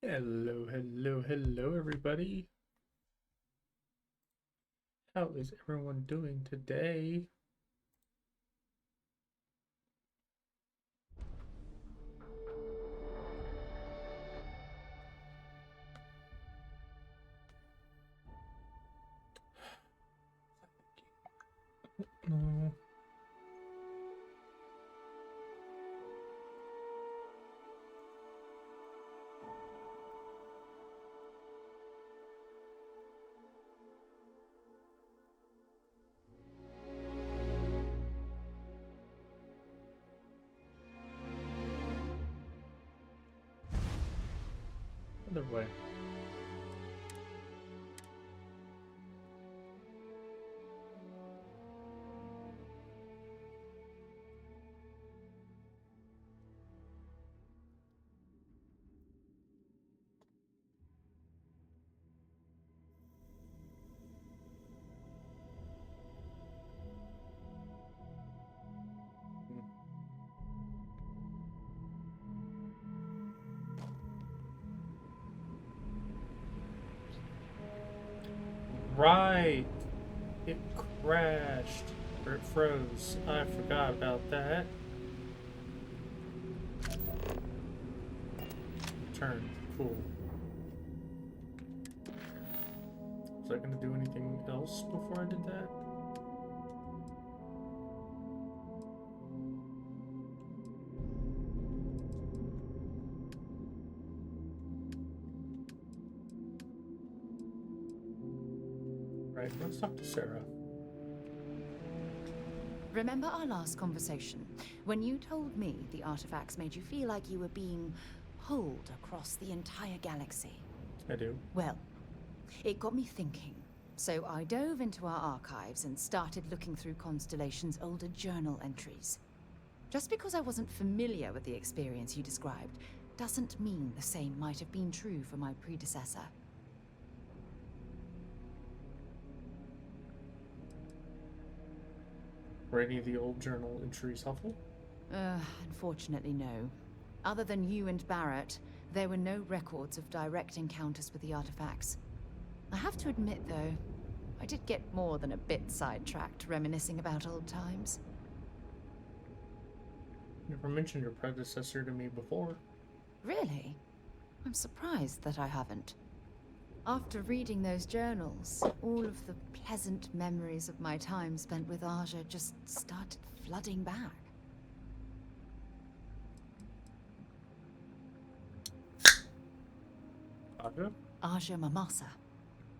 Hello, hello, hello, everybody. How is everyone doing today? No. Other way. Right. It crashed. Or it froze. I forgot about that. Turn. Cool. Was I going to do anything else before I did that? Right. Let's talk to Sarah. Remember our last conversation, when you told me the artifacts made you feel like you were being pulled across the entire galaxy? I do. Well, it got me thinking. So I dove into our archives and started looking through Constellation's older journal entries. Just because I wasn't familiar with the experience you described, doesn't mean the same might have been true for my predecessor. Were any of the old journal entries helpful? Unfortunately, no. Other than you and Barrett, there were no records of direct encounters with the artifacts. I have to admit, though, I did get more than a bit sidetracked reminiscing about old times. Never mentioned your predecessor to me before. Really? I'm surprised that I haven't. After reading those journals, all of the pleasant memories of my time spent with Aja just started flooding back. Aja? Aja Mamasa.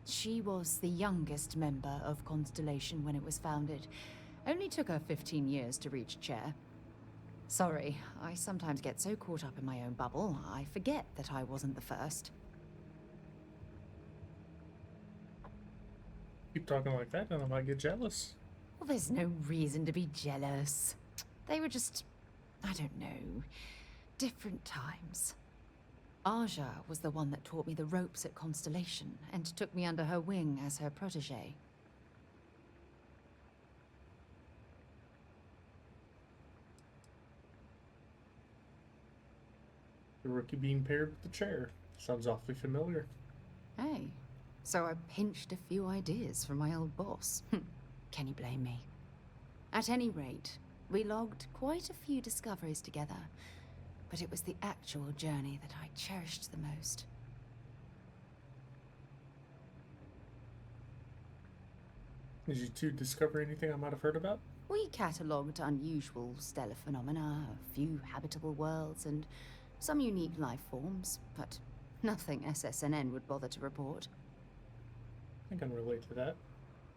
She was the youngest member of Constellation when it was founded. Only took her 15 years to reach chair. Sorry, I sometimes get so caught up in my own bubble, I forget that I wasn't the first. Keep talking like that and I might get jealous. Well, there's no reason to be jealous. They were just, I don't know, different times. Aja was the one that taught me the ropes at Constellation and took me under her wing as her protege. The rookie being paired with the chair. Sounds awfully familiar. Hey, so I pinched a few ideas from my old boss. Can you blame me? At any rate, we logged quite a few discoveries together, but it was the actual journey that I cherished the most. Did you two discover anything I might have heard about? We catalogued unusual stellar phenomena, a few habitable worlds, and some unique life forms, but nothing SSNN would bother to report. I can relate to that.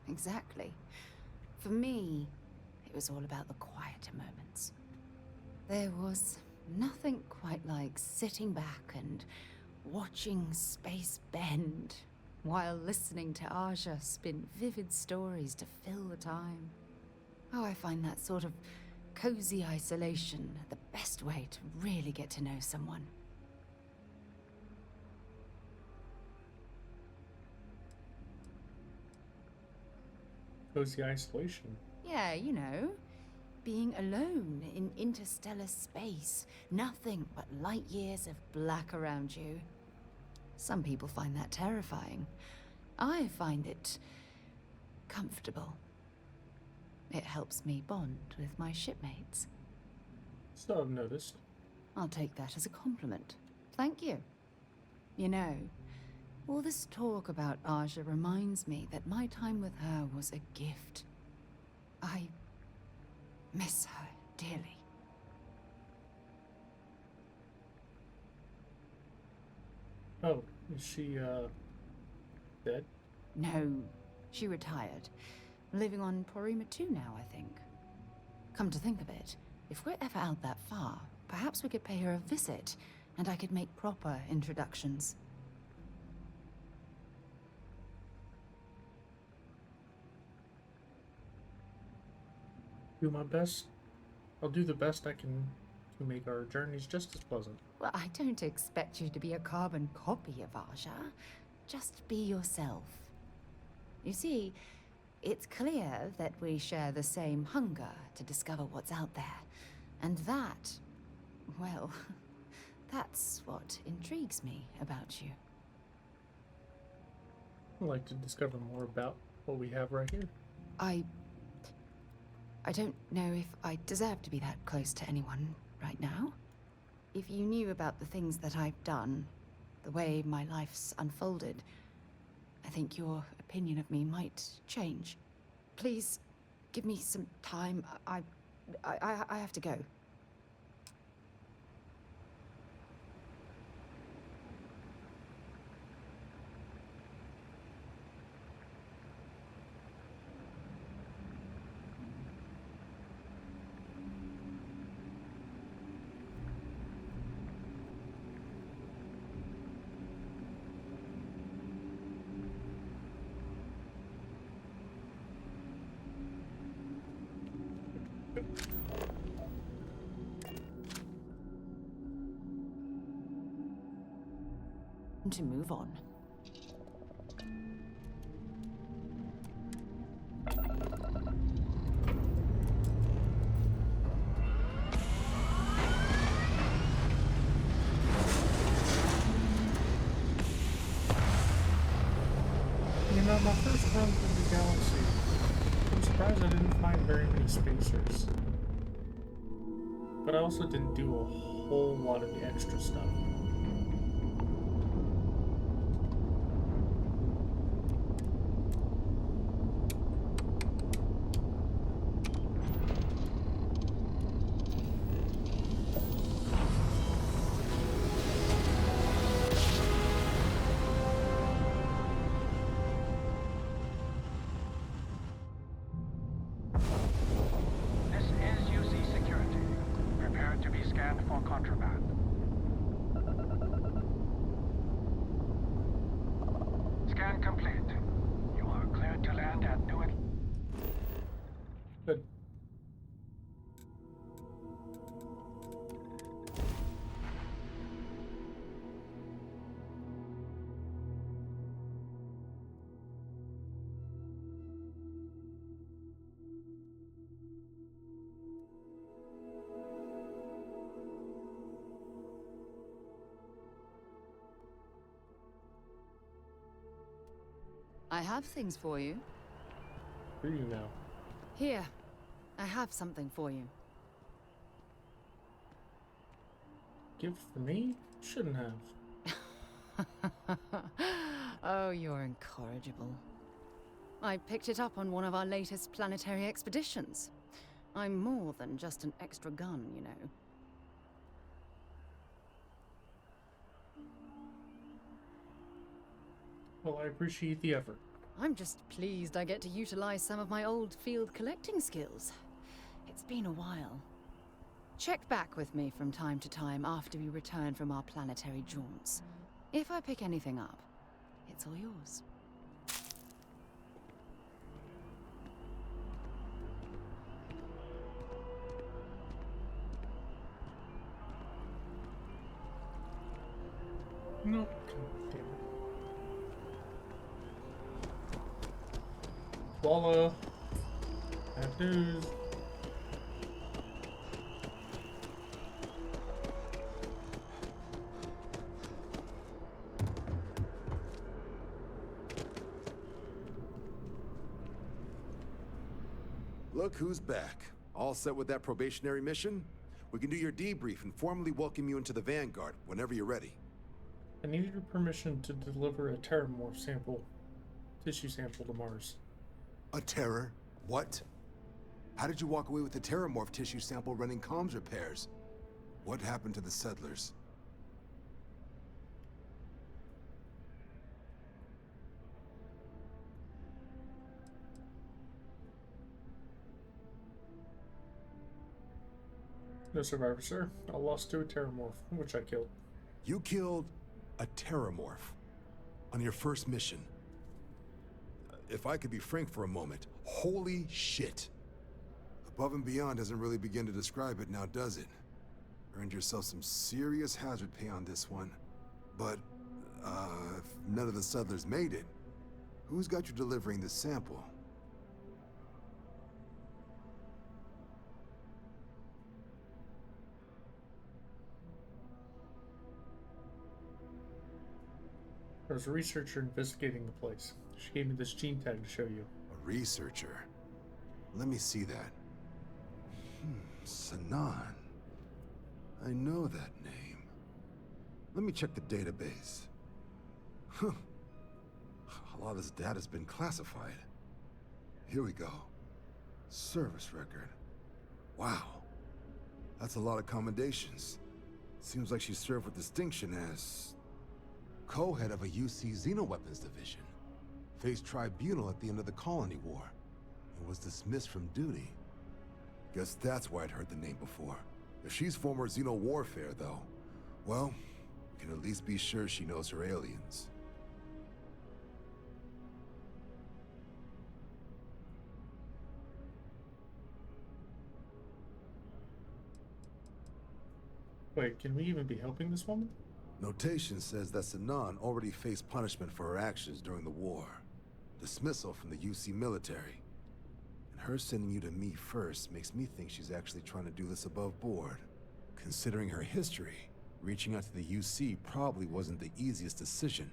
Exactly. For me, it was all about the quieter moments. There was nothing quite like sitting back and watching space bend while listening to Aja spin vivid stories to fill the time. Oh, I find that sort of cozy isolation the best way to really get to know someone. Cozy isolation. Yeah, you know, being alone in interstellar space, nothing but light years of black around you. Some people find that terrifying. I find it comfortable. It helps me bond with my shipmates. So I've noticed. I'll take that as a compliment. Thank you. You know, all this talk about Aja reminds me that my time with her was a gift. I miss her dearly. Oh, is she, dead? No, she retired. Living on Porima 2 now, I think. Come to think of it, if we're ever out that far, perhaps we could pay her a visit, and I could make proper introductions. Do my best. I'll do the best I can to make our journeys just as pleasant. Well, I don't expect you to be a carbon copy of Aja. Just be yourself. You see, it's clear that we share the same hunger to discover what's out there. And that, well, that's what intrigues me about you. I'd like to discover more about what we have right here. I don't know if I deserve to be that close to anyone right now. If you knew about the things that I've done, the way my life's unfolded, I think your opinion of me might change. Please, give me some time. I have to go. To move on. You know, my first run through the galaxy, I'm surprised I didn't find very many spacers. But I also didn't do a whole lot of the extra stuff. Good. I have things for you. Do you now? Here, I have something for you. Gift for me? Shouldn't have. Oh, you're incorrigible. I picked it up on one of our latest planetary expeditions. I'm more than just an extra gun, you know. Well, I appreciate the effort. I'm just pleased I get to utilize some of my old field collecting skills. It's been a while. Check back with me from time to time after we return from our planetary jaunts. If I pick anything up, it's all yours. Nope. Damn it. Swallow. Bad news. Look who's back. All set with that probationary mission? We can do your debrief and formally welcome you into the Vanguard whenever you're ready. I need your permission to deliver a terramorph tissue sample to Mars. A terror? What? How did you walk away with the terramorph tissue sample running comms repairs? What happened to the settlers? No survivor, sir. I lost to a terramorph, which I killed. You killed a terramorph on your first mission. If I could be frank for a moment, holy shit. Above and beyond doesn't really begin to describe it now, does it? Earned yourself some serious hazard pay on this one. But, if none of the settlers made it, who's got you delivering this sample? There was a researcher investigating the place. She gave me this gene tag to show you. A researcher? Let me see that. Sanan. I know that name. Let me check the database. Huh. A lot of this data's been classified. Here we go. Service record. Wow. That's a lot of commendations. Seems like she served with distinction as co-head of a UC Xenoweapons division. Faced tribunal at the end of the Colony War, and was dismissed from duty. Guess that's why I'd heard the name before. If she's former Xeno warfare, though, well, we can at least be sure she knows her aliens. Wait, can we even be helping this woman? Notation says that Sanan already faced punishment for her actions during the war. Dismissal from the UC military. And her sending you to me first makes me think she's actually trying to do this above board. Considering her history, reaching out to the UC probably wasn't the easiest decision.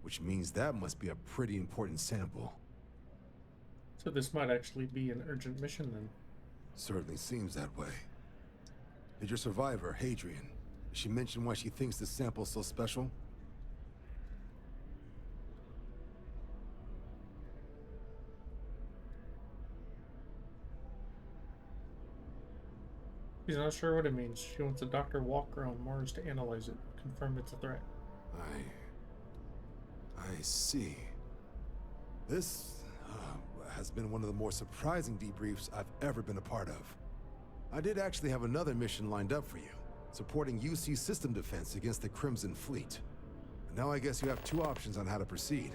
Which means that must be a pretty important sample. So this might actually be an urgent mission then. Certainly seems that way. Did your survivor, Hadrian, did she mention why she thinks this sample's so special? She's not sure what it means. She wants a Dr. Walker on Mars to analyze it, confirm it's a threat. I see. This has been one of the more surprising debriefs I've ever been a part of. I did actually have another mission lined up for you, supporting UC system defense against the Crimson Fleet. And now I guess you have two options on how to proceed.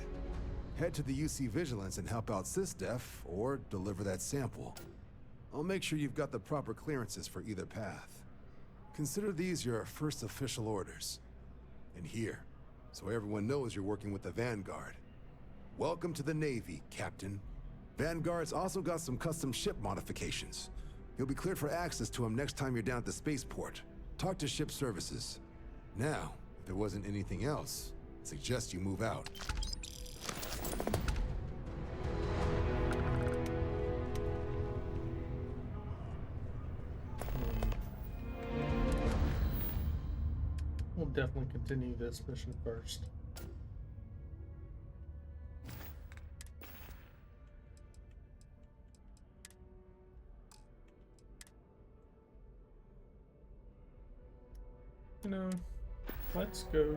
Head to the UC Vigilance and help out SysDef, or deliver that sample. I'll make sure you've got the proper clearances for either path. Consider these your first official orders. And here, so everyone knows you're working with the Vanguard. Welcome to the Navy, Captain. Vanguard's also got some custom ship modifications. You'll be cleared for access to them next time you're down at the spaceport. Talk to ship services. Now, if there wasn't anything else, I suggest you move out. We'll definitely continue this mission first. You know, let's go to...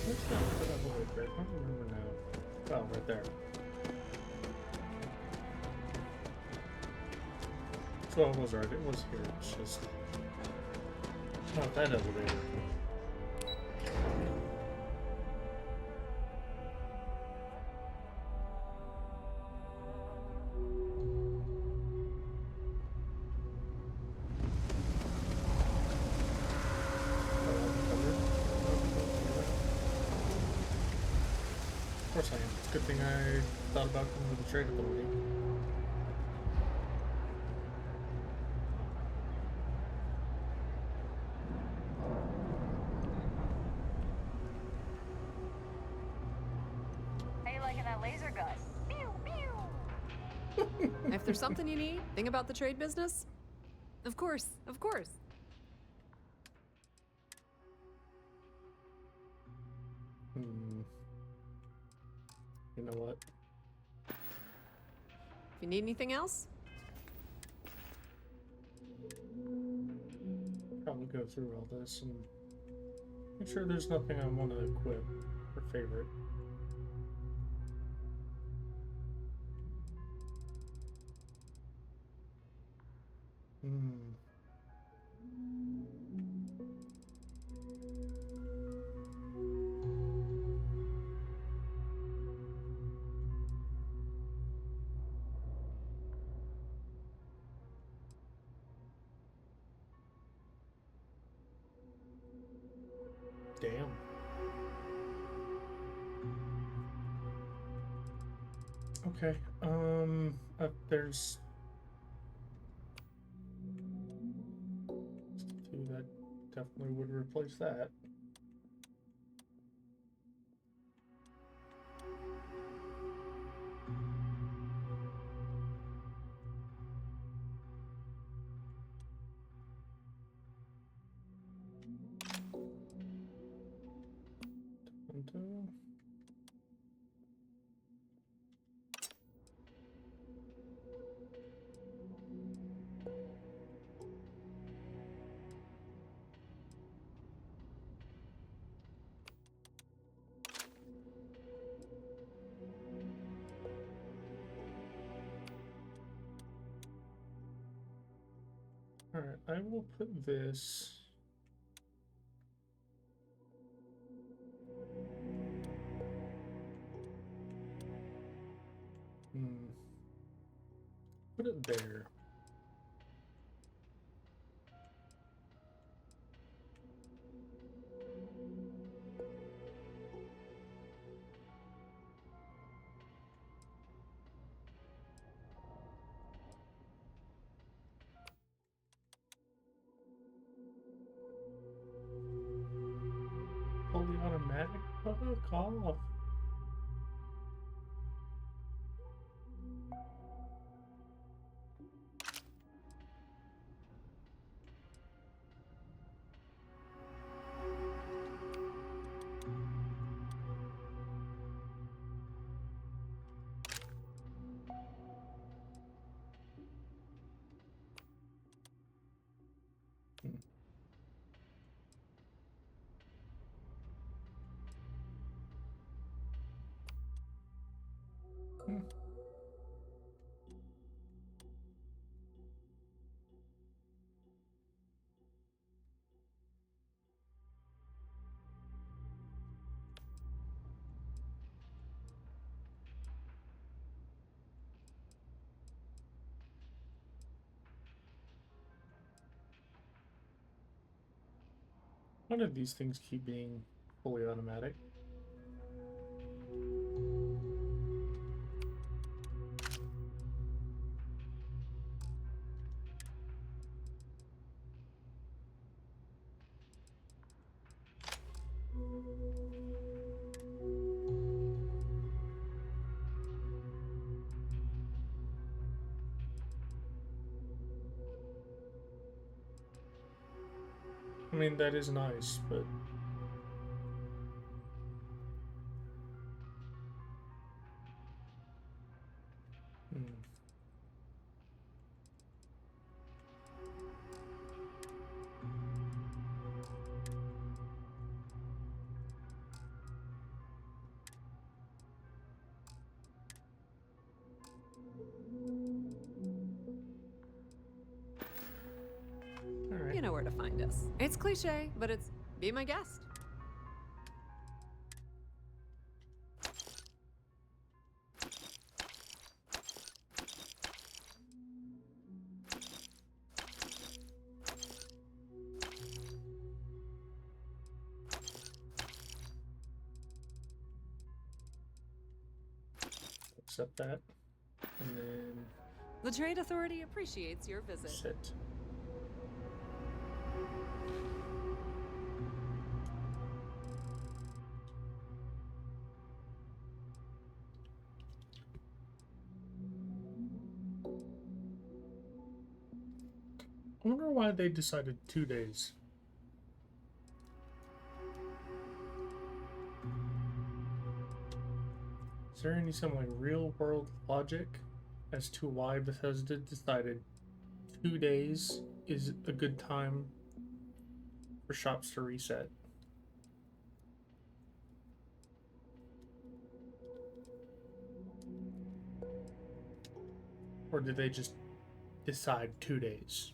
Let's go to that little bit. I don't remember now. Oh, right there. So I was right, it was here, it's just not that elevator. course I am. It's a good thing I thought about coming to the trade authority. How you liking that laser gun? Pew, pew. If there's something you need, think about the trade business. Of course, of course. Hmm. You know what? If you need anything else, Probably go through all this and make sure there's nothing I want to equip or favorite. Hmm. Damn. Okay. There's two that definitely would replace that. And, all right, I will put this. Hmm. Put it there. Fully automatic? Fuck off. Hmm. Hmm. Why did these things keep being fully automatic? I mean, that is nice, but hmm. All right. you know where to find us. It's cliche, but it's be my guest. accept that. And then The Trade Authority appreciates your visit. sit. I wonder why they decided 2 days. Is there any some like real world logic as to why Bethesda decided 2 days is a good time for shops to reset? Or did they just decide 2 days?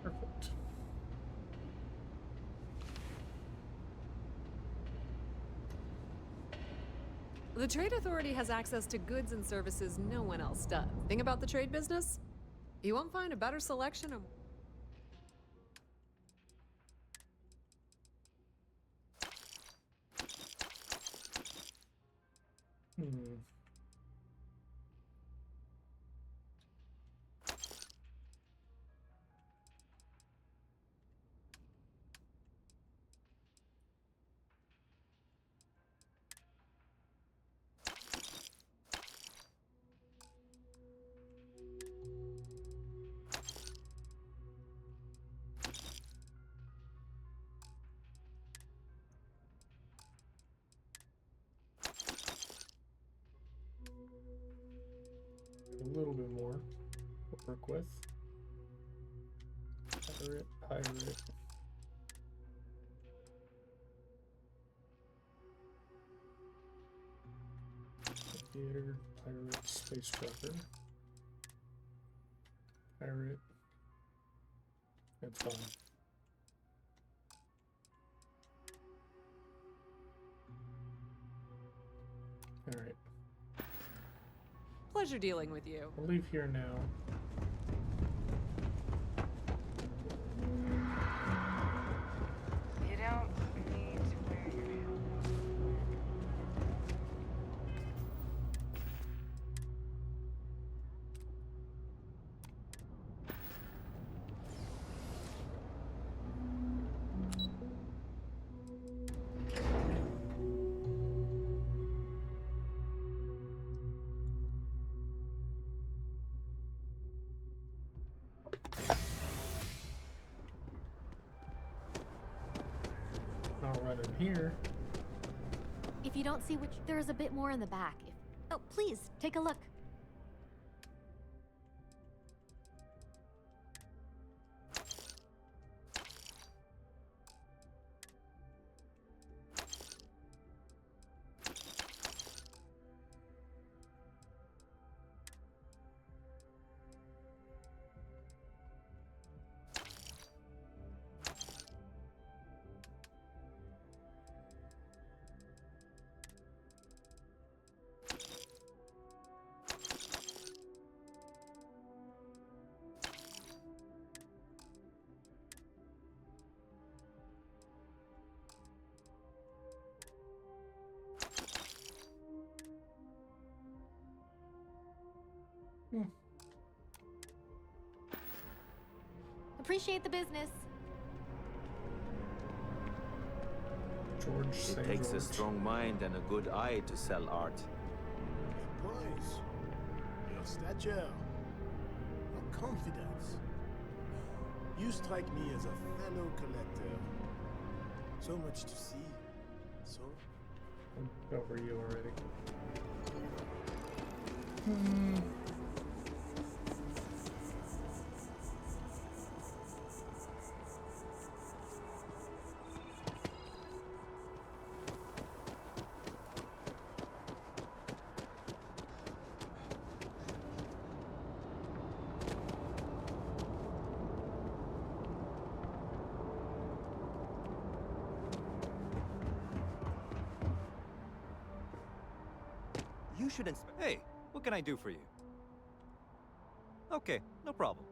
Perfect. The Trade Authority has access to goods and services no one else does. Thing about the trade business? You won't find a better selection of... Hmm. A little bit more to work with. Pirate, pirate. Theater, pirate, space trucker. Pirate. That's fine. Alright. Pleasure dealing with you. I'll leave here now. You don't need to wear your helmet. I'll run in here. If you don't see which, there is a bit more in the back. Oh, please, take a look. Appreciate the business. St. It takes a George. strong mind and a good eye to sell art. Your poise, your stature, your confidence. You strike me as a fellow collector. So much to see. So I'm over you already. You should Hey, what can I do for you? Okay, no problem.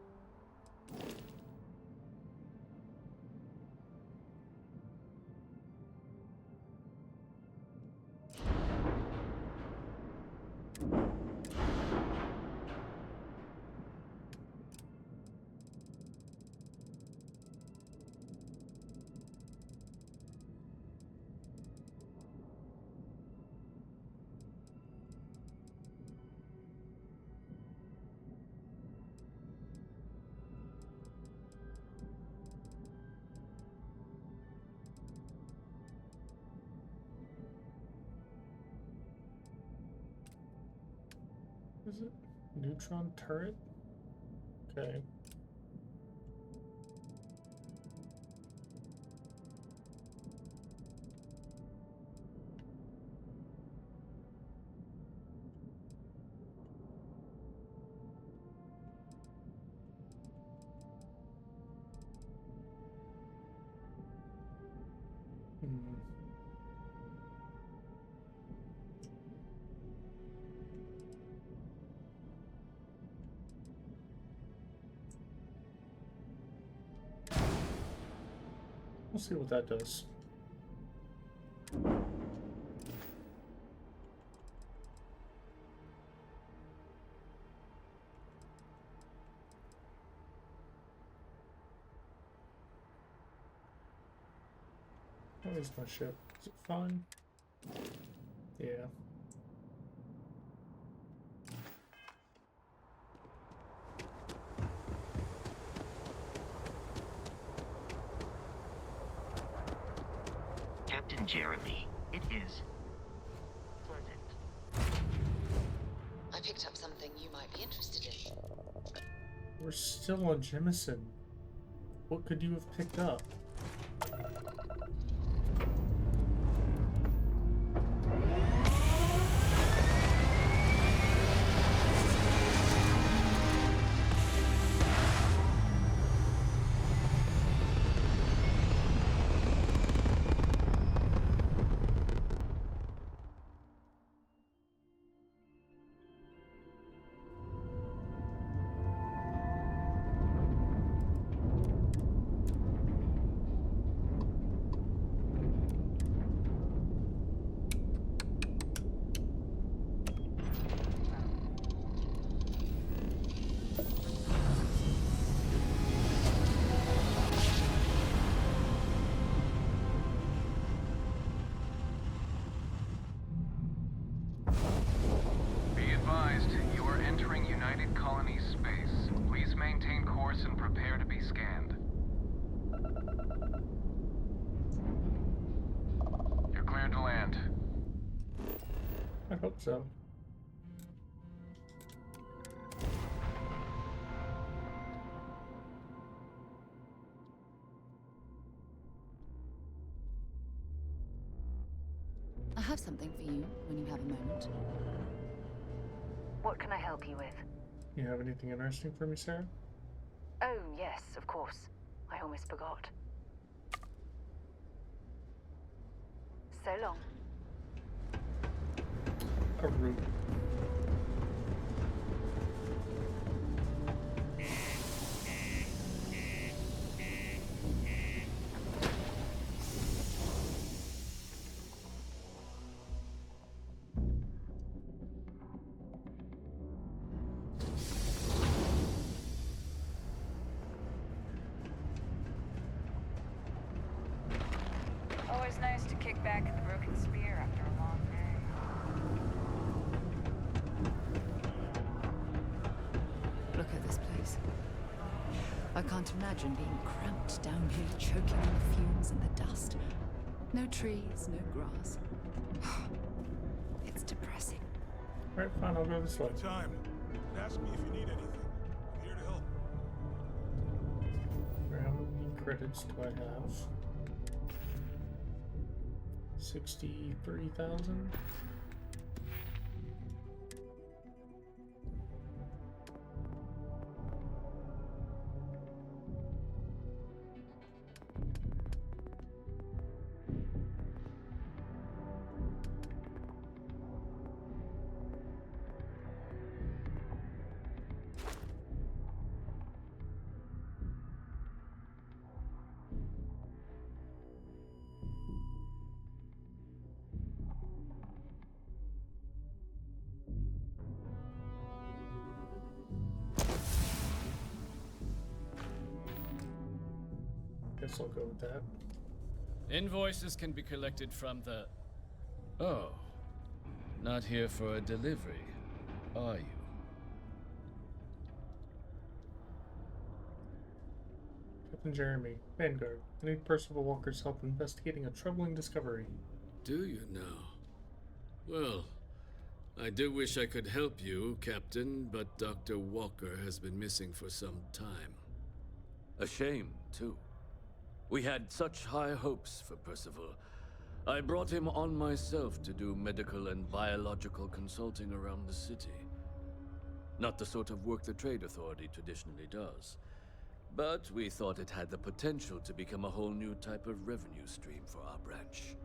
Is it neutron turret? Okay. We'll see what that does. Where's my ship? Is it fine? Yeah. Captain Jeremy, it is pleasant. I picked up something you might be interested in. We're still on Jemison. What could you have picked up? Be advised, you are entering United Colonies space. Please maintain course and prepare to be scanned. You're cleared to land. I hope so. I have something for you when you have a moment. What can I help you with? You have anything interesting for me, Sarah? Oh, yes, of course. I almost forgot. So long. A root. Always nice to kick back at the Broken Spear after a long day. Look at this place. I can't imagine being cramped down here, choking on the fumes and the dust. No trees, no grass. It's depressing. Alright, fine, I'll go this way. Time. Ask me if you need anything. I'm here to help. Alright, how many credits do I have? 63,000? Guess I'll go with that. Invoices can be collected from the... Oh. Not here for a delivery, are you? Captain Jeremy, Vanguard. I need Percival Walker's help investigating a troubling discovery. Do you now? Well, I do wish I could help you, Captain, but Dr. Walker has been missing for some time. A shame, too. We had such high hopes for Percival. I brought him on myself to do medical and biological consulting around the city. Not the sort of work the Trade Authority traditionally does. But we thought it had the potential to become a whole new type of revenue stream for our branch.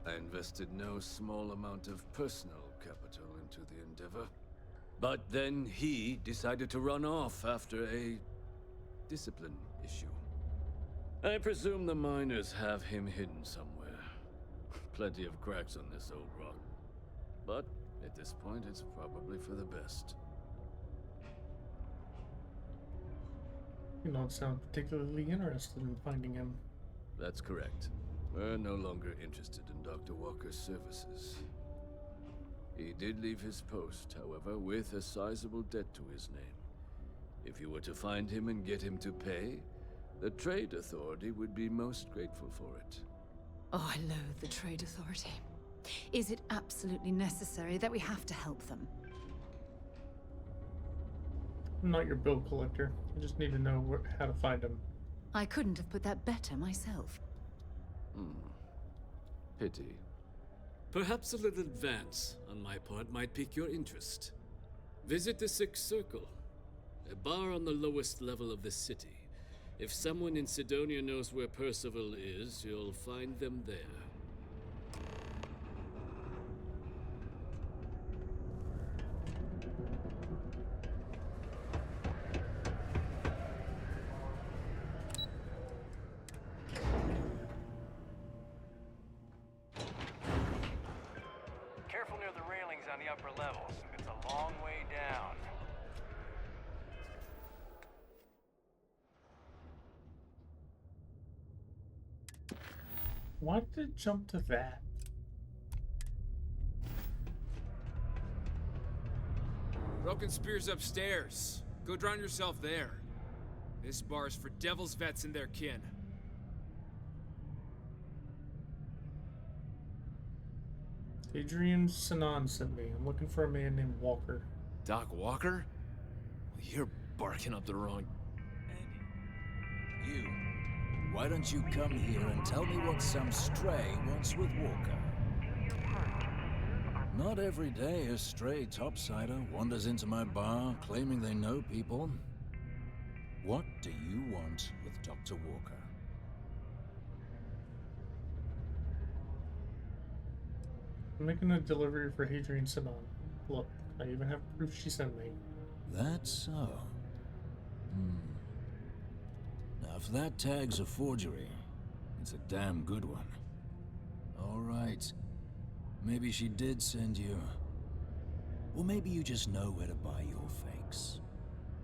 I invested no small amount of personal capital into the endeavor. But then he decided to run off after a discipline issue. I presume the miners have him hidden somewhere. Plenty of cracks on this old rock. But at this point, it's probably for the best. You don't sound particularly interested in finding him. That's correct. We're no longer interested in Dr. Walker's services. He did leave his post, however, with a sizable debt to his name. If you were to find him and get him to pay, the Trade Authority would be most grateful for it. Oh, I loathe the Trade Authority. Is it absolutely necessary that we have to help them? I'm not your bill collector. I just need to know how to find him. I couldn't have put that better myself. Pity. Perhaps a little advance on my part might pique your interest. Visit the Sixth Circle, a bar on the lowest level of the city. If someone in Sidonia knows where Percival is, you'll find them there. Careful near the railings on the upper levels. It's a long way down. Why did it jump to that? Broken Spear's upstairs. Go drown yourself there. This bar's for Devil's vets and their kin. Adrian Sinan sent me. I'm looking for a man named Walker. Doc Walker? You're barking up the wrong... You. Why don't you come here and tell me what some stray wants with Walker? Not every day a stray topsider wanders into my bar claiming they know people. What do you want with Dr. Walker? I'm making a delivery for Hadrian Sinan. Look, I even have proof she sent me. That's so. Now, if that tag's a forgery, it's a damn good one. All right. Maybe she did send you. Or maybe you just know where to buy your fakes.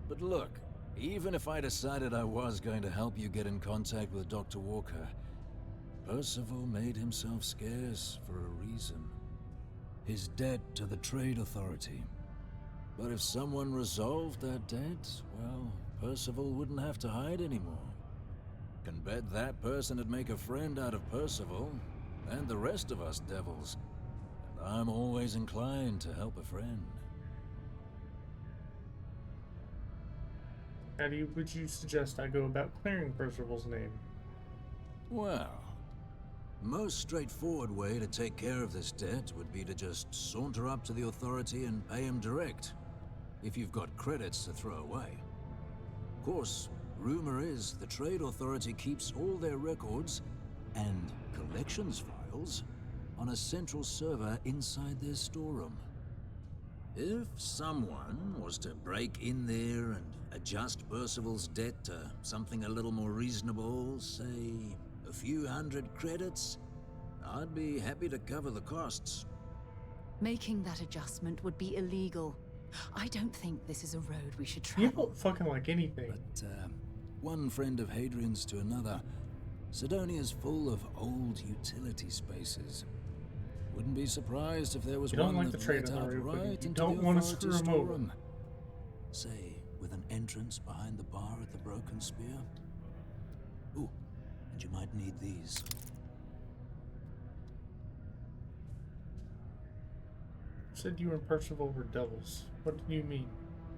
But look, even if I decided I was going to help you get in contact with Dr. Walker, Percival made himself scarce for a reason. His debt to the Trade Authority. But if someone resolved that debt, well, Percival wouldn't have to hide anymore. Can bet that person would make a friend out of Percival, and the rest of us devils. And I'm always inclined to help a friend. How would you suggest I go about clearing Percival's name? Well, most straightforward way to take care of this debt would be to just saunter up to the Authority and pay him direct, if you've got credits to throw away. Of course, rumor is the Trade Authority keeps all their records and collections files on a central server inside their storeroom. If someone was to break in there and adjust Percival's debt to something a little more reasonable, say a few hundred credits, I'd be happy to cover the costs. Making that adjustment would be illegal. I don't think this is a road we should travel. You don't fucking like anything. But, one friend of Hadrian's to another, Sidonia's full of old utility spaces. Wouldn't be surprised if there was one like that the Trade led out Authority, but right you into don't the want to Authority screw 'em over. storeroom. Say, with an entrance behind the bar at the Broken Spear. Ooh, and you might need these. Said you and Percival were devils. What do you mean?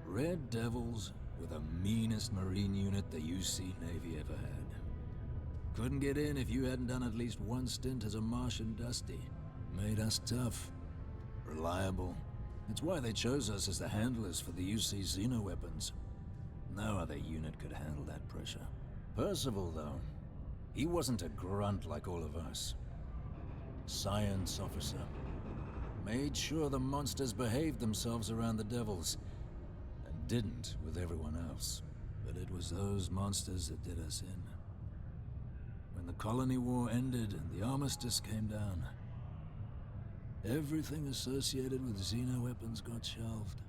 Red Devils were the meanest Marine unit the UC Navy ever had. Couldn't get in if you hadn't done at least one stint as a Martian Dusty. Made us tough, reliable. It's why they chose us as the handlers for the UC Xeno weapons. No other unit could handle that pressure. Percival, though, he wasn't a grunt like all of us. Science officer. Made sure the monsters behaved themselves around the Devils, and didn't with everyone else. But it was those monsters that did us in. When the Colony War ended and the armistice came down, everything associated with Xeno weapons got shelved,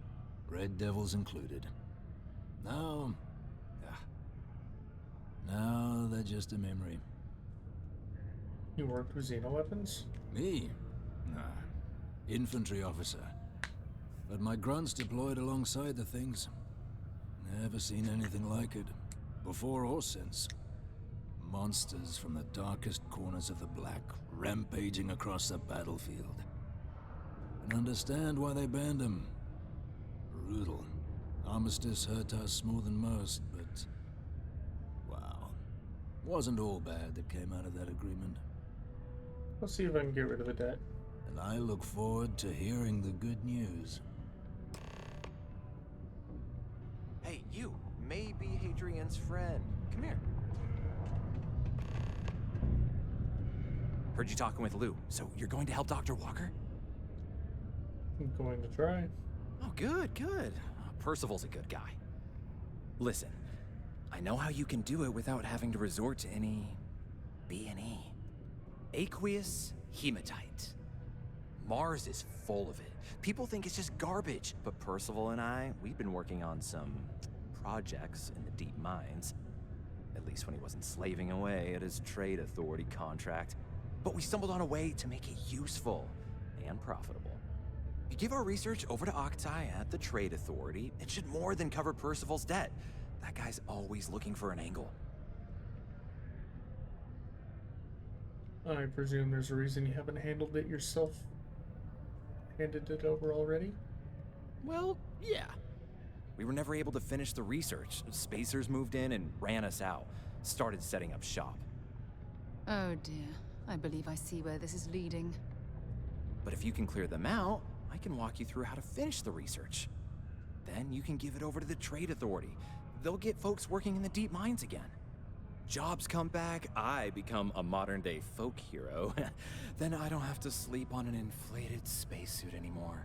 Red Devils included. Now they're just a memory. You worked with Xeno weapons? Me? Nah. Infantry officer. But my grunts deployed alongside the things. Never seen anything like it, before or since. Monsters from the darkest corners of the Black, rampaging across the battlefield. Can understand why they banned them. Brutal. Armistice hurt us more than most, but... wow. Wasn't all bad that came out of that agreement. Let's see if I can get rid of the debt. And I look forward to hearing the good news. Hey, you may be Hadrian's friend. Come here. Heard you talking with Lou, so you're going to help Dr. Walker? I'm going to try. Oh, good, good. Percival's a good guy. Listen, I know how you can do it without having to resort to any B&E. Aqueous hematite. Mars is full of it. People think it's just garbage, but Percival and I, we've been working on some projects in the deep mines. At least when he wasn't slaving away at his Trade Authority contract. But we stumbled on a way to make it useful and profitable. If you give our research over to Octai at the Trade Authority, it should more than cover Percival's debt. That guy's always looking for an angle. I presume there's a reason you haven't handled it yourself. Handed it over already? Well, yeah. We were never able to finish the research. Spacers moved in and ran us out. Started setting up shop. Oh dear. I believe I see where this is leading. But if you can clear them out, I can walk you through how to finish the research. Then you can give it over to the Trade Authority. They'll get folks working in the deep mines again. Jobs come back, I become a modern-day folk hero. Then I don't have to sleep on an inflated spacesuit anymore.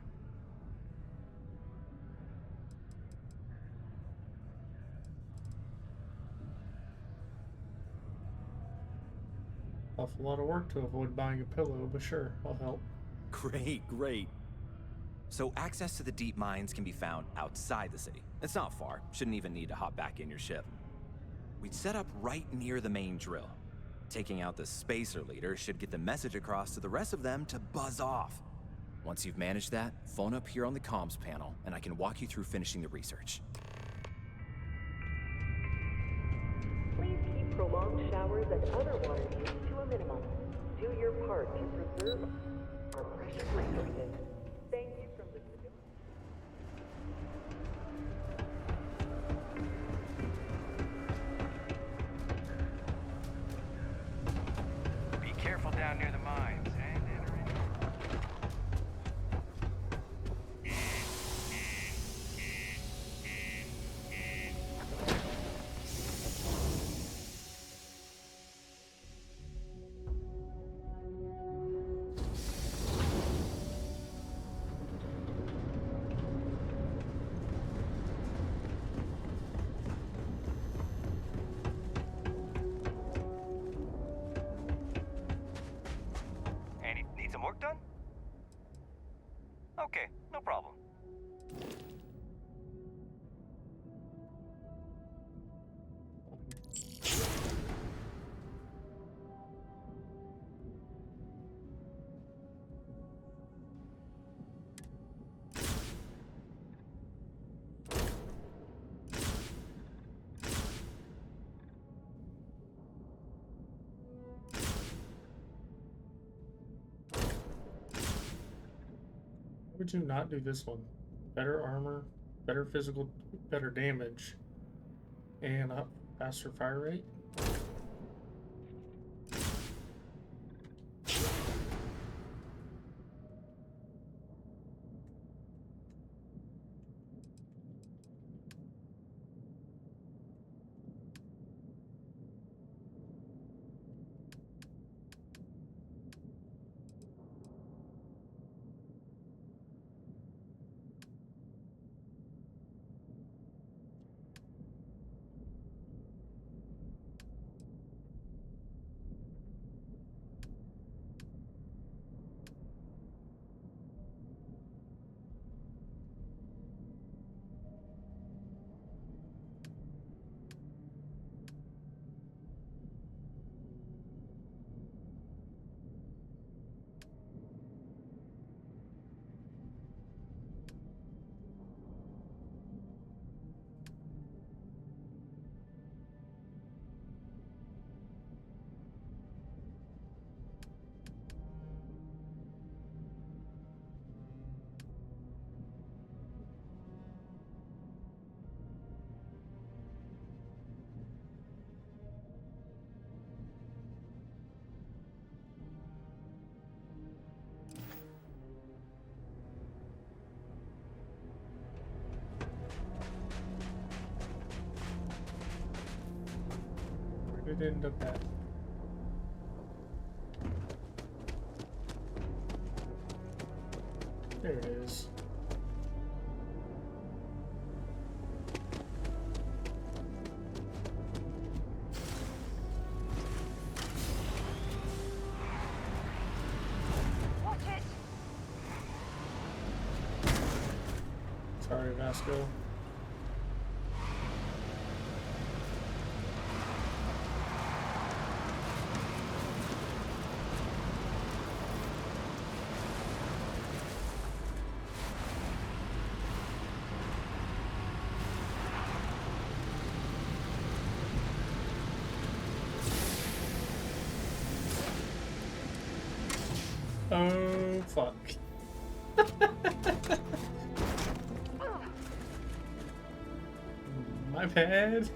Awful lot of work to avoid buying a pillow, but sure, I'll help. Great, great. So access to the deep mines can be found outside the city. It's not far. Shouldn't even need to hop back in your ship. We'd set up right near the main drill. Taking out the spacer leader should get the message across to the rest of them to buzz off. Once you've managed that, phone up here on the comms panel, and I can walk you through finishing the research. Please keep prolonged showers and other water use to a minimum. Do your part to preserve our precious resources. Thank you from the Be careful down near the mines, and enter in. Need some work done? Okay, no problem. Would you not do this one? Better armor, better physical, better damage, and a faster fire rate? Where did it end up at? There it is. Watch it! Sorry, Vasco. Oh, fuck. My bad.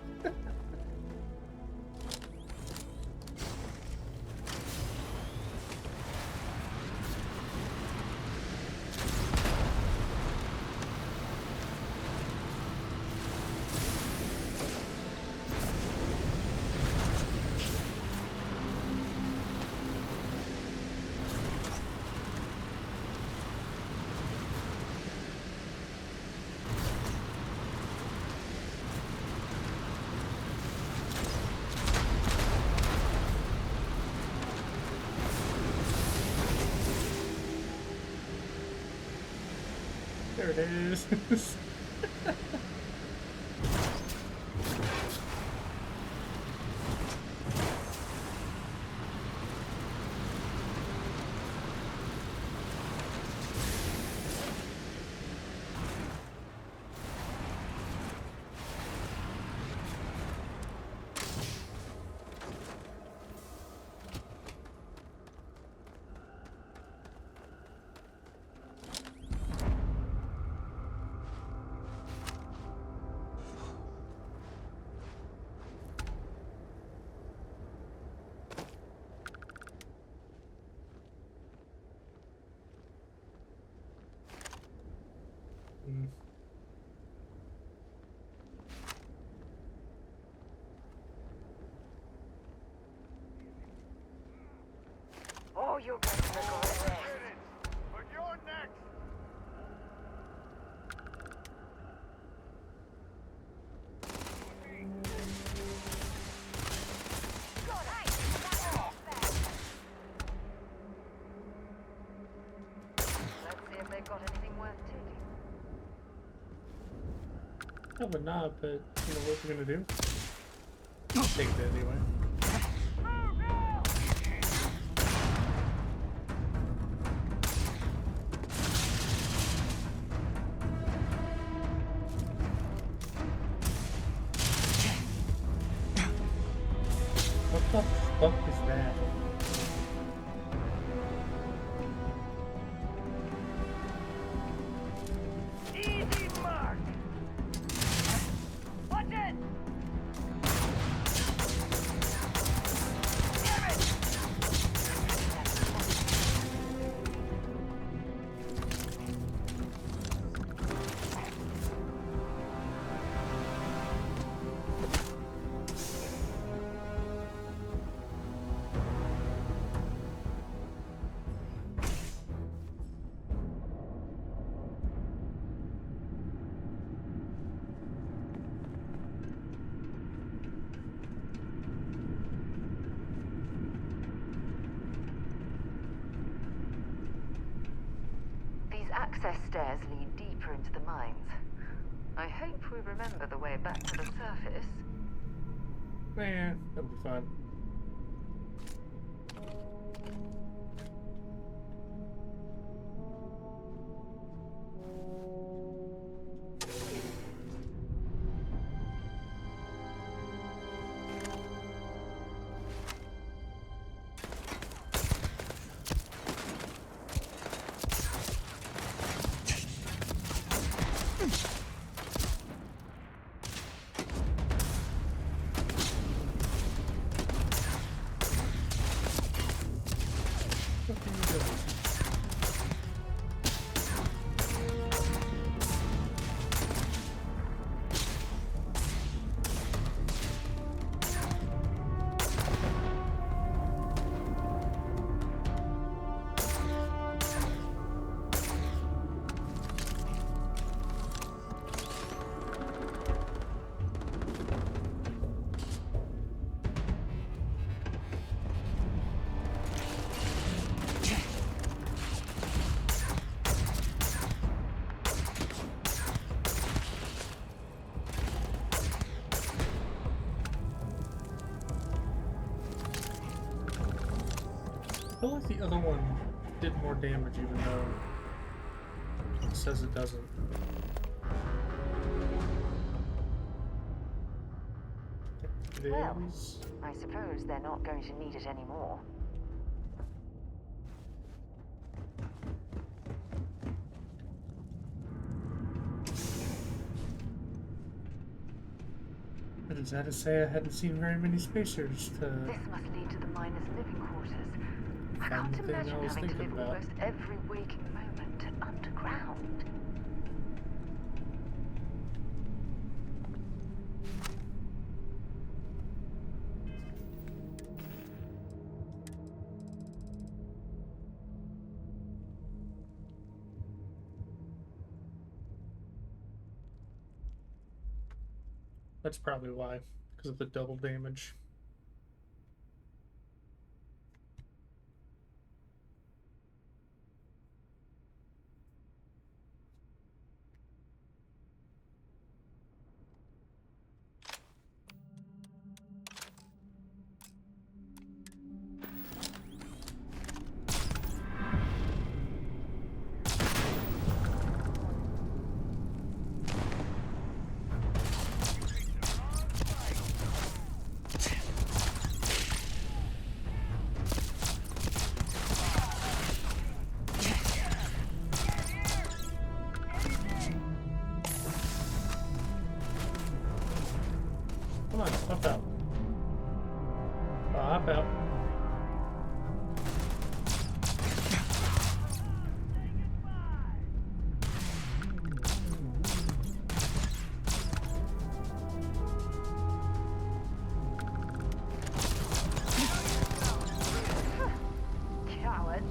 There it is. You're going to regret this. But you're next! Let's see if they've got anything worth taking. Probably not, but you know what we're gonna do? Take it anyway. What the fuck is that? Easy mark! Watch it! Damn it! These access stairs lead deeper into the mines. I hope we remember the way back to the surface. Yeah, that'll be fun. What can you do? I feel like the other one did more damage even though it says it doesn't. It Well, is. I suppose they're not going to need it anymore. But is that to say I hadn't seen very many spacers to This must lead to the miners' living quarters. I find can't the thing I imagine was having to thinking live about? almost every waking moment underground. That's probably why, because of the double damage. Come on, hop out. Hop out. Coward.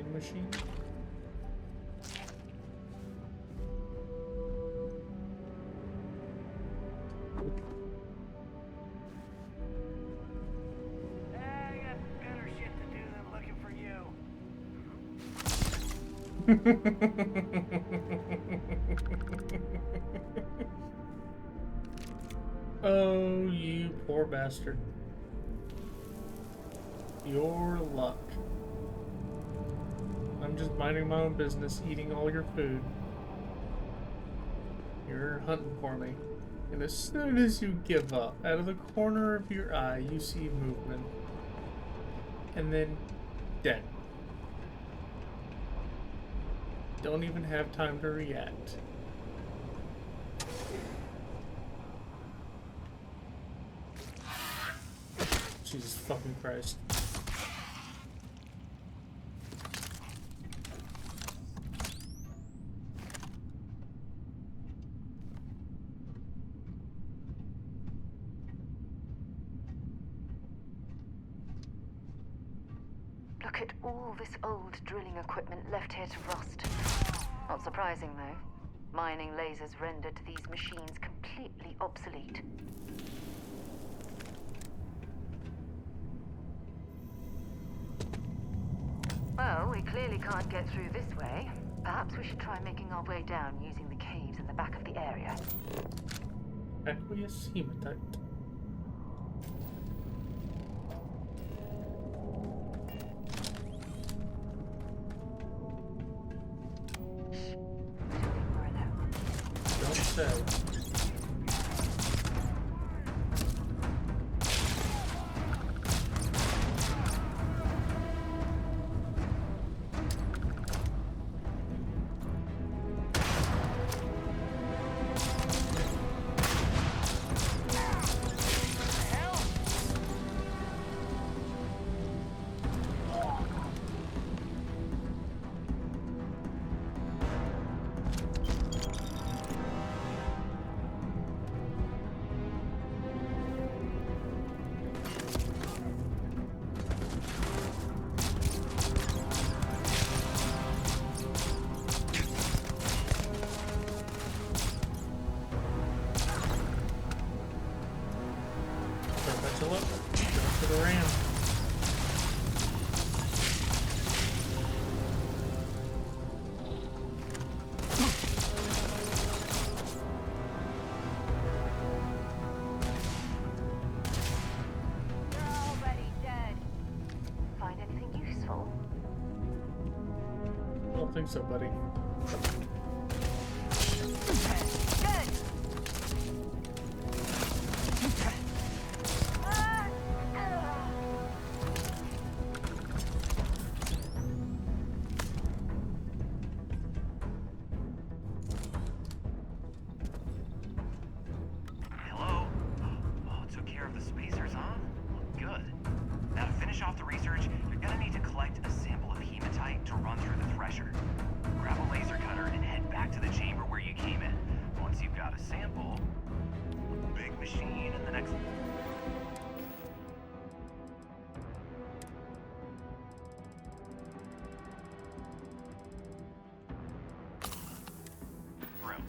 vending machine. I got better shit to do than looking for you. Oh, you poor bastard. Your luck. I'm just minding my own business, eating all your food. You're hunting for me. And as soon as you give up, out of the corner of your eye, you see movement. And then dead. Don't even have time to react. Jesus fucking Christ. Look at all this old drilling equipment left here to rust. Not surprising, though. Mining lasers rendered these machines completely obsolete. Well, we clearly can't get through this way. Perhaps we should try making our way down using the caves in the back of the area. Aqueous hematite. Don't say. I don't think so, buddy. Hello? Oh, took care of the spacers, huh? Good. Now to finish off the research, you're gonna need to collect a sample of hematite to run through the thresher. Grab a laser cutter and head back to the chamber where you came in. Once you've got a sample, a big machine in the next... room.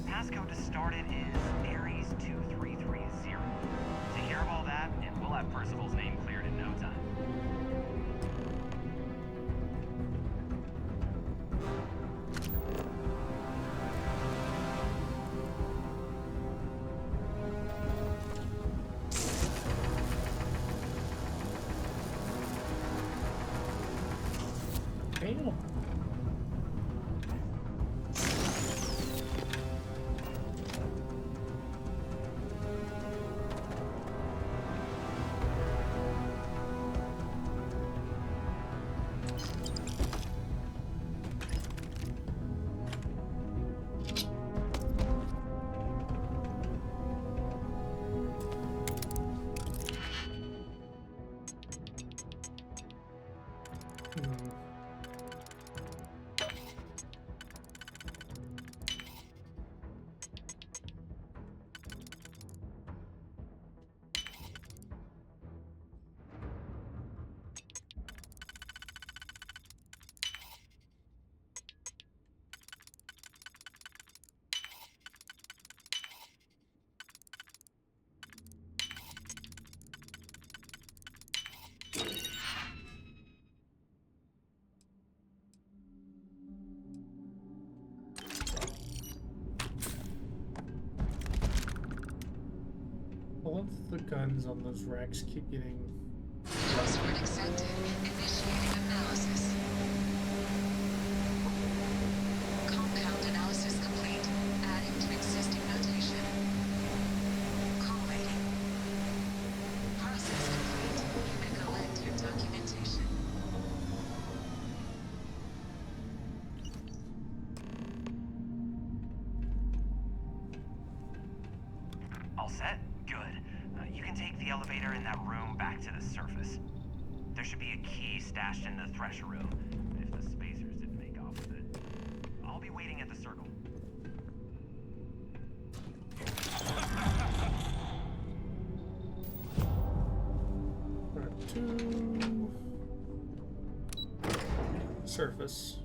Passcode to start it is Ares 2330. Take care of all that, and we'll have Percival's name cleared in no time. Damn. all of the guns on those racks keep getting... Password accepted. Initiating analysis. Compound analysis complete. Adding to existing notation. Collating. Process complete. You may collect your documentation. All set? Good. You can take the elevator in that room back to the surface. There should be a key stashed in the thresher room, if the spacers didn't make off with it. I'll be waiting at the circle. Part 2... Surface.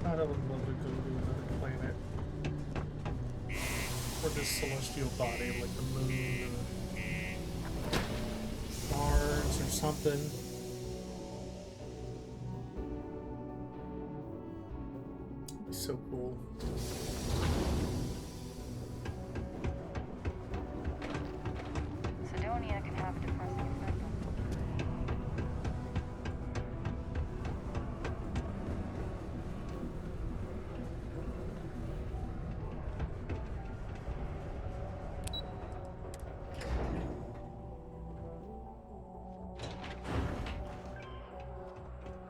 God, I would love to go to another planet. Or this celestial body, like the moon or Mars or something. It'd be so cool. Sidonia can have a depressing symptom.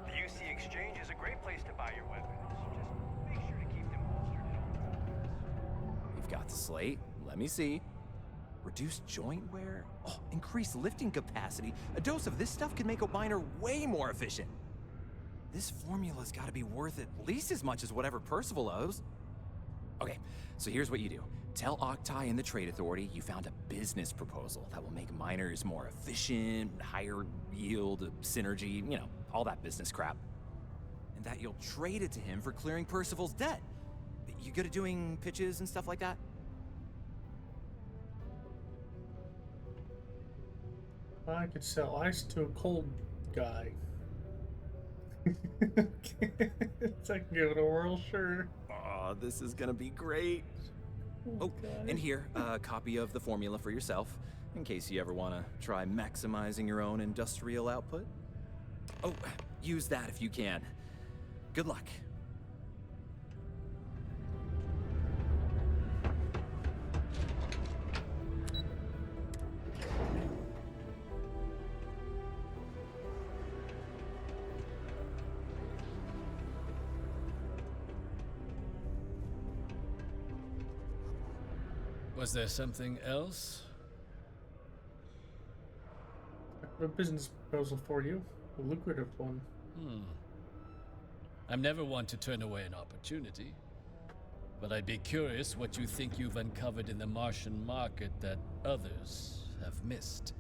The UC Exchange is a great place to buy your weapons. Just make sure to keep them holstered at all times. We've got the slate. Let me see. Reduced joint wear? Oh, increased lifting capacity. A dose of this stuff could make a miner way more efficient. This formula's gotta be worth at least as much as whatever Percival owes. Okay, so here's what you do. Tell Octai and the Trade Authority you found a business proposal that will make miners more efficient, higher yield, synergy, you know, all that business crap. And that you'll trade it to him for clearing Percival's debt. You good at doing pitches and stuff like that? I could sell ice to a cold guy. So I can give it a whirl, sure. Oh, this is gonna be great. Oh, and here, a copy of the formula for yourself, in case you ever want to try maximizing your own industrial output. Oh, use that if you can. Good luck. Was there something else? I have a business proposal for you, a lucrative one. I'm never one to turn away an opportunity, but I'd be curious what you think you've uncovered in the Martian market that others have missed.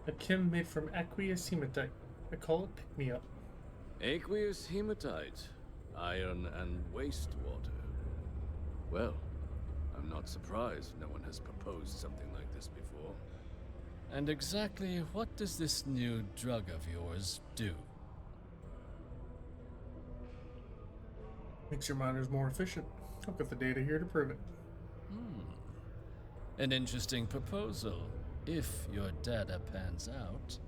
A chem made from aqueous hematite. I call it pick-me-up. Aqueous hematite, iron and wastewater. Well, I'm not surprised no one has proposed something like this before. And exactly what does this new drug of yours do? Makes your miners more efficient. I've got the data here to prove it. An interesting proposal, if your data pans out.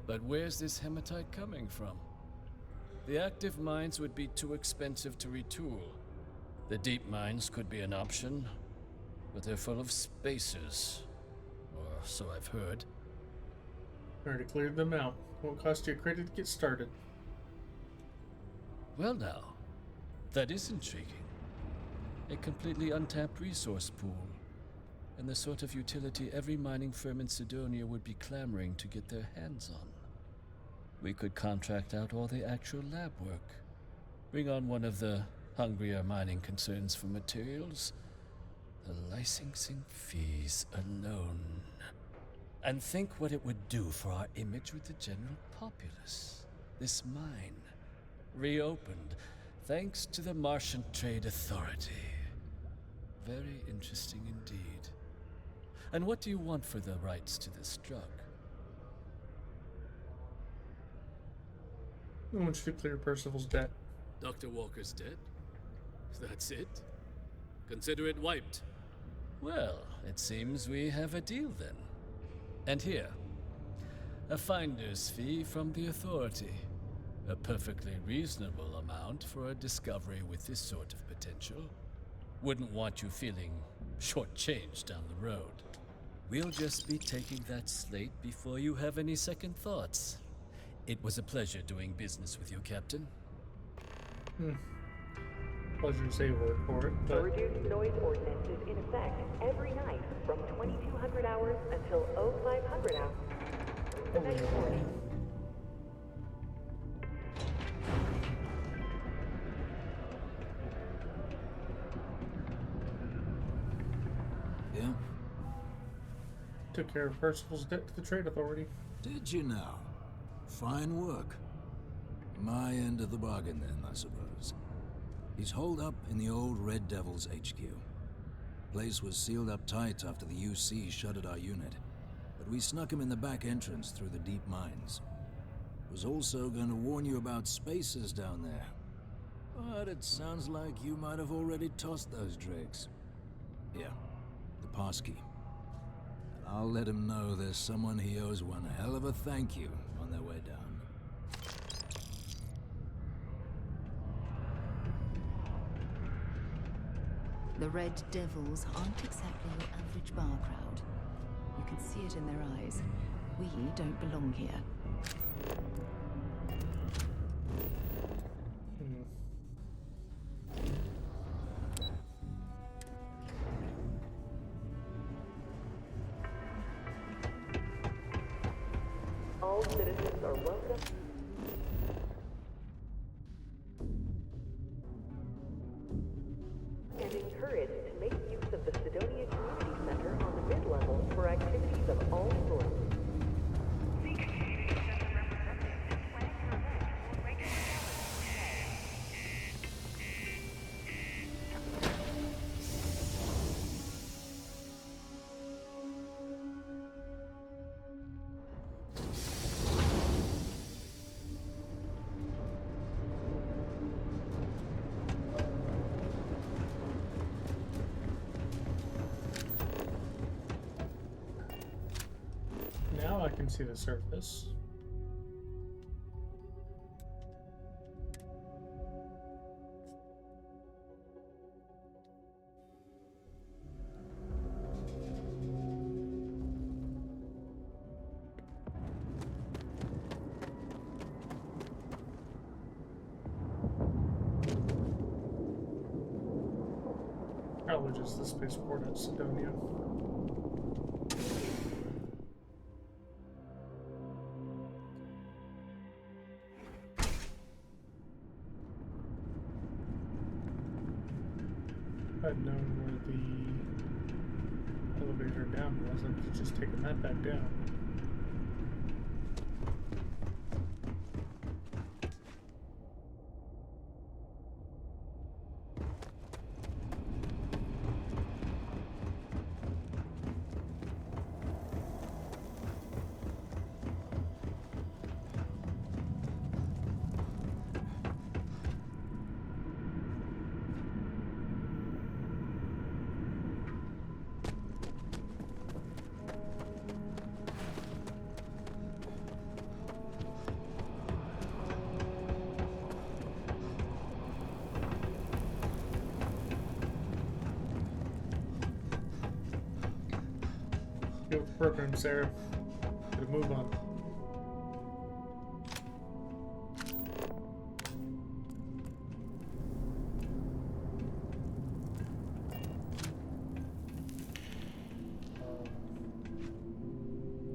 But where's this hematite coming from? The active mines would be too expensive to retool. The deep mines could be an option, but they're full of spacers. Or so I've heard. Already cleared them out. Won't cost you a credit to get started. Well now, that is intriguing. A completely untapped resource pool, and the sort of utility every mining firm in Sidonia would be clamoring to get their hands on. We could contract out all the actual lab work, bring on one of the hungrier mining concerns for materials, the licensing fees alone. And think what it would do for our image with the general populace. This mine, reopened thanks to the Martian Trade Authority. Very interesting indeed. And what do you want for the rights to this drug? I want you to clear Percival's debt. Dr. Walker's dead? That's it? Consider it wiped. Well, it seems we have a deal then. And here, a finder's fee from the Authority. A perfectly reasonable amount for a discovery with this sort of potential. Wouldn't want you feeling shortchanged down the road. We'll just be taking that slate before you have any second thoughts. It was a pleasure doing business with you, Captain. Pleasure to say a word for it, The but reduced noise ordinance is in effect every night from 2200 hours until 0500 hours. The next morning. Yeah? took care of Percival's debt to the Trade Authority. Did you now? Fine work. My end of the bargain then, I suppose. He's holed up in the old Red Devil's HQ. Place was sealed up tight after the UC shuttered our unit, but we snuck him in the back entrance through the deep mines. Was also going to warn you about spacers down there. But it sounds like you might have already tossed those drakes. Here, the passkey. And I'll let him know there's someone he owes one hell of a thank you on their way down. The Red Devils aren't exactly your average bar crowd. You can see it in their eyes. We don't belong here. All citizens are welcome. And encouraged to make use of the Sidonia Community Center on the mid-level for activities of all sorts. Now I can see the surface. Probably just the spaceport at Sidonia. If I'd known where the elevator down was, I would have just taken that back down. Go program, Sarah. Gotta move on.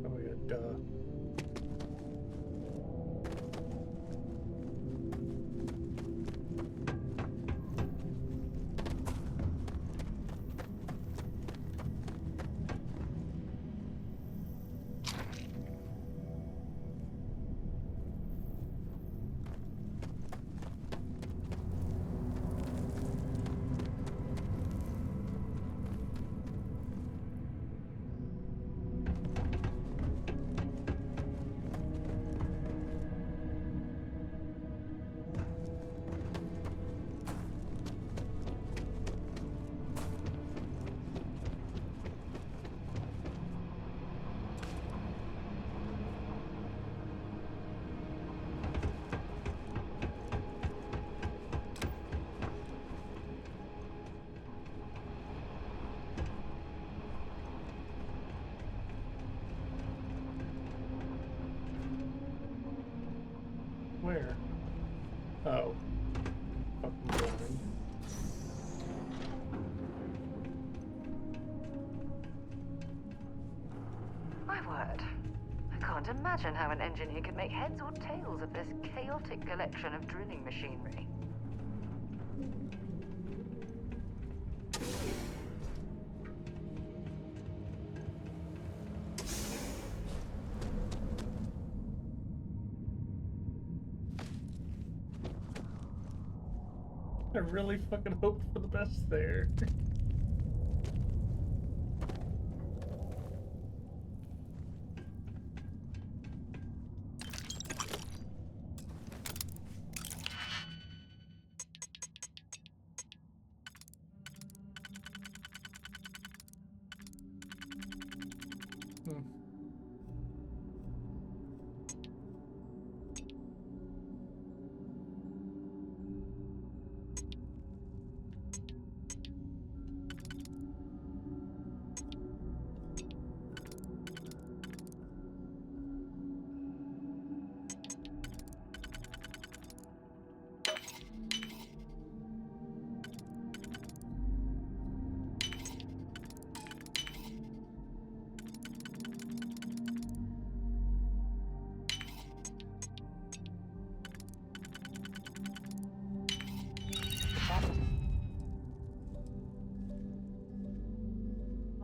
Oh yeah, duh. Where? Oh. Fucking blind. My word. I can't imagine how an engineer could make heads or tails of this chaotic collection of drilling machinery. I really fucking hoped for the best there. Hmm.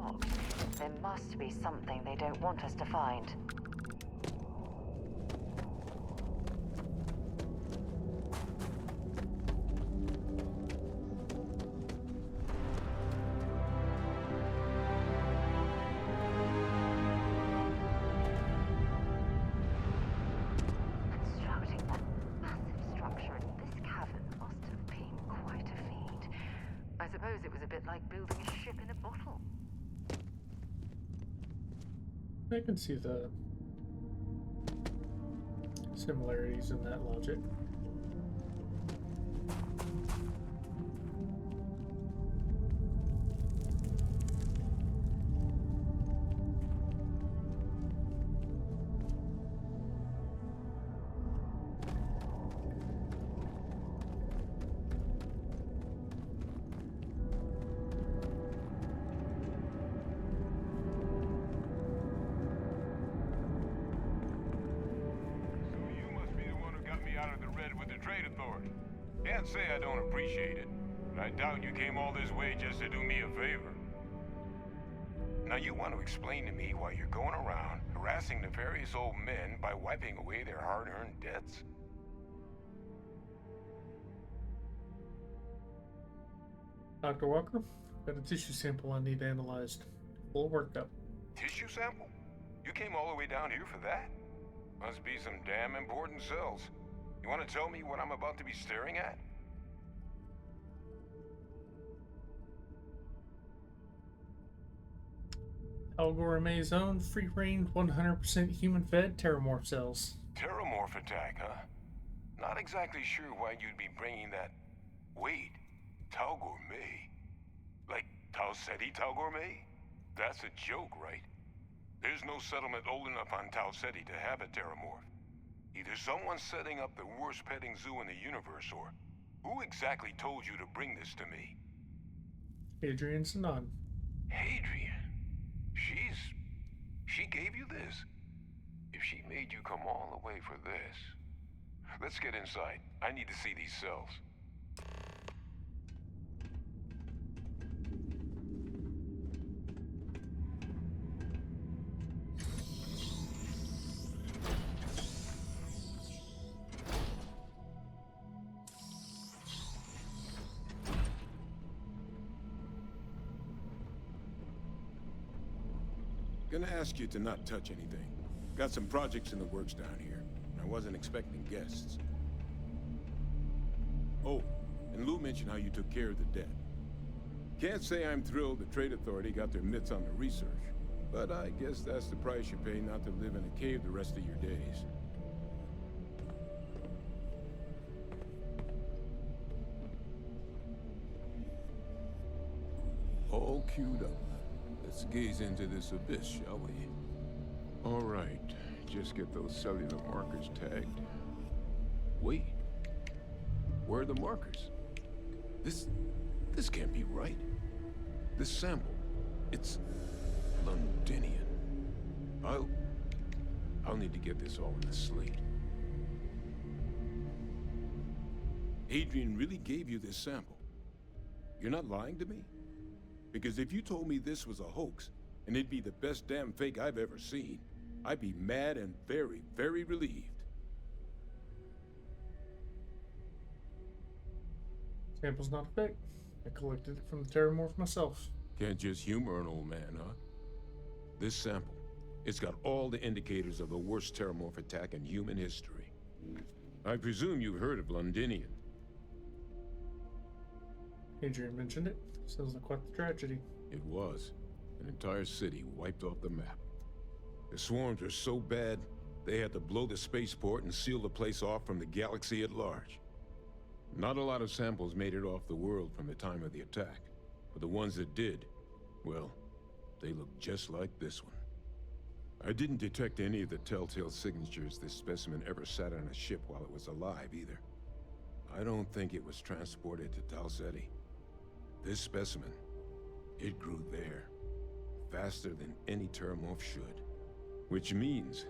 Oh, there must be something they don't want us to find. Constructing that massive structure in this cavern must have been quite a feat. I suppose it was a bit like building a ship in a bottle. I can see the similarities in that logic. Can't say I don't appreciate it, but I doubt you came all this way just to do me a favor. Now you want to explain to me why you're going around harassing nefarious old men by wiping away their hard-earned debts? Dr. Walker, got a tissue sample I need analyzed. Full workup. Tissue sample? You came all the way down here for that? Must be some damn important cells. You want to tell me what I'm about to be staring at? Algoritme's own free-range 100% human-fed terramorph cells. Terramorph attack, huh? Not exactly sure why you'd be bringing that... Wait, Tau Gourmet? Like Tau Ceti Tau Gourmet? That's a joke, right? There's no settlement old enough on Tau Ceti to have a terramorph. Either someone's setting up the worst petting zoo in the universe, or who exactly told you to bring this to me? Adrian Sanan. Adrian? She gave you this? If she made you come all the way for this... Let's get inside. I need to see these cells. Gonna ask you to not touch anything. Got some projects in the works down here. I wasn't expecting guests. Oh, and Lou mentioned how you took care of the dead. Can't say I'm thrilled the Trade Authority got their mitts on the research, but I guess that's the price you pay not to live in a cave the rest of your days. All queued up. Let's gaze into this abyss, shall we? All right, just get those cellular markers tagged. Wait. Where are the markers? This can't be right. This sample, it's Londinian. I'll need to get this all in the slate. Adrian really gave you this sample. You're not lying to me? Because if you told me this was a hoax, and it'd be the best damn fake I've ever seen, I'd be mad and very, very relieved. Sample's not fake. I collected it from the Terramorph myself. Can't just humor an old man, huh? This sample, it's got all the indicators of the worst Terramorph attack in human history. I presume you've heard of Londinian. Adrian mentioned it. Sounds like quite the tragedy. It was. An entire city wiped off the map. The swarms were so bad, they had to blow the spaceport and seal the place off from the galaxy at large. Not a lot of samples made it off the world from the time of the attack, but the ones that did, well, they look just like this one. I didn't detect any of the telltale signatures this specimen ever sat on a ship while it was alive, either. I don't think it was transported to Tau Ceti. This specimen, it grew there, faster than any Terramorph should. Which means,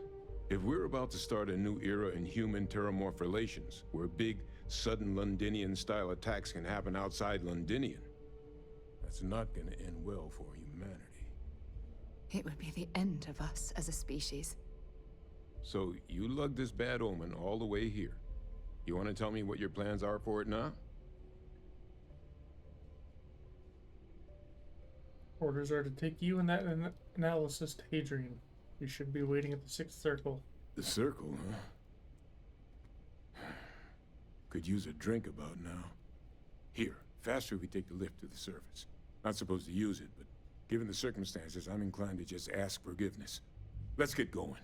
if we're about to start a new era in human-Terramorph relations, where big, sudden Londinian-style attacks can happen outside Londinian, that's not gonna end well for humanity. It would be the end of us as a species. So, you lugged this bad omen all the way here. You want to tell me what your plans are for it now? Orders are to take you and that analysis to Hadrian. You should be waiting at the 6th circle. The circle, huh? Could use a drink about now. Here, faster if we take the lift to the surface. Not supposed to use it, but given the circumstances, I'm inclined to just ask forgiveness. Let's get going.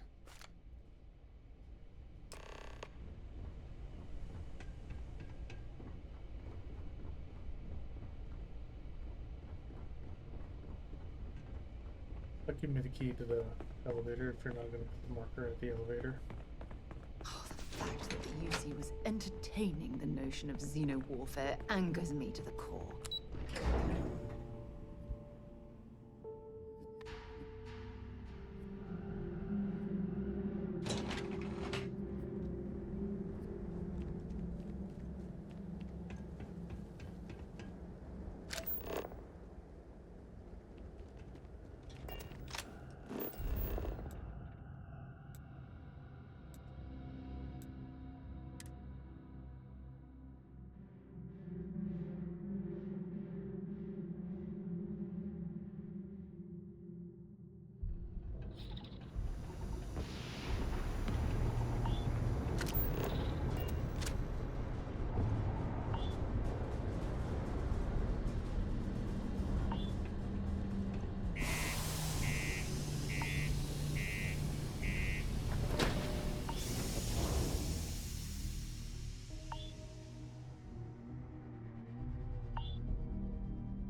I'll give me the key to the elevator if you're not going to put the marker at the elevator. Oh, the fact that the UC was entertaining the notion of xeno-warfare angers me to the core.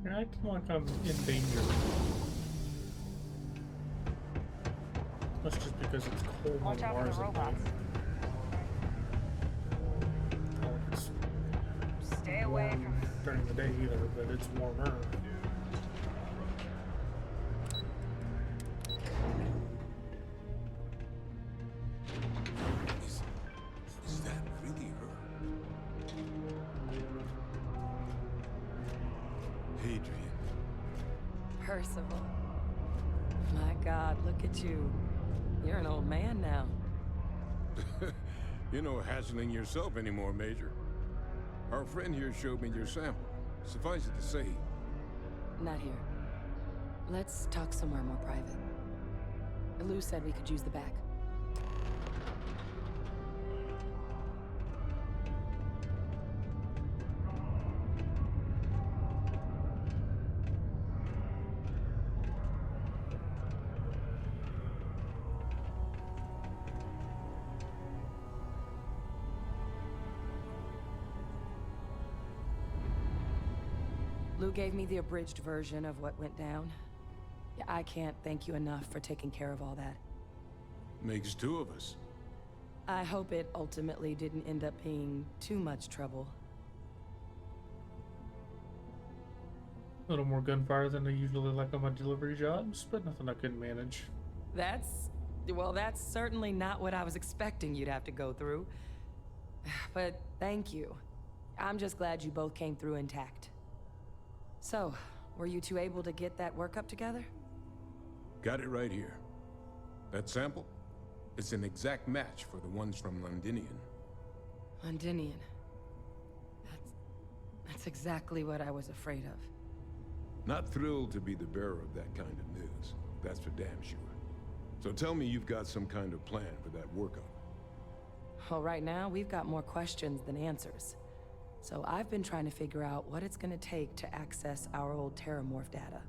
You're acting like I'm in danger. That's just because it's cold Watch on out for Mars the at night. robots. Oh, it's Stay away warm from. during the day either, but it's warmer. Is that really her? Hadrian. Percival. My God, look at you. You're an old man now. You're no hassling yourself anymore, Major. Our friend here showed me your sample. Suffice it to say, Not here. Let's talk somewhere more private. Lou said we could use the back. Lou gave me the abridged version of what went down. Yeah, I can't thank you enough for taking care of all that. makes two of us. I hope it ultimately didn't end up being too much trouble. A little more gunfire than I usually like on my delivery jobs, but nothing I couldn't manage. Well, that's certainly not what I was expecting you'd have to go through. But thank you. I'm just glad you both came through intact. So, were you two able to get that workup together? Got it right here. That sample? It's an exact match for the ones from Londinian. Londinian. That's exactly what I was afraid of. Not thrilled to be the bearer of that kind of news. That's for damn sure. So tell me you've got some kind of plan for that workup. Well, right now, we've got more questions than answers. So I've been trying to figure out what it's gonna take to access our old Terramorph data.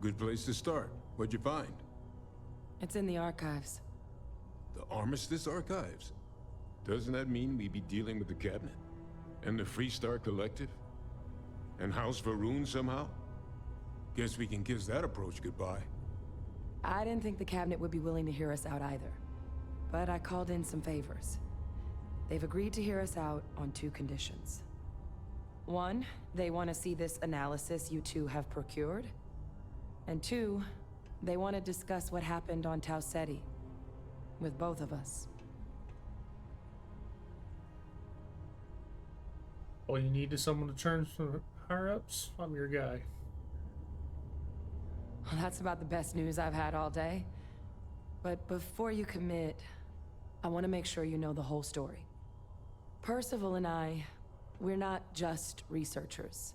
Good place to start. What'd you find? It's in the archives. The Armistice Archives? Doesn't that mean we'd be dealing with the Cabinet? And the Freestar Collective? And House Varun somehow? Guess we can kiss that approach goodbye. I didn't think the Cabinet would be willing to hear us out either. But I called in some favors. They've agreed to hear us out on two conditions. One, they want to see this analysis you two have procured. And two, they want to discuss what happened on Tau Ceti. With both of us. All you need is someone to turn some higher-ups? I'm your guy. Well, that's about the best news I've had all day. But before you commit, I want to make sure you know the whole story. Percival and I, we're not just researchers.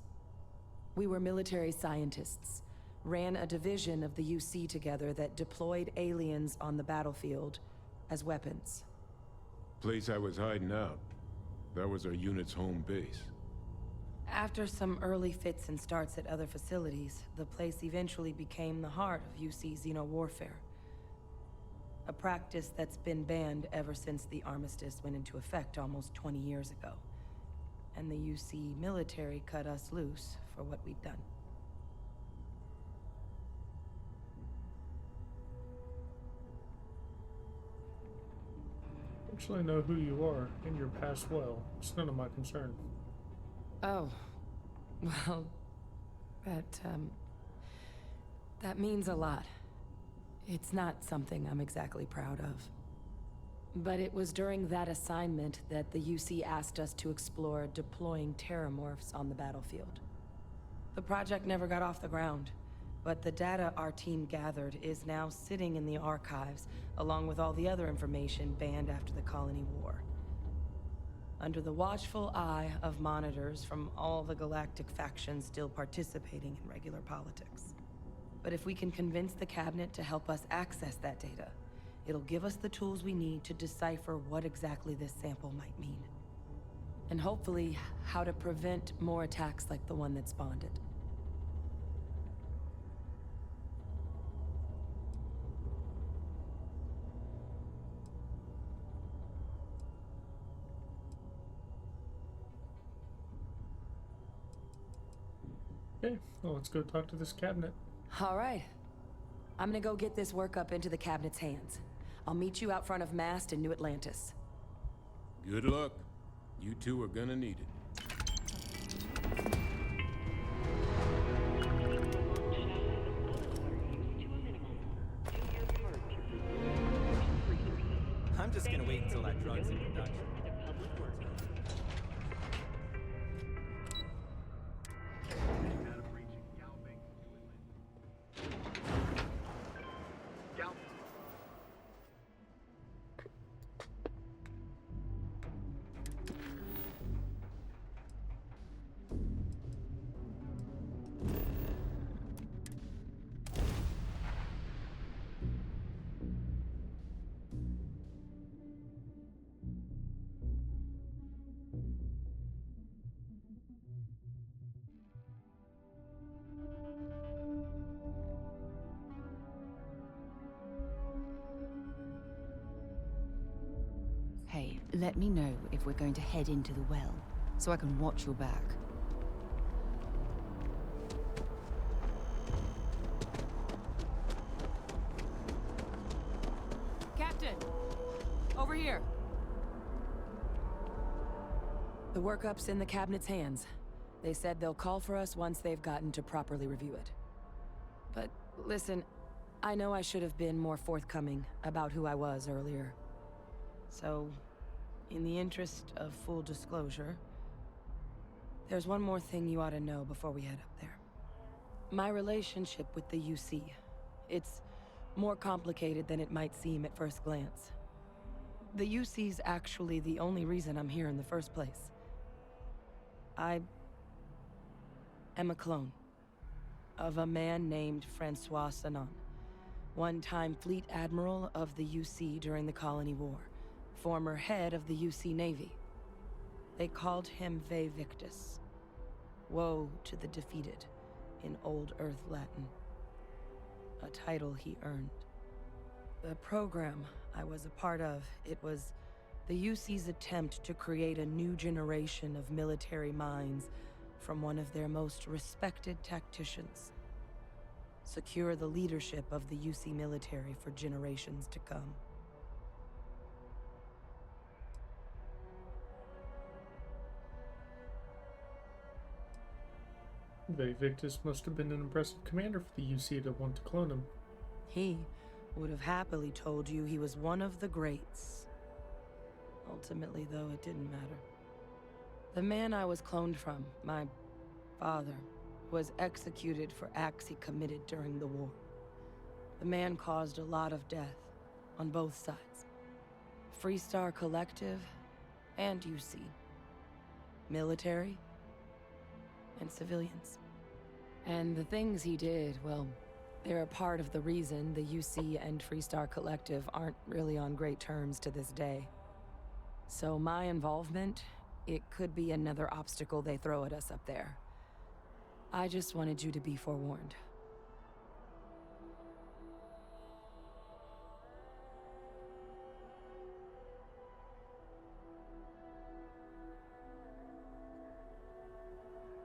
We were military scientists, ran a division of the UC together that deployed aliens on the battlefield as weapons. Place I was hiding out. That was our unit's home base. After some early fits and starts at other facilities, the place eventually became the heart of UC xeno-warfare. A practice that's been banned ever since the armistice went into effect almost 20 years ago. And the UC military cut us loose for what we'd done. Actually, I know who you are and your past well. It's none of my concern. Oh, well, that means a lot. It's not something I'm exactly proud of. But it was during that assignment that the UC asked us to explore deploying Terramorphs on the battlefield. The project never got off the ground, but the data our team gathered is now sitting in the archives, along with all the other information banned after the Colony War. Under the watchful eye of monitors from all the galactic factions still participating in regular politics. But if we can convince the Cabinet to help us access that data, it'll give us the tools we need to decipher what exactly this sample might mean. And hopefully, how to prevent more attacks like the one that spawned it. Okay, well, let's go talk to this Cabinet. All right. I'm gonna go get this workup into the cabinet's hands. I'll meet you out front of Mast in New Atlantis. Good luck. You two are gonna need it. I'm just gonna wait until that drug's in production. Hey, let me know if we're going to head into the well, so I can watch your back. Captain! Over here! The workup's in the cabinet's hands. They said they'll call for us once they've gotten to properly review it. But listen, I know I should have been more forthcoming about who I was earlier. So, in the interest of full disclosure, there's one more thing you ought to know before we head up there. My relationship with the UC, it's more complicated than it might seem at first glance. The UC's actually the only reason I'm here in the first place. I am a clone of a man named Francois Sanon, one-time fleet admiral of the UC during the Colony War, former head of the UC Navy. They called him Ve Victus, woe to the defeated, in Old Earth Latin, a title he earned. The program I was a part of, it was the UC's attempt to create a new generation of military minds from one of their most respected tacticians. Secure the leadership of the UC military for generations to come. Ve Victus must have been an impressive commander for the UC to want to clone him. He would have happily told you he was one of the greats. Ultimately, though, it didn't matter. The man I was cloned from, my father, was executed for acts he committed during the war. The man caused a lot of death, on both sides. Freestar Collective and UC. Military and civilians. And the things he did, well, they're a part of the reason the UC and Freestar Collective aren't really on great terms to this day. So my involvement, it could be another obstacle they throw at us up there. I just wanted you to be forewarned.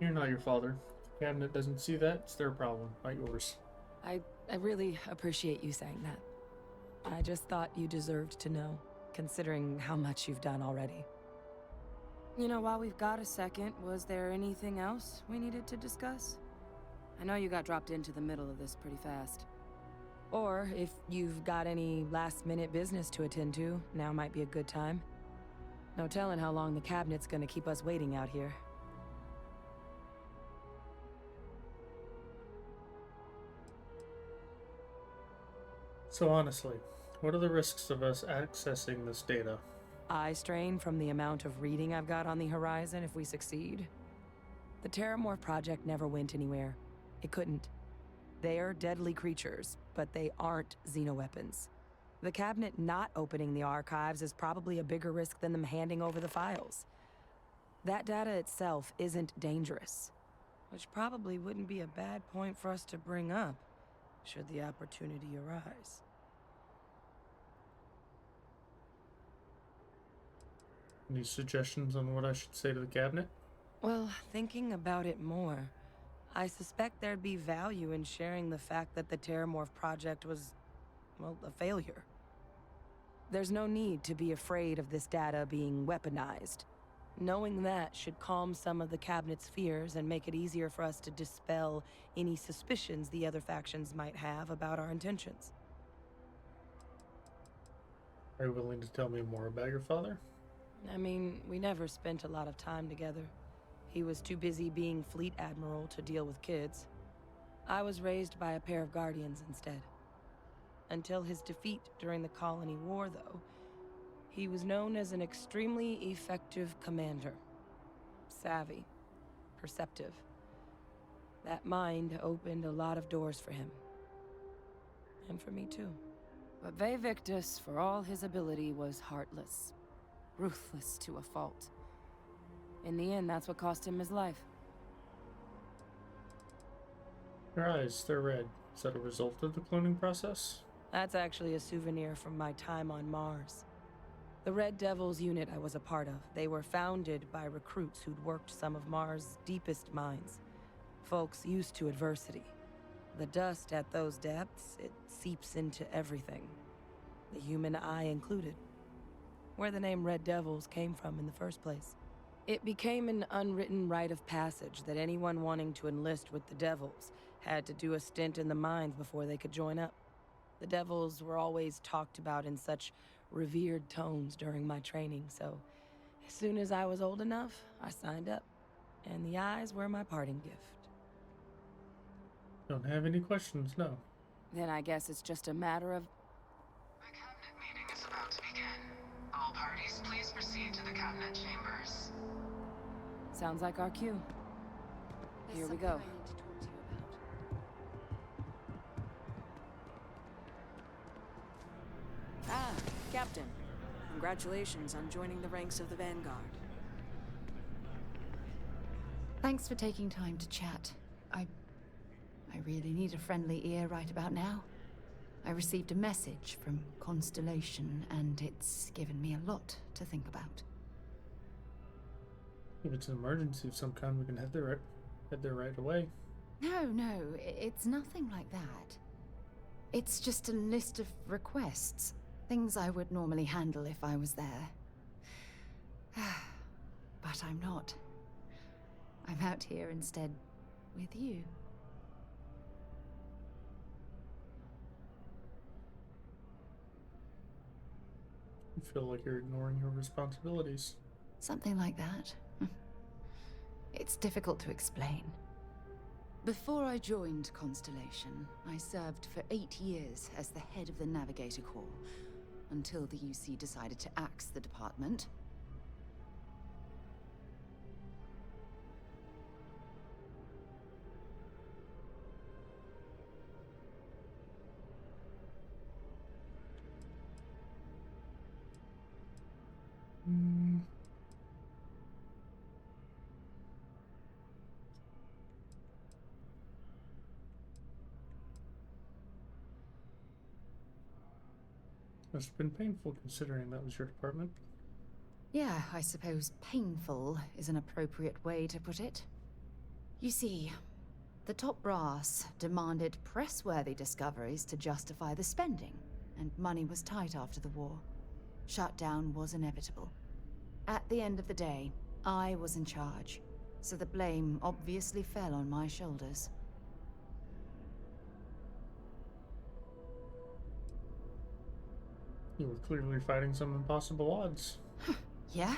You're not your father. If the cabinet doesn't see that, it's their problem, not yours. I really appreciate you saying that. I just thought you deserved to know, considering how much you've done already. You know, while we've got a second, was there anything else we needed to discuss? I know you got dropped into the middle of this pretty fast. Or if you've got any last-minute business to attend to, now might be a good time. No telling how long the cabinet's gonna keep us waiting out here. So honestly, what are the risks of us accessing this data? Eye strain from the amount of reading I've got on the horizon if we succeed. The Terramorph project never went anywhere. It couldn't. They're deadly creatures, but they aren't xenoweapons. The cabinet not opening the archives is probably a bigger risk than them handing over the files. That data itself isn't dangerous, which probably wouldn't be a bad point for us to bring up, should the opportunity arise. Any suggestions on what I should say to the cabinet? Well, thinking about it more, I suspect there'd be value in sharing the fact that the Terramorph project was, well, a failure. There's no need to be afraid of this data being weaponized. Knowing that should calm some of the Cabinet's fears and make it easier for us to dispel any suspicions the other factions might have about our intentions. Are you willing to tell me more about your father? I mean, we never spent a lot of time together. He was too busy being Fleet Admiral to deal with kids. I was raised by a pair of Guardians instead. Until his defeat during the Colony War, though, he was known as an extremely effective commander. Savvy, perceptive. That mind opened a lot of doors for him. And for me, too. But Ve Victus, for all his ability, was heartless. Ruthless to a fault. In the end, that's what cost him his life. Your eyes, they're red. Is that a result of the cloning process? That's actually a souvenir from my time on Mars. The Red Devils unit I was a part of, they were founded by recruits who'd worked some of Mars' deepest mines. Folks used to adversity. The dust at those depths, it seeps into everything. The human eye included. Where the name Red Devils came from in the first place. It became an unwritten rite of passage that anyone wanting to enlist with the Devils had to do a stint in the mines before they could join up. The Devils were always talked about in such revered tones during my training, so as soon as I was old enough, I signed up. And the eyes were my parting gift. Don't have any questions, no. Then I guess it's just a matter of... The cabinet meeting is about to begin. All parties, please proceed to the cabinet chambers. Sounds like our cue. Here we go. Ah, Captain. Congratulations on joining the ranks of the Vanguard. Thanks for taking time to chat. I really need a friendly ear right about now. I received a message from Constellation, and it's given me a lot to think about. If it's an emergency of some kind, we can head there right away. No, it's nothing like that. It's just a list of requests. Things I would normally handle if I was there. But I'm not. I'm out here instead with you. You feel like you're ignoring your responsibilities. Something like that. It's difficult to explain. Before I joined Constellation, I served for 8 years as the head of the Navigator Corps, until the UC decided to axe the department. Must have been painful considering that was your department. Yeah, I suppose painful is an appropriate way to put it. You see, the top brass demanded press-worthy discoveries to justify the spending, and money was tight after the war. Shutdown was inevitable. At the end of the day, I was in charge, so the blame obviously fell on my shoulders. You were clearly fighting some impossible odds. Yeah?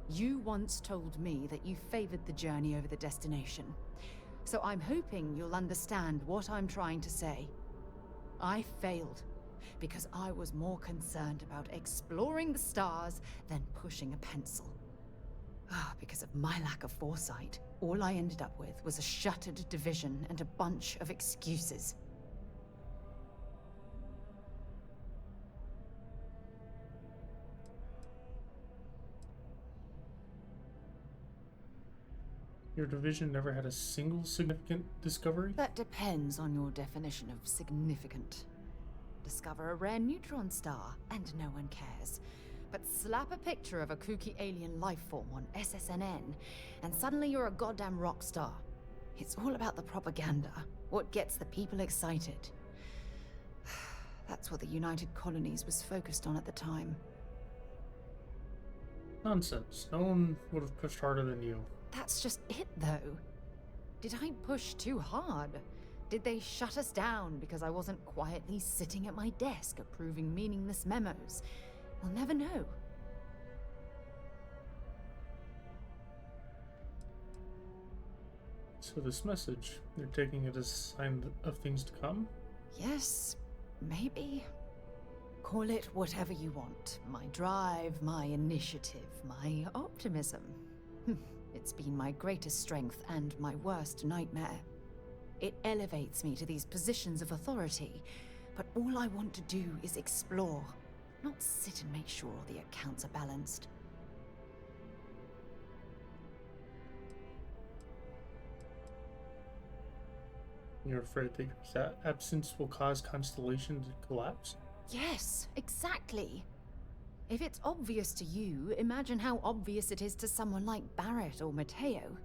You once told me that you favored the journey over the destination. So I'm hoping you'll understand what I'm trying to say. I failed because I was more concerned about exploring the stars than pushing a pencil. Because of my lack of foresight, all I ended up with was a shuttered division and a bunch of excuses. Your division never had a single significant discovery? That depends on your definition of significant. Discover a rare neutron star, and no one cares. But slap a picture of a kooky alien life form on SSNN, and suddenly you're a goddamn rock star. It's all about the propaganda, what gets the people excited. That's what the United Colonies was focused on at the time. Nonsense. No one would have pushed harder than you. That's just it, though. Did I push too hard? Did they shut us down because I wasn't quietly sitting at my desk approving meaningless memos? We'll never know. So this message, you're taking it as a sign of things to come? Yes, maybe. Call it whatever you want. My drive, my initiative, my optimism. It's been my greatest strength and my worst nightmare. It elevates me to these positions of authority, but all I want to do is explore, not sit and make sure all the accounts are balanced. You're afraid that your absence will cause Constellation to collapse? Yes, exactly. If it's obvious to you, imagine how obvious it is to someone like Barrett or Mateo.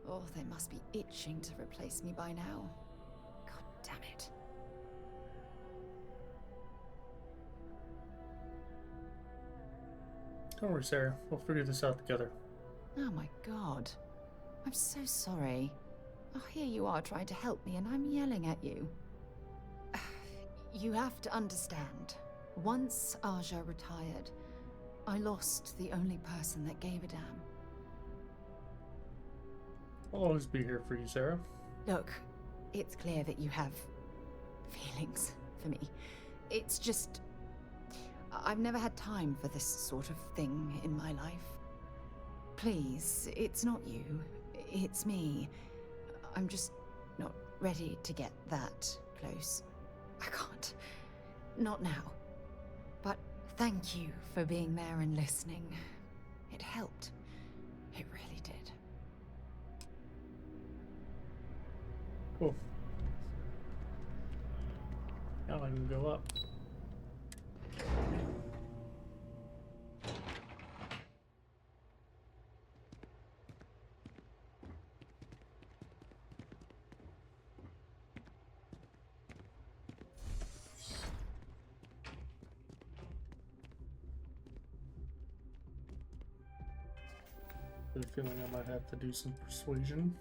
Oh, they must be itching to replace me by now. God damn it. Don't worry, Sarah. We'll figure this out together. Oh my god. I'm so sorry. Oh, here you are trying to help me and I'm yelling at you. You have to understand. Once Aja retired, I lost the only person that gave a damn. I'll always be here for you, Sarah. Look, it's clear that you have feelings for me. It's just... I've never had time for this sort of thing in my life. Please, it's not you. It's me. I'm just not ready to get that close. I can't. Not now. But thank you for being there and listening. It helped. It really did. Cool. Now I can go up. I have a feeling I might have to do some persuasion.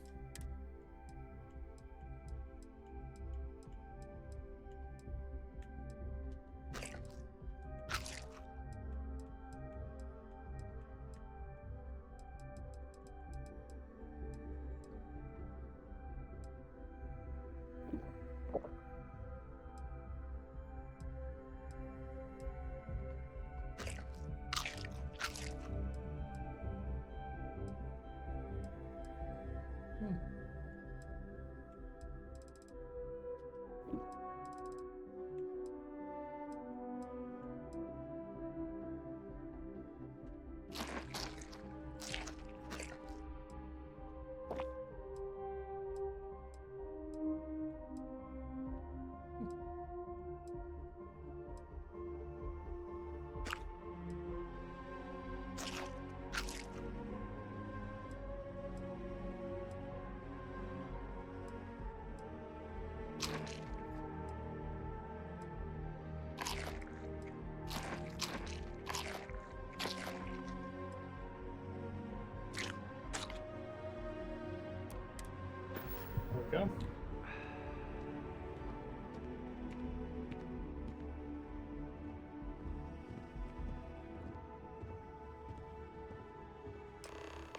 There we go.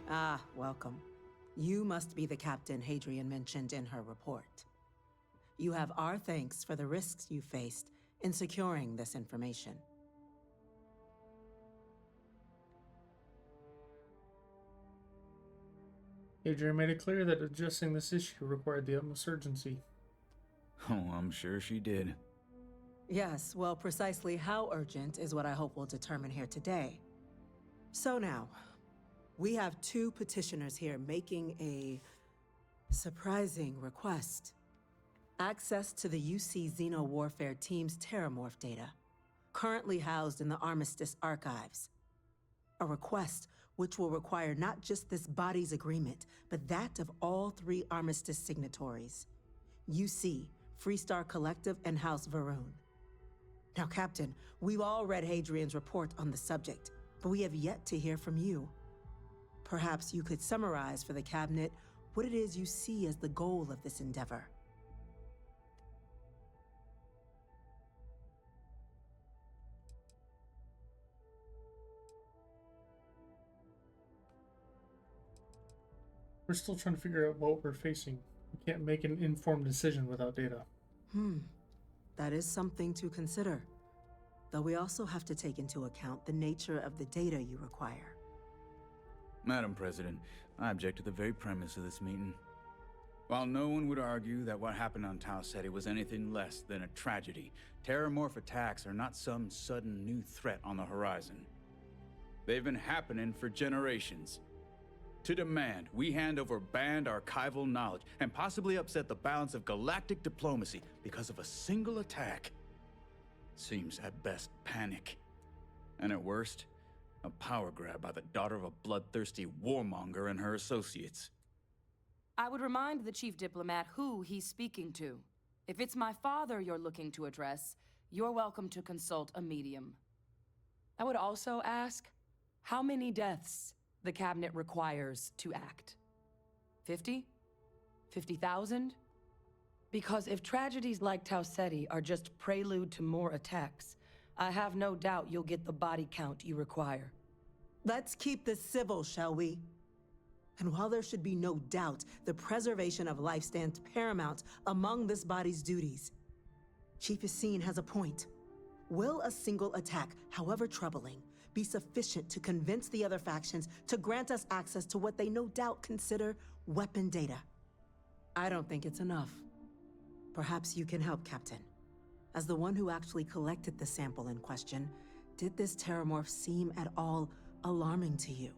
Ah, welcome. You must be the captain Hadrian mentioned in her report. You have our thanks for the risks you faced in securing this information. Adrian made it clear that addressing this issue required the utmost urgency. Oh, I'm sure she did. Yes, well, precisely how urgent is what I hope we'll determine here today. So now, we have two petitioners here making a surprising request. Access to the UC Xeno Warfare Team's Terramorph data, currently housed in the Armistice archives. A request which will require not just this body's agreement, but that of all 3 armistice signatories. UC, Freestar Collective, and House Varun. Now, Captain, we've all read Hadrian's report on the subject, but we have yet to hear from you. Perhaps you could summarize for the Cabinet what it is you see as the goal of this endeavor. We're still trying to figure out what we're facing. We can't make an informed decision without data. That is something to consider. Though we also have to take into account the nature of the data you require. Madam President, I object to the very premise of this meeting. While no one would argue that what happened on Tau Ceti was anything less than a tragedy, terramorph attacks are not some sudden new threat on the horizon. They've been happening for generations. To demand we hand over banned archival knowledge and possibly upset the balance of galactic diplomacy because of a single attack seems at best panic. And at worst, a power grab by the daughter of a bloodthirsty warmonger and her associates. I would remind the chief diplomat who he's speaking to. If it's my father you're looking to address, you're welcome to consult a medium. I would also ask, how many deaths the Cabinet requires to act? 50? 50,000? Because if tragedies like Tau Ceti are just prelude to more attacks, I have no doubt you'll get the body count you require. Let's keep this civil, shall we? And while there should be no doubt the preservation of life stands paramount among this body's duties, Chief Yassine has a point. Will a single attack, however troubling, be sufficient to convince the other factions to grant us access to what they no doubt consider weapon data? I don't think it's enough. Perhaps you can help, Captain. As the one who actually collected the sample in question, did this terramorph seem at all alarming to you?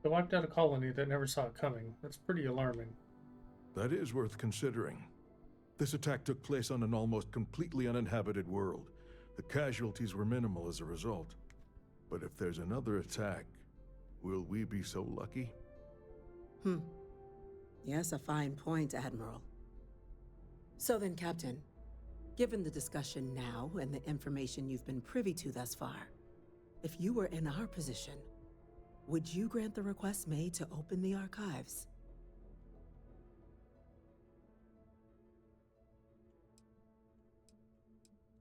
They wiped out a colony that never saw it coming. That's pretty alarming. That is worth considering. This attack took place on an almost completely uninhabited world. The casualties were minimal as a result. But if there's another attack, will we be so lucky? Yes, a fine point, Admiral. So then, Captain, given the discussion now and the information you've been privy to thus far, if you were in our position, would you grant the request made to open the archives?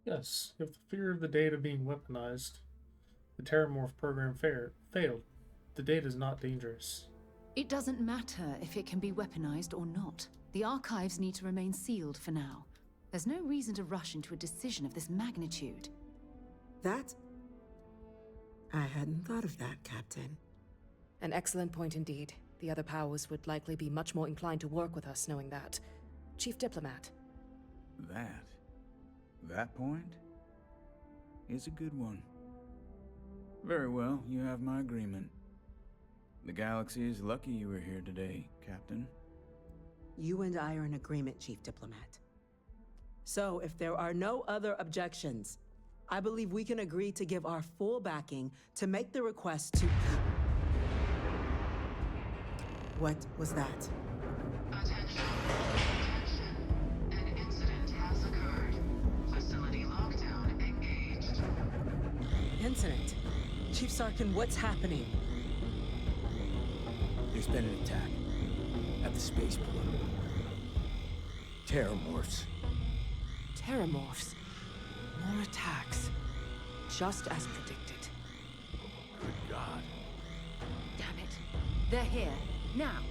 Yes, if the fear of the data being weaponized, the Terramorph program failed. The data is not dangerous. It doesn't matter if it can be weaponized or not. The archives need to remain sealed for now. There's no reason to rush into a decision of this magnitude. That? I hadn't thought of that, Captain. An excellent point indeed. The other powers would likely be much more inclined to work with us knowing that. Chief Diplomat. That point is a good one. Very well, you have my agreement. The galaxy is lucky you were here today, Captain. You and I are in agreement, Chief Diplomat. So, if there are no other objections, I believe we can agree to give our full backing to make the request to... What was that? Attention. An incident has occurred. Facility lockdown engaged. Incident? Chief Sarkin, what's happening? There's been an attack at the spaceport. Terramorphs. Terramorphs. More attacks. Just as predicted. Good God. Damn it. They're here. Now.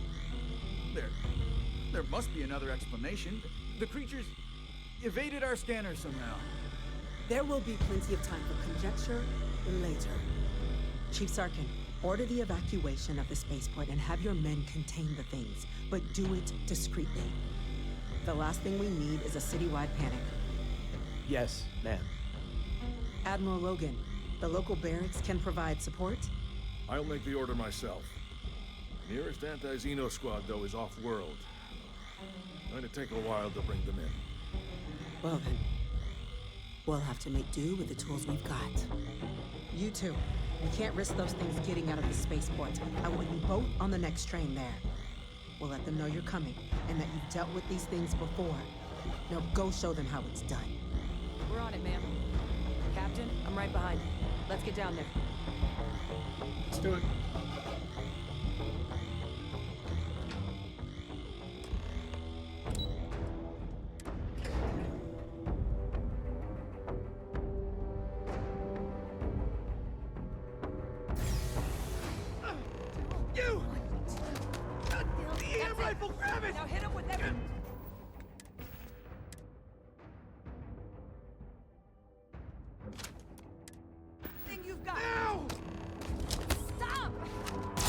There must be another explanation. The creatures evaded our scanner somehow. There will be plenty of time for conjecture later. Chief Sarkin, order the evacuation of the spaceport and have your men contain the things, but do it discreetly. The last thing we need is a citywide panic. Yes, ma'am. Admiral Logan, the local barracks can provide support? I'll make the order myself. Nearest anti-Xeno squad, though, is off-world. Going to take a while to bring them in. Well then, We'll have to make do with the tools we've got. You two, we can't risk those things getting out of the spaceport. I want you both on the next train there. We'll let them know you're coming, and that you've dealt with these things before. Now go show them how it's done. We're on it, ma'am. Captain, I'm right behind you. Let's get down there. Let's do it. You! The air rifle, grab it! Now hit him with every... Thing you've got. Now! Stop!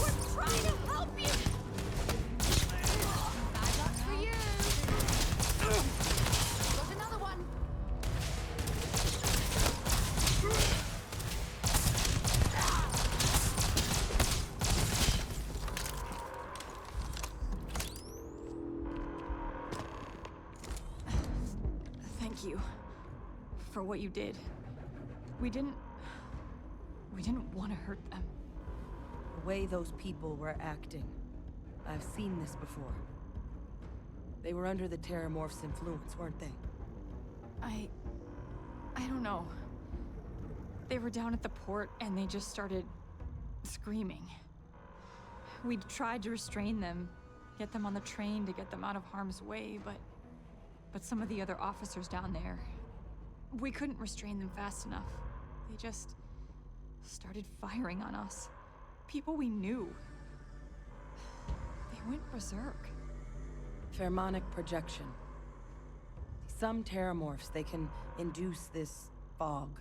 We're trying to help you! Bad luck for you! Got another one! Thank you for what you did. We didn't want to hurt them. The way those people were acting. I've seen this before. They were under the Terramorph's influence, weren't they? I don't know. They were down at the port and they just started screaming. We tried to restrain them, get them on the train to get them out of harm's way, but some of the other officers down there, we couldn't restrain them fast enough. They just started firing on us. People we knew. They went berserk. Pheromonic projection. Some Terramorphs, they can induce this fog.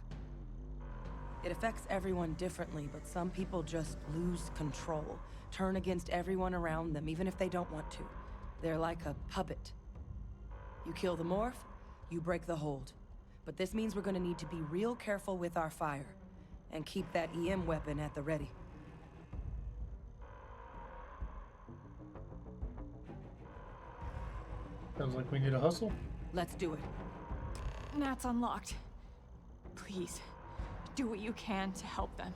It affects everyone differently, but some people just lose control, turn against everyone around them, even if they don't want to. They're like a puppet. You kill the morph, you break the hold. But this means we're gonna need to be real careful with our fire, and keep that EM weapon at the ready. Sounds like we need a hustle. Let's do it. Nat's unlocked. Please, do what you can to help them.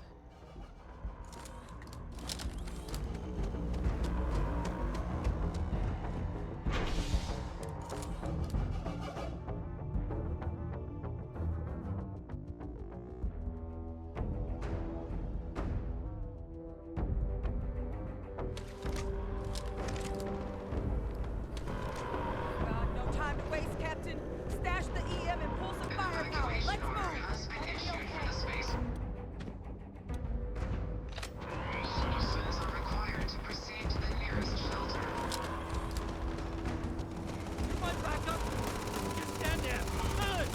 No time to waste, Captain. Stash the EM and pull some firepower. Let's move. Citizens are required to proceed to the nearest shelter. Come on, back up! Just stand there! Good!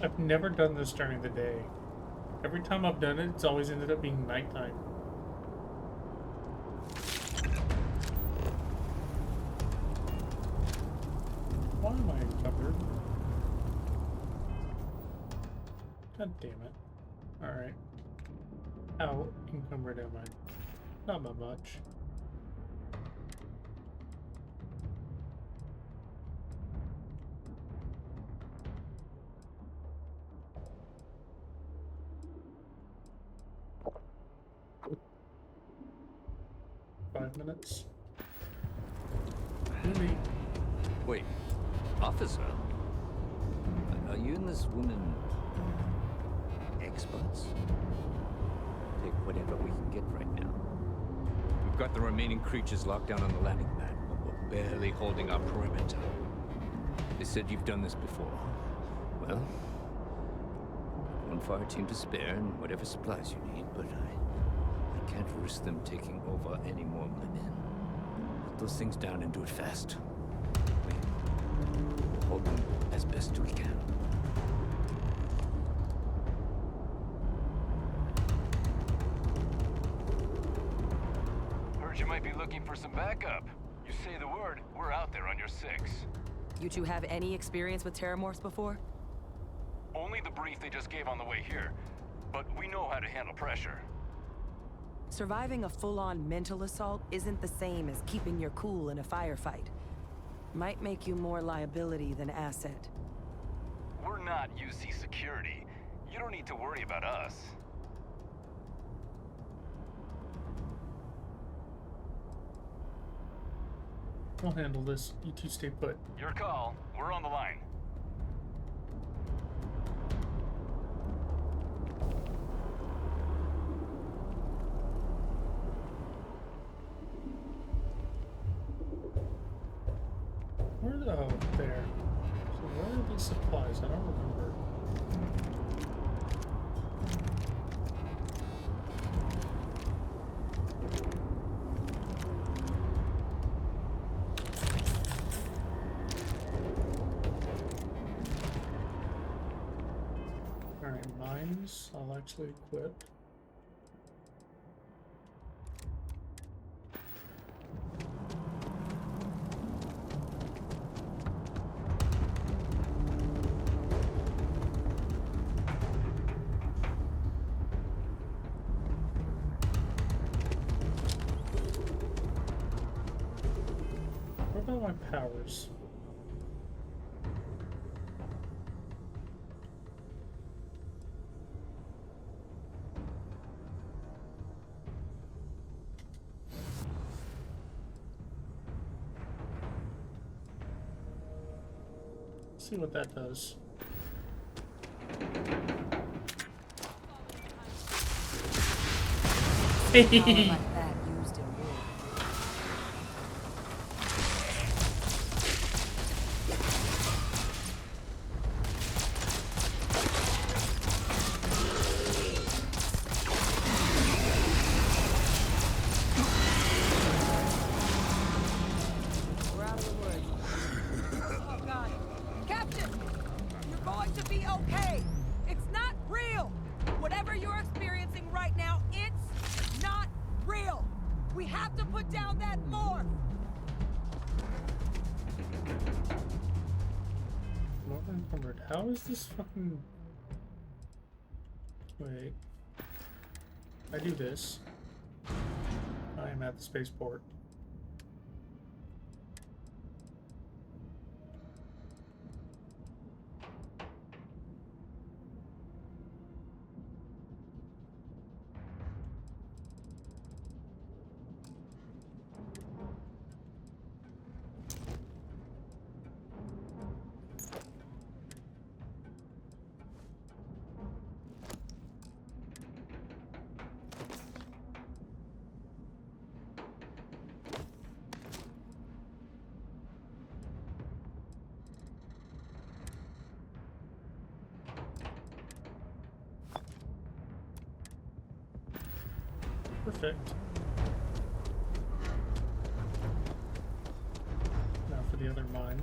I've never done this during the day. Every time I've done it, it's always ended up being nighttime. Why am I encumbered? God damn it. Alright. How encumbered am I? Not by much. Minutes. Really? Wait, officer? Are you and this woman experts? Take whatever we can get right now. We've got the remaining creatures locked down on the landing pad, but we're barely holding our perimeter. They said you've done this before. Well, one fire team to spare and whatever supplies you need, but I can't risk them taking over any more of my men. Put those things down and do it fast. We'll hold them as best we can. might be looking for some backup. You say the word, we're out there on your 6. You two have any experience with terramorphs before? Only the brief they just gave on the way here, but we know how to handle pressure. Surviving a full-on mental assault isn't the same as keeping your cool in a firefight. Might make you more liability than asset. We're not UC security. You don't need to worry about us. I'll handle this. You two stay put. Your call. We're on the line. Where the there? So where are these supplies? I don't remember. Alright, mines I'll actually equip. What about my powers? See what that does. Hey! We're out of the woods. Oh God. Captain! You're going to be okay! It's not real! Whatever you're experiencing right now, it's not real! We have to put down that morph! Not encumbered. How is this fucking... Wait. I do this. I am at the spaceport. Perfect. Now for the other mine.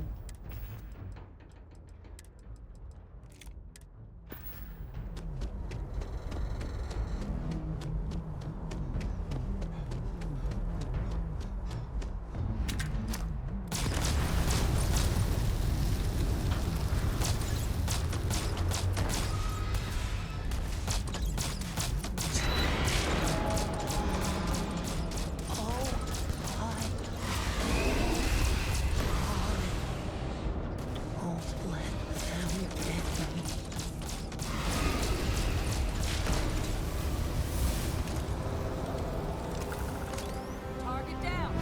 Target down!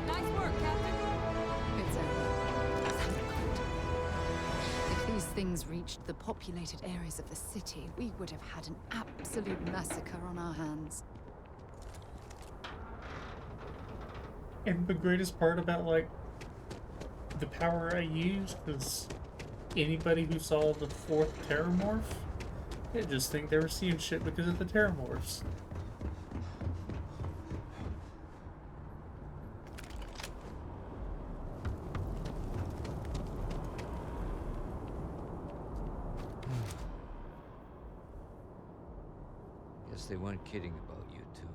Nice work, Captain! It's over. Thank God. If these things reached the populated areas of the city, we would have had an absolute massacre on our hands. And the greatest part about, like, the power I used was anybody who saw the 4th terramorph, they just think they were seeing shit because of the terramorphs. Guess they weren't kidding about you two.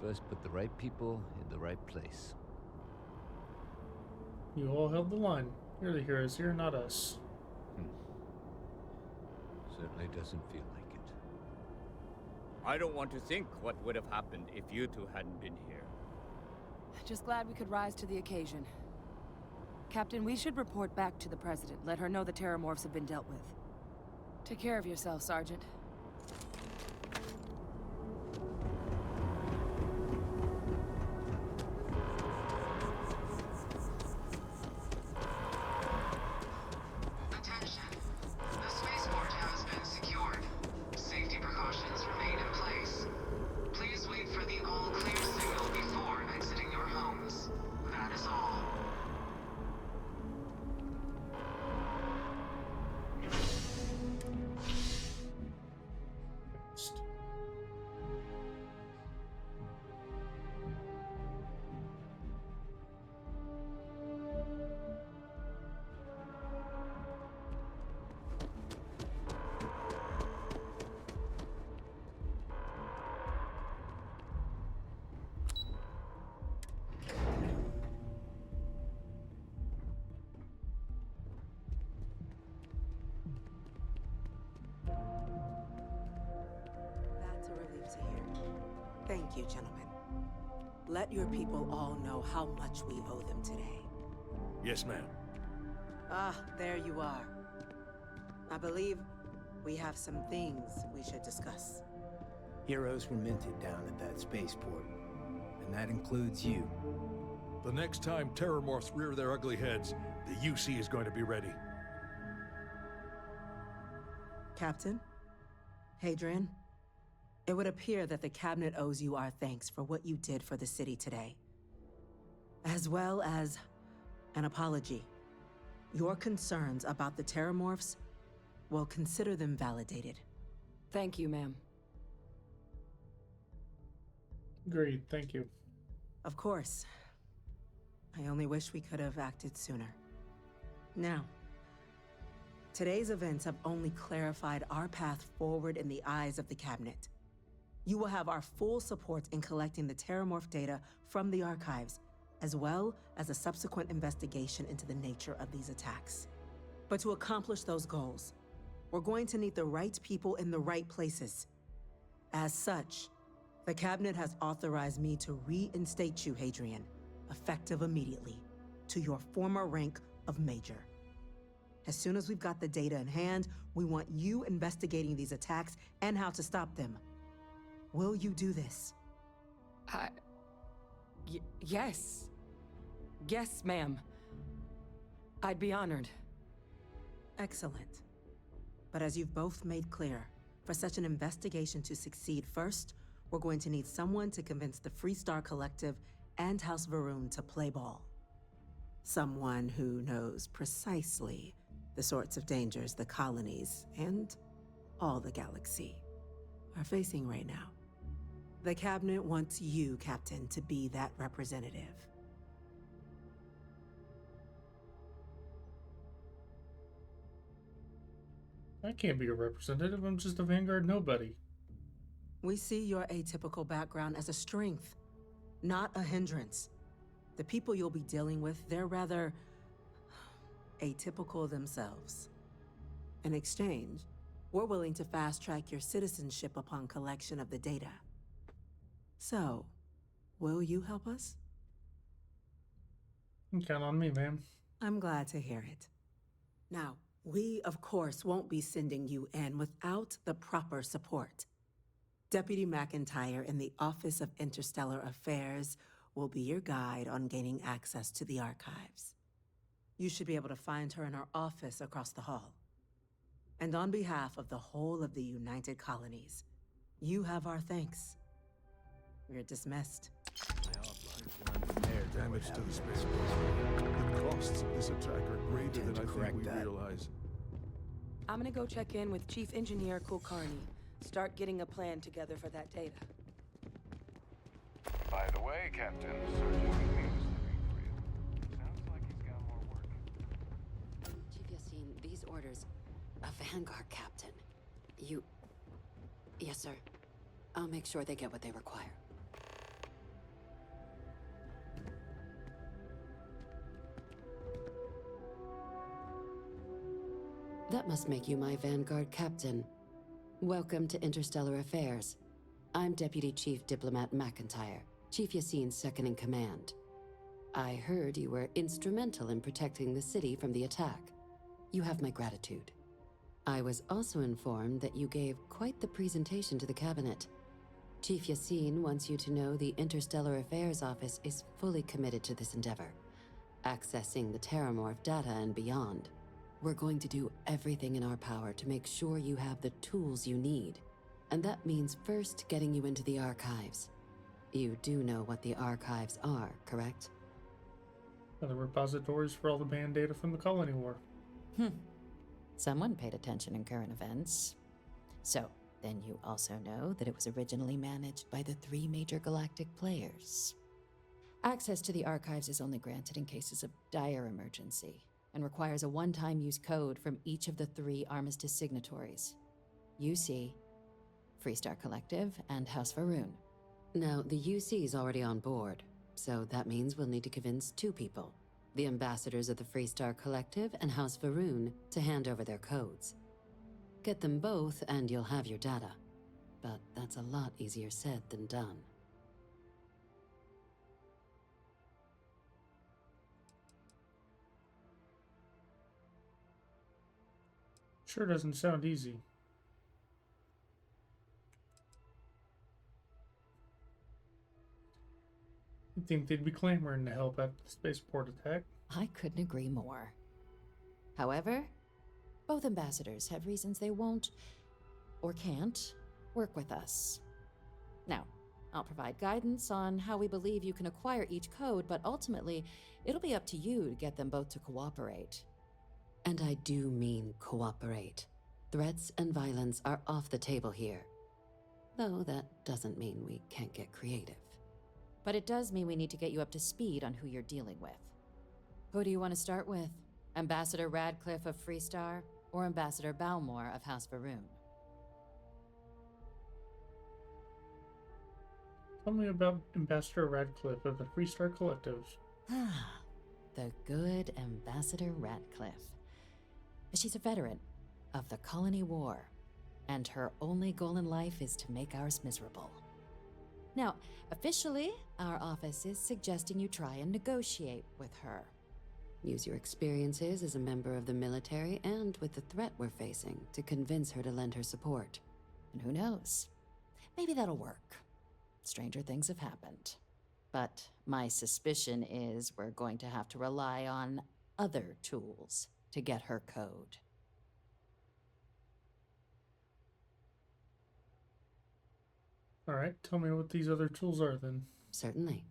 First, put the right people in the right place. You all held the line. You're the heroes here, not us. Certainly doesn't feel like it. I don't want to think what would have happened if you two hadn't been here. Just glad we could rise to the occasion. Captain, we should report back to the President. Let her know the Terramorphs have been dealt with. Take care of yourself, Sergeant. Attention. The spaceport has been secured. Safety precautions remain in place. Please wait for the all-clear signal before exiting your homes. That is all. That's a relief to hear. Thank you, gentlemen. Let your people all know how much we owe them today. Yes, ma'am. Ah, there you are. I believe we have some things we should discuss. Heroes were minted down at that spaceport, and that includes you. The next time Terramorphs rear their ugly heads, the UC is going to be ready. Captain? Hadrian? It would appear that the Cabinet owes you our thanks for what you did for the city today. As well as an apology. Your concerns about the Terramorphs, well, consider them validated. Thank you, ma'am. Agreed, thank you. Of course. I only wish we could have acted sooner. Now, today's events have only clarified our path forward in the eyes of the Cabinet. You will have our full support in collecting the Terramorph data from the archives, as well as a subsequent investigation into the nature of these attacks. But to accomplish those goals, we're going to need the right people in the right places. As such, the Cabinet has authorized me to reinstate you, Hadrian, effective immediately, to your former rank of Major. As soon as we've got the data in hand, we want you investigating these attacks and how to stop them. Will you do this? Yes. Yes, ma'am. I'd be honored. Excellent. But as you've both made clear, for such an investigation to succeed first, we're going to need someone to convince the Freestar Collective and House Varun to play ball. Someone who knows precisely the sorts of dangers the colonies and all the galaxy are facing right now. The Cabinet wants you, Captain, to be that representative. I can't be a representative, I'm just a Vanguard nobody. We see your atypical background as a strength, not a hindrance. The people you'll be dealing with, they're rather atypical themselves. In exchange, we're willing to fast-track your citizenship upon collection of the data. So, will you help us? You can count on me, ma'am. I'm glad to hear it. Now, we, of course, won't be sending you in without the proper support. Deputy McIntyre in the Office of Interstellar Affairs will be your guide on gaining access to the archives. You should be able to find her in her office across the hall. And on behalf of the whole of the United Colonies, you have our thanks. You're dismissed. Damage to the spaceport. The costs of this attack are greater than I think we realize. I'm gonna go check in with Chief Engineer Kulkarni. Start getting a plan together for that data. By the way, Captain, Sergeant Lee was looking for you. Sounds like he's got more work. Chief Yassine, these orders... A Vanguard captain. You... Yes, sir. I'll make sure they get what they require. That must make you my Vanguard captain. Welcome to Interstellar Affairs. I'm Deputy Chief Diplomat McIntyre, Chief Yassine's second-in-command. I heard you were instrumental in protecting the city from the attack. You have my gratitude. I was also informed that you gave quite the presentation to the cabinet. Chief Yassine wants you to know the Interstellar Affairs Office is fully committed to this endeavor, accessing the Terramorph data and beyond. We're going to do everything in our power to make sure you have the tools you need. And that means first getting you into the archives. You do know what the archives are, correct? The repositories for all the banned data from the Colony War. Someone paid attention in current events. So, then you also know that it was originally managed by the 3 major galactic players. Access to the archives is only granted in cases of dire emergency, and requires a one-time use code from each of the 3 Armistice signatories. UC, Freestar Collective, and House Varoon. Now, the UC is already on board, so that means we'll need to convince 2 people. The ambassadors of the Freestar Collective and House Varoon to hand over their codes. Get them both and you'll have your data. But that's a lot easier said than done. Sure doesn't sound easy. You'd think they'd be clamoring to help after the spaceport attack. I couldn't agree more. However, both ambassadors have reasons they won't, or can't, work with us. Now, I'll provide guidance on how we believe you can acquire each code, but ultimately, it'll be up to you to get them both to cooperate. And I do mean cooperate. Threats and violence are off the table here. Though that doesn't mean we can't get creative. But it does mean we need to get you up to speed on who you're dealing with. Who do you want to start with? Ambassador Radcliffe of Freestar, or Ambassador Balmore of House Varoon? Tell me about Ambassador Radcliffe of the Freestar Collective. The good Ambassador Radcliffe. She's a veteran of the Colony War, and her only goal in life is to make ours miserable. Now, officially, our office is suggesting you try and negotiate with her. Use your experiences as a member of the military and with the threat we're facing to convince her to lend her support. And who knows? Maybe that'll work. Stranger things have happened. But my suspicion is we're going to have to rely on other tools to get her code. Alright, tell me what these other tools are then. Certainly.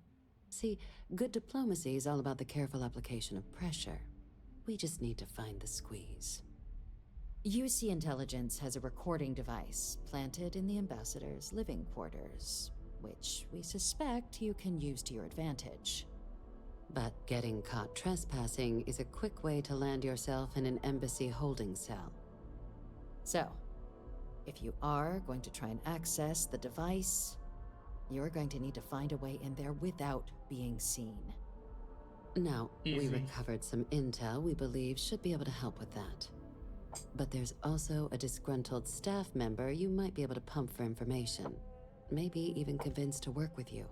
See, good diplomacy is all about the careful application of pressure. We just need to find the squeeze. UC Intelligence has a recording device planted in the ambassador's living quarters, which we suspect you can use to your advantage. But getting caught trespassing is a quick way to land yourself in an embassy holding cell. So, if you are going to try and access the device, you're going to need to find a way in there without being seen. Now, Easy. We recovered some intel we believe should be able to help with that. But there's also a disgruntled staff member you might be able to pump for information. Maybe even convince to work with you.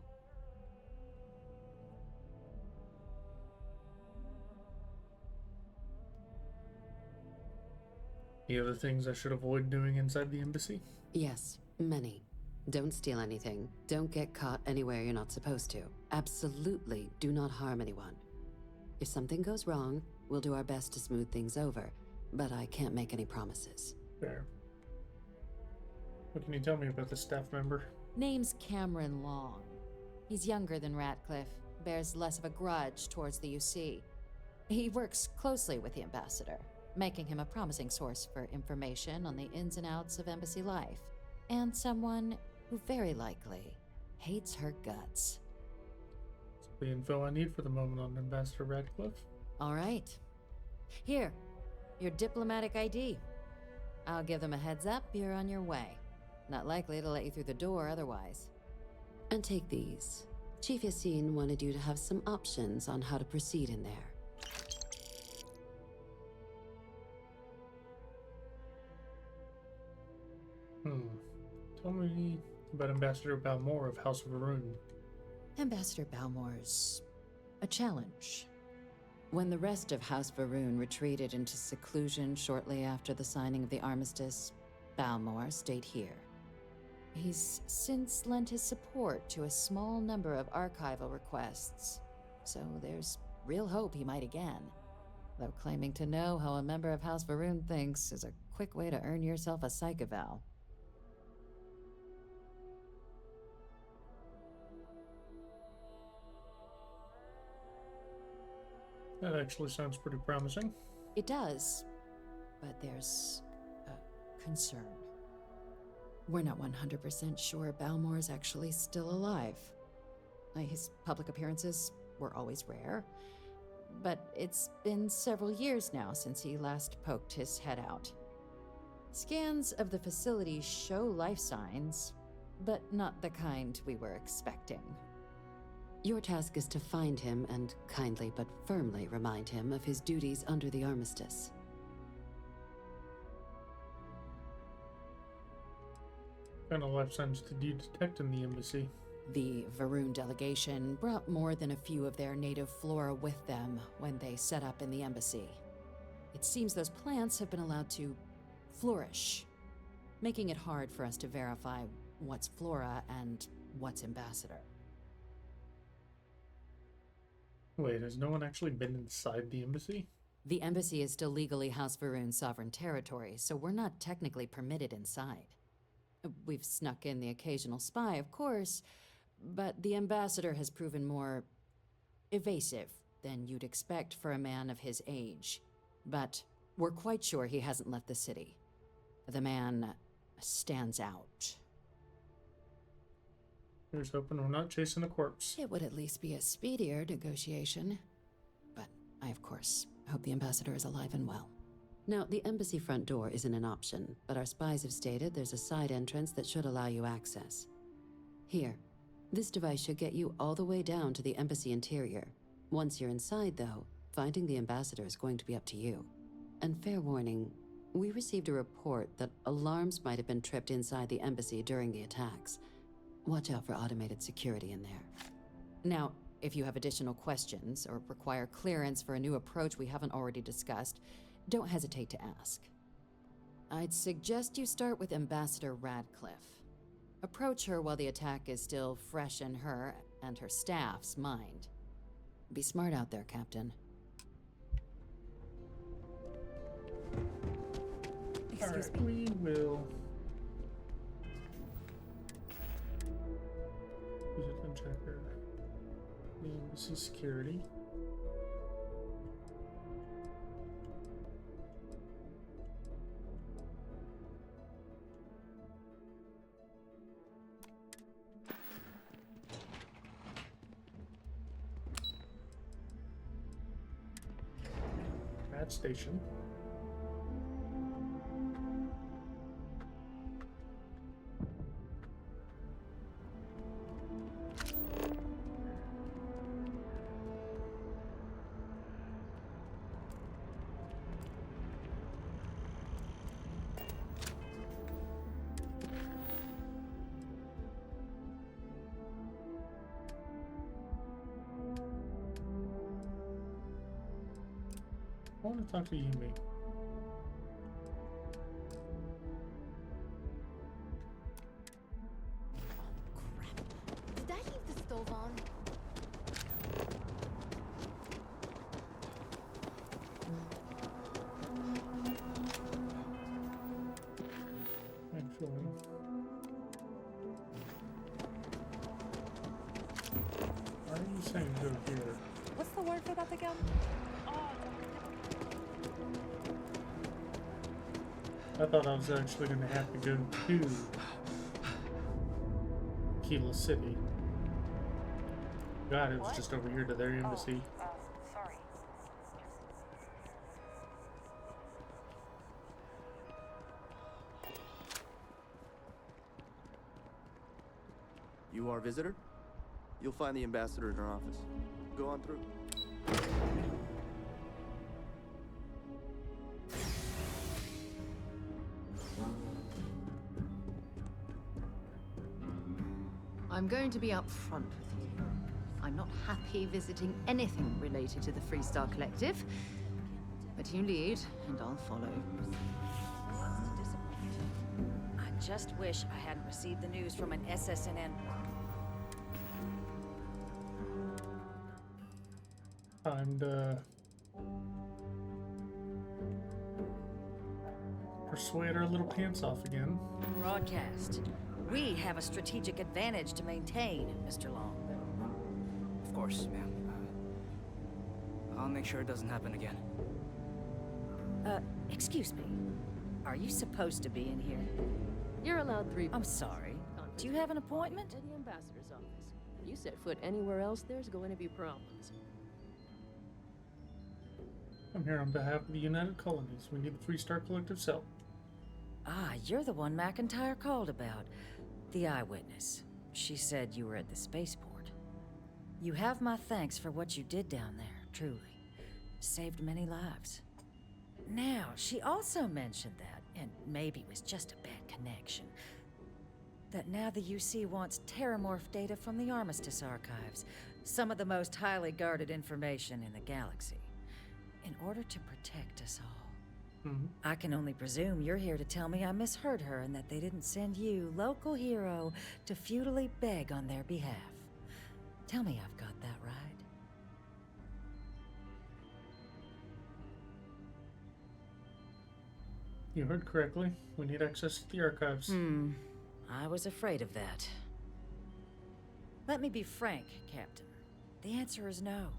Any other things I should avoid doing inside the embassy? Yes, many. Don't steal anything. Don't get caught anywhere you're not supposed to. Absolutely do not harm anyone. If something goes wrong, we'll do our best to smooth things over, but I can't make any promises. Fair. What can you tell me about the staff member? Name's Cameron Long. He's younger than Radcliffe, bears less of a grudge towards the UC. He works closely with the ambassador, making him a promising source for information on the ins and outs of embassy life, and someone who very likely hates her guts. That's the info I need for the moment on Ambassador Radcliffe. All right. Here, your diplomatic ID. I'll give them a heads up you're on your way. Not likely to let you through the door otherwise. And take these. Chief Yassine wanted you to have some options on how to proceed in there. Tell me about Ambassador Balmore of House of Varun. Ambassador Balmore's a challenge. When the rest of House Varun retreated into seclusion shortly after the signing of the armistice, Balmore stayed here. He's since lent his support to a small number of archival requests, so there's real hope he might again. Though claiming to know how a member of House Varun thinks is a quick way to earn yourself a psych eval. That actually sounds pretty promising. It does, but there's a concern. We're not 100% sure Balmore's actually still alive. His public appearances were always rare, but it's been several years now since he last poked his head out. Scans of the facility show life signs, but not the kind we were expecting. Your task is to find him and kindly but firmly remind him of his duties under the armistice. What kind of life signs did you detect in the embassy? The Varun delegation brought more than a few of their native flora with them when they set up in the embassy. It seems those plants have been allowed to flourish, making it hard for us to verify what's flora and what's ambassador. Wait, has no one actually been inside the embassy? The embassy is still legally House Varun's sovereign territory, so we're not technically permitted inside. We've snuck in the occasional spy, of course, but the ambassador has proven more evasive than you'd expect for a man of his age. But we're quite sure he hasn't left the city. The man stands out. Here's hoping we're not chasing a corpse. It would at least be a speedier negotiation. But I, of course, hope the ambassador is alive and well. Now, the embassy front door isn't an option, but our spies have stated there's a side entrance that should allow you access. Here, this device should get you all the way down to the embassy interior. Once you're inside, though, finding the ambassador is going to be up to you. And fair warning, we received a report that alarms might have been tripped inside the embassy during the attacks. Watch out for automated security in there. Now, if you have additional questions or require clearance for a new approach we haven't already discussed, don't hesitate to ask. I'd suggest you start with Ambassador Radcliffe. Approach her while the attack is still fresh in her and her staff's mind. Be smart out there, Captain. Excuse me. We will use it to check her. The embassy security. Station. I want to talk to Yumi. Did I leave the stove on? Actually. Why are you saying go here? What's the word for that again? I thought I was actually going to have to go to Kila City. God, it was just over here to their embassy. Sorry. You are a visitor? You'll find the ambassador in her office. Go on through. I'm going to be upfront with you. I'm not happy visiting anything related to the Freestar Collective. But you lead, and I'll follow. I just wish I hadn't received the news from an SSNN. Time to persuade our little pants off again. Broadcast. We have a strategic advantage to maintain, Mr. Long. Of course, ma'am. I'll make sure it doesn't happen again. Excuse me. Are you supposed to be in here? You're allowed 3. I'm sorry. Do you have an appointment? At the ambassador's office. If you set foot anywhere else, there's going to be problems. I'm here on behalf of the United Colonies. We need the Freestar Collective's help. Ah, you're the one McIntyre called about. The eyewitness. She said you were at the spaceport. You have my thanks for what you did down there, truly. Saved many lives. Now, she also mentioned that, and maybe it was just a bad connection, that now the UC wants terramorph data from the Armistice archives, some of the most highly guarded information in the galaxy, in order to protect us all. I can only presume you're here to tell me I misheard her and that they didn't send you, local hero, to futilely beg on their behalf. Tell me I've got that right. You heard correctly. We need access to the archives. I was afraid of that. Let me be frank, Captain. The answer is no.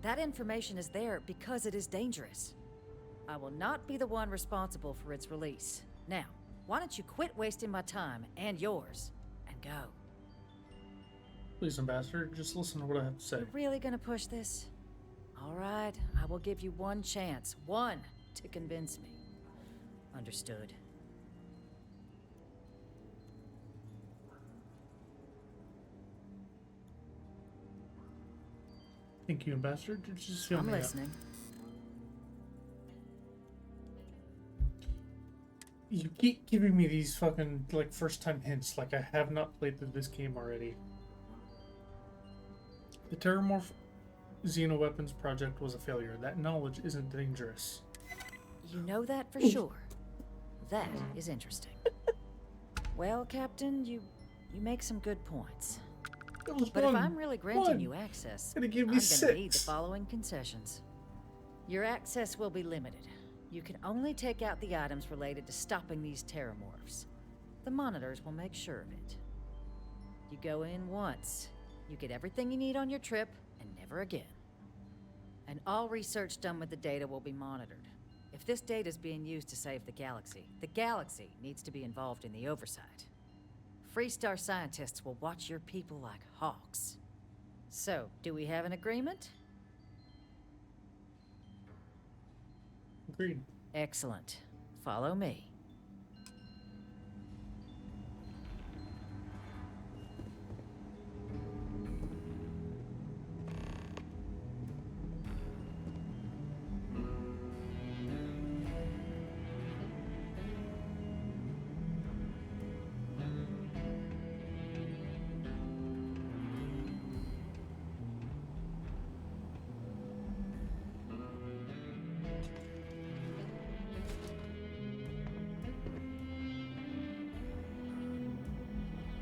That information is there because it is dangerous. I will not be the one responsible for its release. Now, why don't you quit wasting my time and yours and go? Please, Ambassador, just listen to what I have to say. You're really gonna push this? All right, I will give you one chance. One to convince me. Understood. Thank you, Ambassador. Just feel I'm me listening. You keep giving me these fucking, like, first-time hints, like I have not played through this game already. The Terramorph Xenoweapons project was a failure. That knowledge isn't dangerous. You know that for sure. That is interesting. Well, Captain, you make some good points. But if I'm really granting you access, I'm give me gonna need the 6. following concessions. Your access will be limited. You can only take out the items related to stopping these terramorphs. The monitors will make sure of it. You go in once, you get everything you need on your trip, and never again. And all research done with the data will be monitored. If this data is being used to save the galaxy needs to be involved in the oversight. Freestar scientists will watch your people like hawks. So, do we have an agreement? Agreed. Excellent. Follow me.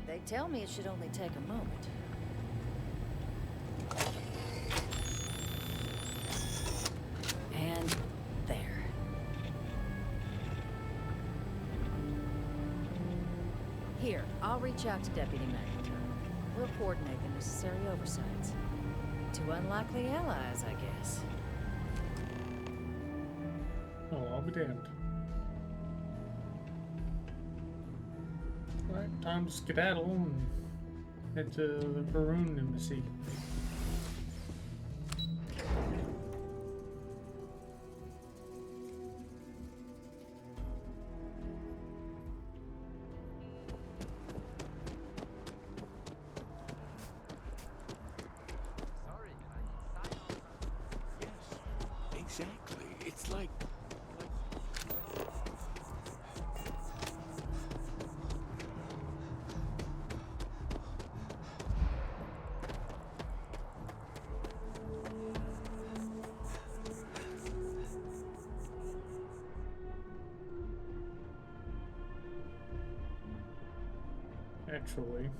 They tell me it should only take a moment. And there. Here, I'll reach out to Deputy McIntyre. We'll coordinate the necessary oversights. Two unlikely allies, I guess. Oh, I'll be damned. Alright, time to skedaddle and head to the Baroon Embassy. Exactly. It's like... Actually.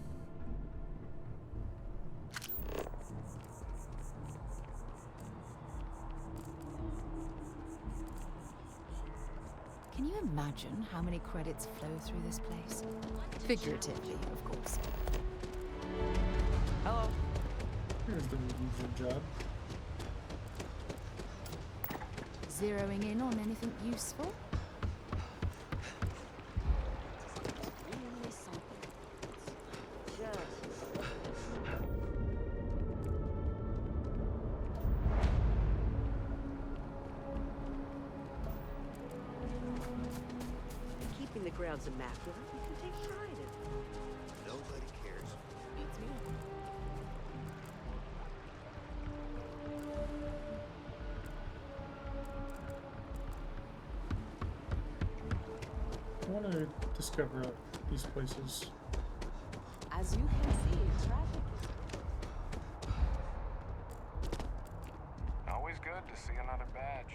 Can you imagine how many credits flow through this place? Figuratively, of course. Hello. Here's the user job. Zeroing in on anything useful? Keeping the grounds immaculate, you can take pride in it. Nobody cares. Beats me. I want to discover these places. As you can see, traffic Always good to see another badge.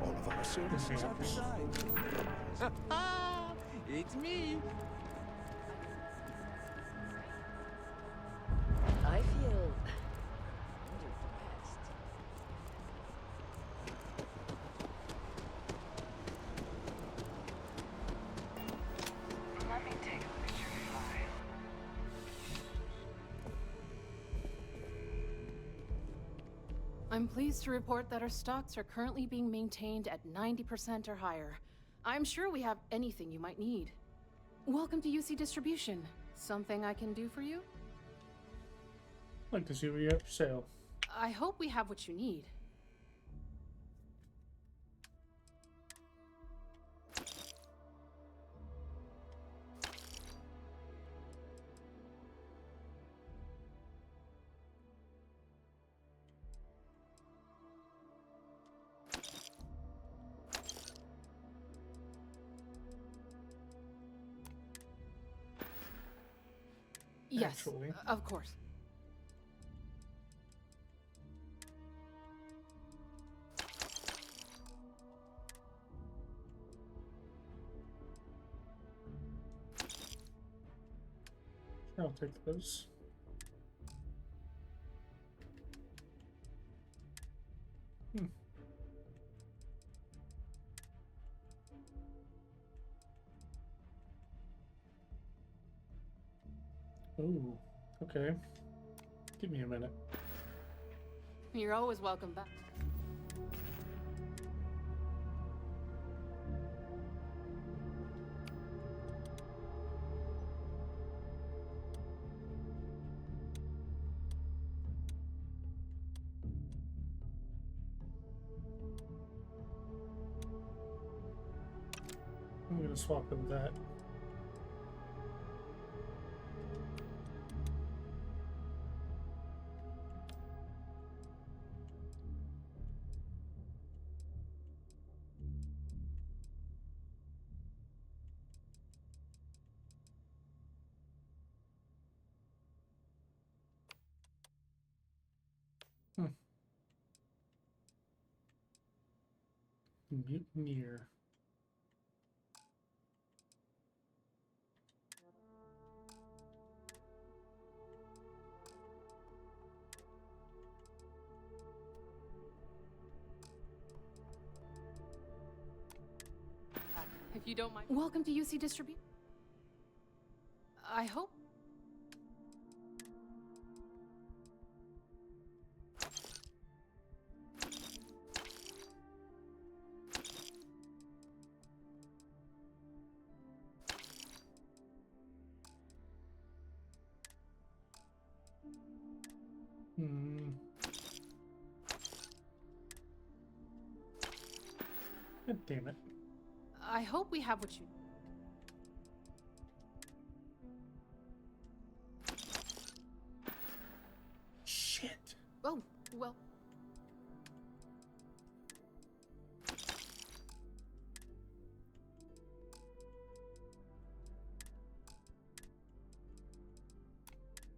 All of our services are designed. It's me. I feel underdressed. Let me take a look at your file. I'm pleased to report that our stocks are currently being maintained at 90% or higher. I'm sure we have anything you might need. Welcome to UC Distribution. Something I can do for you? I'd like to see what you have for sale. I hope we have what you need. Yes, Actually. of course. I'll take those. Oh, okay. Give me a minute. You're always welcome back. I'm gonna swap with that. Mutineer. If you don't mind. Welcome to UC Distribution. I hope. God damn it. I hope we have what you. Shit. Oh, well.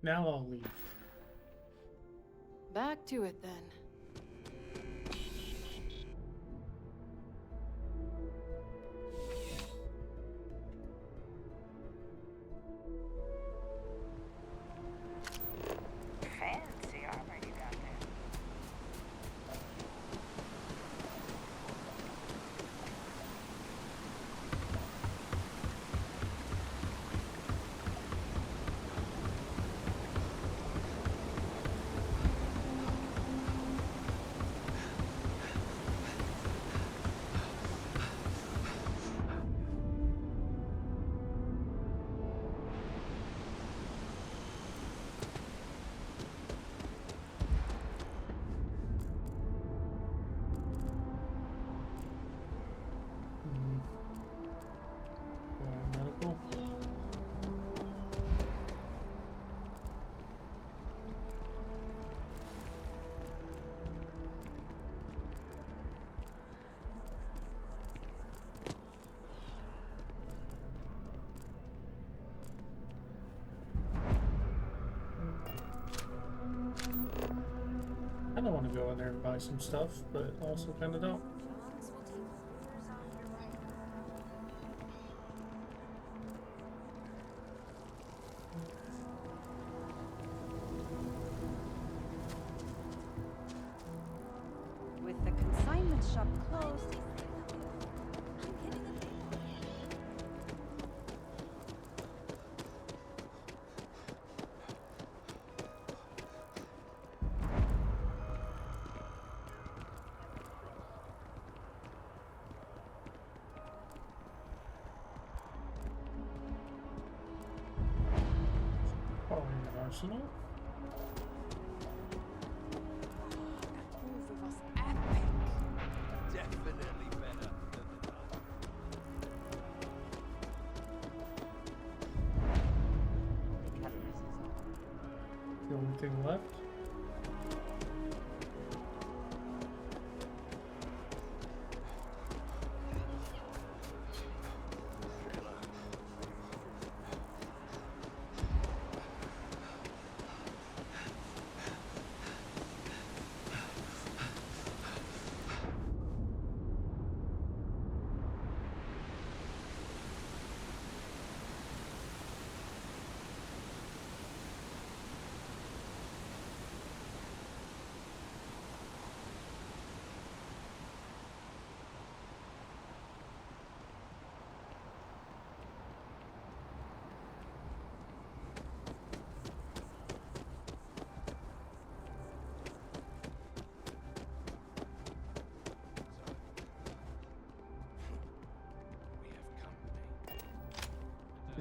Now I'll leave. Back to it then. Fancy armor you got there. Medical. I don't want to go in there and buy some stuff, but also kind of don't. With the consignment shop closed. Probably an arsenal. Definitely better than the done. The only thing left.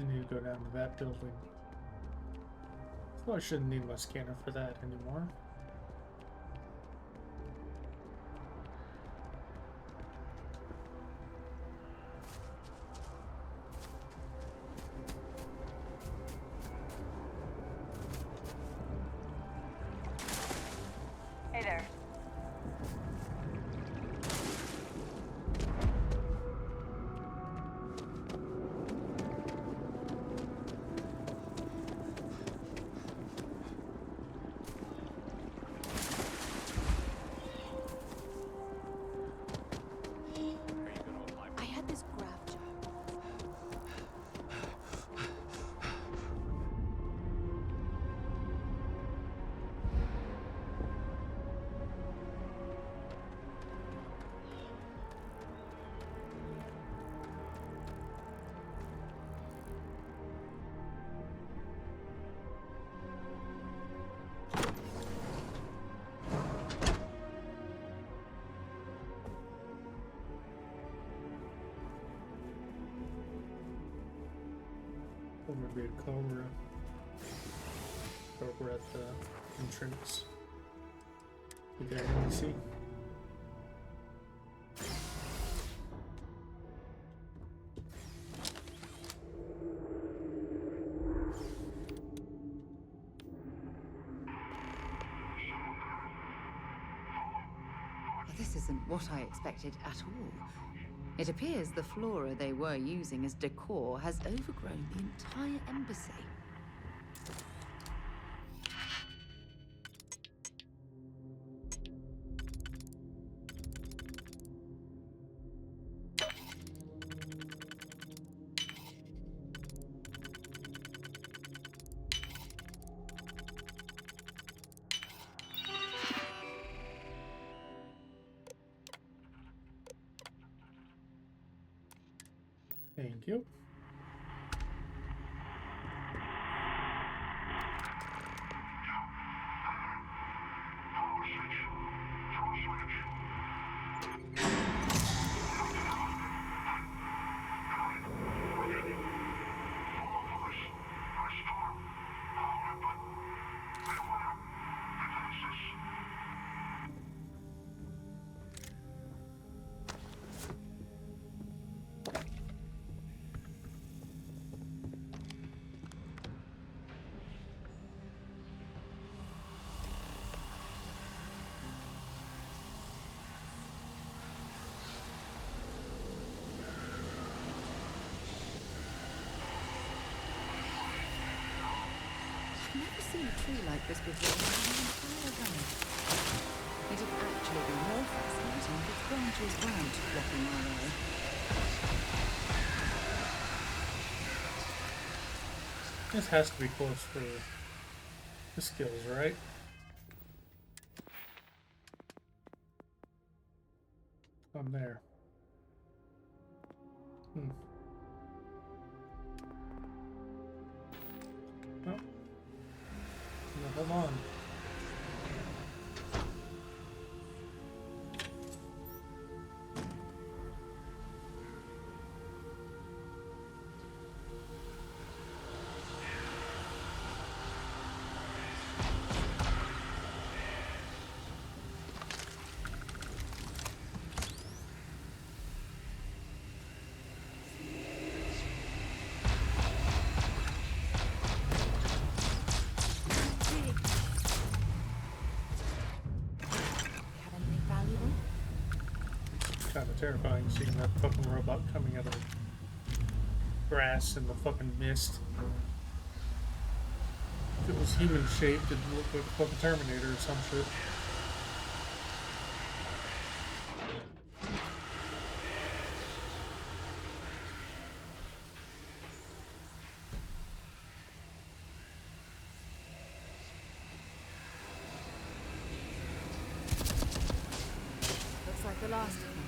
I need to go down to that building. Well, I shouldn't need my scanner for that anymore. Hey there. I had this grab jar. Or maybe a Cobra. Cobra at the entrance. You there, NBC? Well, this isn't what I expected at all. It appears the flora they were using as decor has overgrown the entire embassy. Thank you. I've never seen a tree like this before in my entire life. It'd actually be more fascinating if its branches weren't blocking my way. This has to be close for the skills, right? I'm there. Oh. No, hold on. Kind of terrifying seeing that fucking robot coming out of the grass and the fucking mist. If it was human shaped, it'd look like a fucking Terminator or some shit. Looks like the last of them.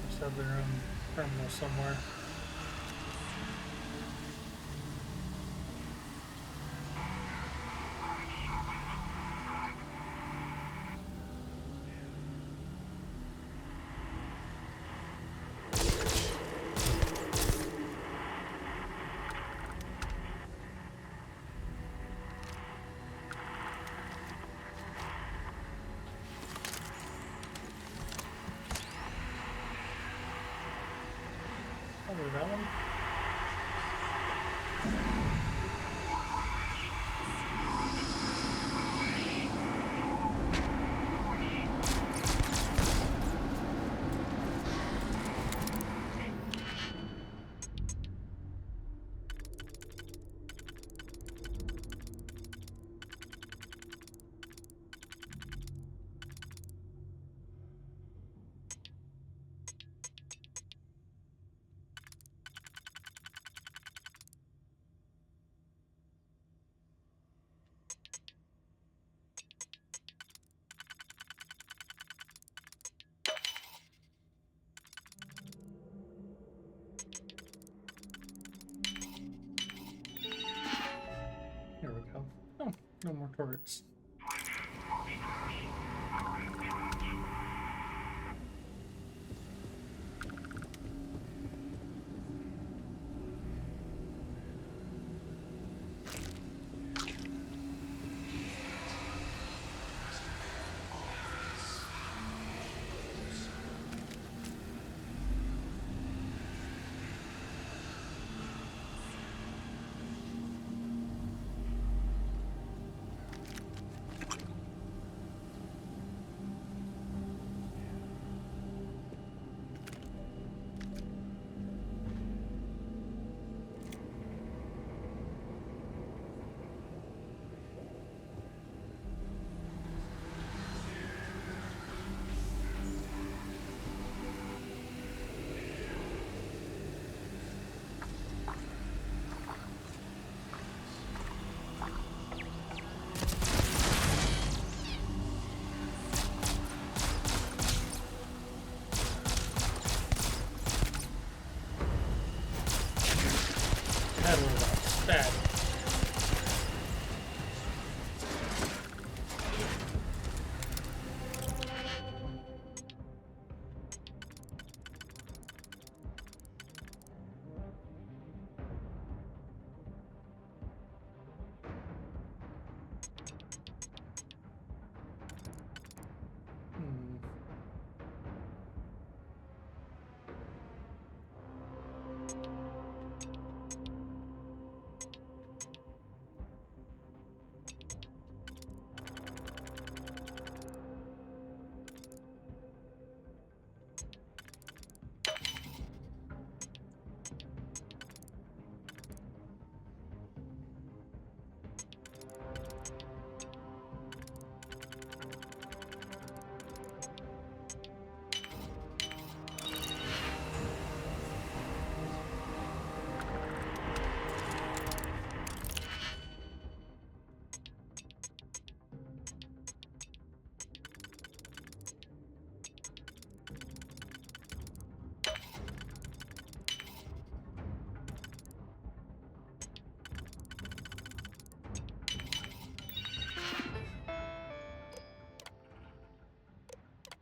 Just have their own terminal somewhere. Probably that one. Here we go. Oh, no more turrets.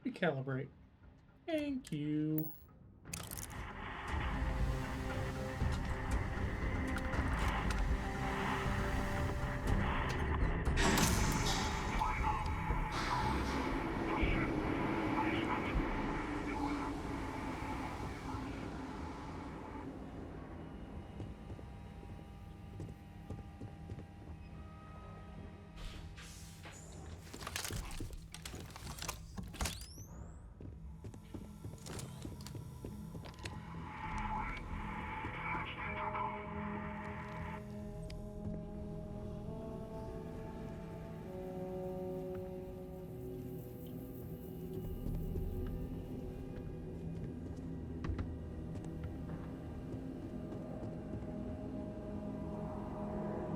Recalibrate. Thank you.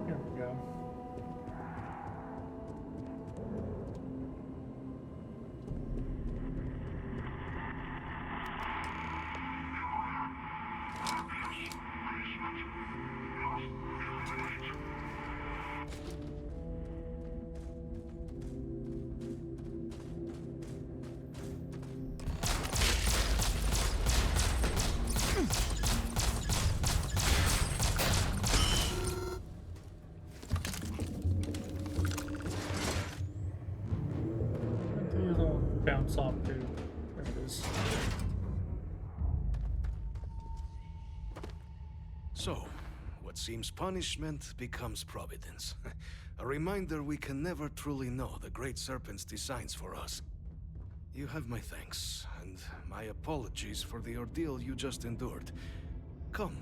Here we go. It'll bounce off too. There it is. So, what seems punishment becomes providence. A reminder we can never truly know the Great Serpent's designs for us. You have my thanks, and my apologies for the ordeal you just endured. Come,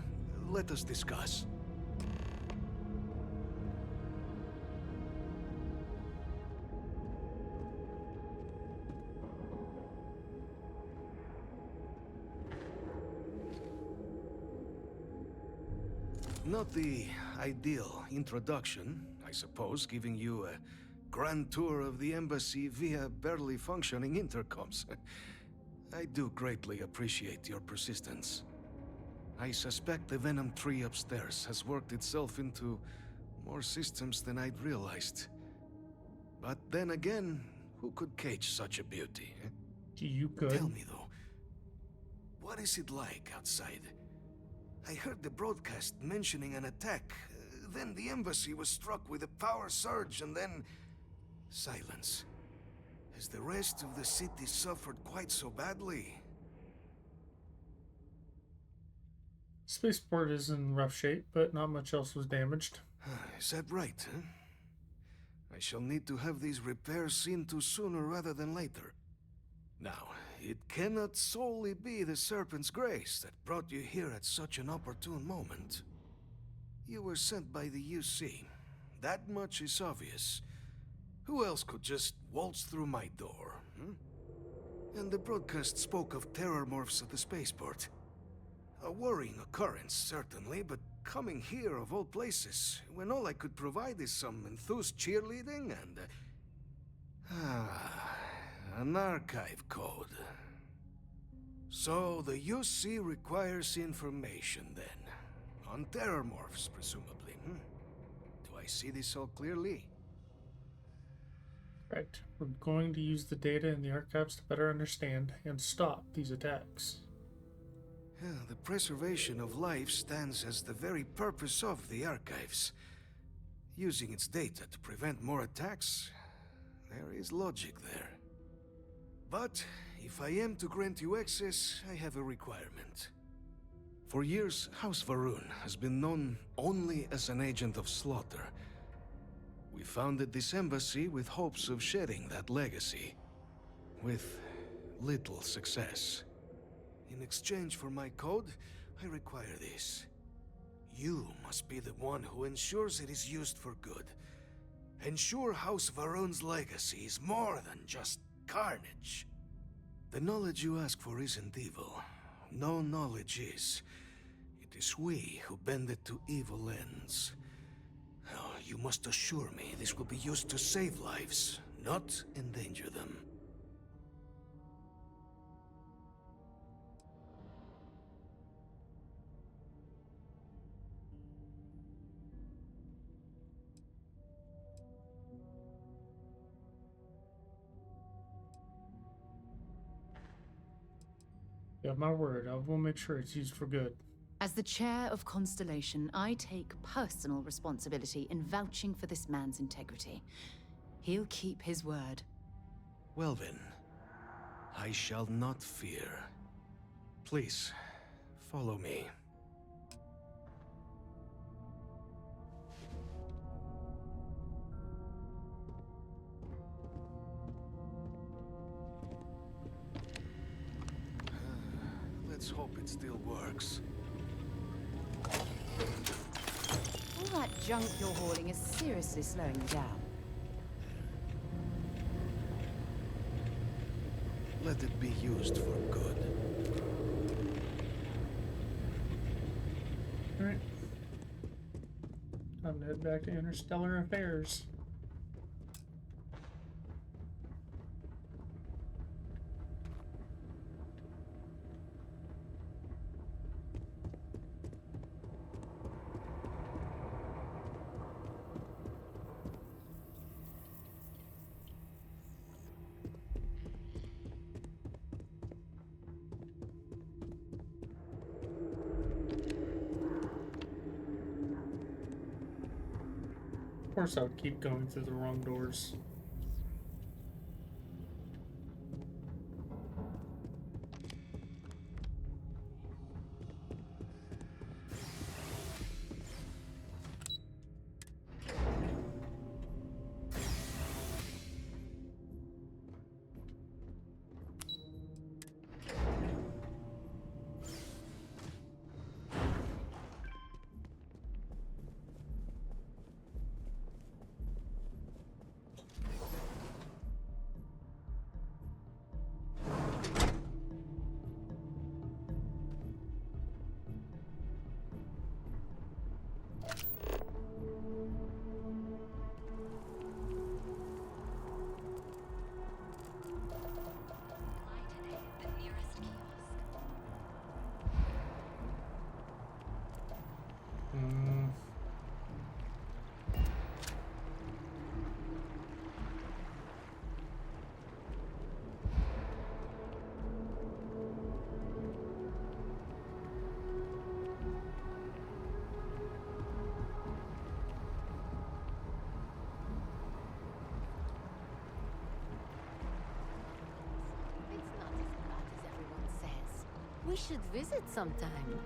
let us discuss. Not the ideal introduction, I suppose, giving you a grand tour of the embassy via barely functioning intercoms. I do greatly appreciate your persistence. I suspect the Venom tree upstairs has worked itself into more systems than I'd realized. But then again, who could cage such a beauty? You could. Tell me though, what is it like outside? I heard the broadcast mentioning an attack. Then the embassy was struck with a power surge, and then silence. Has the rest of the city suffered quite so badly? Spaceport is in rough shape, but not much else was damaged. Is that right, huh? I shall need to have these repairs seen to sooner rather than later. Now, it cannot solely be the Serpent's grace that brought you here at such an opportune moment. You were sent by the UC. That much is obvious. Who else could just waltz through my door, hmm? And the broadcast spoke of terror morphs at the spaceport. A worrying occurrence, certainly, but coming here of all places, when all I could provide is some enthused cheerleading and... an archive code. So the UC requires information, then. On terror morphs, presumably, hmm? Do I see this all clearly? Right. We're going to use the data in the archives to better understand and stop these attacks. The preservation of life stands as the very purpose of the archives. Using its data to prevent more attacks, there is logic there. But if I am to grant you access, I have a requirement. For years, House Varun has been known only as an agent of slaughter. We founded this embassy with hopes of shedding that legacy, with little success. In exchange for my code, I require this. You must be the one who ensures it is used for good. Ensure House Varun's legacy is more than just carnage. The knowledge you ask for isn't evil. No knowledge is. It is we who bend it to evil ends. Oh, you must assure me this will be used to save lives, not endanger them. Yeah, my word. I will make sure it's used for good. As the chair of Constellation, I take personal responsibility in vouching for this man's integrity. He'll keep his word. Well then, I shall not fear. Please, follow me. Let's hope it still works. All that junk you're hauling is seriously slowing you down. Let it be used for good. Alright. Time to head back to Interstellar Affairs. Of course, I would keep going through the wrong doors. It's not as bad as everyone says. We should visit sometime.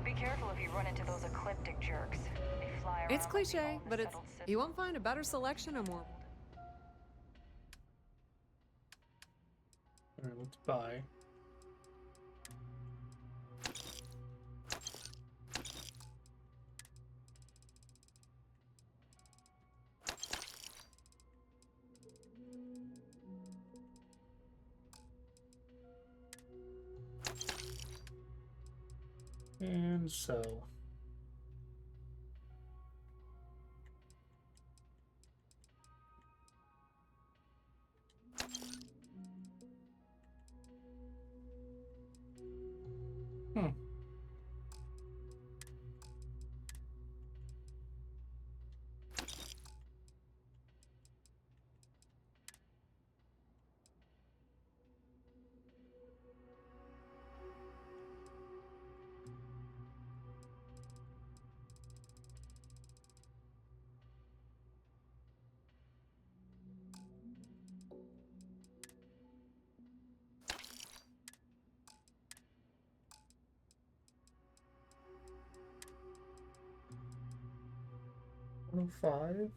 Be careful if you run into those ecliptic jerks. They fly around It's like cliche, the but old settled you won't find a better selection of more. Alright, let's buy. And so. 205.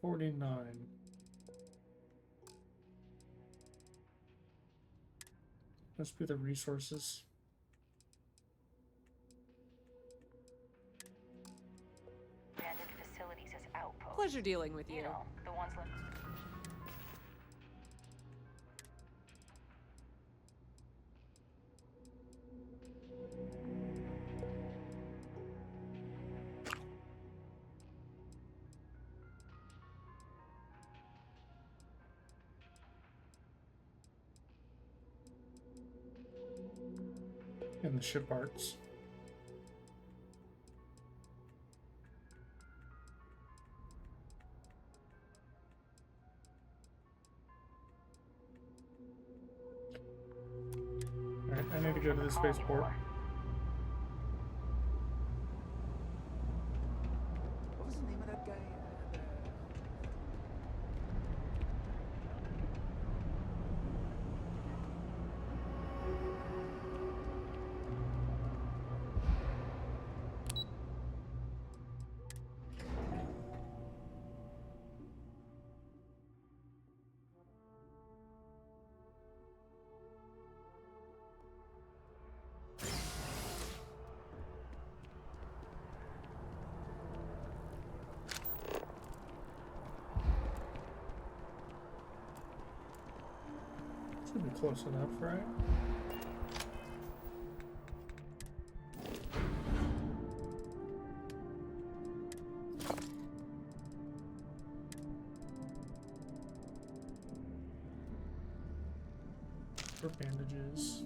$249. Must be the resources. Abandoned facilities as outposts. Pleasure dealing with you. You know, the ones like... And the ship arts. Alright, I need to go to the spaceport. What was the name of that guy? Should be close enough, right? For bandages.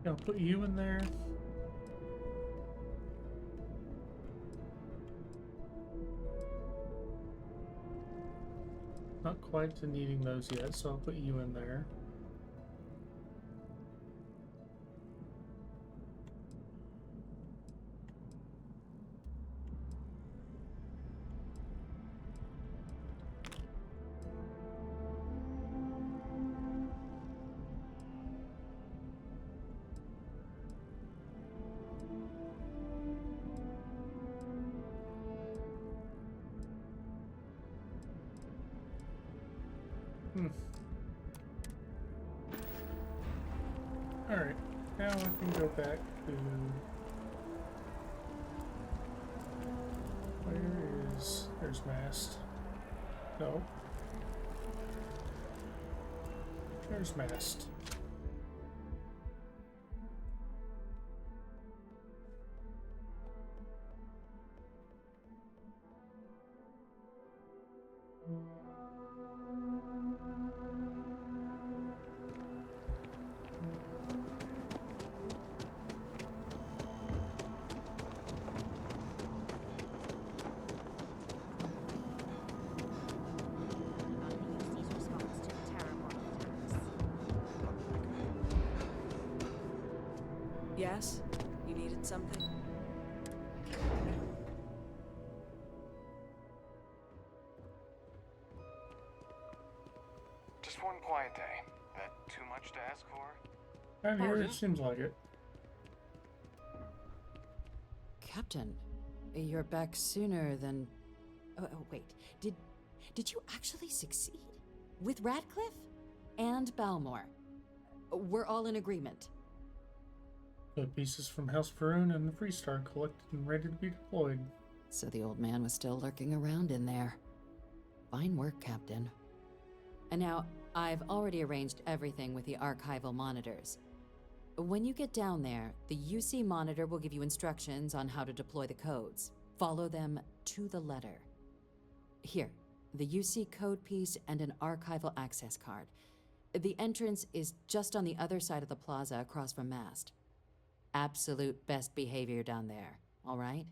I'll put you in there. Not quite to needing those yet, so I'll put you in there. Alright, now I can go back to... Where is... There's mast. No. There's mast. Yes? You needed something? Just one quiet day. That too much to ask for? Out here, it seems like it. Captain, you're back sooner than... Oh, wait. Did you actually succeed? With Radcliffe? And Balmore? We're all in agreement. The pieces from House Varun and the Freestar collected and ready to be deployed. So the old man was still lurking around in there. Fine work, Captain. And now, I've already arranged everything with the archival monitors. When you get down there, the UC monitor will give you instructions on how to deploy the codes. Follow them to the letter. Here, the UC code piece and an archival access card. The entrance is just on the other side of the plaza across from Mast. Absolute best behavior down there, all right?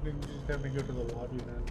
Then you just have me go to the lobby then.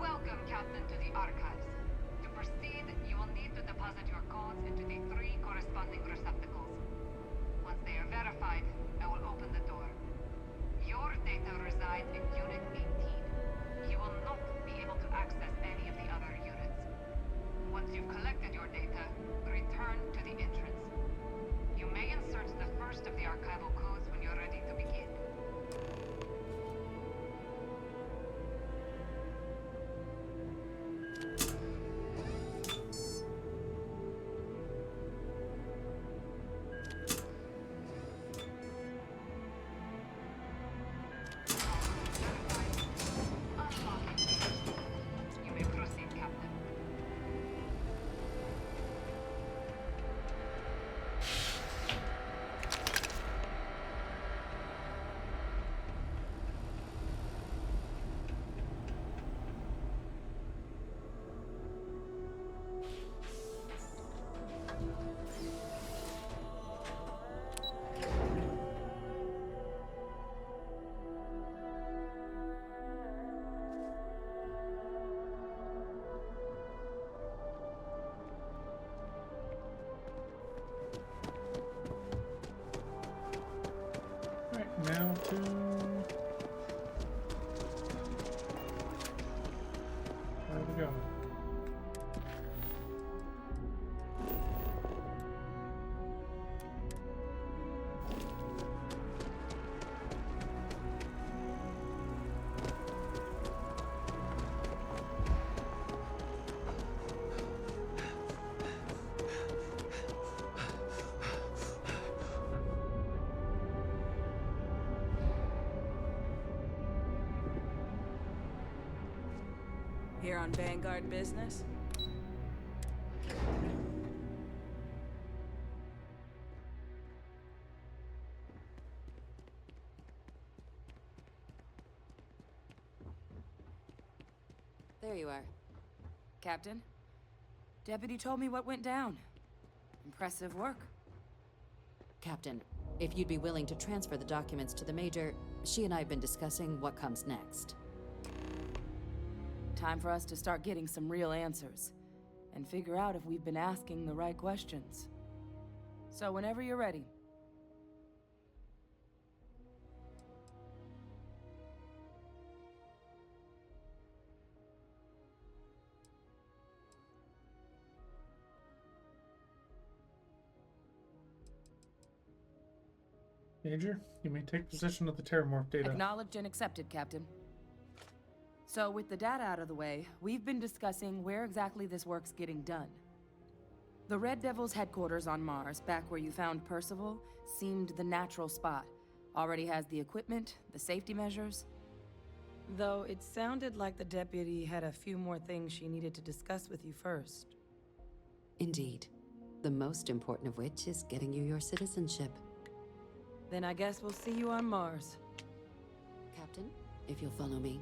Welcome, Captain, to the Archives. To proceed, you will need to deposit your codes into the 3 corresponding receptacles. Once they are verified, I will open the door. Your data resides in Unit 18. You will not be able to access any of the other units. Once you've collected your data, return to the entrance. You may insert the first of the archival codes when you're ready to begin. You may proceed, Captain. Right, now to... Where we go? Here on Vanguard business? There you are. Captain? Deputy told me what went down. Impressive work. Captain, if you'd be willing to transfer the documents to the Major, she and I have been discussing what comes next. Time for us to start getting some real answers. And figure out if we've been asking the right questions. So whenever you're ready. Major, you may take possession of the Terramorph data. Acknowledged and accepted, Captain. So with the data out of the way, we've been discussing where exactly this work's getting done. The Red Devil's headquarters on Mars, back where you found Percival, seemed the natural spot. Already has the equipment, the safety measures. Though it sounded like the deputy had a few more things she needed to discuss with you first. Indeed. The most important of which is getting you your citizenship. Then I guess we'll see you on Mars. Captain, if you'll follow me.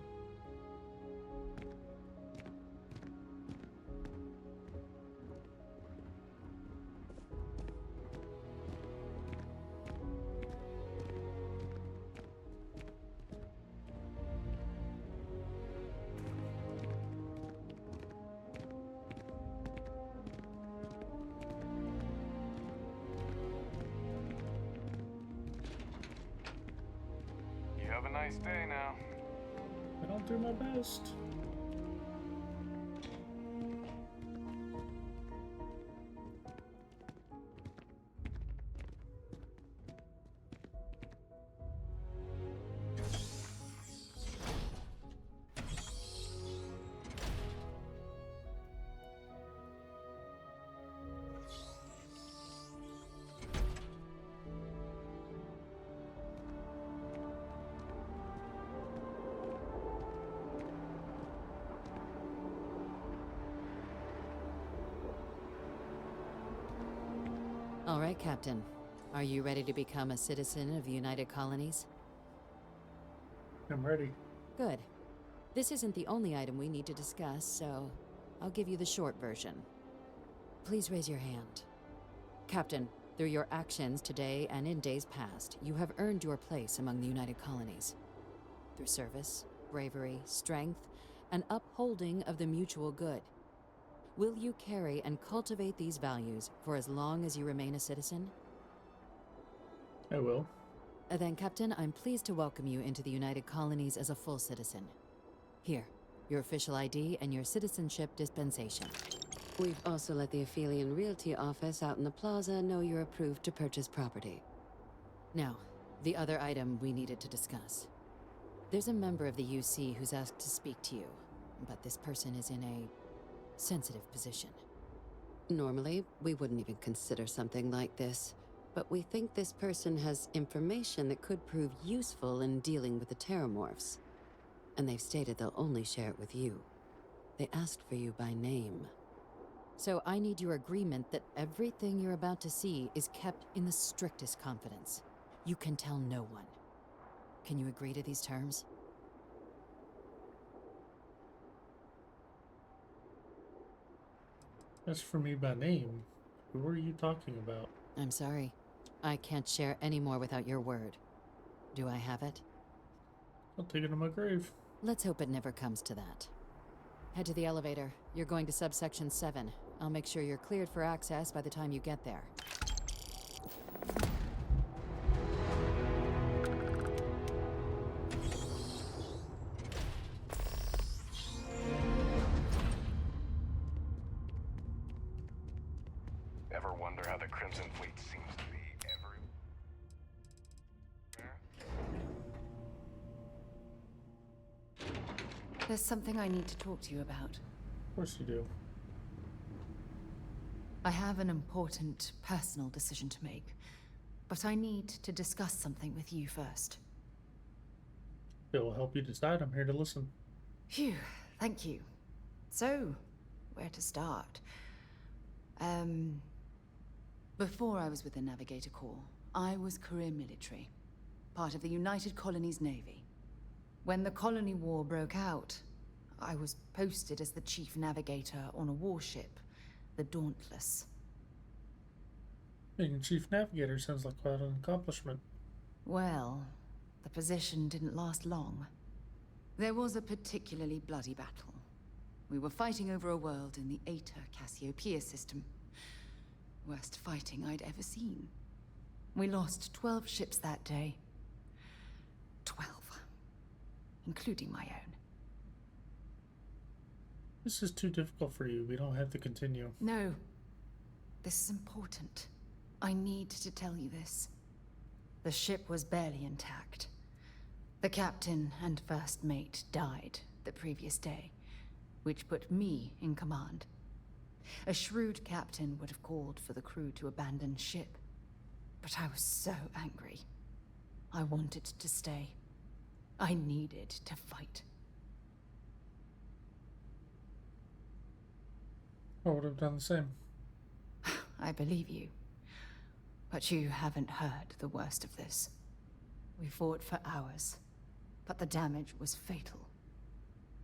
You have a nice day now. I'll do my best. All right, Captain. Are you ready to become a citizen of the United Colonies? I'm ready. Good. This isn't the only item we need to discuss, so I'll give you the short version. Please raise your hand. Captain, through your actions today and in days past, you have earned your place among the United Colonies. Through service, bravery, strength, and upholding of the mutual good. Will you carry and cultivate these values for as long as you remain a citizen? I will. Then, Captain, I'm pleased to welcome you into the United Colonies as a full citizen. Here, your official ID and your citizenship dispensation. We've also let the Aphelion Realty office out in the plaza know you're approved to purchase property. Now, the other item we needed to discuss. There's a member of the UC who's asked to speak to you, but this person is in a sensitive position. Normally, we wouldn't even consider something like this, but we think this person has information that could prove useful in dealing with the Terramorphs. And they've stated they'll only share it with you. They asked for you by name. So I need your agreement that everything you're about to see is kept in the strictest confidence. You can tell no one. Can you agree to these terms? As for me by name, who are you talking about? I'm sorry. I can't share any more without your word. Do I have it? I'll take it to my grave. Let's hope it never comes to that. Head to the elevator. You're going to subsection 7. I'll make sure you're cleared for access by the time you get there. Ever wonder how the Crimson Fleet seems to be everywhere? There's something I need to talk to you about. Of course you do. I have an important personal decision to make, but I need to discuss something with you first. It will help you decide. I'm here to listen. Phew, thank you. So, where to start? Before I was with the Navigator Corps, I was career military, part of the United Colonies Navy. When the Colony War broke out, I was posted as the chief navigator on a warship, the Dauntless. Being chief navigator sounds like quite an accomplishment. Well, the position didn't last long. There was a particularly bloody battle. We were fighting over a world in the Eta Cassiopeia system. Worst fighting I'd ever seen. We lost 12 ships that day. 12. Including my own. This is too difficult for you. We don't have to continue. No. This is important. I need to tell you this. The ship was barely intact. The captain and first mate died the previous day, which put me in command. A shrewd captain would have called for the crew to abandon ship, but I was so angry. I wanted to stay. I needed to fight. I would have done the same. I believe you. But you haven't heard the worst of this. We fought for hours, but the damage was fatal.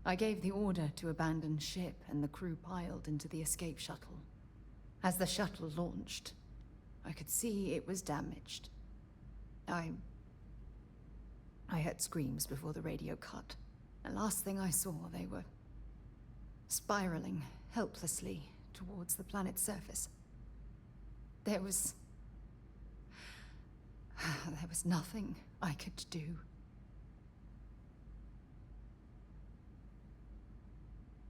I gave the order to abandon ship and the crew piled into the escape shuttle. As the shuttle launched, I could see it was damaged. I heard screams before the radio cut. The last thing I saw, they were spiraling helplessly towards the planet's surface. There was nothing I could do.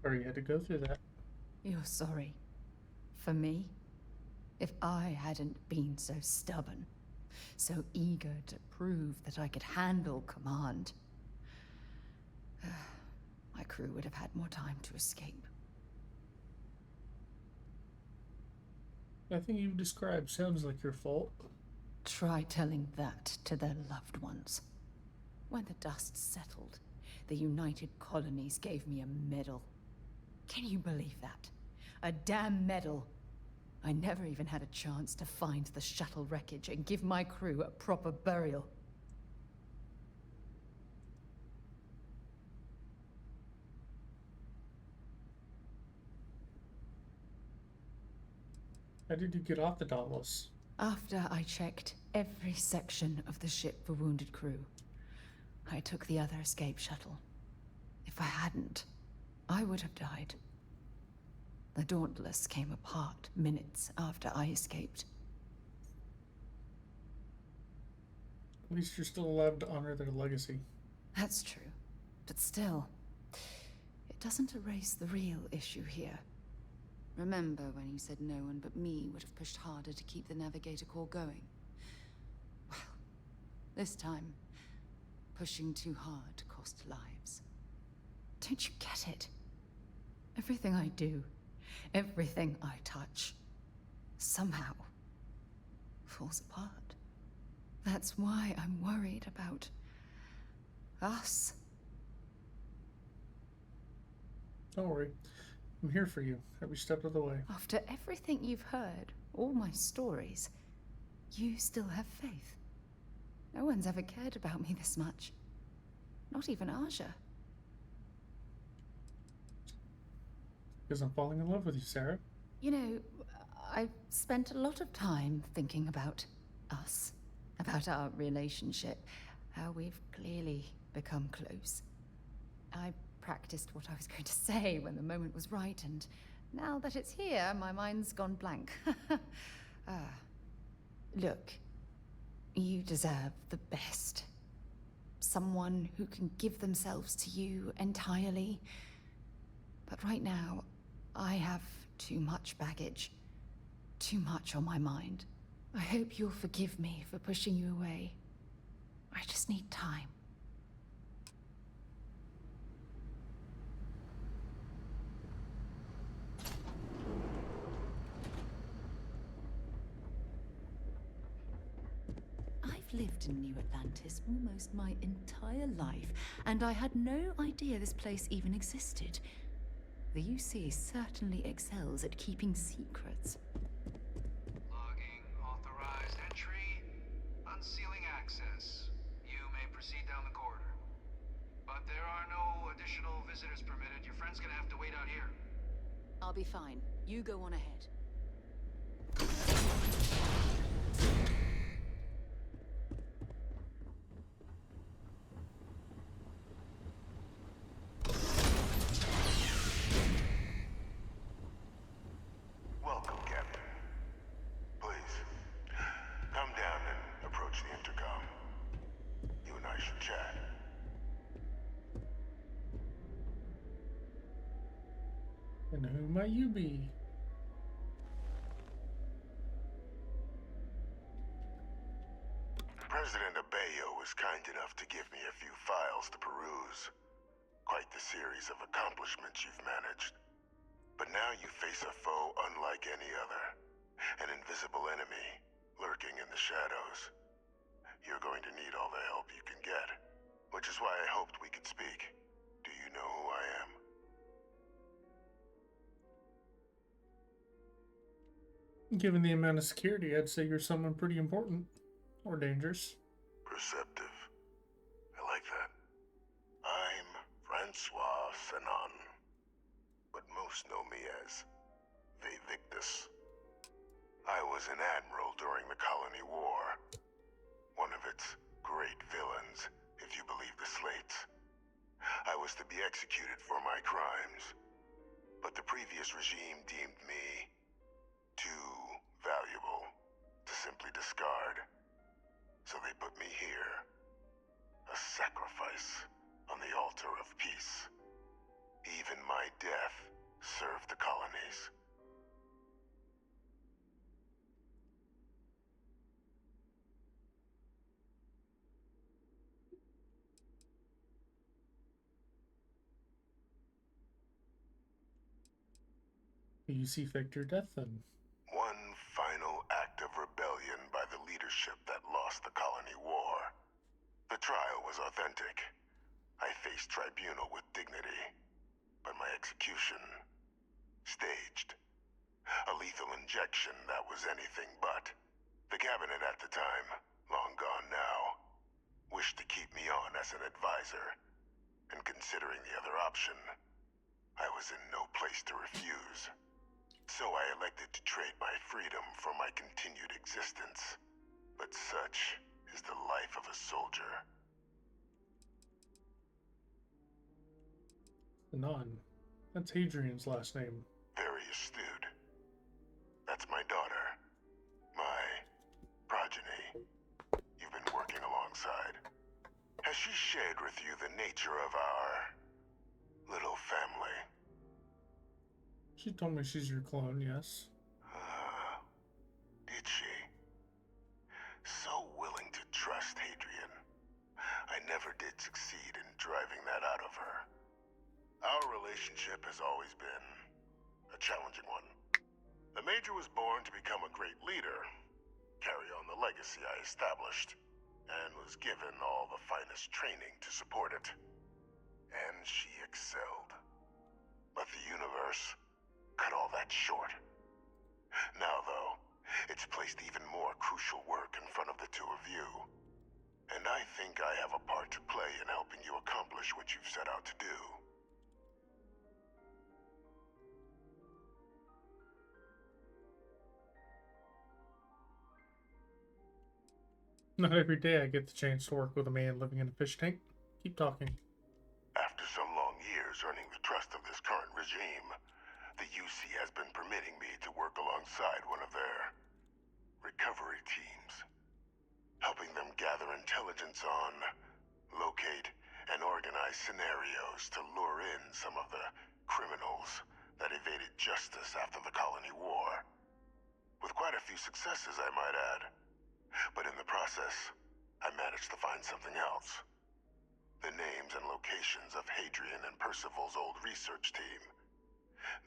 Or you had to go through that. You're sorry. For me? If I hadn't been so stubborn, so eager to prove that I could handle command, my crew would have had more time to escape. Nothing you've described sounds like your fault. Try telling that to their loved ones. When the dust settled, the United Colonies gave me a medal. Can you believe that? A damn medal. I never even had a chance to find the shuttle wreckage and give my crew a proper burial. How did you get off the Dauntless? After I checked every section of the ship for wounded crew, I took the other escape shuttle. If I hadn't, I would have died. The Dauntless came apart minutes after I escaped. At least you're still alive to honor their legacy. That's true. But still, it doesn't erase the real issue here. Remember when you said no one but me would have pushed harder to keep the Navigator Corps going? Well, this time, pushing too hard cost lives. Don't you get it? Everything I do, everything I touch, somehow falls apart. That's why I'm worried about us. Don't worry. I'm here for you, every step of the way. After everything you've heard, all my stories, you still have faith. No one's ever cared about me this much. Not even Aja. Because I'm falling in love with you, Sarah. You know, I've spent a lot of time thinking about us, about our relationship, how we've clearly become close. I practiced what I was going to say when the moment was right, and now that it's here, my mind's gone blank. Look, you deserve the best. Someone who can give themselves to you entirely. But right now, I have too much baggage, too much on my mind. I hope you'll forgive me for pushing you away. I just need time. I've lived in New Atlantis almost my entire life, and I had no idea this place even existed. The UC certainly excels at keeping secrets. Logging authorized entry. Unsealing access. You may proceed down the corridor. But there are no additional visitors permitted. Your friend's gonna have to wait out here. I'll be fine. You go on ahead. Welcome, Captain. Please, come down and approach the intercom. You and I should chat. And who might you be? President Abeyo was kind enough to give me a few files to peruse. Quite the series of accomplishments you've managed. But now you face a foe unlike any other. An invisible enemy, lurking in the shadows. You're going to need all the help you can get. Which is why I hoped we could speak. Do you know who I am? Given the amount of security, I'd say you're someone pretty important. Or dangerous. Perceptive. I like that. I'm Francois Sanon. But most know me as Victus. I was an admiral during the Colony War. One of its great villains, if you believe the slates. I was to be executed for my crimes. But the previous regime deemed me too valuable to simply discard. So they put me here. A sacrifice on the altar of peace. Even my death served the colonies. You see faked your death then. One final act of rebellion by the leadership that lost the colony war. The trial was authentic. I faced tribunal with dignity. But my execution, staged. A lethal injection that was anything but. The cabinet at the time, long gone now, wished to keep me on as an advisor. And considering the other option, I was in no place to refuse. So I elected to trade my freedom for my continued existence. But such is the life of a soldier. Anon. That's Hadrian's last name. Very astute. That's my daughter. My progeny. You've been working alongside. Has she shared with you the nature of our little family? She told me she's your clone, yes. Did she? So willing to trust Hadrian. I never did succeed in driving that out of her. Our relationship has always been a challenging one. The Major was born to become a great leader, carry on the legacy I established, and was given all the finest training to support it. And she excelled. But the universe cut all that short. Now, though, it's placed even more crucial work in front of the two of you. And I think I have a part to play in helping you accomplish what you've set out to do. Not every day I get the chance to work with a man living in a fish tank. Keep talking. After some long years earning the trust of this current regime, the UC has been permitting me to work alongside one of their recovery teams, helping them gather intelligence on, locate, and organize scenarios to lure in some of the criminals that evaded justice after the colony war. With quite a few successes, I might add. But in the process, I managed to find something else. The names and locations of Hadrian and Percival's old research team.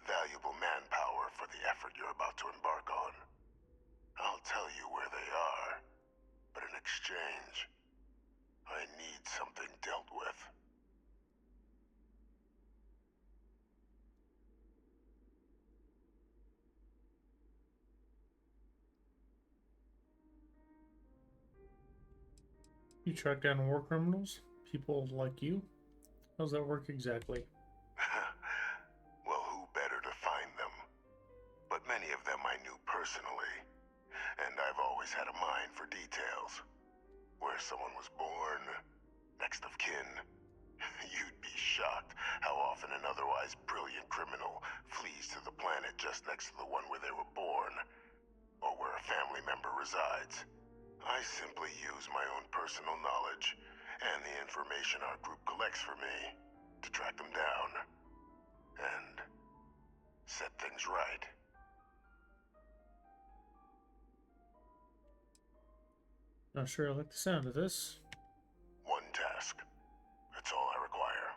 Valuable manpower for the effort you're about to embark on. I'll tell you where they are, but in exchange, I need something dealt with. You track down war criminals? People like you? How's that work exactly? Well, who better to find them? But many of them I knew personally, and I've always had a mind for details. Where someone was born, next of kin. You'd be shocked how often an otherwise brilliant criminal flees to the planet just next to the one where they were born, or where a family member resides. I simply use my own personal knowledge and the information our group collects for me to track them down and set things right. Not sure I like the sound of this. One task. That's all I require.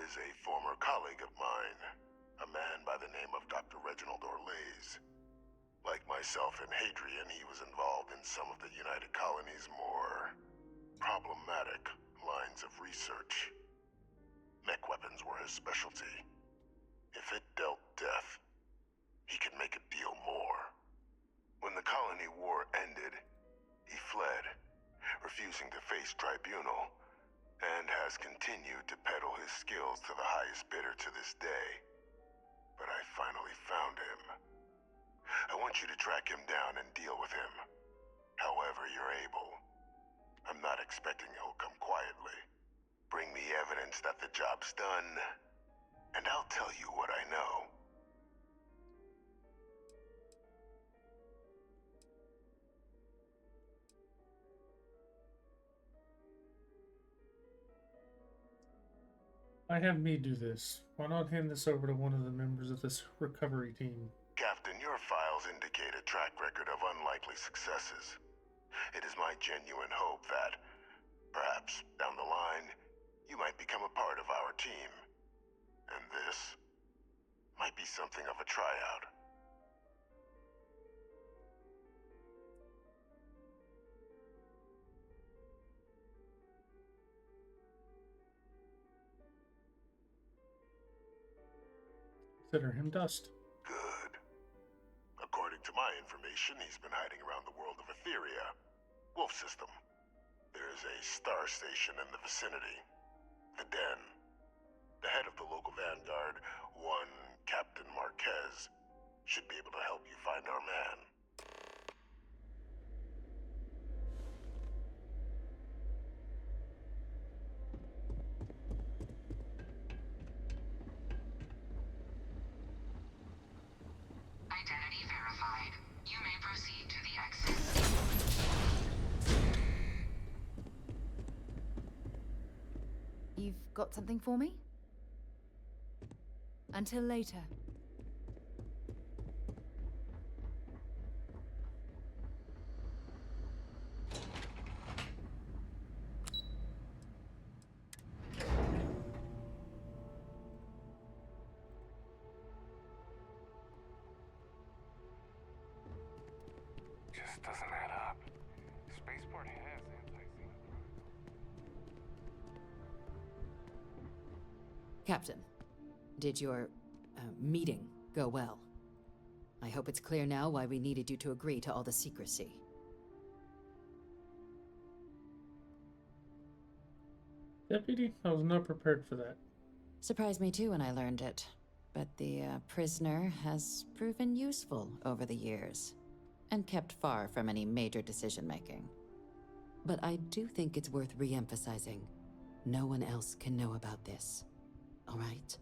is a former colleague of mine, a man by the name of Dr. Reginald Orlays. Like myself and Hadrian, he was involved in some of the United Colony's more problematic lines of research. Mech weapons were his specialty. If it dealt death, he could make a deal more. When the colony war ended, he fled, refusing to face tribunal, and has continued to peddle his skills to the highest bidder to this day. But I finally found him. I want you to track him down and deal with him, however you're able. I'm not expecting he'll come quietly. Bring me evidence that the job's done, and I'll tell you what I know. I have me do this. Why not hand this over to one of the members of this recovery team? Captain, your files indicate a track record of unlikely successes. It is my genuine hope that, perhaps down the line, you might become a part of our team. And this might be something of a tryout. Consider him dust. Good. According to my information, he's been hiding around the world of Etheria. Wolf system. There's a star station in the vicinity. The Den. The head of the local vanguard, one Captain Marquez, should be able to help you find our man. Identity verified. You may proceed to the exit. You've got something for me? Until later. Just doesn't add up. Spaceport has anti-Xenon. Captain, did your meeting go well? I hope it's clear now why we needed you to agree to all the secrecy. Deputy, I was not prepared for that. Surprised me too when I learned it. But the prisoner has proven useful over the years, and kept far from any major decision-making. But I do think it's worth re-emphasizing. No one else can know about this. All right?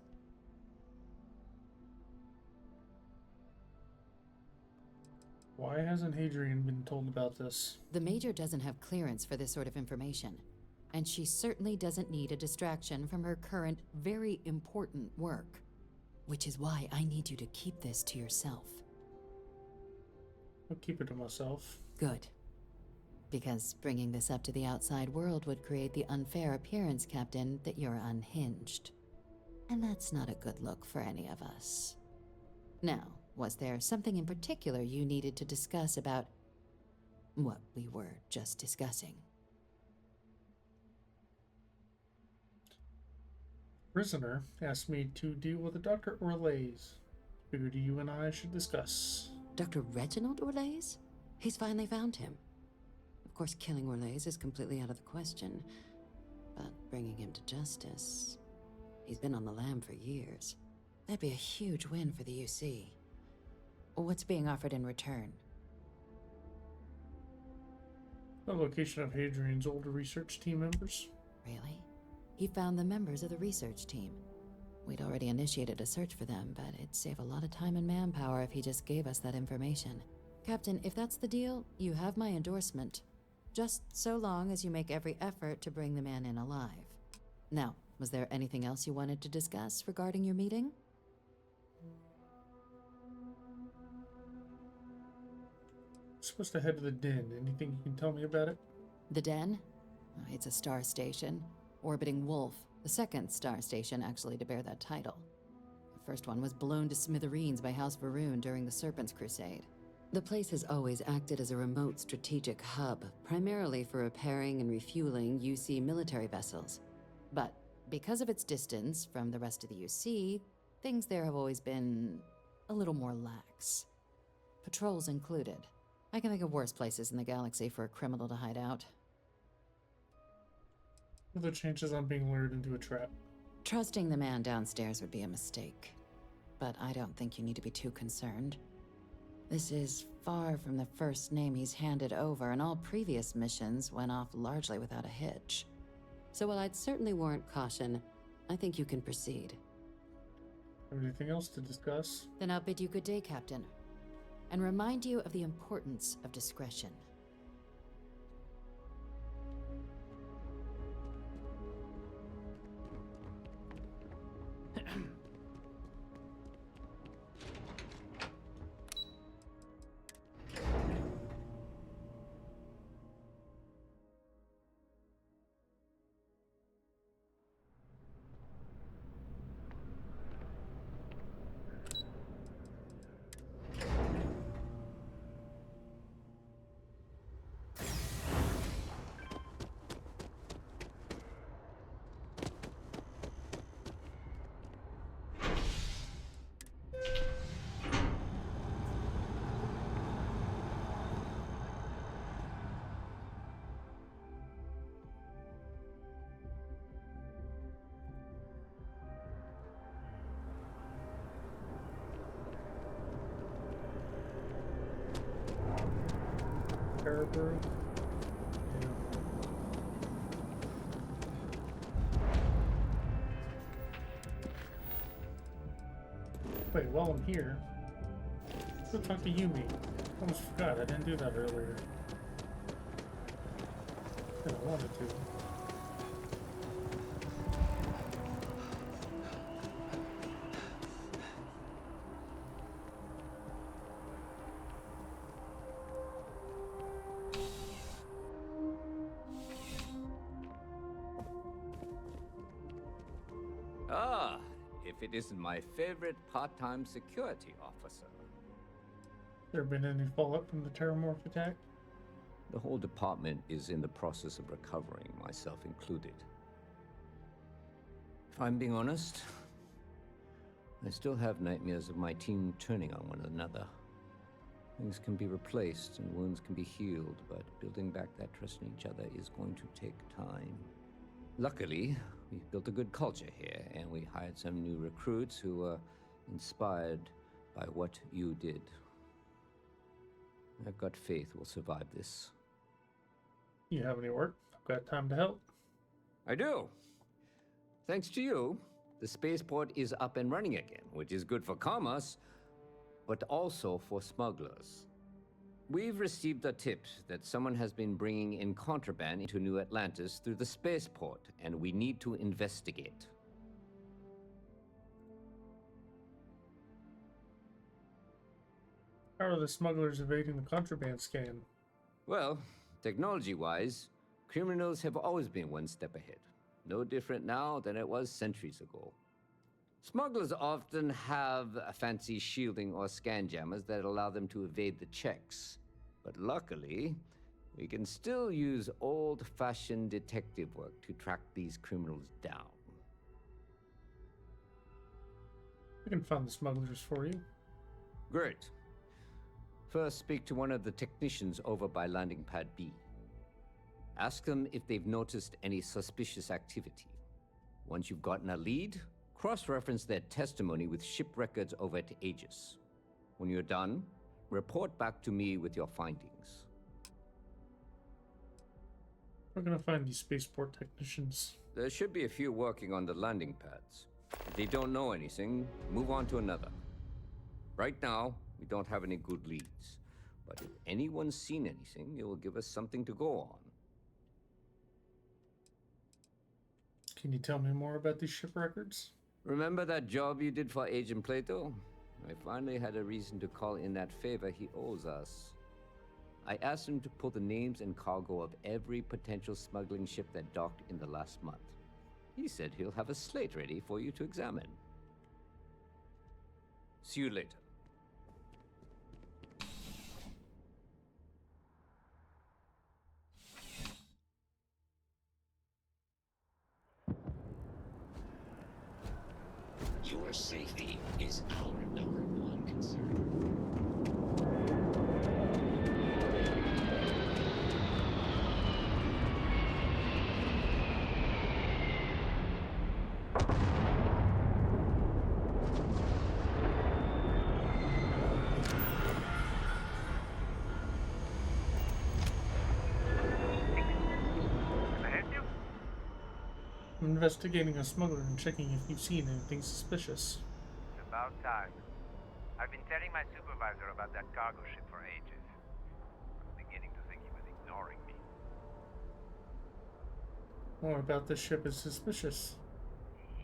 Why hasn't Hadrian been told about this? The Major doesn't have clearance for this sort of information, and she certainly doesn't need a distraction from her current, very important work. Which is why I need you to keep this to yourself. I'll keep it to myself. Good. Because bringing this up to the outside world would create the unfair appearance, Captain, that you're unhinged. And that's not a good look for any of us. Now, was there something in particular you needed to discuss about what we were just discussing? Prisoner asked me to deal with a Dr. Orlays. Figured you and I should discuss. Dr. Reginald Orlays? He's finally found him. Of course, killing Orlays is completely out of the question, but bringing him to justice... He's been on the lam for years. That'd be a huge win for the UC. What's being offered in return? The location of Hadrian's older research team members. Really? He found the members of the research team. We'd already initiated a search for them, but it'd save a lot of time and manpower if he just gave us that information. Captain, if that's the deal, you have my endorsement. Just so long as you make every effort to bring the man in alive. Now, was there anything else you wanted to discuss regarding your meeting? Supposed to head to the Den. Anything you can tell me about it? The Den? It's a star station, orbiting Wolf, The second star station actually to bear that title. The first one was blown to smithereens by House Varun during the Serpent's Crusade. The place has always acted as a remote strategic hub, primarily for repairing and refueling UC military vessels. But because of its distance from the rest of the UC, things there have always been a little more lax. Patrols included. I can think of worse places in the galaxy for a criminal to hide out. The chances on being lured into a trap. Trusting the man downstairs would be a mistake. But I don't think you need to be too concerned. This is far from the first name he's handed over, and all previous missions went off largely without a hitch. So while I'd certainly warrant caution, I think you can proceed. Anything else to discuss? Then I'll bid you good day, Captain, and remind you of the importance of discretion. Caribou. Wait, while I'm here, let's go talk to Yumi. Almost forgot, I didn't do that earlier. And I wanted to. Ah, if it isn't my favorite part-time security officer. There been any fallout from the Terramorph attack? The whole department is in the process of recovering, myself included. If I'm being honest, I still have nightmares of my team turning on one another. Things can be replaced and wounds can be healed, but building back that trust in each other is going to take time. Luckily, we've built a good culture here, and we hired some new recruits who were inspired by what you did. I've got faith we'll survive this. You have any work? I've got time to help. I do. Thanks to you, the spaceport is up and running again, which is good for commerce, but also for smugglers. We've received a tip that someone has been bringing in contraband into New Atlantis through the spaceport, and we need to investigate. How are the smugglers evading the contraband scan? Well, technology-wise, criminals have always been one step ahead. No different now than it was centuries ago. Smugglers often have fancy shielding or scan jammers that allow them to evade the checks. But luckily, we can still use old-fashioned detective work to track these criminals down. I can find the smugglers for you. Great. First, speak to one of the technicians over by Landing Pad B. Ask them if they've noticed any suspicious activity. Once you've gotten a lead, cross-reference their testimony with ship records over at Aegis. When you're done, report back to me with your findings. We're gonna find these spaceport technicians. There should be a few working on the landing pads. If they don't know anything, move on to another. Right now, we don't have any good leads. But if anyone's seen anything, it will give us something to go on. Can you tell me more about these ship records? Remember that job you did for Agent Plato? I finally had a reason to call in that favor he owes us. I asked him to pull the names and cargo of every potential smuggling ship that docked in the last month. He said he'll have a slate ready for you to examine. See you later. Your safety is our #1 concern. I'm investigating a smuggler and checking if you've seen anything suspicious. It's about time. I've been telling my supervisor about that cargo ship for ages. I'm beginning to think he was ignoring me. What about this ship is suspicious?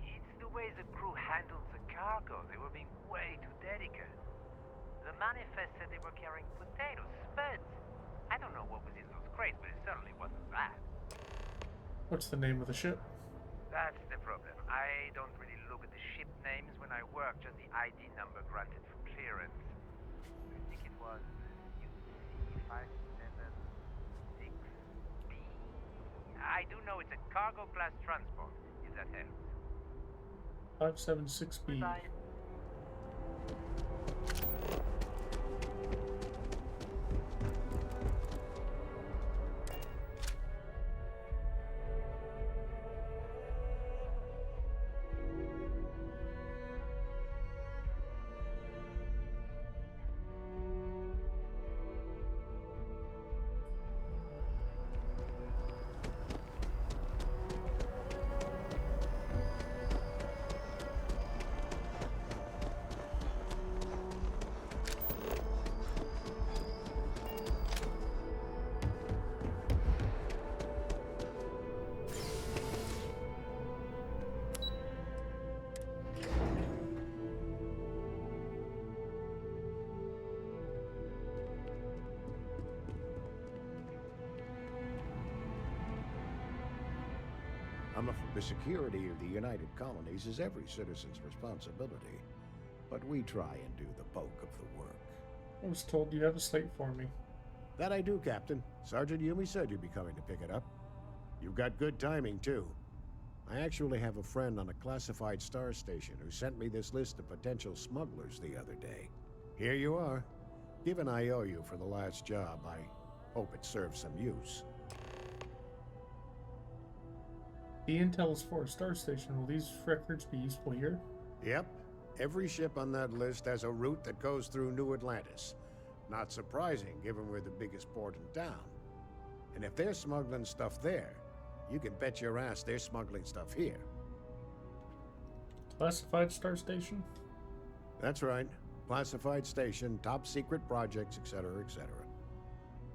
It's the way the crew handled the cargo. They were being way too delicate. The manifest said they were carrying potatoes, spuds. I don't know what was in those crates, but it certainly wasn't that. What's the name of the ship? That's the problem. I don't really look at the ship names when I work, just the ID number granted for clearance. I think it was UC576B. I do know it's a cargo class transport, if that helps. 576B. Bye. The security of the United Colonies is every citizen's responsibility, but we try and do the bulk of the work. I was told you have a slate for me. That I do, Captain. Sergeant Yumi said you'd be coming to pick it up. You've got good timing, too. I actually have a friend on a classified star station who sent me this list of potential smugglers the other day. Here you are. Given I owe you for the last job, I hope it serves some use. The intel is for a star station. Will these records be useful here? Yep. Every ship on that list has a route that goes through New Atlantis. Not surprising, given we're the biggest port in town. And if they're smuggling stuff there, you can bet your ass they're smuggling stuff here. Classified star station? That's right. Classified station, top secret projects, etc., etc.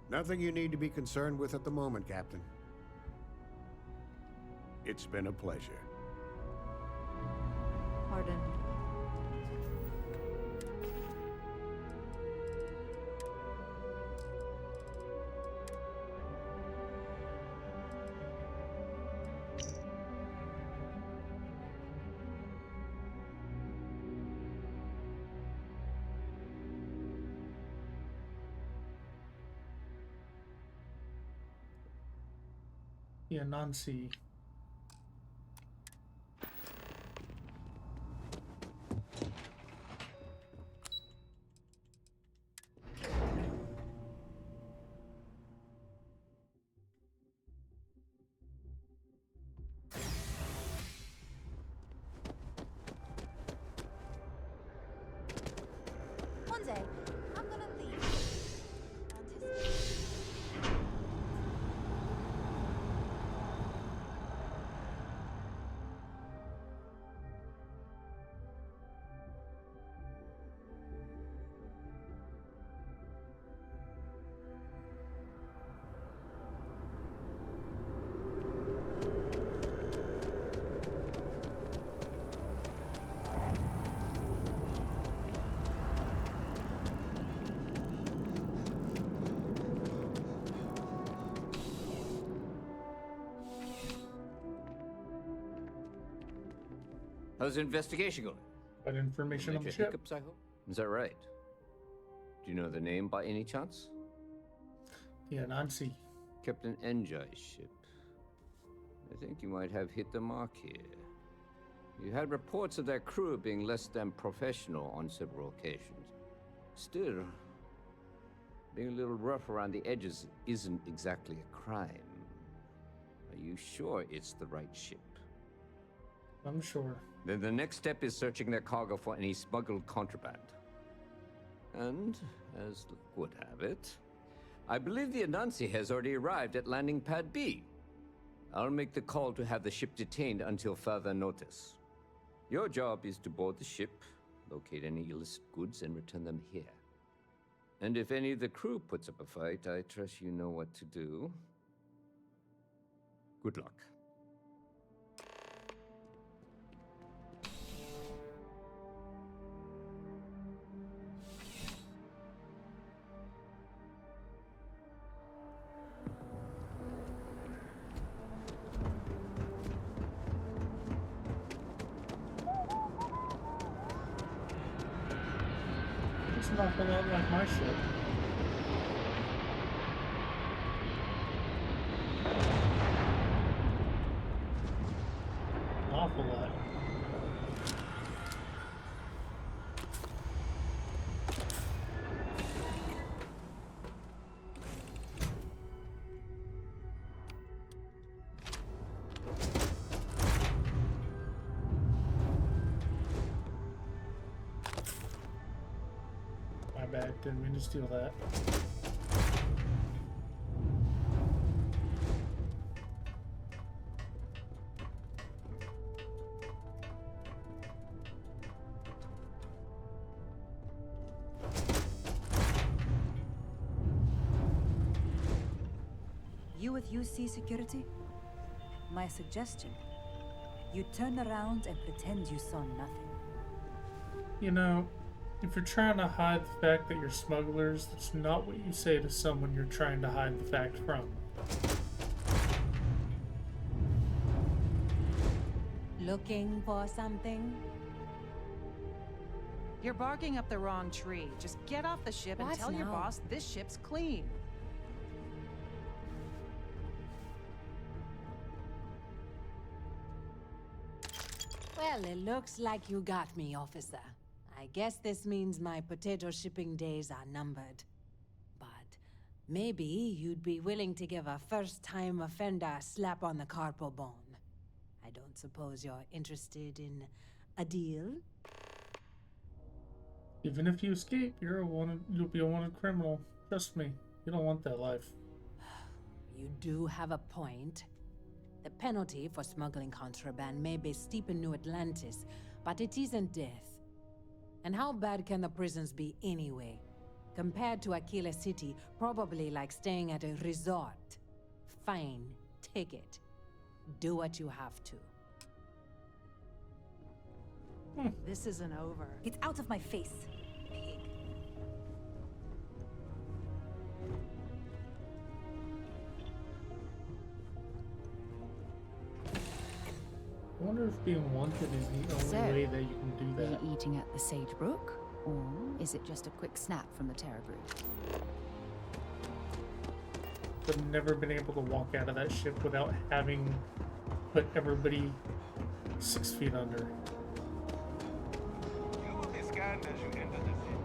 Nothing you need to be concerned with at the moment, Captain. It's been a pleasure. Pardon. Yeah, non-C. One day, I'm gonna leave. How's the investigation going? Got information on the Major ship. hiccups, I hope? Is that right? Do you know the name by any chance? Yeah, Nancy. Captain Enjai's ship. I think you might have hit the mark here. You had reports of their crew being less than professional on several occasions. Still, being a little rough around the edges isn't exactly a crime. Are you sure it's the right ship? I'm sure. Then the next step is searching their cargo for any smuggled contraband. And, as luck would have it, I believe the Anansi has already arrived at landing pad B. I'll make the call to have the ship detained until further notice. Your job is to board the ship, locate any illicit goods, and return them here. And if any of the crew puts up a fight, I trust you know what to do. Good luck. It's an awful lot like my ship. An awful lot. My bad, didn't mean to steal that. You with UC Security? My suggestion. You turn around and pretend you saw nothing. You know, if you're trying to hide the fact that you're smugglers, that's not what you say to someone you're trying to hide the fact from. Looking for something? You're barking up the wrong tree. Just get off the ship and What tell your now? boss this ship's clean. Well, it looks like you got me, officer. I guess this means my potato shipping days are numbered. But maybe you'd be willing to give a first-time offender a slap on the carpal bone. I don't suppose you're interested in a deal? Even if you escape, you'll be a wanted criminal. Trust me, you don't want that life. You do have a point. The penalty for smuggling contraband may be steep in New Atlantis, but it isn't death. And how bad can the prisons be anyway? Compared to Aquila City, probably like staying at a resort. Fine, take it. Do what you have to. This isn't over. Get out of my face, pig. I wonder if being wanted is the only So, way that you can do Are that. you eating at the Sage Brook, or is it just a quick snap from the Terror Brew? I've never been able to walk out of that ship without having put everybody 6 feet under. You will be scanned as you enter the city.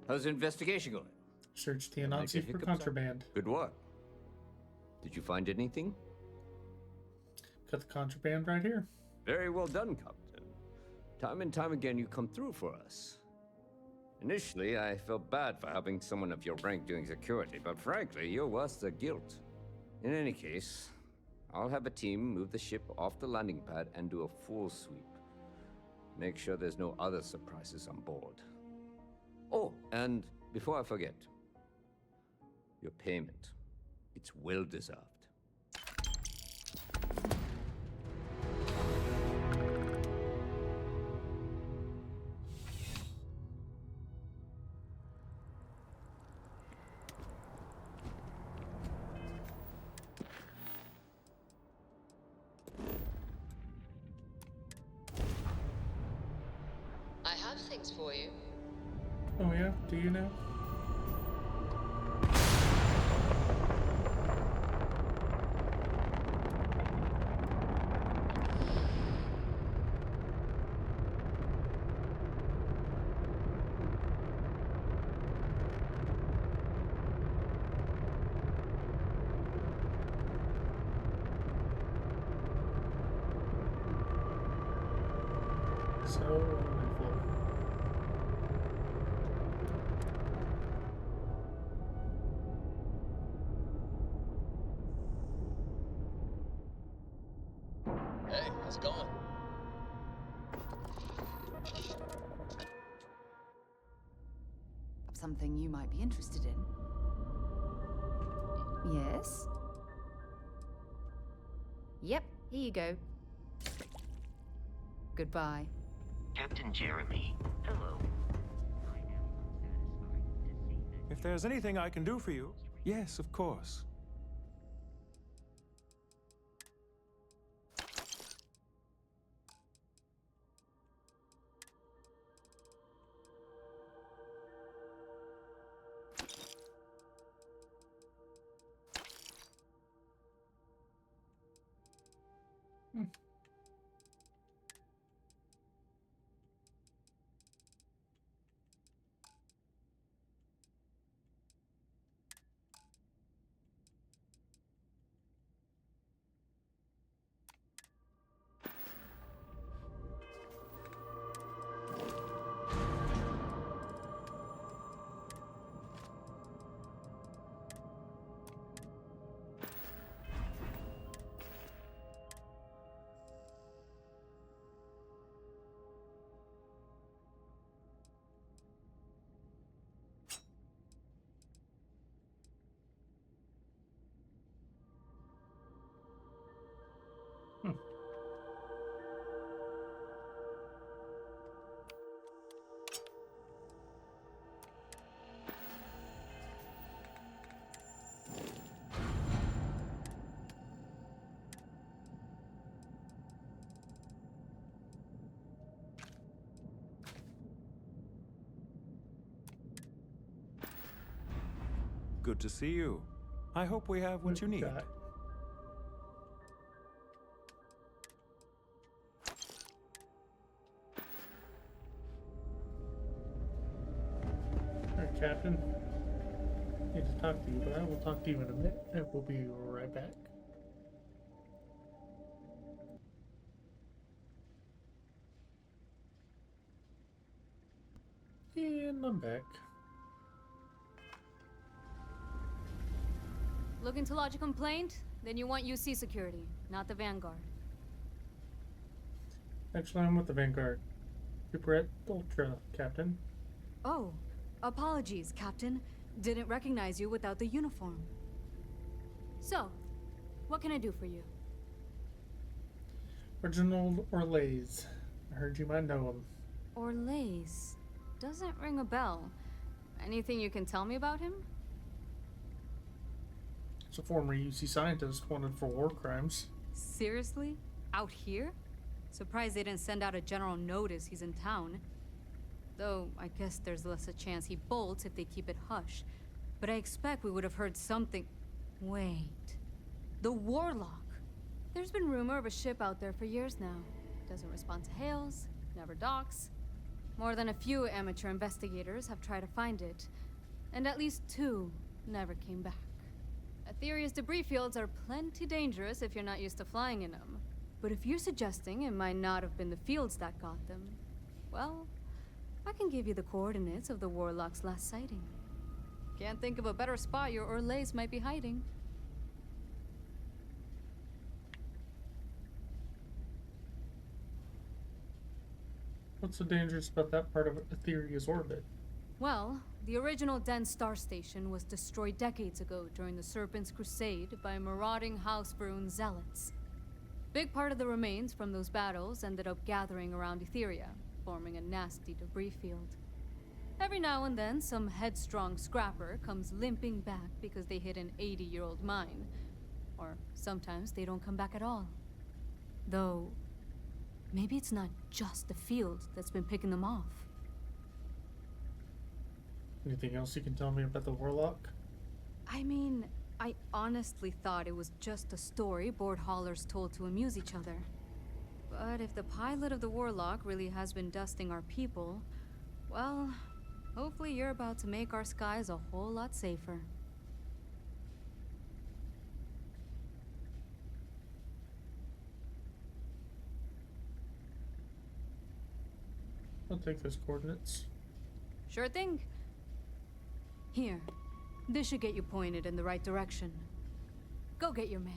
How's the investigation going? Search the Major Anansi for hiccups? contraband. Good work. Did you find anything? Got the contraband right here. Very well done, Captain. Time and time again, you come through for us. Initially, I felt bad for having someone of your rank doing security, but frankly, you're worse the guilt. In any case, I'll have a team move the ship off the landing pad and do a full sweep. Make sure there's no other surprises on board. Oh, and before I forget, your payment. It's well deserved. have things for you. Oh yeah? Do you know? So wonderful. Hey, how's it going? Something you might be interested in. Yes? Yep, here you go. Goodbye. Captain Jeremy, hello. If there's anything I can do for you, yes, of course. Good to see you. I hope we have what you need. Alright, Captain. Need to talk to you, but I will talk to you in a minute, and we'll be right back. And I'm back. Looking to lodge a complaint? Then you want UC security, not the Vanguard. Actually, I'm with the Vanguard. Super Ultra, Captain. Oh, apologies, Captain. Didn't recognize you without the uniform. So, what can I do for you? Reginald Orlays. I heard you might know him. Orlays. Doesn't ring a bell. Anything you can tell me about him? He's a former UC scientist wanted for war crimes. Seriously? Out here? Surprised they didn't send out a general notice he's in town. Though, I guess there's less a chance he bolts if they keep it hush. But I expect we would have heard something... Wait... The Warlock! There's been rumor of a ship out there for years now. Doesn't respond to hails, never docks. More than a few amateur investigators have tried to find it. And at least 2 never came back. Aetheria's debris fields are plenty dangerous if you're not used to flying in them. But if you're suggesting it might not have been the fields that got them, well, I can give you the coordinates of the Warlock's last sighting. Can't think of a better spot your Orlays might be hiding. What's so dangerous about that part of Aetheria's orbit? Well, the original dense star station was destroyed decades ago during the Serpent's Crusade by marauding Housebrune zealots. Big part of the remains from those battles ended up gathering around Etheria, forming a nasty debris field. Every now and then, some headstrong scrapper comes limping back because they hit an 80-year-old mine. Or sometimes they don't come back at all. Though, maybe it's not just the field that's been picking them off. Anything else you can tell me about the Warlock? I mean, I honestly thought it was just a story board haulers told to amuse each other. But if the pilot of the Warlock really has been dusting our people, well, hopefully you're about to make our skies a whole lot safer. I'll take those coordinates. Sure thing. Here, this should get you pointed in the right direction. Go get your man.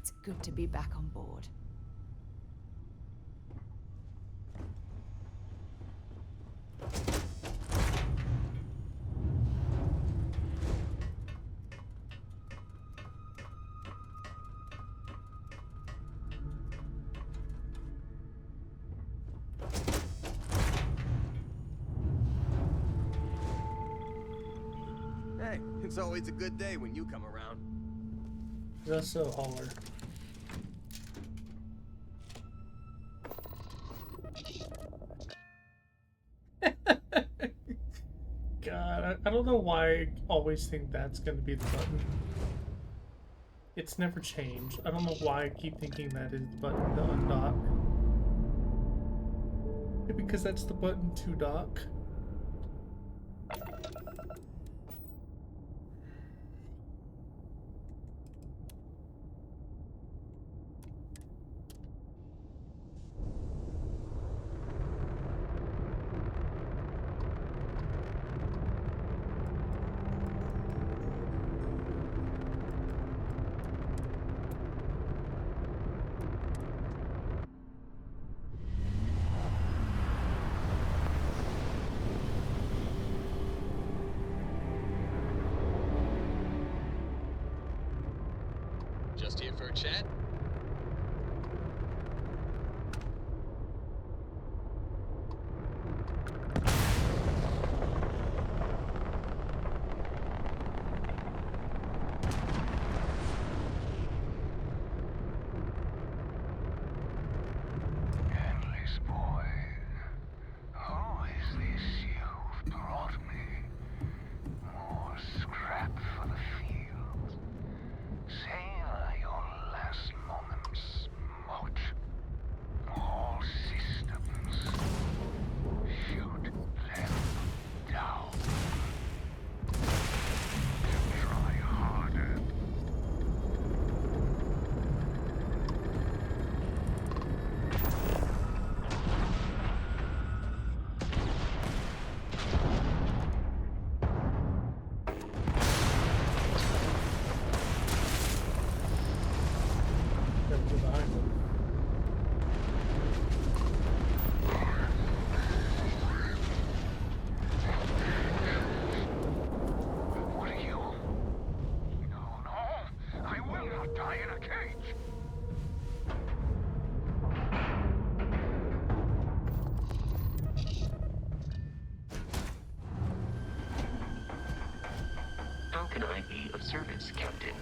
It's good to be back on board. Hey, it's always a good day when you come around. That's so hauler. God, I don't know why I always think that's gonna be the button. It's never changed. I don't know why I keep thinking that is the button to undock. Maybe because that's the button to dock. Just here for a chat? Endless boy, who is this you've brought me? More scrap for the field. Savor your last moments, Moat. All systems. Shoot them down. Try harder. Gotta go behind them. What are you? No, no. I will not die in a cage. How can I be of service, Captain?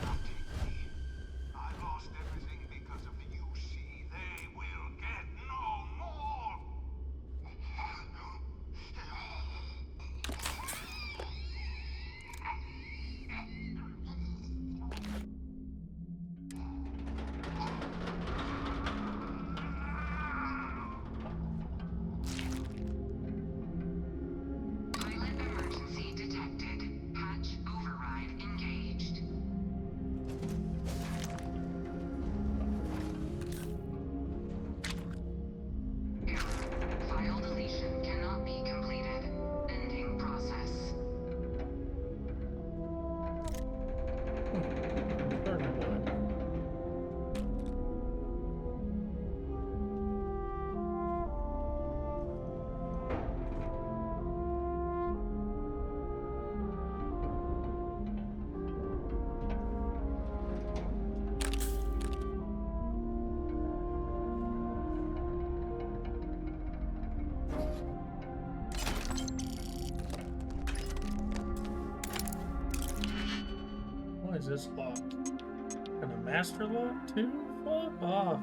I lost everything because of the UC. They will get no more. Pilot emergency detected. Hatch override engaged. this lock? And a master lock too? Fuck off.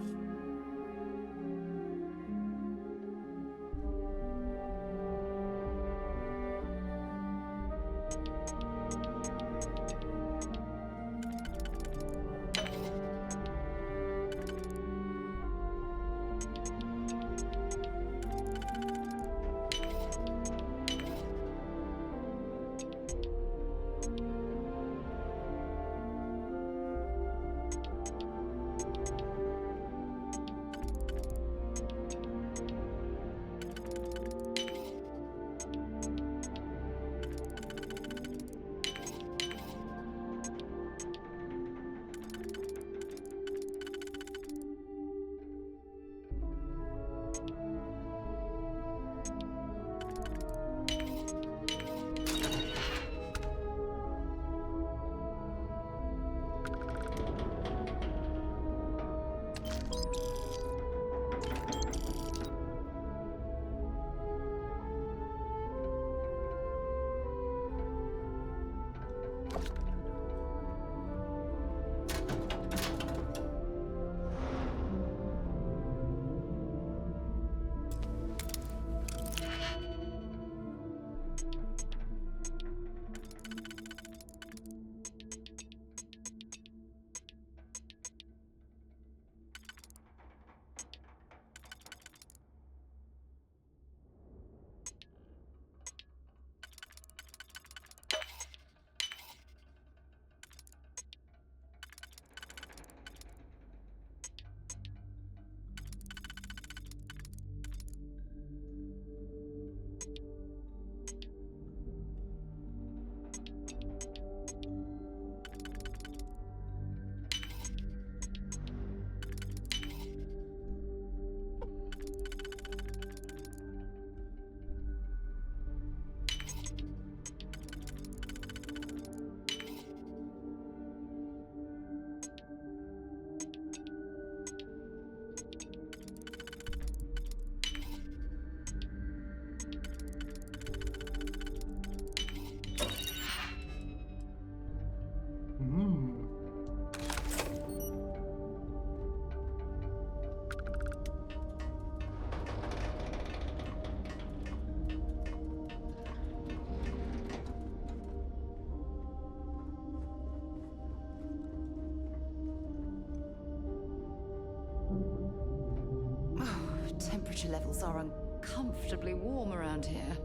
Temperature levels are uncomfortably warm around here.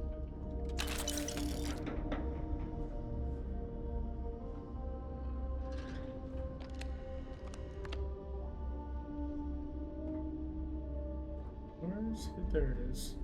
Where's it? There it is.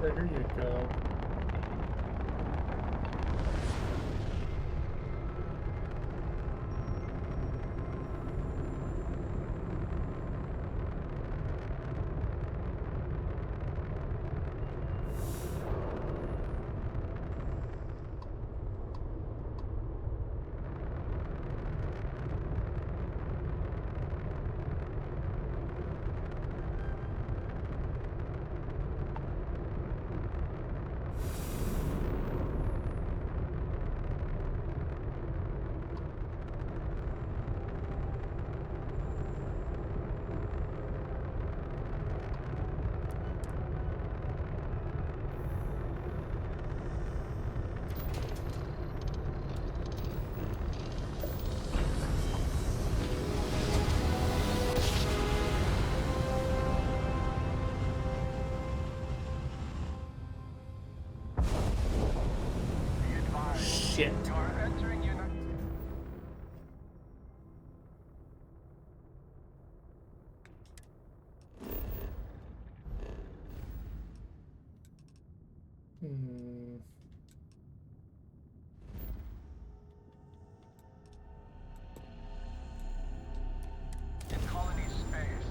There you go. are entering United... In colony space.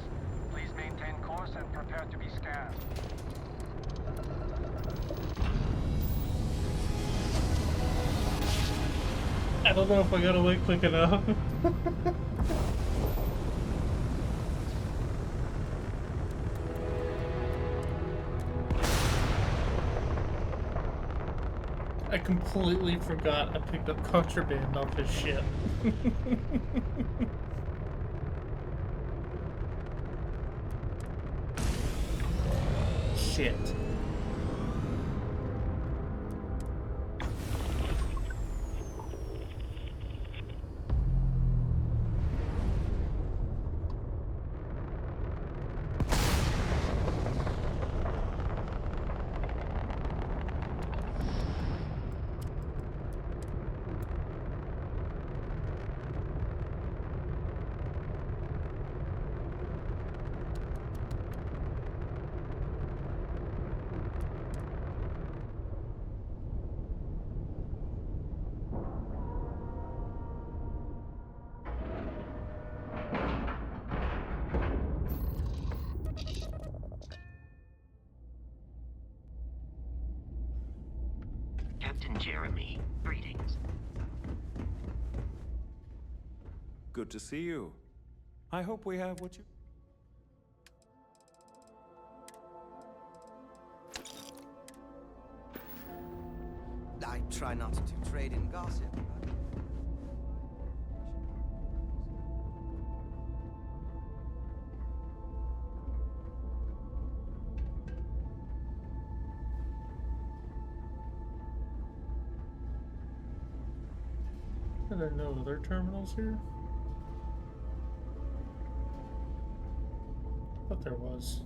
Please maintain course and prepare to be scanned. I don't know if I got away quick enough. I completely forgot I picked up contraband off his ship. Shit. Captain Jeremy, greetings. Good to see you. I hope we have what you... I try not to trade in gossip. Are there no other terminals here? Thought there was.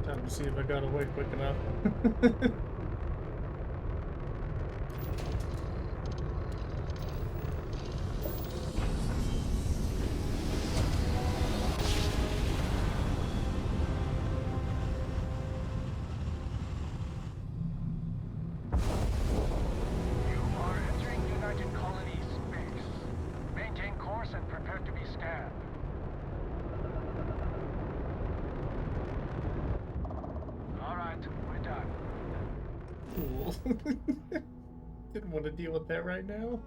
Time to see if I got away quick enough. You are entering United Colony space. Maintain course and prepare to be scanned. Alright, we're done. Cool. Didn't want to deal with that right now.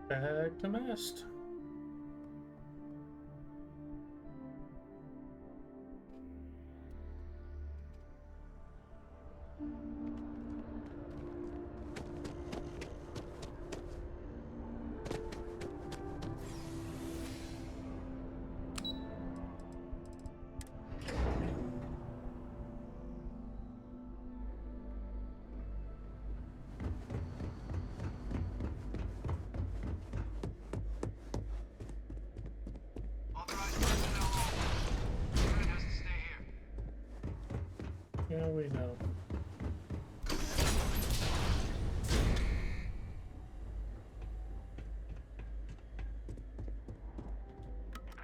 Back to mast. Yeah, we know.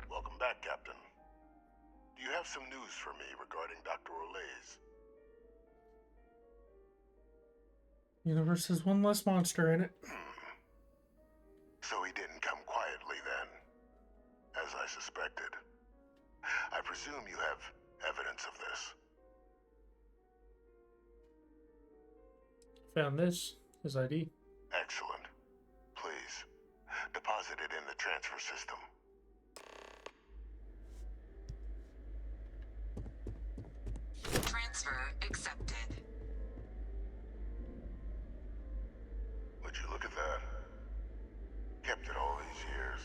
Welcome back, Captain. Do you have some news for me regarding Dr. Olays? Universe has one less monster in it. So he didn't come quietly then, as I suspected. I presume you have evidence of this. Found this. His ID. Excellent. Please, deposit it in the transfer system. Transfer accepted. Would you look at that? Kept it all these years.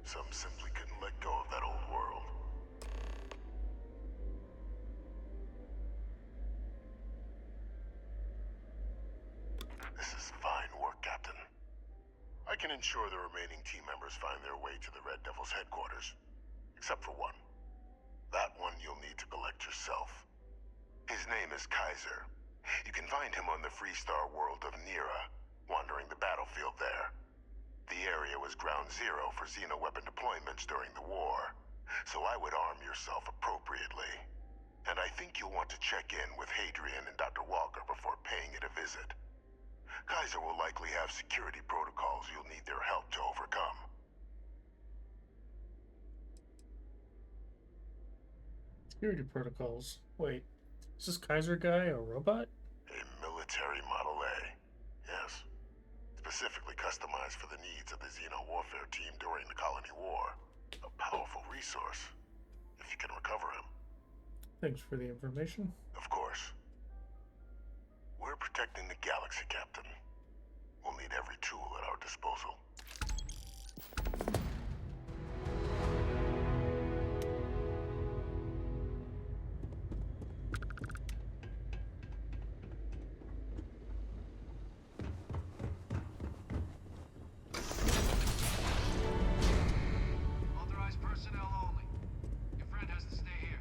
Some simply couldn't let go of that old world. This is fine work, Captain. I can ensure the remaining team members find their way to the Red Devil's headquarters. Except for one. That one you'll need to collect yourself. His name is Kaiser. You can find him on the Freestar world of Nira, wandering the battlefield there. The area was ground zero for xeno-weapon deployments during the war, so I would arm yourself appropriately. And I think you'll want to check in with Hadrian and Dr. Walker before paying it a visit. Kaiser will likely have security protocols you'll need their help to overcome. Security protocols. Wait, is this Kaiser guy a robot? A military Model A, yes. Specifically customized for the needs of the Xeno warfare team during the Colony War. A powerful resource, if you can recover him. Thanks for the information. Of course. We're protecting the galaxy, Captain. We'll need every tool at our disposal. Authorized personnel only. Your friend has to stay here.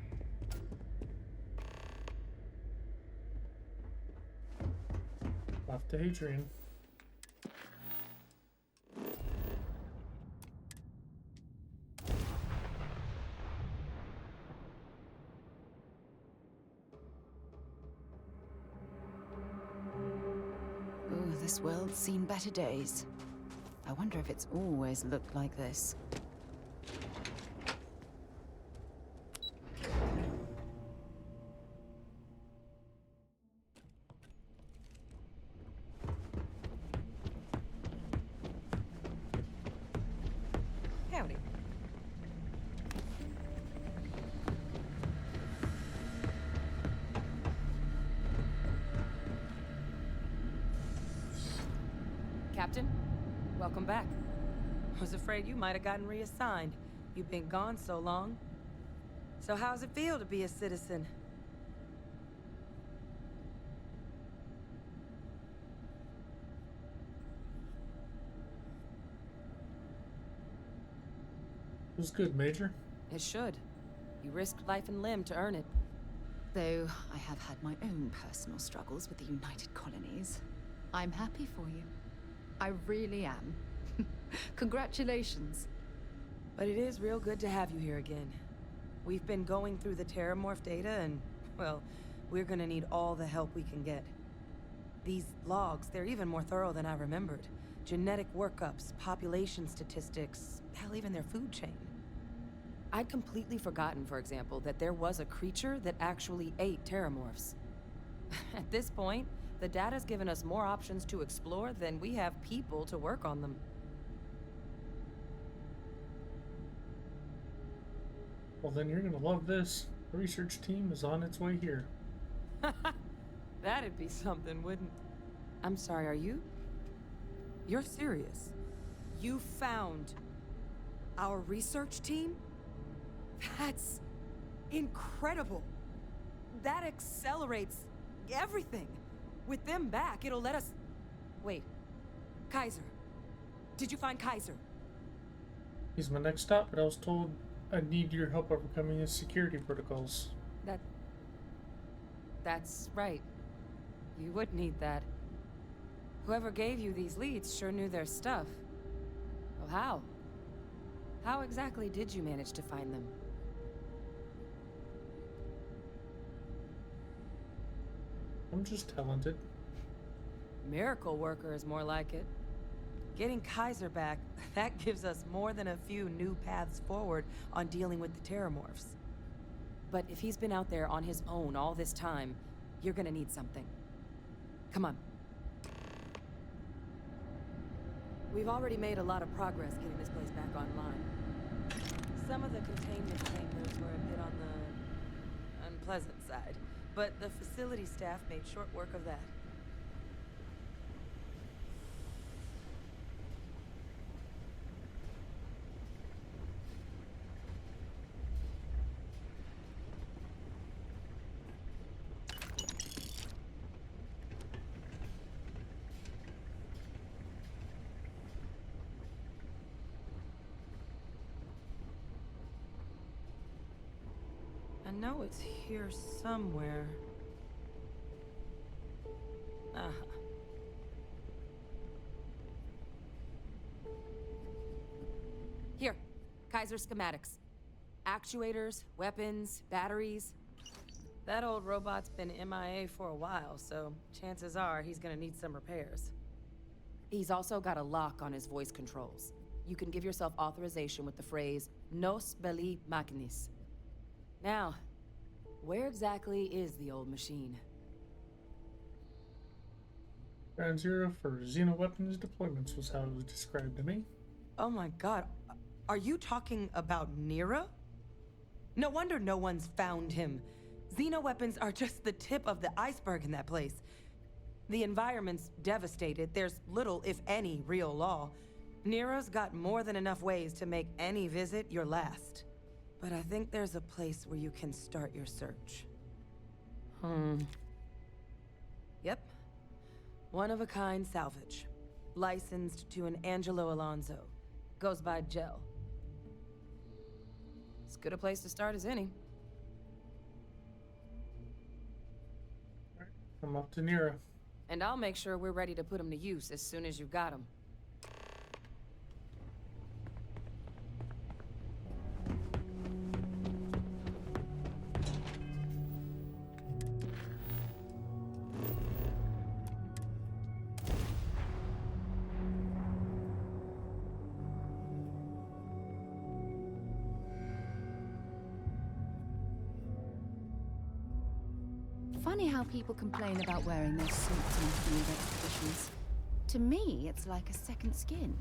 Off to Hadrian. Oh, this world's seen better days. I wonder if it's always looked like this. Howdy. Captain, welcome back. I was afraid you might have gotten reassigned. You've been gone so long. So how's it feel to be a citizen? It was good, Major. It should. You risked life and limb to earn it. Though I have had my own personal struggles with the United Colonies, I'm happy for you. I really am. Congratulations. But it is real good to have you here again. We've been going through the Terramorph data and, well, we're gonna need all the help we can get. These logs, they're even more thorough than I remembered. Genetic workups, population statistics, hell, even their food chain. I'd completely forgotten, for example, that there was a creature that actually ate Terramorphs. At this point, the data's given us more options to explore than we have people to work on them. Well, then you're gonna love this. The research team is on its way here. That'd be something, wouldn't... I'm sorry, are you? You're serious? You found our research team? That's incredible. That accelerates everything. With them back, it'll let us... Wait. Kaiser. Did you find Kaiser? He's my next stop, but I was told I need your help overcoming his security protocols. That's right. You would need that. Whoever gave you these leads sure knew their stuff. Well, how? How exactly did you manage to find them? I'm just talented. Miracle worker is more like it. Getting Kaiser back, that gives us more than a few new paths forward on dealing with the Terramorphs. But if he's been out there on his own all this time, you're gonna need something. Come on. We've already made a lot of progress getting this place back online. Some of the containment chambers were a bit on the unpleasant side, but the facility staff made short work of that. I know it's here somewhere. Uh-huh. Here, Kaiser schematics. Actuators, weapons, batteries. That old robot's been MIA for a while, so chances are he's gonna need some repairs. He's also got a lock on his voice controls. You can give yourself authorization with the phrase, Nos belli machinis. Now, where exactly is the old machine? Ground zero for xenoweapons deployments was how it was described to me. Oh my god, are you talking about Nero? No wonder no one's found him. Xenoweapons are just the tip of the iceberg in that place. The environment's devastated. There's little, if any, real law. Nero's got more than enough ways to make any visit your last. But I think there's a place where you can start your search. Yep. One-of-a-kind salvage. Licensed to an Angelo Alonso. Goes by Gel. As good a place to start as any. I'm up to Nero. And I'll make sure we're ready to put him to use as soon as you've got him. Funny how people complain about wearing their suits on field expeditions. To me, it's like a second skin.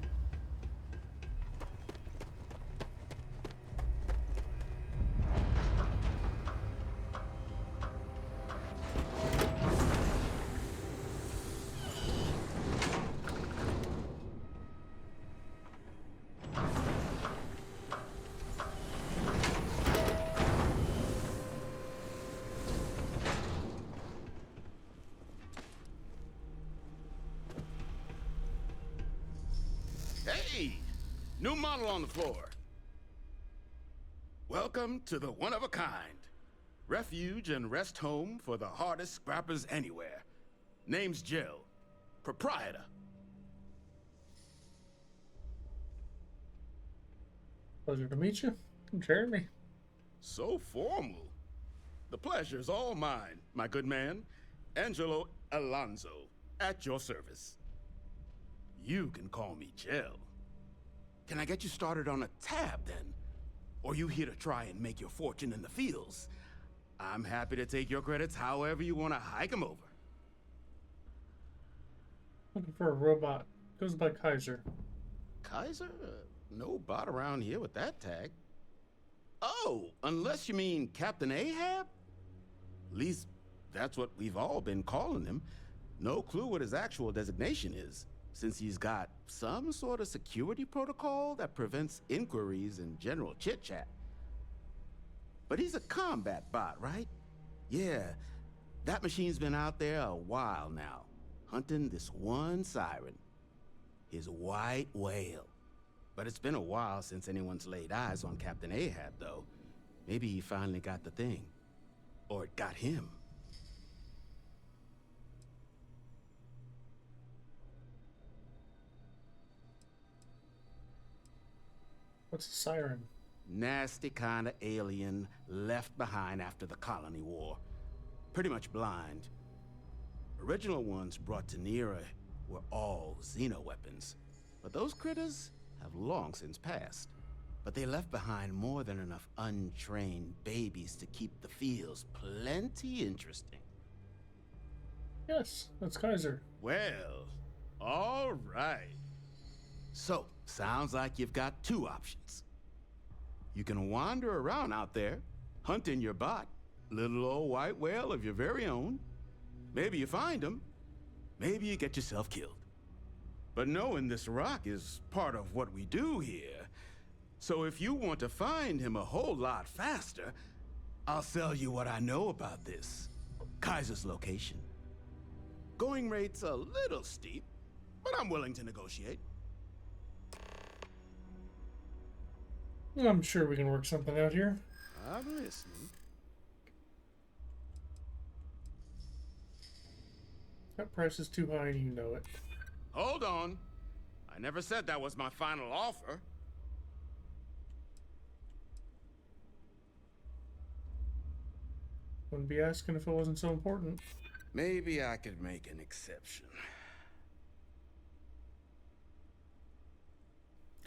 Hey! New model on the floor. Welcome to the one-of-a-kind. Refuge and rest home for the hardest scrappers anywhere. Name's Jill. Proprietor. Pleasure to meet you. I'm Jeremy. So formal. The pleasure's all mine, my good man. Angelo Alonso, at your service. You can call me Jill. Can I get you started on a tab, then? Or you here to try and make your fortune in the fields? I'm happy to take your credits however you want to hike them over. Looking for a robot. Goes by Kaiser. Kaiser? No bot around here with that tag. Oh, unless you mean Captain Ahab? At least, that's what we've all been calling him. No clue what his actual designation is, since he's got some sort of security protocol that prevents inquiries and general chit-chat. But he's a combat bot, right? Yeah, that machine's been out there a while now, hunting this one siren. His white whale. But it's been a while since anyone's laid eyes on Captain Ahab, though. Maybe he finally got the thing. Or it got him. What's a siren? Nasty kind of alien left behind after the colony war. Pretty much blind. Original ones brought to Nera were all xeno-weapons, but those critters have long since passed. But they left behind more than enough untrained babies to keep the fields plenty interesting. Yes, that's Kaiser. Well, all right. So, sounds like you've got two options. You can wander around out there, hunting your bot, little old white whale of your very own. Maybe you find him, maybe you get yourself killed. But knowing this rock is part of what we do here. So if you want to find him a whole lot faster, I'll sell you what I know about this. Kaiser's location. Going rate's a little steep, but I'm willing to negotiate. I'm sure we can work something out here. I'm listening. That price is too high and you know it. Hold on. I never said that was my final offer. Wouldn't be asking if it wasn't so important. Maybe I could make an exception.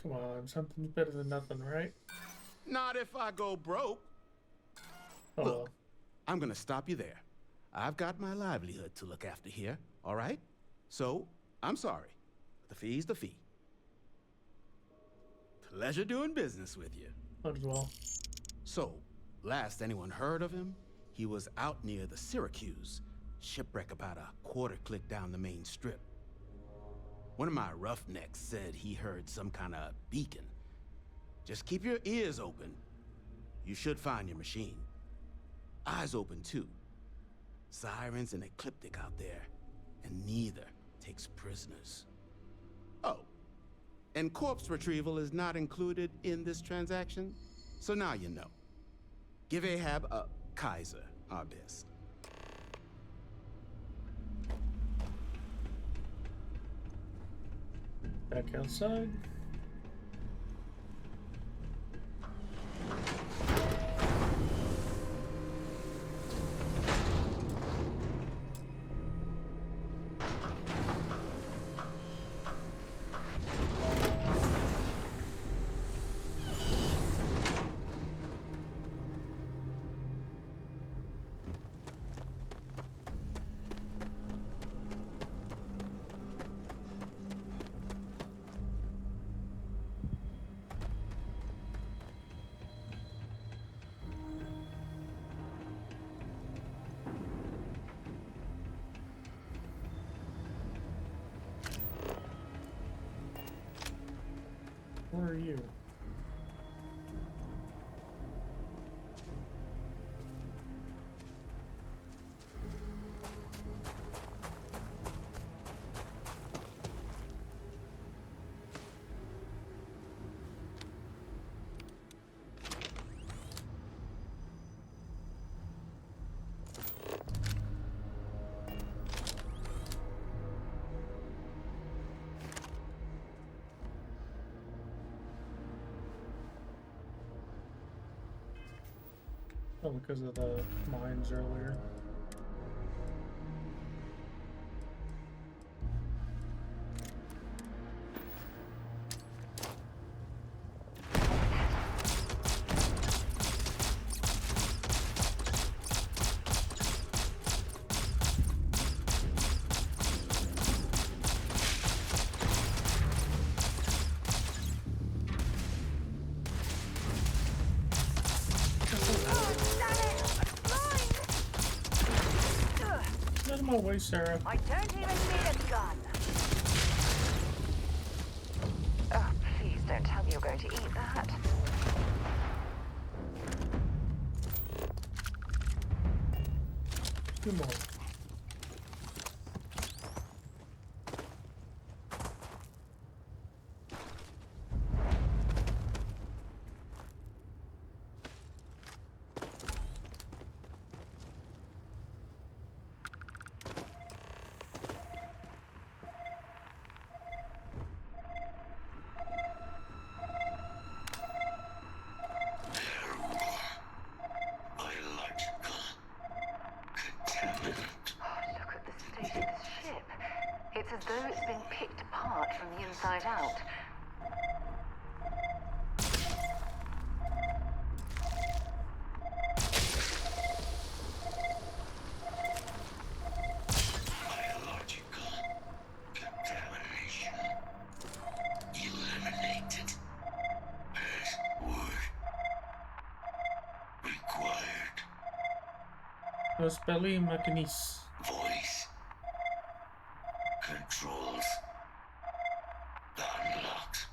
Come on, something's better than nothing, right? Not if I go broke. Oh. Look, I'm gonna stop you there. I've got my livelihood to look after here, all right? So, I'm sorry. The fee's the fee. Pleasure doing business with you. Might as well. So, last anyone heard of him, he was out near the Syracuse, shipwreck about a quarter click down the main strip. One of my roughnecks said he heard some kind of beacon. Just keep your ears open. You should find your machine. Eyes open too. Sirens and Ecliptic out there, and neither takes prisoners. Oh, and corpse retrieval is not included in this transaction, so now you know. Give Ahab a Kaiser our best. Back outside. Where are you? Oh, because of the mines earlier. Get him away, Sarah. I don't even need a gun. Oh, please don't tell me you're going to eat that. Two more. Biological contaminant. out. Biological contamination. Eliminated. Password. Required. Los Belly Macanis. Voice. Controls. Unlocked.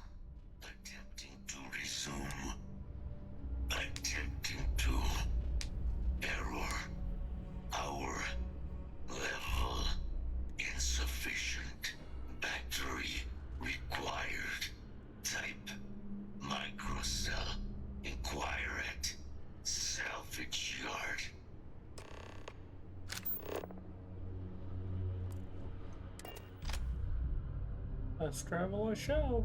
Attempting to resume. Attempting to. Error. Power. Level. Insufficient. Battery. Required. Type. Microcell. Inquire at. Salvage yard. Let's travel a show.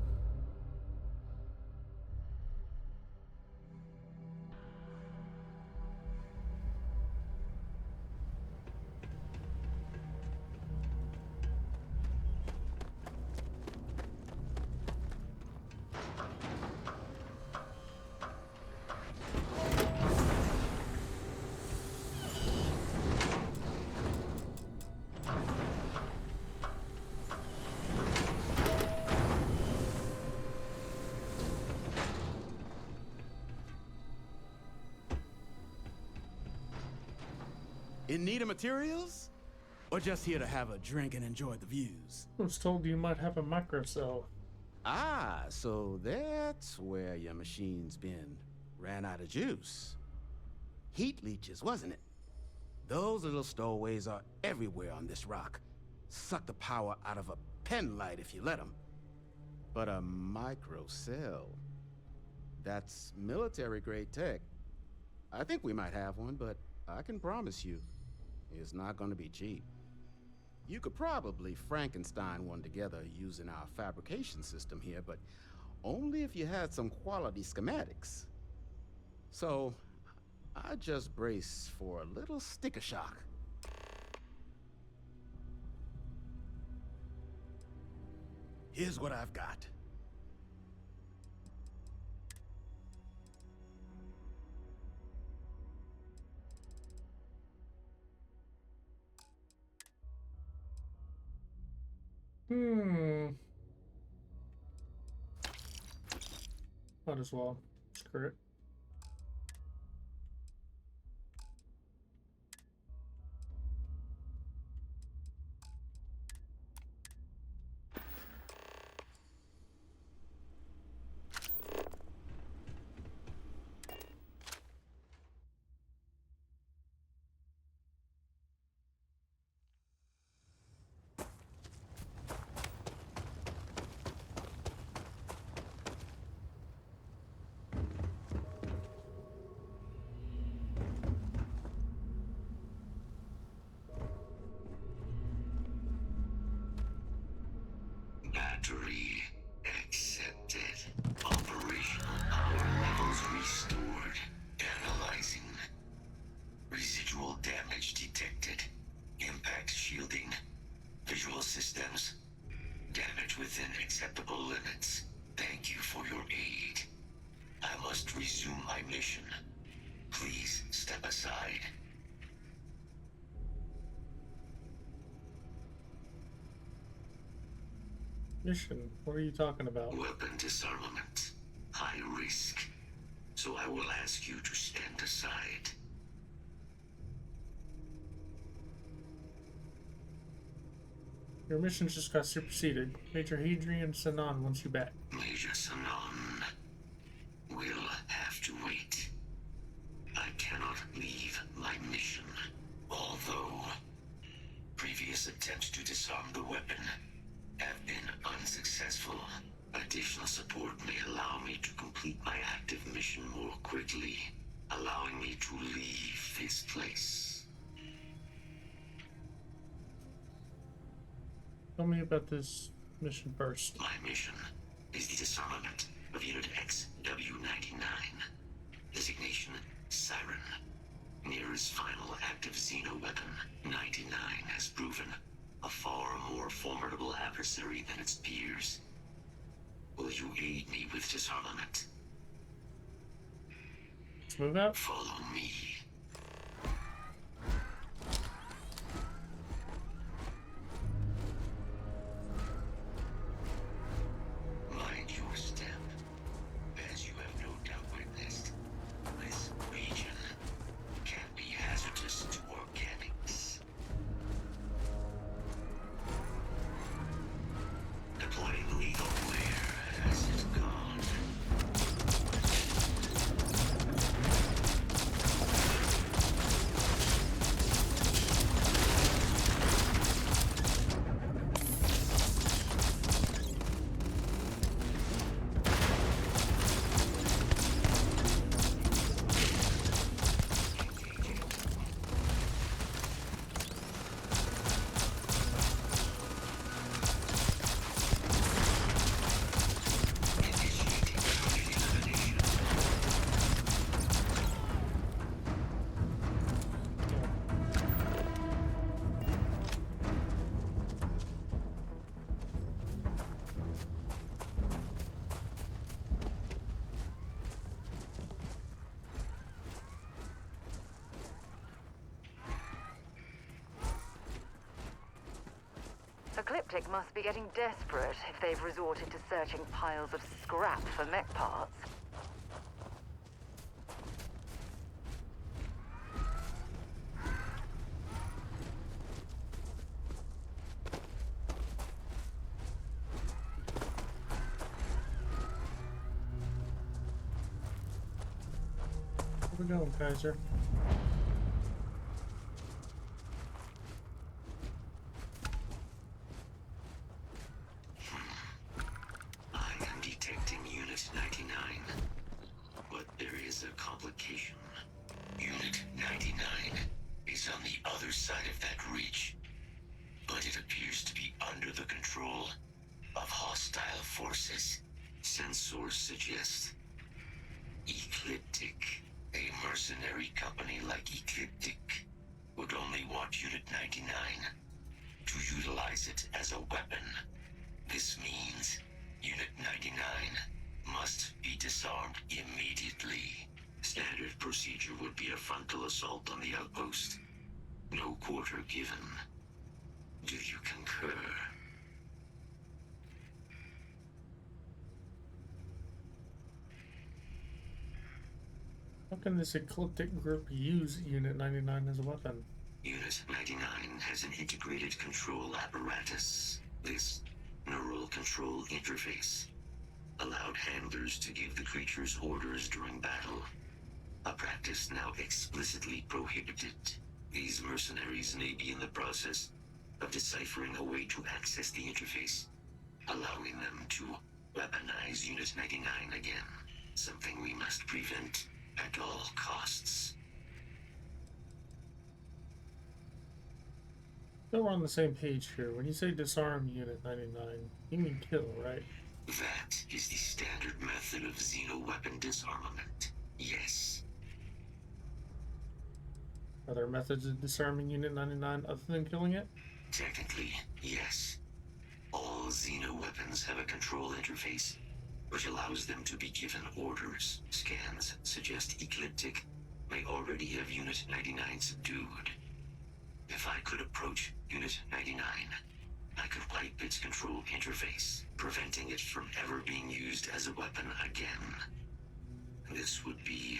In need of materials? Or just here to have a drink and enjoy the views? I was told you might have a microcell. Ah, so that's where your machine's been. Ran out of juice. Heat leeches, wasn't it? Those little stowaways are everywhere on this rock. Suck the power out of a pen light if you let them. But a microcell? That's military-grade tech. I think we might have one, but I can promise you, it's not gonna be cheap. You could probably Frankenstein one together using our fabrication system here, but only if you had some quality schematics. So, I just brace for a little sticker shock. Here's what I've got. Might as well. Screw it. Battery accepted. Operational power levels restored. Analyzing. Residual damage detected. Impact shielding. Visual systems. Damage within acceptable limits. Thank you for your aid. I must resume my mission. Please step aside. Mission? What are you talking about? Weapon disarmament. High risk. So I will ask you to stand aside. Your mission just got superseded. Major Hadrian Sanan wants you back. Major Sanan will have to wait. I cannot leave my mission. Although previous attempts to disarm the weapon have been unsuccessful, additional support may allow me to complete my active mission more quickly, allowing me to leave this place. Tell me about this mission first. My mission is the disarmament of Unit XW-99. Designation, Siren. Nearest final active Xeno weapon, 99 has proven a far more formidable adversary than its peers. you aid me with disarmament? Let's move out. Follow me. Mind your step, as you have no doubt witnessed. This region can be hazardous to organics. Deploying legal where has it gone? Ecliptic must be getting desperate if they've resorted to searching piles of scrap for mech parts. Where we going, Kaiser? I am detecting Unit 99. But there is a complication. Unit 99 is on the other side of that ridge. But it appears to be under the control of hostile forces. Sensors suggest Ecliptic, a mercenary company like Ecliptic, would only want Unit 99 to utilize it as a weapon. This means Unit 99 must be disarmed immediately. Standard procedure would be a frontal assault on the outpost. No quarter given. Do you concur? How can this ecliptic group use Unit 99 as a weapon? Unit 99 has an integrated control apparatus. This neural control interface allowed handlers to give the creatures orders during battle, a practice now explicitly prohibited. These mercenaries may be in the process of deciphering a way to access the interface, allowing them to weaponize Unit 99 again, something we must prevent at all costs. So we're on the same page here. When you say disarm Unit 99, you mean kill, right? That is the standard method of xeno-weapon disarmament. Yes. Are there methods of disarming Unit 99 other than killing it? Technically, yes. All xeno-weapons have a control interface, which allows them to be given orders. Scans suggest Ecliptic may already have Unit 99 subdued. If I could approach Unit 99, I could wipe its control interface, preventing it from ever being used as a weapon again. This would be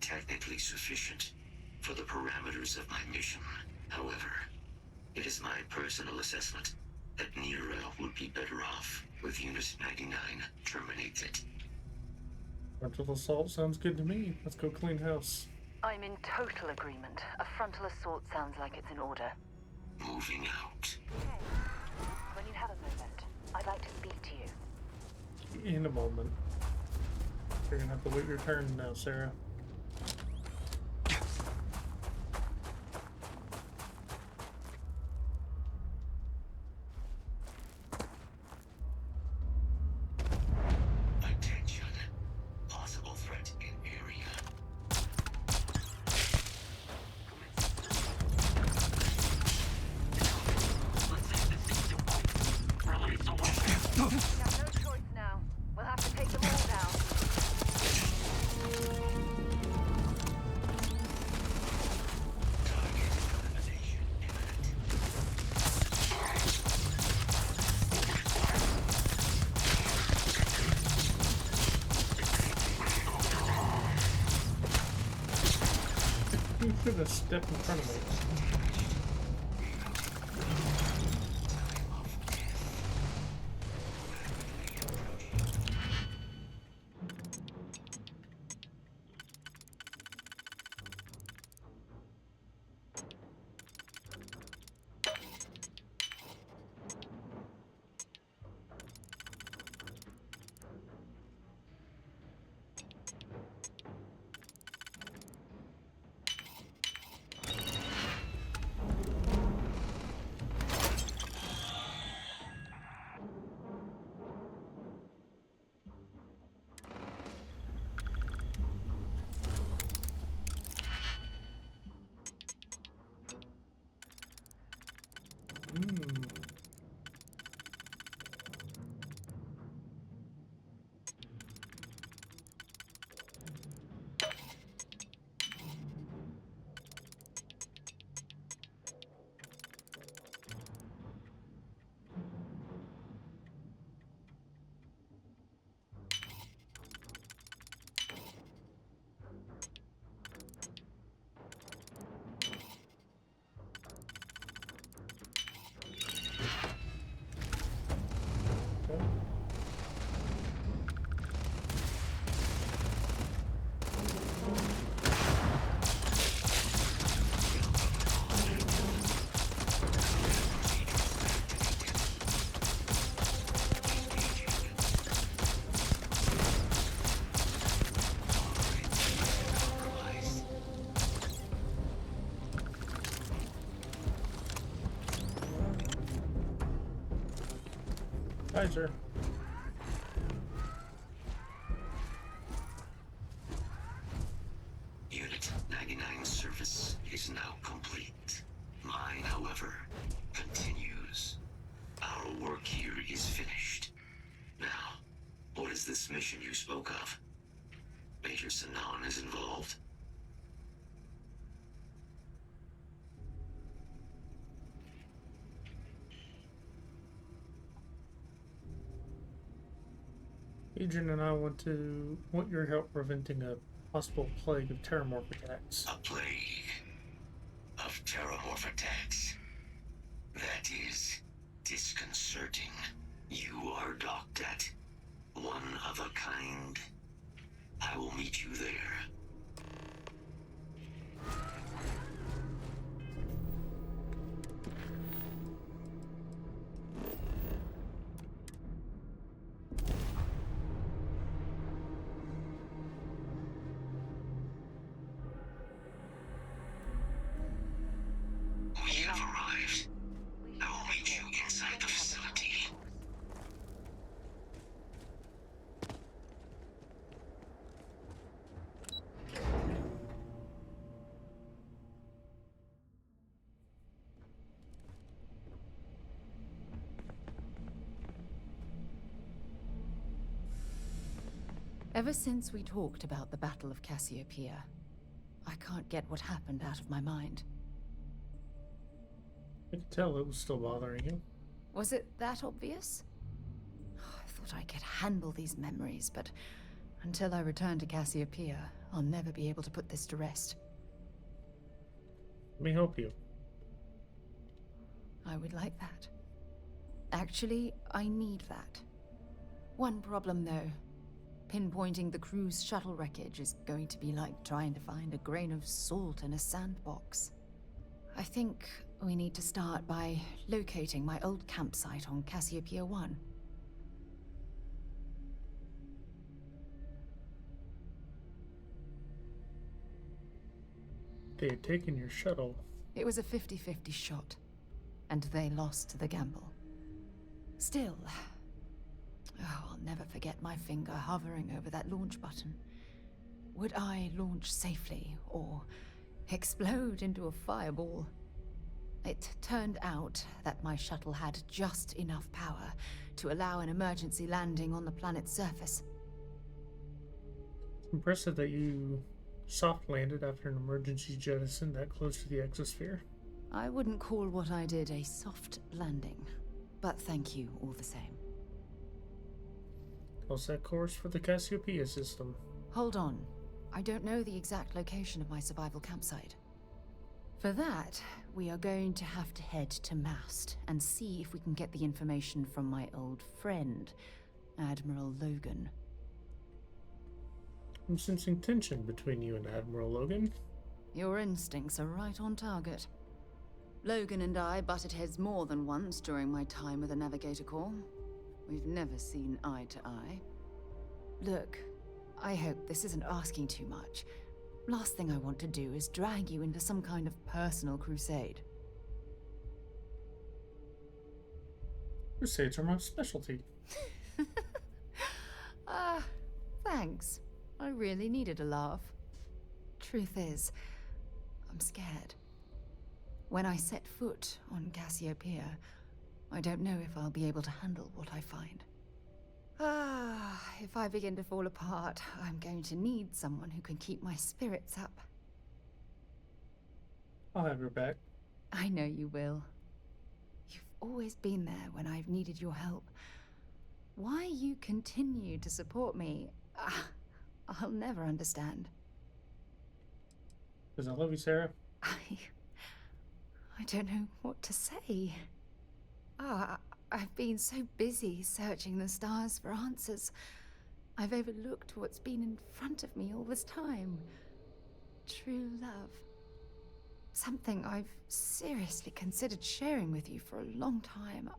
technically sufficient for the parameters of my mission. However, it is my personal assessment that Nira would be better off with Unit 99 terminated. Frontal assault sounds good to me. Let's go clean house. I'm in total agreement. A frontal assault sounds like it's in order. Moving out. When you have a moment, I'd like to speak to you. In a moment. You're gonna have to wait your turn now, Sarah. Attention. Possible threat in area. We have no choice now. We'll have took a step in front of me. Hi, sir. Unit 99 service is now complete. Mine, however, continues. Our work here is finished. Now, what is this mission you spoke of? Major Sanan is involved? Agent and I want your help preventing a possible plague of terramorph attacks. A plague of terramorph attacks. That is disconcerting. You are docked at one of a kind. I will meet you there. We have arrived. I will meet you inside the facility. Ever since we talked about the Battle of Cassiopeia, I can't get what happened out of my mind. I could tell it was still bothering you. Was it that obvious? I thought I could handle these memories, but until I return to Cassiopeia, I'll never be able to put this to rest. Let me help you. I would like that. Actually, I need that. One problem, though. Pinpointing the crew's shuttle wreckage is going to be like trying to find a grain of salt in a sandbox. I think we need to start by locating my old campsite on Cassiopeia 1. They had taken your shuttle. It was a 50-50 shot, and they lost the gamble. Still, I'll never forget my finger hovering over that launch button. Would I launch safely, or explode into a fireball? It turned out that my shuttle had just enough power to allow an emergency landing on the planet's surface. It's impressive that you soft landed after an emergency jettison that close to the exosphere. I wouldn't call what I did a soft landing, but thank you all the same. I'll set course for the Cassiopeia system. Hold on. I don't know the exact location of my survival campsite. For that, we are going to have to head to Mast and see if we can get the information from my old friend, Admiral Logan. I'm sensing tension between you and Admiral Logan. Your instincts are right on target. Logan and I butted heads more than once during my time with the Navigator Corps. We've never seen eye to eye. Look, I hope this isn't asking too much. Last thing I want to do is drag you into some kind of personal crusade. Crusades are my specialty. Thanks. I really needed a laugh. Truth is, I'm scared. When I set foot on Cassiopeia, I don't know if I'll be able to handle what I find. If I begin to fall apart, I'm going to need someone who can keep my spirits up. I'll have your back. I know you will. You've always been there when I've needed your help. Why you continue to support me, I'll never understand. Because I love you, Sarah. I don't know what to say. I've been so busy searching the stars for answers. I've overlooked what's been in front of me all this time. True love. Something I've seriously considered sharing with you for a long time.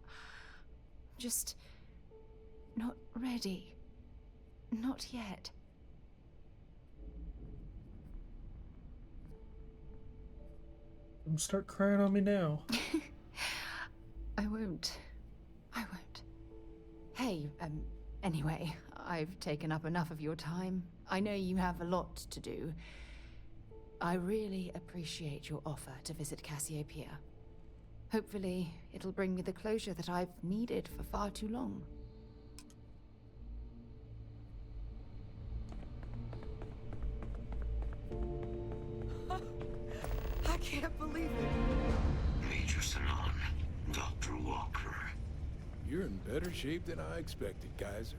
Just not ready. Not yet. Don't start crying on me now. I won't. Hey, anyway, I've taken up enough of your time. I know you have a lot to do. I really appreciate your offer to visit Cassiopeia. Hopefully, it'll bring me the closure that I've needed for far too long. I can't believe it. Major Sanon, Dr. Walker. You're in better shape than I expected, Kaiser.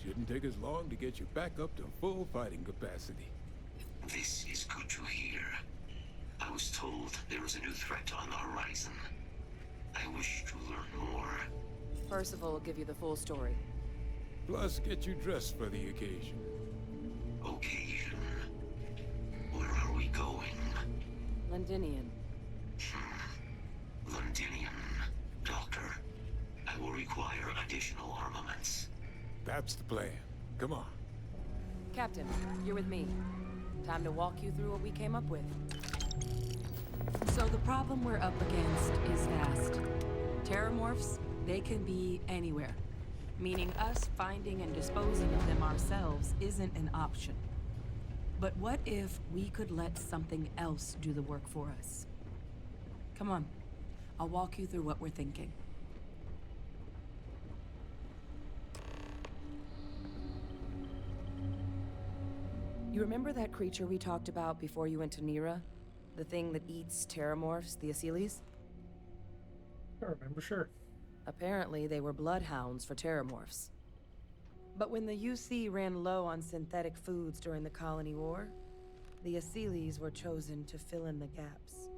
Shouldn't take as long to get you back up to full fighting capacity. This is good to hear. I was told there was a new threat on the horizon. I wish to learn more. Percival will give you the full story. Plus, get you dressed for the occasion. Occasion? Where are we going? Londinian. Londinian. Doctor, I will require additional armaments. That's the plan. Come on. Captain, you're with me. Time to walk you through what we came up with. So the problem we're up against is vast. Terramorphs, they can be anywhere. Meaning us finding and disposing of them ourselves isn't an option. But what if we could let something else do the work for us? Come on, I'll walk you through what we're thinking. You remember that creature we talked about before you went to Nira? The thing that eats terramorphs, the Asyles? I remember, sure. Apparently, they were bloodhounds for terramorphs. But when the UC ran low on synthetic foods during the Colony War, the Asyles were chosen to fill in the gaps.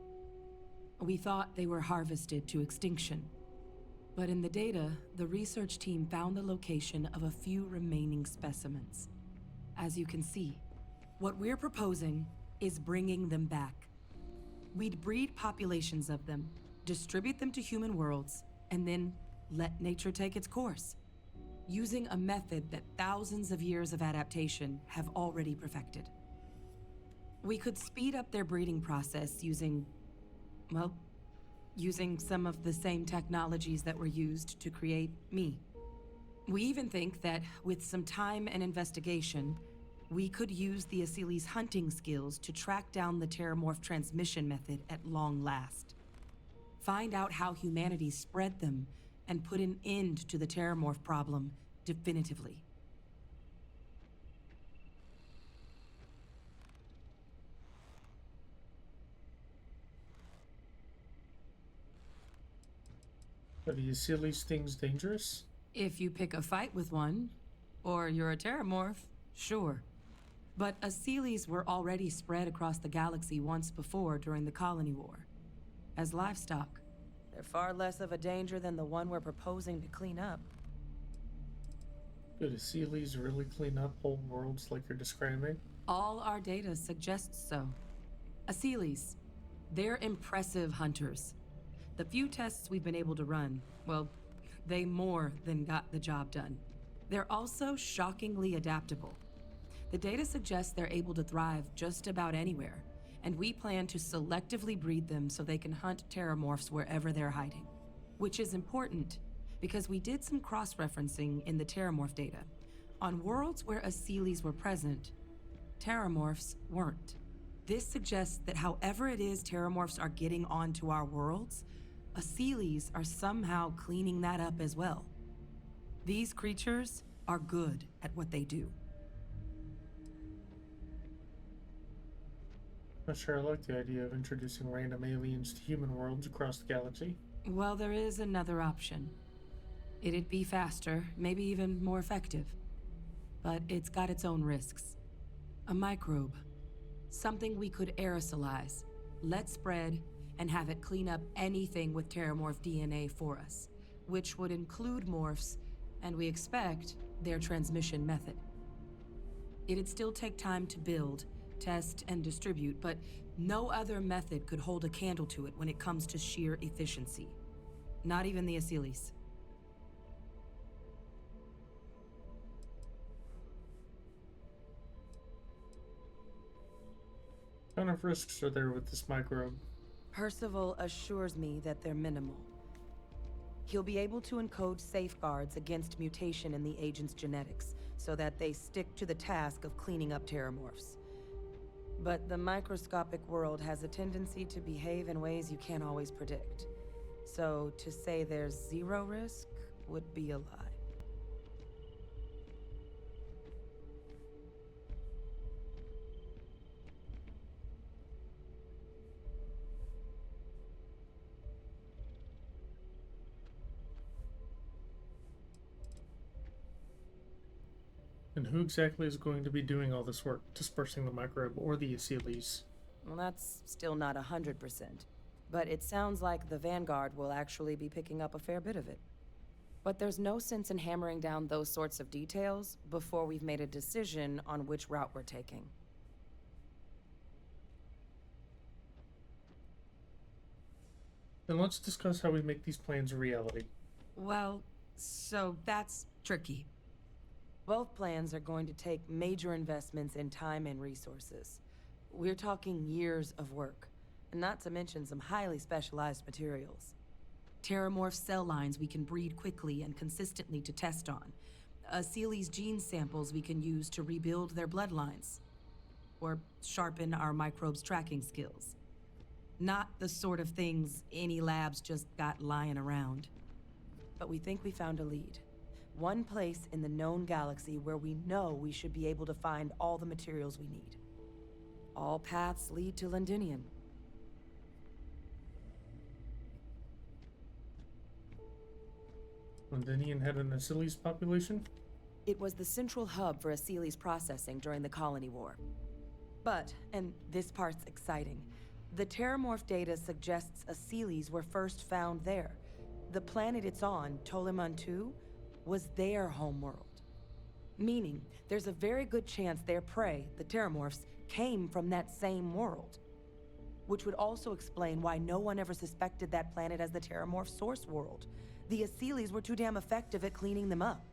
We thought they were harvested to extinction. But in the data, the research team found the location of a few remaining specimens. As you can see, what we're proposing is bringing them back. We'd breed populations of them, distribute them to human worlds, and then let nature take its course, using a method that thousands of years of adaptation have already perfected. We could speed up their breeding process using some of the same technologies that were used to create me. We even think that with some time and investigation, we could use the Asyles' hunting skills to track down the Terramorph transmission method at long last. Find out how humanity spread them and put an end to the Terramorph problem definitively. Are the Asyles things dangerous? If you pick a fight with one, or you're a Terramorph, sure. But Aseles were already spread across the galaxy once before during the Colony War. As livestock. They're far less of a danger than the one we're proposing to clean up. Could Aseles really clean up whole worlds like you're describing? All our data suggests so. Aseles, they're impressive hunters. The few tests we've been able to run, well, they more than got the job done. They're also shockingly adaptable. The data suggests they're able to thrive just about anywhere, and we plan to selectively breed them so they can hunt terramorphs wherever they're hiding. Which is important, because we did some cross-referencing in the terramorph data. On worlds where Aseles were present, terramorphs weren't. This suggests that however it is terramorphs are getting onto our worlds, Aseles are somehow cleaning that up as well. These creatures are good at what they do. Not sure I like the idea of introducing random aliens to human worlds across the galaxy. Well, there is another option. It'd be faster, maybe even more effective. But it's got its own risks. A microbe. Something we could aerosolize, let spread, and have it clean up anything with terramorph DNA for us, which would include morphs, and we expect their transmission method. It'd still take time to build, test, and distribute, but no other method could hold a candle to it when it comes to sheer efficiency. Not even the Aseles. What kind of risks are there with this microbe? Percival assures me that they're minimal. He'll be able to encode safeguards against mutation in the agent's genetics, so that they stick to the task of cleaning up terramorphs. But the microscopic world has a tendency to behave in ways you can't always predict. So to say there's zero risk would be a lie. And who exactly is going to be doing all this work, dispersing the microbe or the Aseles? Well, that's still not 100%. But it sounds like the Vanguard will actually be picking up a fair bit of it. But there's no sense in hammering down those sorts of details before we've made a decision on which route we're taking. Then let's discuss how we make these plans a reality. Well, so that's tricky. Both plans are going to take major investments in time and resources. We're talking years of work, and not to mention some highly specialized materials. Terramorph cell lines we can breed quickly and consistently to test on. Aseles gene samples we can use to rebuild their bloodlines. Or sharpen our microbes' tracking skills. Not the sort of things any labs just got lying around. But we think we found a lead. One place in the known galaxy where we know we should be able to find all the materials we need. All paths lead to Londinium. Londinium had an Aseles population? It was the central hub for Aseles processing during the Colony War. But, and this part's exciting, the terramorph data suggests Aseles were first found there. The planet it's on, Toliman 2, was their homeworld. Meaning, there's a very good chance their prey, the terramorphs, came from that same world. Which would also explain why no one ever suspected that planet as the terramorph source world. The Aseles were too damn effective at cleaning them up.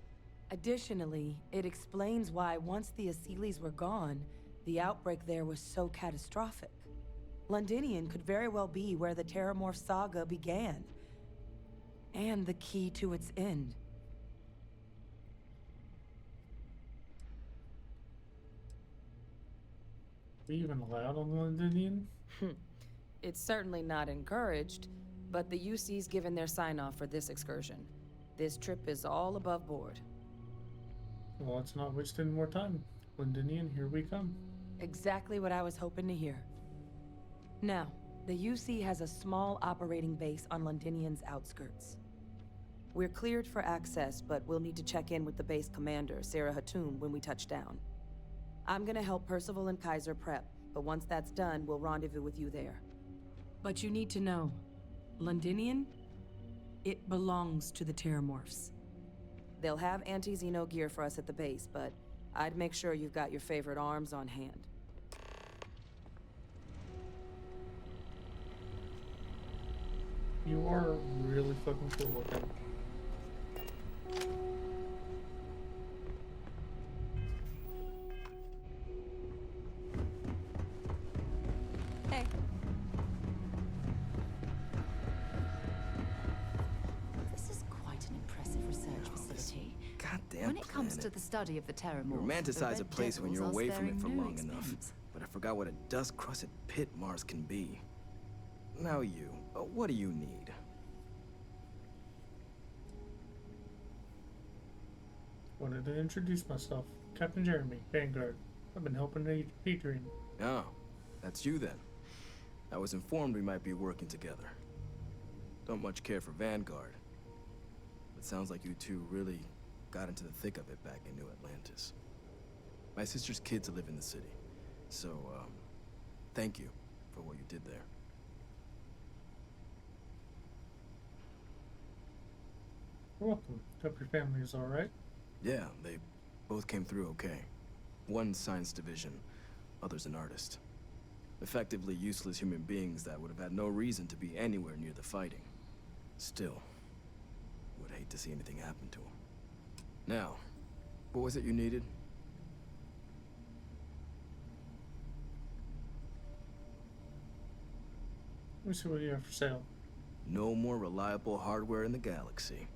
Additionally, it explains why once the Aseles were gone, the outbreak there was so catastrophic. Londinium could very well be where the terramorph saga began. And the key to its end. Are we even allowed on Londinium? It's certainly not encouraged, but the UC's given their sign-off for this excursion. This trip is all above board. Well, let's not waste any more time. Londinium, here we come. Exactly what I was hoping to hear. Now, the UC has a small operating base on Londinium's outskirts. We're cleared for access, but we'll need to check in with the base commander, Sarah Hatum, when we touch down. I'm gonna help Percival and Kaiser prep, but once that's done, we'll rendezvous with you there. But you need to know, Londinian, it belongs to the Terramorphs. They'll have anti-Xeno gear for us at the base, but I'd make sure you've got your favorite arms on hand. You are really fucking cool looking. Hey. This is quite an impressive research facility. Goddamn When it comes to planet. the study of the Terramorphs, You romanticize a place when you're away from it for long enough. expense. But I forgot what a dust-crusted pit Mars can be. Now you, what do you need? Wanted to introduce myself. Captain Jeremy, Vanguard. I've been helping Adrian. Oh, that's you then. I was informed we might be working together. Don't much care for Vanguard. But sounds like you two really got into the thick of it back in New Atlantis. My sister's kids live in the city. So, thank you for what you did there. You're welcome. Hope your family is alright. Yeah, they both came through okay. One science division, other's an artist. Effectively useless human beings that would have had no reason to be anywhere near the fighting. Still, would hate to see anything happen to them. Now, what was it you needed? Let me see what you have for sale. No more reliable hardware in the galaxy.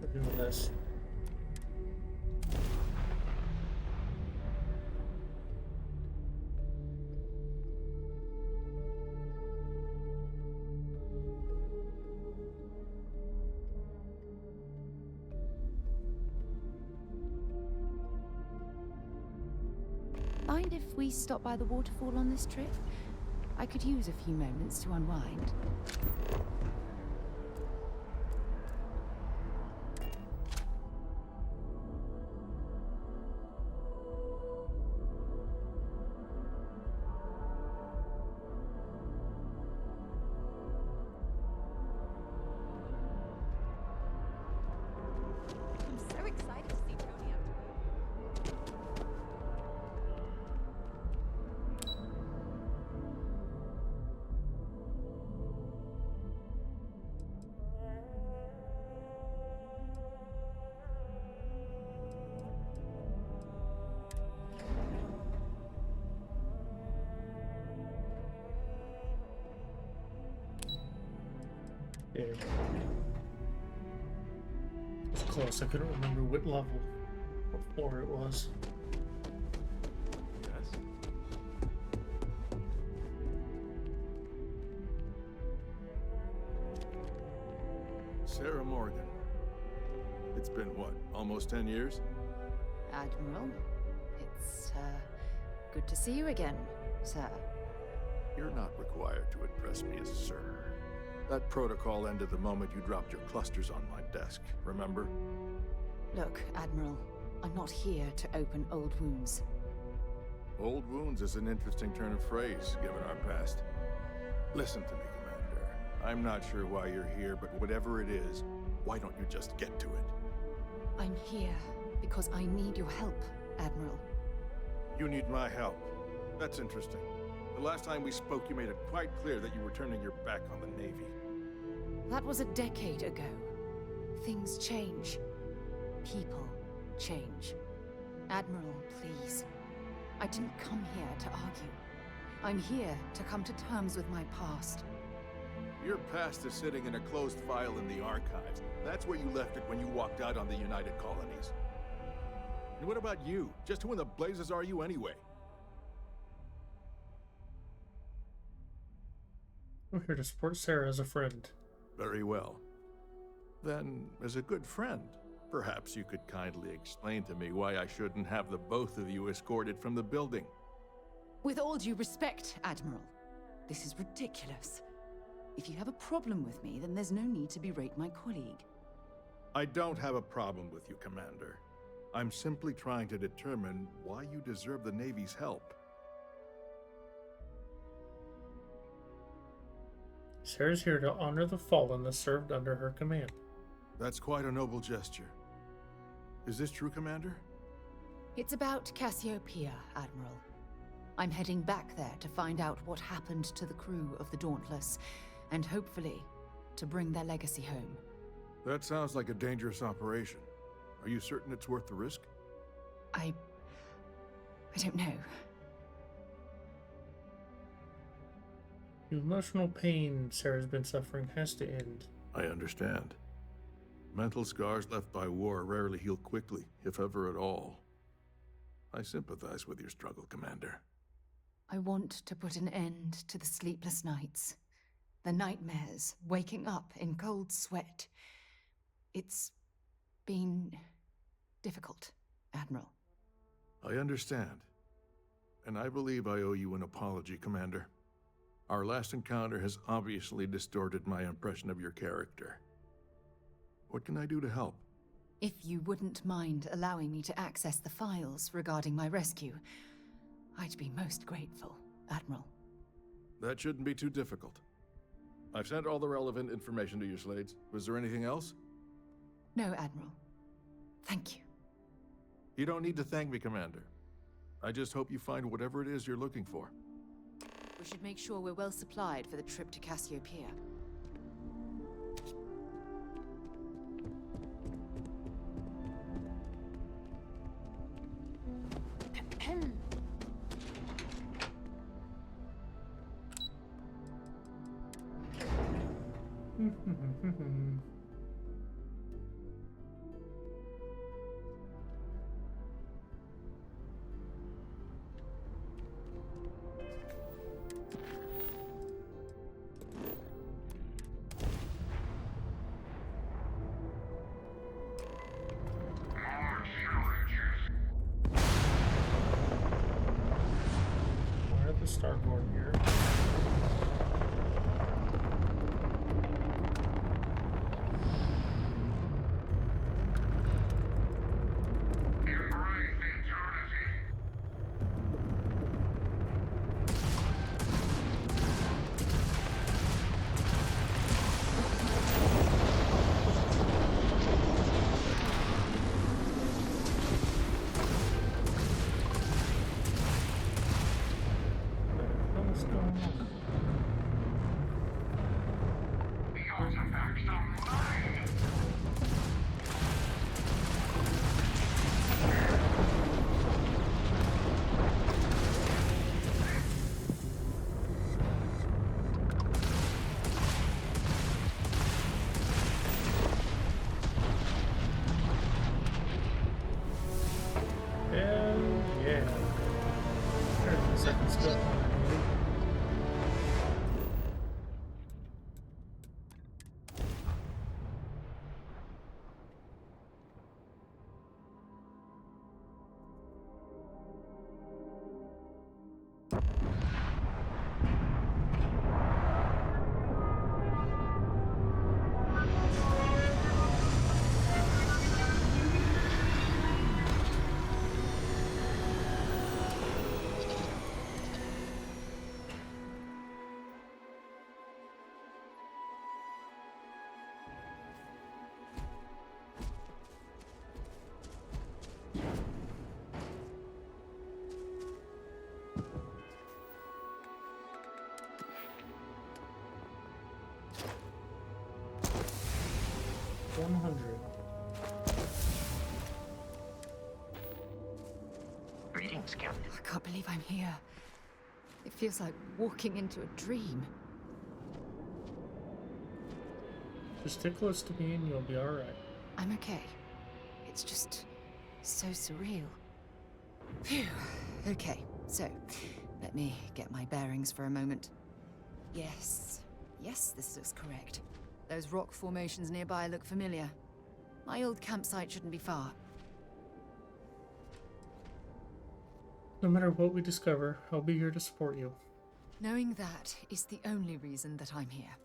We're doing this. Mind if we stop by the waterfall on this trip? I could use a few moments to unwind. I'm so excited to see Tony after. Yeah. It was close. I couldn't remember what level, what floor it was. Yes. Sarah Morgan. It's been what, almost 10 years? Admiral, it's good to see you again, sir. You're not required to address me as sir. That protocol ended the moment you dropped your clusters on my desk, remember? Look, Admiral, I'm not here to open old wounds. Old wounds is an interesting turn of phrase, given our past. Listen to me, Commander. I'm not sure why you're here, but whatever it is, why don't you just get to it? I'm here because I need your help, Admiral. You need my help. That's interesting. The last time we spoke, you made it quite clear that you were turning your back on the Navy. That was a decade ago. things change. People change. Admiral, please. I didn't come here to argue. I'm here to come to terms with my past. Your past is sitting in a closed file in the archives. That's where you left it when you walked out on the United Colonies. And what about you? Just who in the blazes are you anyway? We're here to support Sarah as a friend. Very well. Then, as a good friend, perhaps you could kindly explain to me why I shouldn't have the both of you escorted from the building. With all due respect, Admiral, this is ridiculous. If you have a problem with me, then there's no need to berate my colleague. I don't have a problem with you, Commander. I'm simply trying to determine why you deserve the Navy's help. Sarah's here to honor the fallen that served under her command. That's quite a noble gesture. Is this true, Commander? It's about Cassiopeia, Admiral. I'm heading back there to find out what happened to the crew of the Dauntless, and hopefully, to bring their legacy home. That sounds like a dangerous operation. Are you certain it's worth the risk? I don't know. The emotional pain Sarah's been suffering has to end. I understand. Mental scars left by war rarely heal quickly, if ever at all. I sympathize with your struggle, Commander. I want to put an end to the sleepless nights, the nightmares, waking up in cold sweat. It's been difficult, Admiral. I understand. And I believe I owe you an apology, Commander. Our last encounter has obviously distorted my impression of your character. What can I do to help? If you wouldn't mind allowing me to access the files regarding my rescue, I'd be most grateful, Admiral. That shouldn't be too difficult. I've sent all the relevant information to you, Slades. Was there anything else? No, Admiral. Thank you. You don't need to thank me, Commander. I just hope you find whatever it is you're looking for. We should make sure we're well supplied for the trip to Cassiopeia. Why are the Starborn here? What's going on? Hell yeah. There's the second step. 100. Greetings, Captain. I can't believe I'm here. It feels like walking into a dream. Just stick close to me and you'll be alright. I'm okay. It's just so surreal. Phew. Okay, so let me get my bearings for a moment. Yes, this looks correct. Those rock formations nearby look familiar. My old campsite shouldn't be far. No matter what we discover, I'll be here to support you. Knowing that is the only reason that I'm here.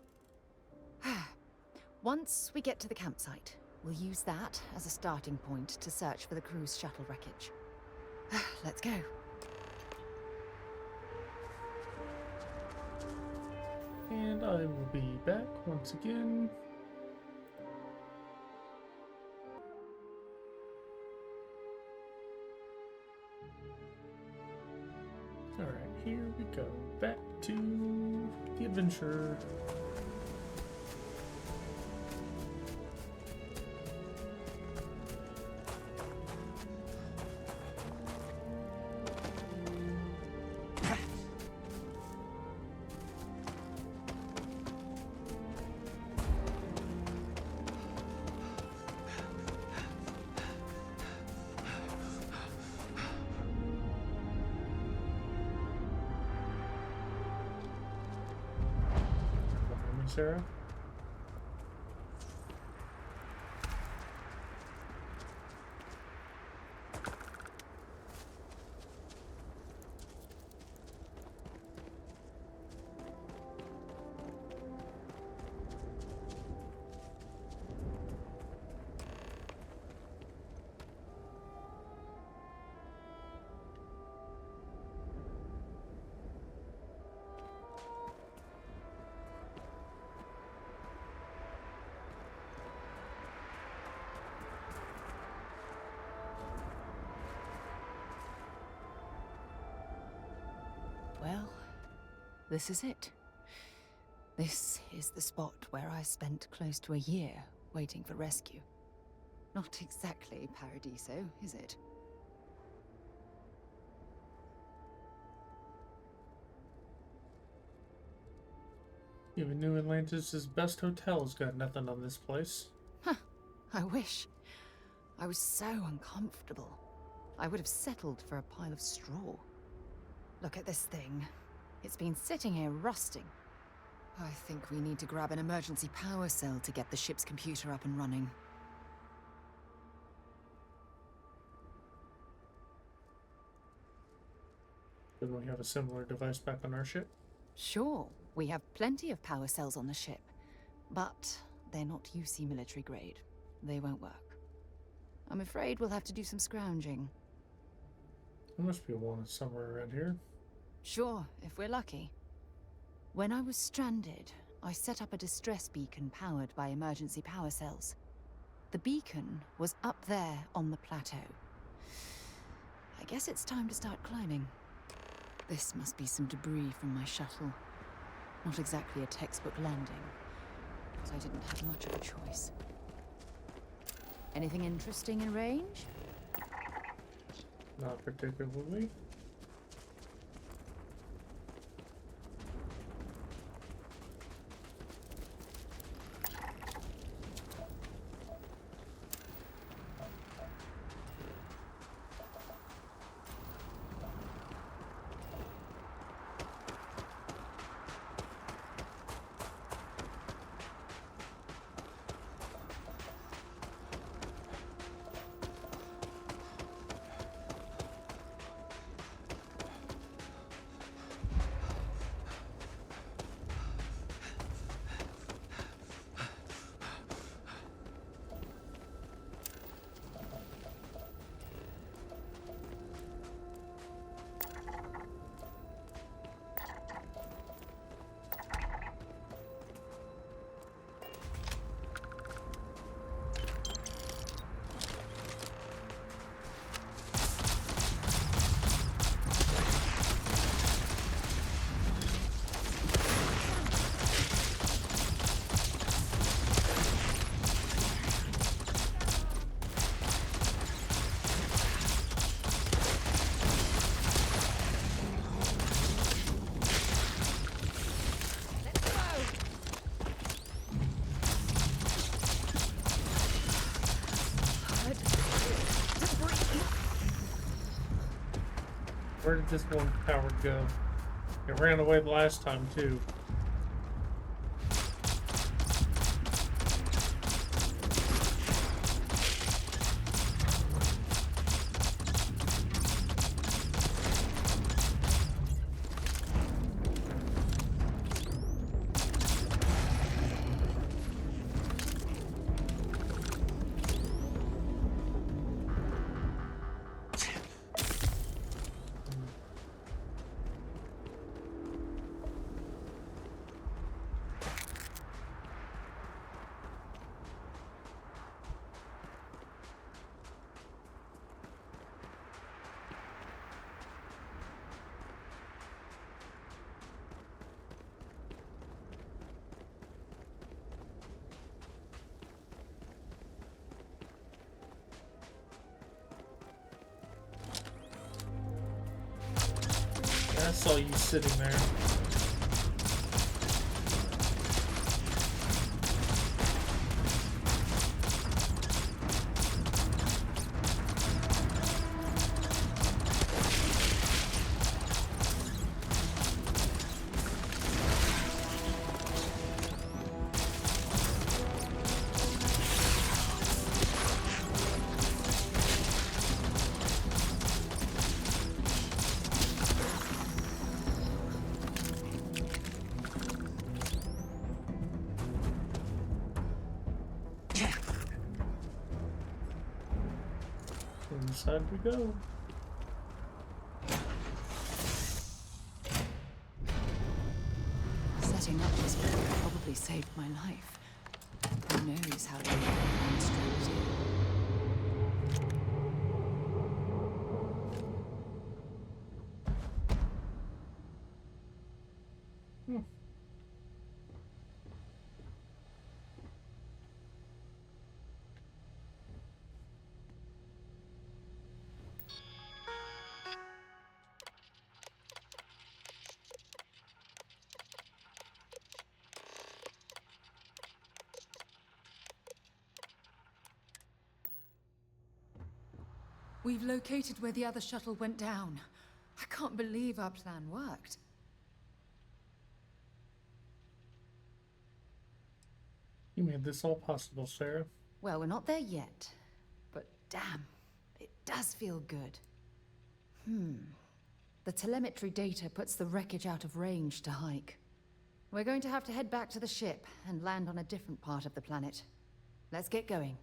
Once we get to the campsite, we'll use that as a starting point to search for the cruise shuttle wreckage. Let's go. And I will be back once again. Alright, here we go. Back to the adventure. Sarah? Well, this is it. This is the spot where I spent close to a year waiting for rescue. Not exactly Paradiso, is it? Even New Atlantis' best hotel's got nothing on this place. Huh, I wish. I was so uncomfortable. I would have settled for a pile of straw. Look at this thing. It's been sitting here rusting. I think we need to grab an emergency power cell to get the ship's computer up and running. Didn't we have a similar device back on our ship? Sure, we have plenty of power cells on the ship, but they're not UC military grade. They won't work. I'm afraid we'll have to do some scrounging. There must be one somewhere around here. Sure, if we're lucky. When I was stranded, I set up a distress beacon powered by emergency power cells. The beacon was up there on the plateau. I guess it's time to start climbing. This must be some debris from my shuttle. Not exactly a textbook landing, but I didn't have much of a choice. Anything interesting in range? Not particularly. Where did this one power go? It ran away the last time, too. I saw you sitting there. Inside we go. Setting up this building probably saved my life. Who knows how long I'm stranded here. We've located where the other shuttle went down. I can't believe our plan worked. You made this all possible, Sarah. Well, we're not there yet. But damn, it does feel good. The telemetry data puts the wreckage out of range to hike. We're going to have to head back to the ship and land on a different part of the planet. Let's get going.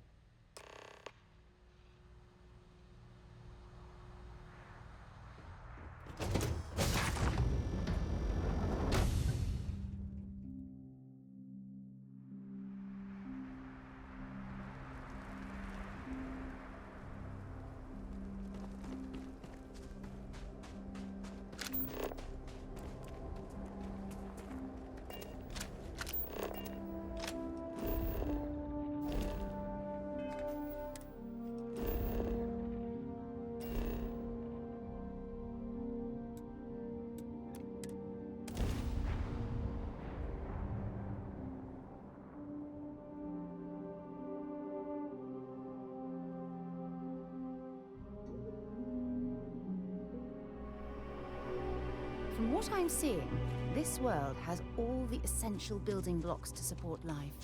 From what I'm seeing, this world has all the essential building blocks to support life.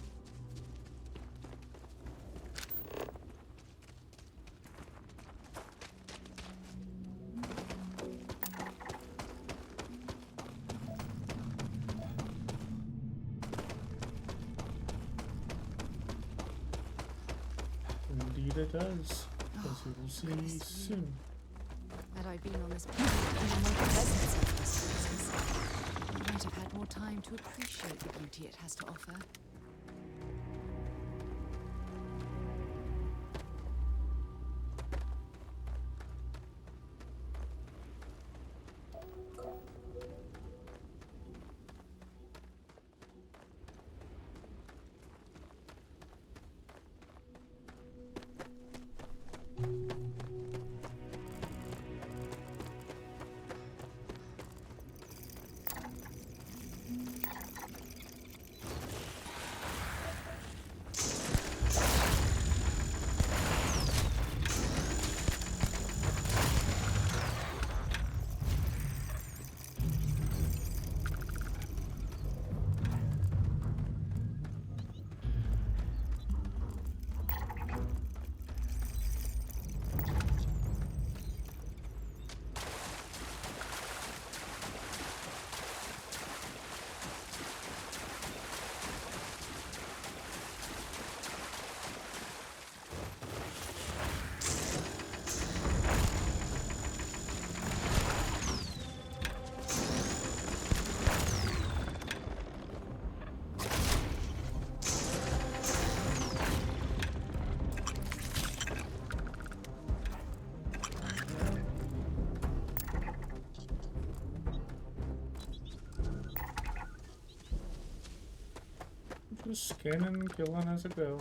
Indeed it does. As we will see soon. Had I been on this planet in a more pleasant circumstances, I might have had more time to appreciate the beauty it has to offer. Just scanning and killing as I go.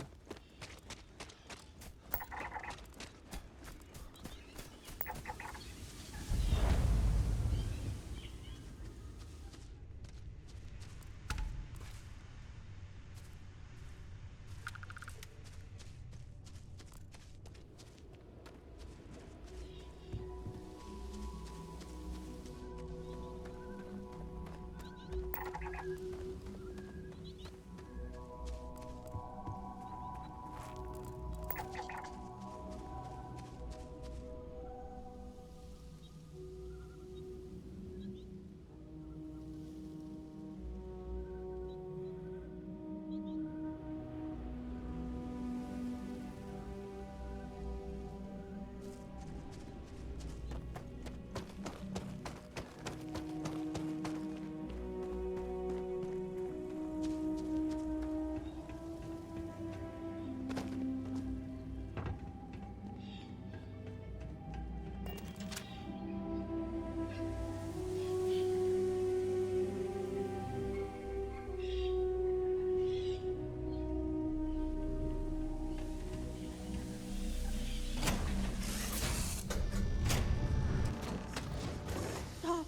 Stop.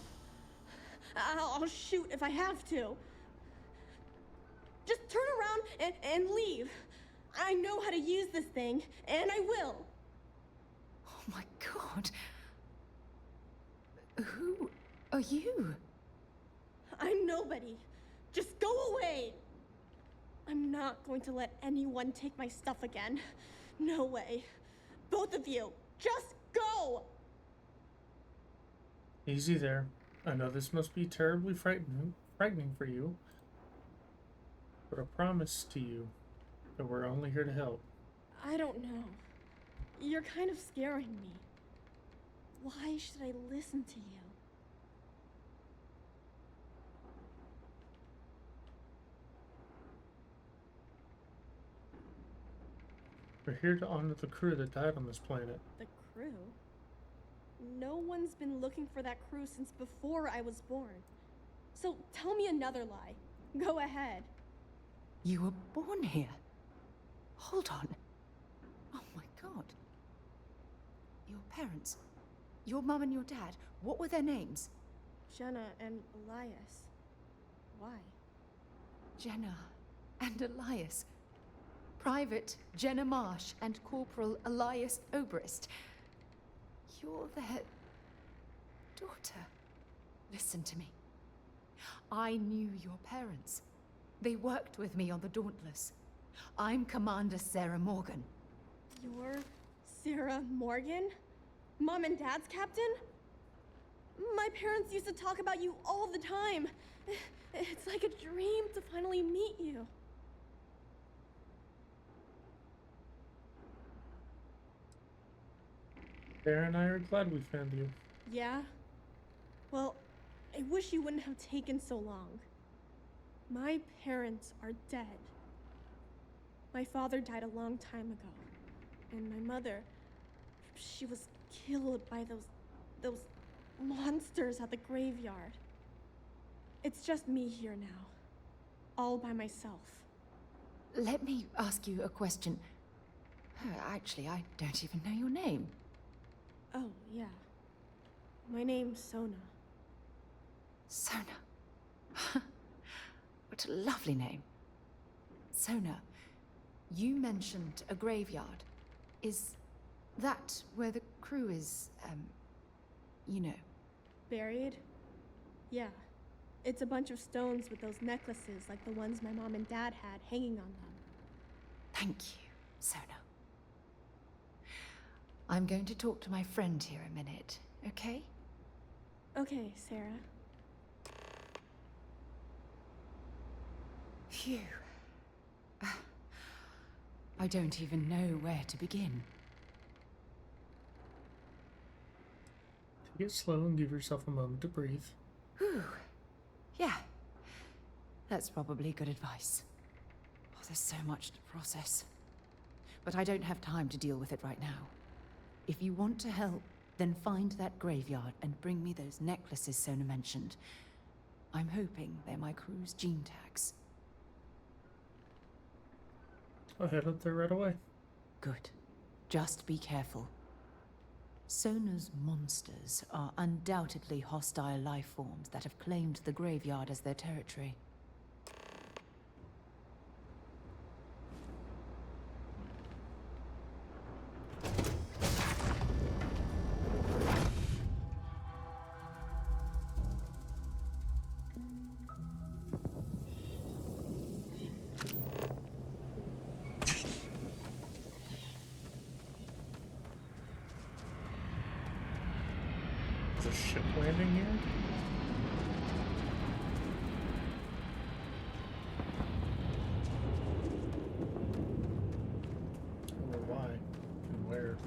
I'll shoot if I have to. Just turn around and leave. I know how to use this thing, and I will. Oh my god. Who are you? I'm nobody. Just go away. I'm not going to let anyone take my stuff again. No way. Both of you, just go! Easy there. I know this must be terribly frightening for you, but I promise to you that we're only here to help. I don't know. You're kind of scaring me. Why should I listen to you? We're here to honor the crew that died on this planet. The crew? No one's been looking for that crew since before I was born. So tell me another lie. Go ahead. You were born here? Hold on. Oh my god. Your parents, your mum and your dad, what were their names? Jenna and Elias. Why? Jenna and Elias. Private Jenna Marsh and Corporal Elias Obrist. You're their daughter. Listen to me. I knew your parents. They worked with me on the Dauntless. I'm Commander Sarah Morgan. You're Sarah Morgan? Mom and Dad's captain? My parents used to talk about you all the time. It's like a dream to finally meet you. Sarah and I are glad we found you. Yeah? Well, I wish you wouldn't have taken so long. My parents are dead. My father died a long time ago. And my mother, she was killed by those monsters at the graveyard. It's just me here now. All by myself. Let me ask you a question. Actually, I don't even know your name. Oh, yeah. My name's Sona. Sona. What a lovely name. Sona, you mentioned a graveyard. Is that where the crew is, you know? Buried? Yeah. It's a bunch of stones with those necklaces like the ones my mom and dad had hanging on them. Thank you, Sona. I'm going to talk to my friend here a minute, okay? Okay, Sarah. Phew. I don't even know where to begin. Take it slow and give yourself a moment to breathe. Whew. Yeah. That's probably good advice. Oh, there's so much to process. But I don't have time to deal with it right now. If you want to help, then find that graveyard and bring me those necklaces Sona mentioned. I'm hoping they're my crew's gene tags. I'll head up there right away. Good. Just be careful. Sona's monsters are undoubtedly hostile life forms that have claimed the graveyard as their territory. Is a ship landing here? I don't know why and where.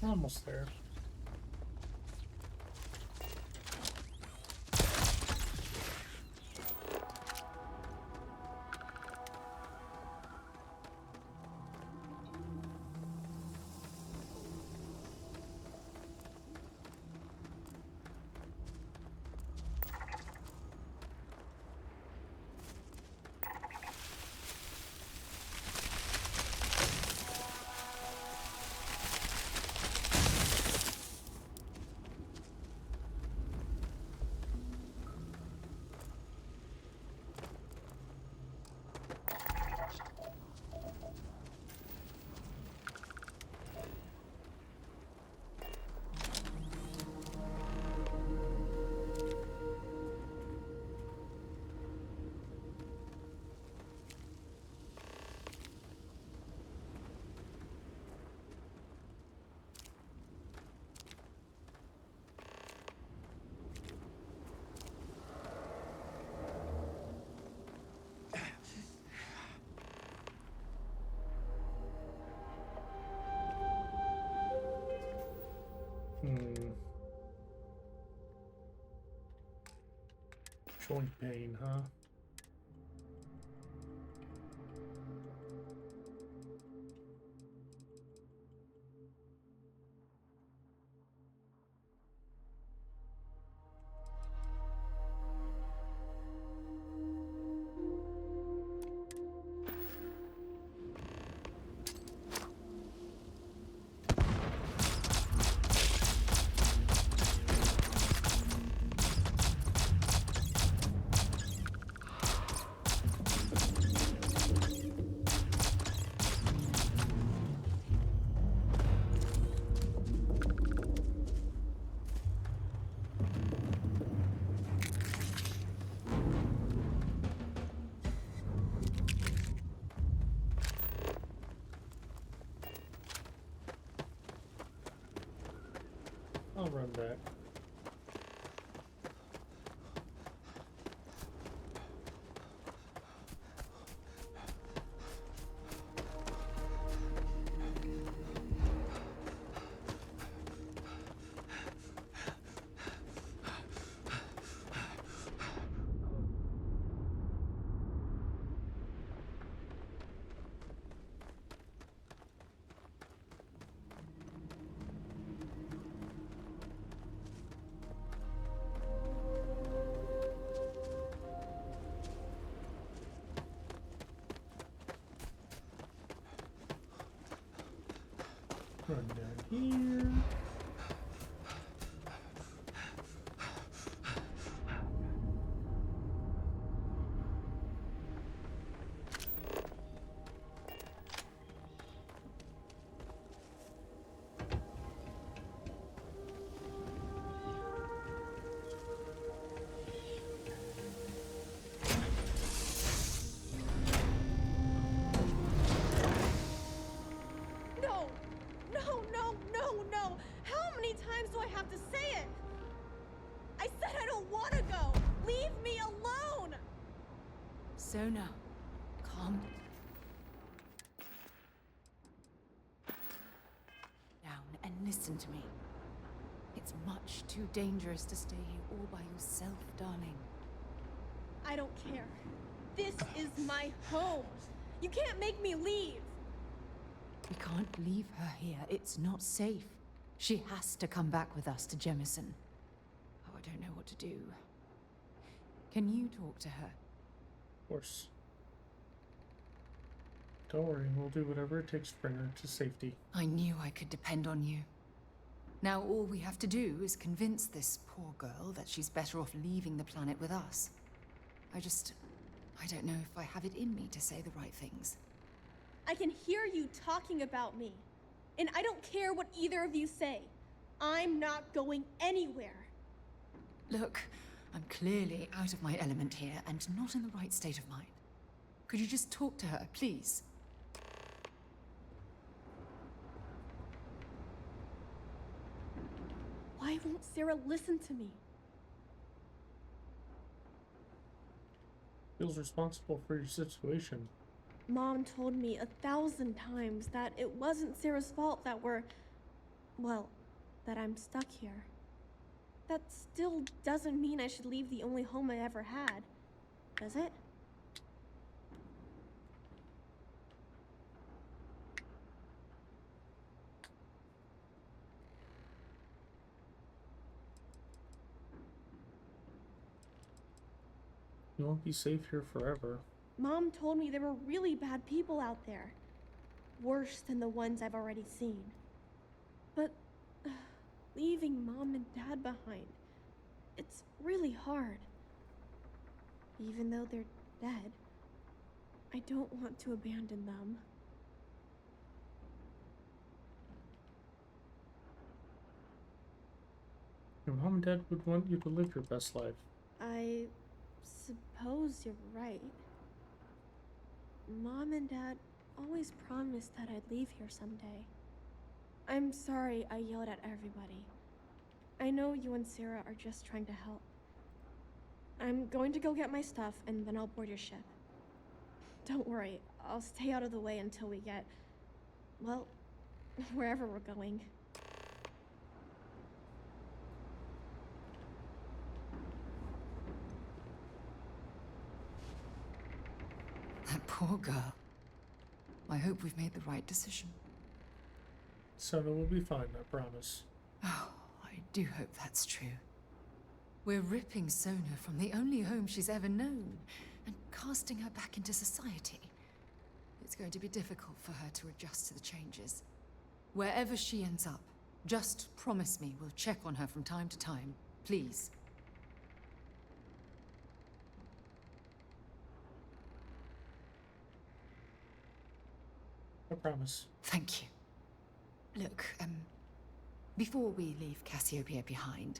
Almost there. Joint pain, huh? I'll run back. Run down here. No! No, no, no, no! How many times do I have to say it? I said I don't want to go! Leave me alone! Sona, calm down and listen to me. It's much too dangerous to stay here all by yourself, darling. I don't care. This is my home. You can't make me leave. We can't leave her here. It's not safe. She has to come back with us to Jemison. Oh, I don't know what to do. Can you talk to her? Of course. Don't worry, we'll do whatever it takes to bring her to safety. I knew I could depend on you. Now all we have to do is convince this poor girl that she's better off leaving the planet with us. I don't know if I have it in me to say the right things. I can hear you talking about me. And I don't care what either of you say. I'm not going anywhere. Look, I'm clearly out of my element here and not in the right state of mind. Could you just talk to her, please? Why won't Sarah listen to me? Feels responsible for your situation. Mom told me 1,000 times that it wasn't Sarah's fault that that I'm stuck here. That still doesn't mean I should leave the only home I ever had, does it? You won't be safe here forever. Mom told me there were really bad people out there. Worse than the ones I've already seen. But leaving Mom and Dad behind, it's really hard. Even though they're dead, I don't want to abandon them. Your mom and dad would want you to live your best life. I suppose you're right. Mom and Dad always promised that I'd leave here someday. I'm sorry I yelled at everybody. I know you and Sarah are just trying to help. I'm going to go get my stuff and then I'll board your ship. Don't worry, I'll stay out of the way until we get, well, wherever we're going. That poor girl. I hope we've made the right decision. Sona will be fine, I promise. Oh, I do hope that's true. We're ripping Sona from the only home she's ever known and casting her back into society. It's going to be difficult for her to adjust to the changes. Wherever she ends up, just promise me we'll check on her from time to time, please. I promise. Thank you. Look, before we leave Cassiopeia behind,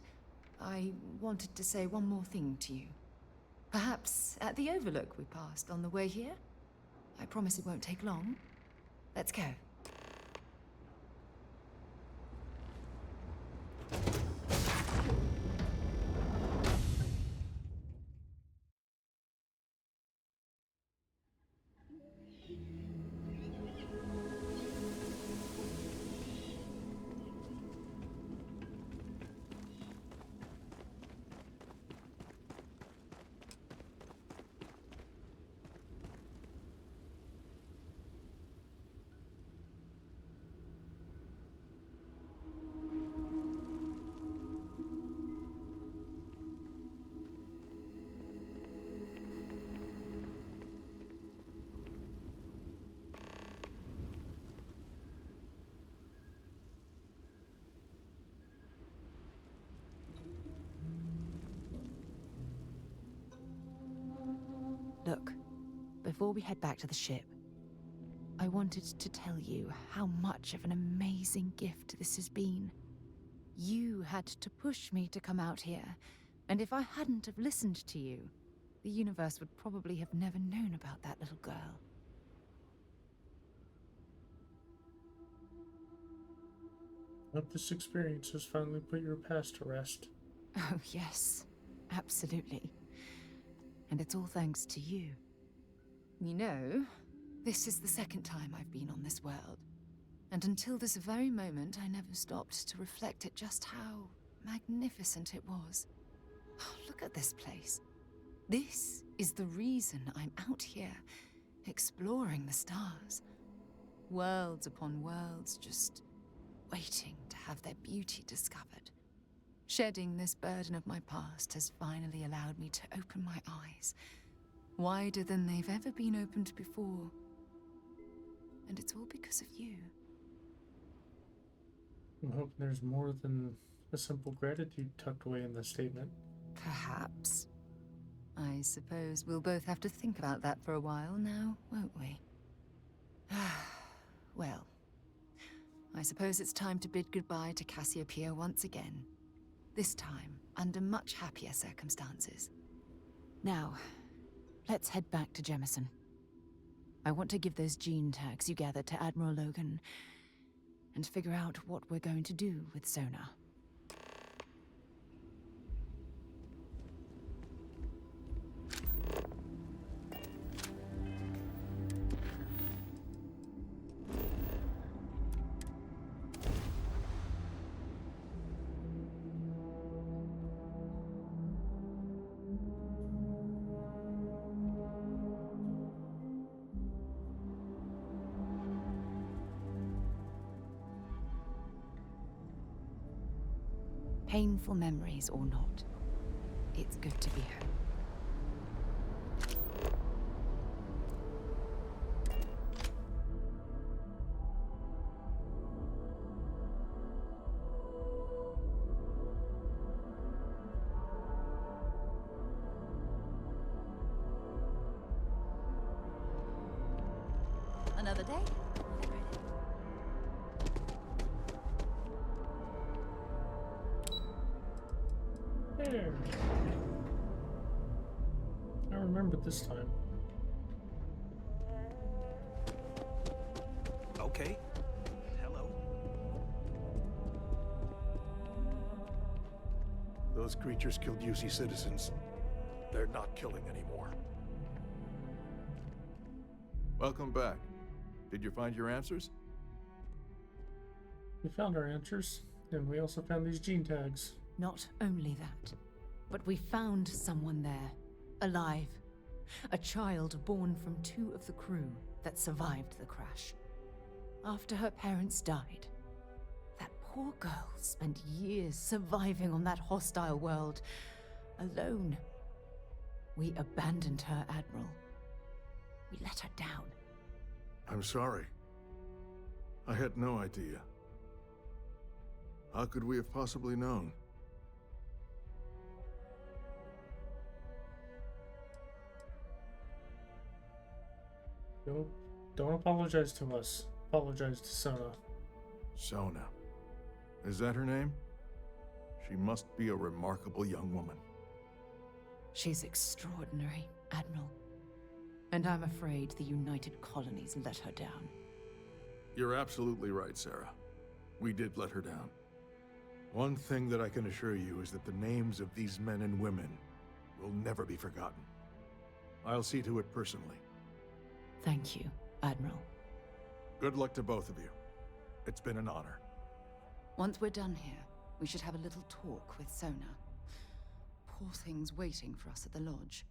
I wanted to say one more thing to you. Perhaps at the overlook we passed on the way here? I promise it won't take long. Let's go. Before we head back to the ship, I wanted to tell you how much of an amazing gift this has been. You had to push me to come out here, and if I hadn't have listened to you, the universe would probably have never known about that little girl. I hope this experience has finally put your past to rest. Oh, yes. Absolutely. And it's all thanks to you. You know, this is the second time I've been on this world. And until this very moment, I never stopped to reflect at just how magnificent it was. Oh, look at this place. This is the reason I'm out here, exploring the stars. Worlds upon worlds, just waiting to have their beauty discovered. Shedding this burden of my past has finally allowed me to open my eyes, wider than they've ever been opened before. And it's all because of you. I'm hoping there's more than a simple gratitude tucked away in the statement. Perhaps. I suppose we'll both have to think about that for a while now, won't we? Well, I suppose it's time to bid goodbye to Cassiopeia once again. This time, under much happier circumstances. Now, let's head back to Jemison. I want to give those gene tags you gathered to Admiral Logan, and figure out what we're going to do with Sona. Painful memories or not, it's good to be home. Another day? There. I remember this time. Okay. Hello. Those creatures killed UC citizens. They're not killing anymore. Welcome back. Did you find your answers? We found our answers, and we also found these gene tags. Not only that, but we found someone there, alive. A child born from 2 of the crew that survived the crash. After her parents died, that poor girl spent years surviving on that hostile world, alone. We abandoned her, Admiral. We let her down. I'm sorry. I had no idea. How could we have possibly known? Don't apologize to us. Apologize to Sona. Sona. Is that her name? She must be a remarkable young woman. She's extraordinary, Admiral. And I'm afraid the United Colonies let her down. You're absolutely right, Sarah. We did let her down. One thing that I can assure you is that the names of these men and women will never be forgotten. I'll see to it personally. Thank you, Admiral. Good luck to both of you. It's been an honor. Once we're done here, we should have a little talk with Sona. Poor thing's waiting for us at the lodge.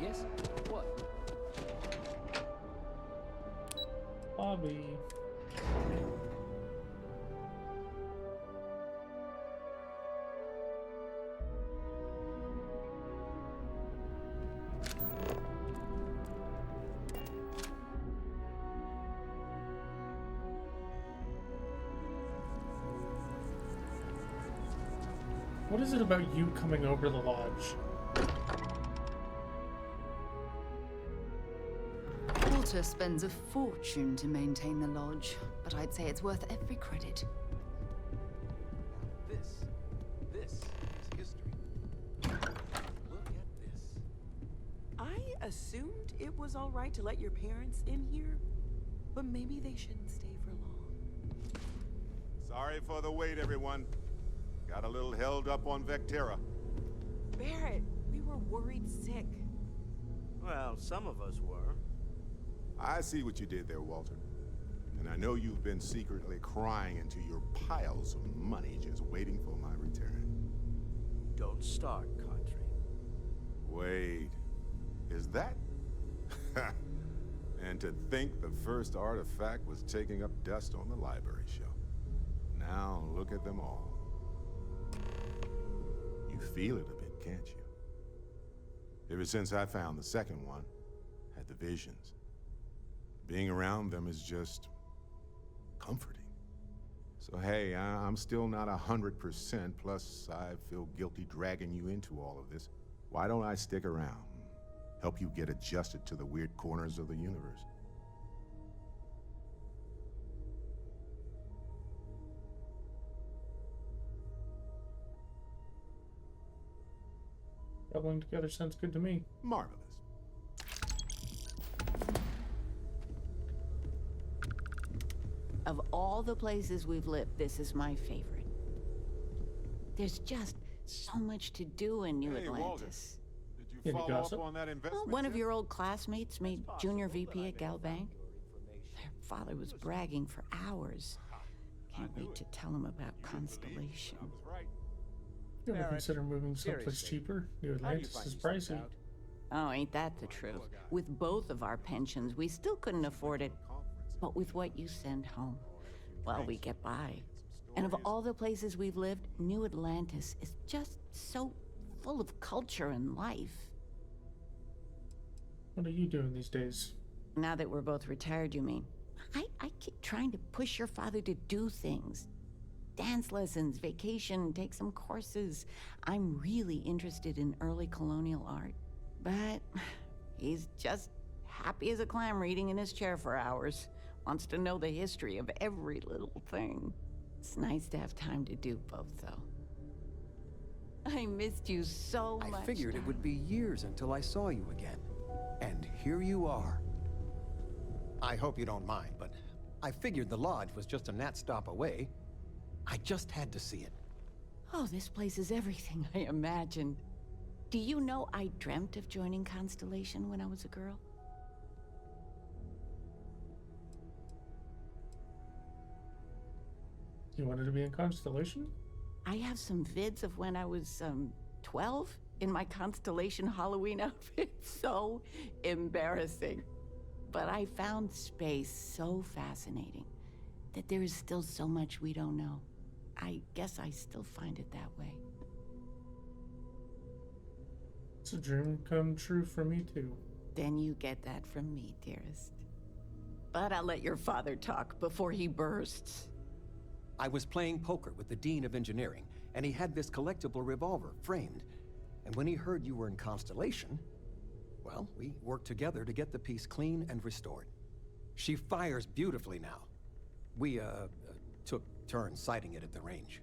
Yes? What? Bobby. What is it about you coming over the lodge? Walter spends a fortune to maintain the lodge, but I'd say it's worth every credit. This is history. Look at this. I assumed it was all right to let your parents in here, but maybe they shouldn't stay for long. Sorry for the wait, everyone. Got a little held up on Vectera. Barrett, we were worried sick. Well, some of us were. I see what you did there, Walter. And I know you've been secretly crying into your piles of money just waiting for my return. Don't start, Country. Wait, is that? And to think the first artifact was taking up dust on the library shelf. Now look at them all. You feel it a bit, can't you? Ever since I found the second one, had the visions. Being around them is just comforting. So hey, I'm still not 100%, plus I feel guilty dragging you into all of this. Why don't I stick around? Help you get adjusted to the weird corners of the universe. Traveling together sounds good to me. Marvelous. Of all the places we've lived, this is my favorite. There's just so much to do in New Atlantis. Did you follow up on that investment? One of your old classmates made junior VP at Galbank. Their father was bragging for hours. Can't wait to tell him about Constellation. You ever consider moving someplace cheaper? New Atlantis is pricey. Oh, ain't that the truth? With both of our pensions, we still couldn't afford it. But with what you send home, well, we get by. And of all the places we've lived, New Atlantis is just so full of culture and life. What are you doing these days? Now that we're both retired, you mean? I keep trying to push your father to do things. Dance lessons, vacation, take some courses. I'm really interested in early colonial art. But he's just happy as a clam reading in his chair for hours. Wants to know the history of every little thing. It's nice to have time to do both, though. I missed you so much. I figured it would be years until I saw you again. And here you are. I hope you don't mind, but I figured the lodge was just a gnat stop away. I just had to see it. Oh, this place is everything I imagined. Do you know I dreamt of joining Constellation when I was a girl? You wanted to be in Constellation? I have some vids of when I was, 12 in my Constellation Halloween outfit. So embarrassing. But I found space so fascinating that there is still so much we don't know. I guess I still find it that way. It's a dream come true for me, too. Then you get that from me, dearest. But I'll let your father talk before he bursts. I was playing poker with the Dean of Engineering, and he had this collectible revolver framed. And when he heard you were in Constellation, well, we worked together to get the piece clean and restored. She fires beautifully now. We, took turns sighting it at the range.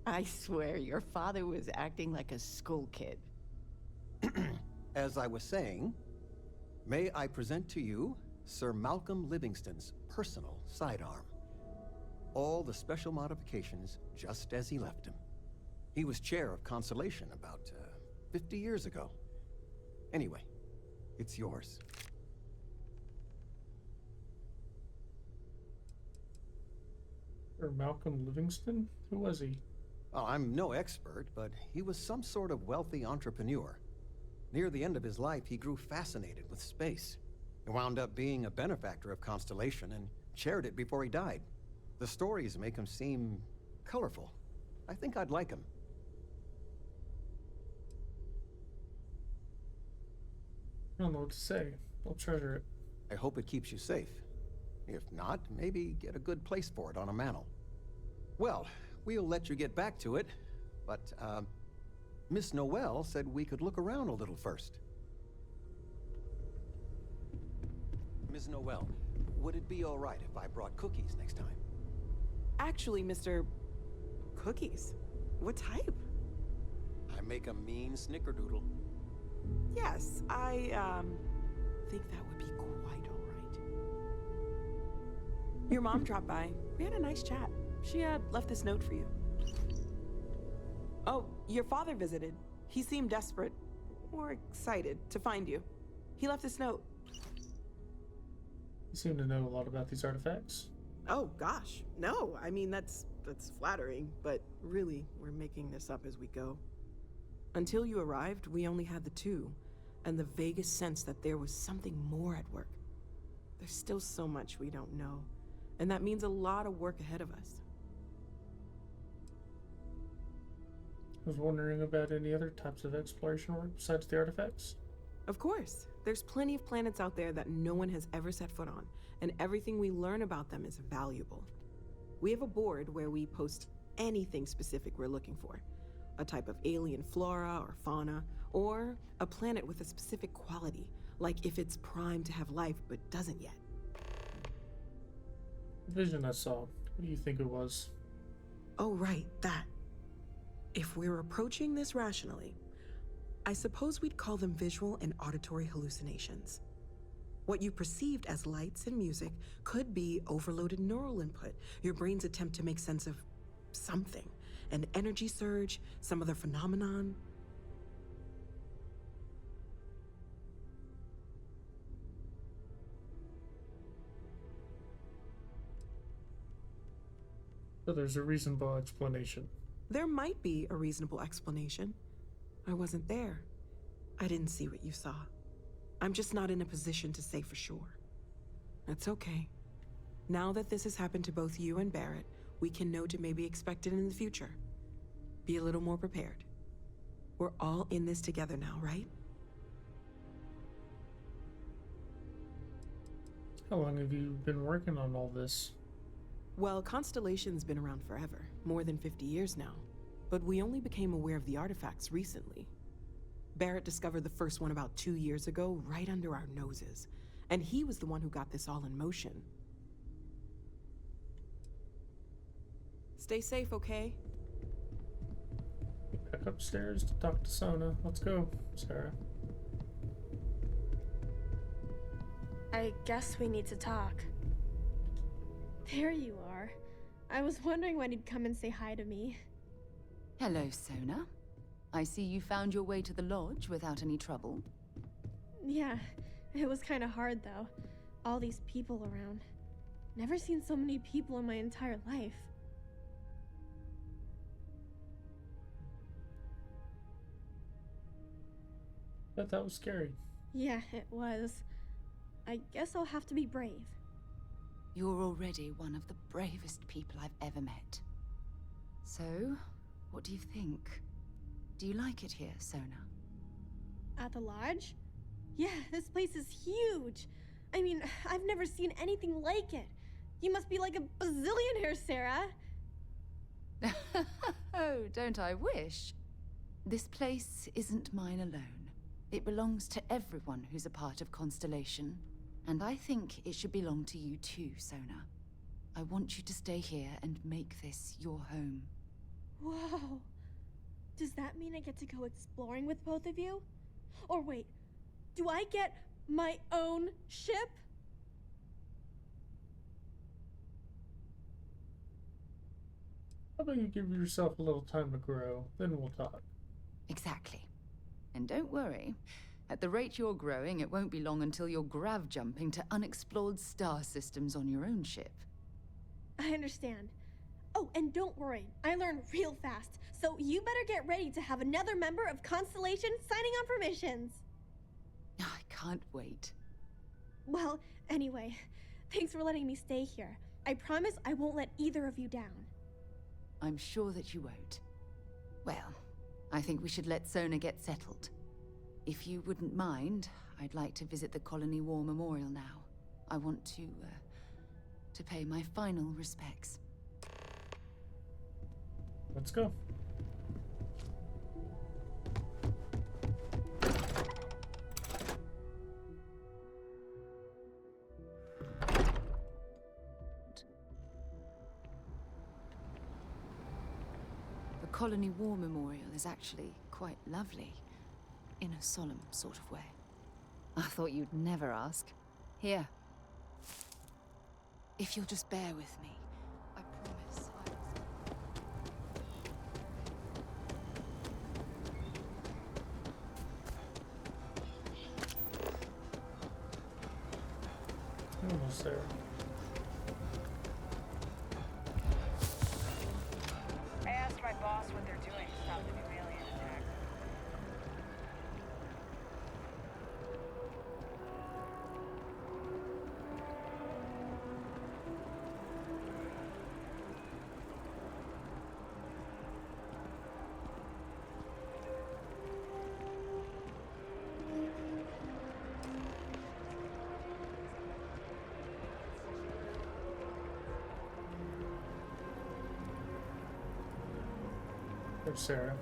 I swear, your father was acting like a school kid. As I was saying, may I present to you Sir Malcolm Livingston's personal sidearm. All the special modifications just as he left him. He was chair of Constellation about 50 years ago. Anyway, it's yours. Or Malcolm Livingston? Who was he? Well, I'm no expert, but he was some sort of wealthy entrepreneur. Near the end of his life, he grew fascinated with space. He wound up being a benefactor of Constellation and chaired it before he died. The stories make him seem colorful. I think I'd like him. I don't know what to say. I'll treasure it. I hope it keeps you safe. If not, maybe get a good place for it on a mantle. Well, we'll let you get back to it, but Miss Noel said we could look around a little first. Ms. Noel, would it be all right if I brought cookies next time? Actually, Mr. Cookies? What type? I make a mean snickerdoodle. Yes, I, think that would be quite all right. Your mom dropped by. We had a nice chat. She, left this note for you. Oh, your father visited. He seemed desperate, or excited, to find you. He left this note. You seem to know a lot about these artifacts. Oh, gosh. No, I mean, that's flattering, but really, we're making this up as we go. Until you arrived, we only had the two, and the vaguest sense that there was something more at work. There's still so much we don't know, and that means a lot of work ahead of us. I was wondering about any other types of exploration work besides the artifacts. Of course. There's plenty of planets out there that no one has ever set foot on, and everything we learn about them is valuable. We have a board where we post anything specific we're looking for. A type of alien flora or fauna, or a planet with a specific quality, like if it's primed to have life but doesn't yet. The vision I saw, what do you think it was? Oh, right, that. If we're approaching this rationally, I suppose we'd call them visual and auditory hallucinations. What you perceived as lights and music could be overloaded neural input, your brain's attempt to make sense of something. An energy surge, some other phenomenon. So there's a reasonable explanation. There might be a reasonable explanation. I wasn't there. I didn't see what you saw. I'm just not in a position to say for sure. That's okay. Now that this has happened to both you and Barrett, we can know to maybe expect it in the future. Be a little more prepared. We're all in this together now, right? How long have you been working on all this? Well, Constellation's been around forever, more than 50 years now. But we only became aware of the artifacts recently. Barrett discovered the first one about 2 years ago, right under our noses. And he was the one who got this all in motion. Stay safe, okay? Back upstairs to talk to Sona. Let's go, Sarah. I guess we need to talk. There you are. I was wondering when he'd come and say hi to me. Hello, Sona. I see you found your way to the lodge without any trouble. Yeah, it was kind of hard though. All these people around. Never seen so many people in my entire life. Bet that was scary. Yeah, it was. I guess I'll have to be brave. You're already one of the bravest people I've ever met. So, what do you think? Do you like it here, Sona? At the lodge? Yeah, this place is huge. I mean, I've never seen anything like it. You must be like a bazillionaire, Sarah. Oh, don't I wish? This place isn't mine alone. It belongs to everyone who's a part of Constellation. And I think it should belong to you too, Sona. I want you to stay here and make this your home. Whoa. Does that mean I get to go exploring with both of you? Or wait, do I get my own ship? How about you give yourself a little time to grow, then we'll talk. Exactly. And don't worry. At the rate you're growing, it won't be long until you're grav jumping to unexplored star systems on your own ship. I understand. Oh, and don't worry, I learn real fast, so you better get ready to have another member of Constellation signing on for missions. I can't wait. Well, anyway, thanks for letting me stay here. I promise I won't let either of you down. I'm sure that you won't. Well, I think we should let Sona get settled. If you wouldn't mind, I'd like to visit the Colony War Memorial now. I want to pay my final respects. Let's go. Colony War Memorial is actually quite lovely, in a solemn sort of way. I thought you'd never ask. Here. If you'll just bear with me, I promise I will... Almost there. I asked my boss what they're doing to stop the new alien attack. There's Sarah.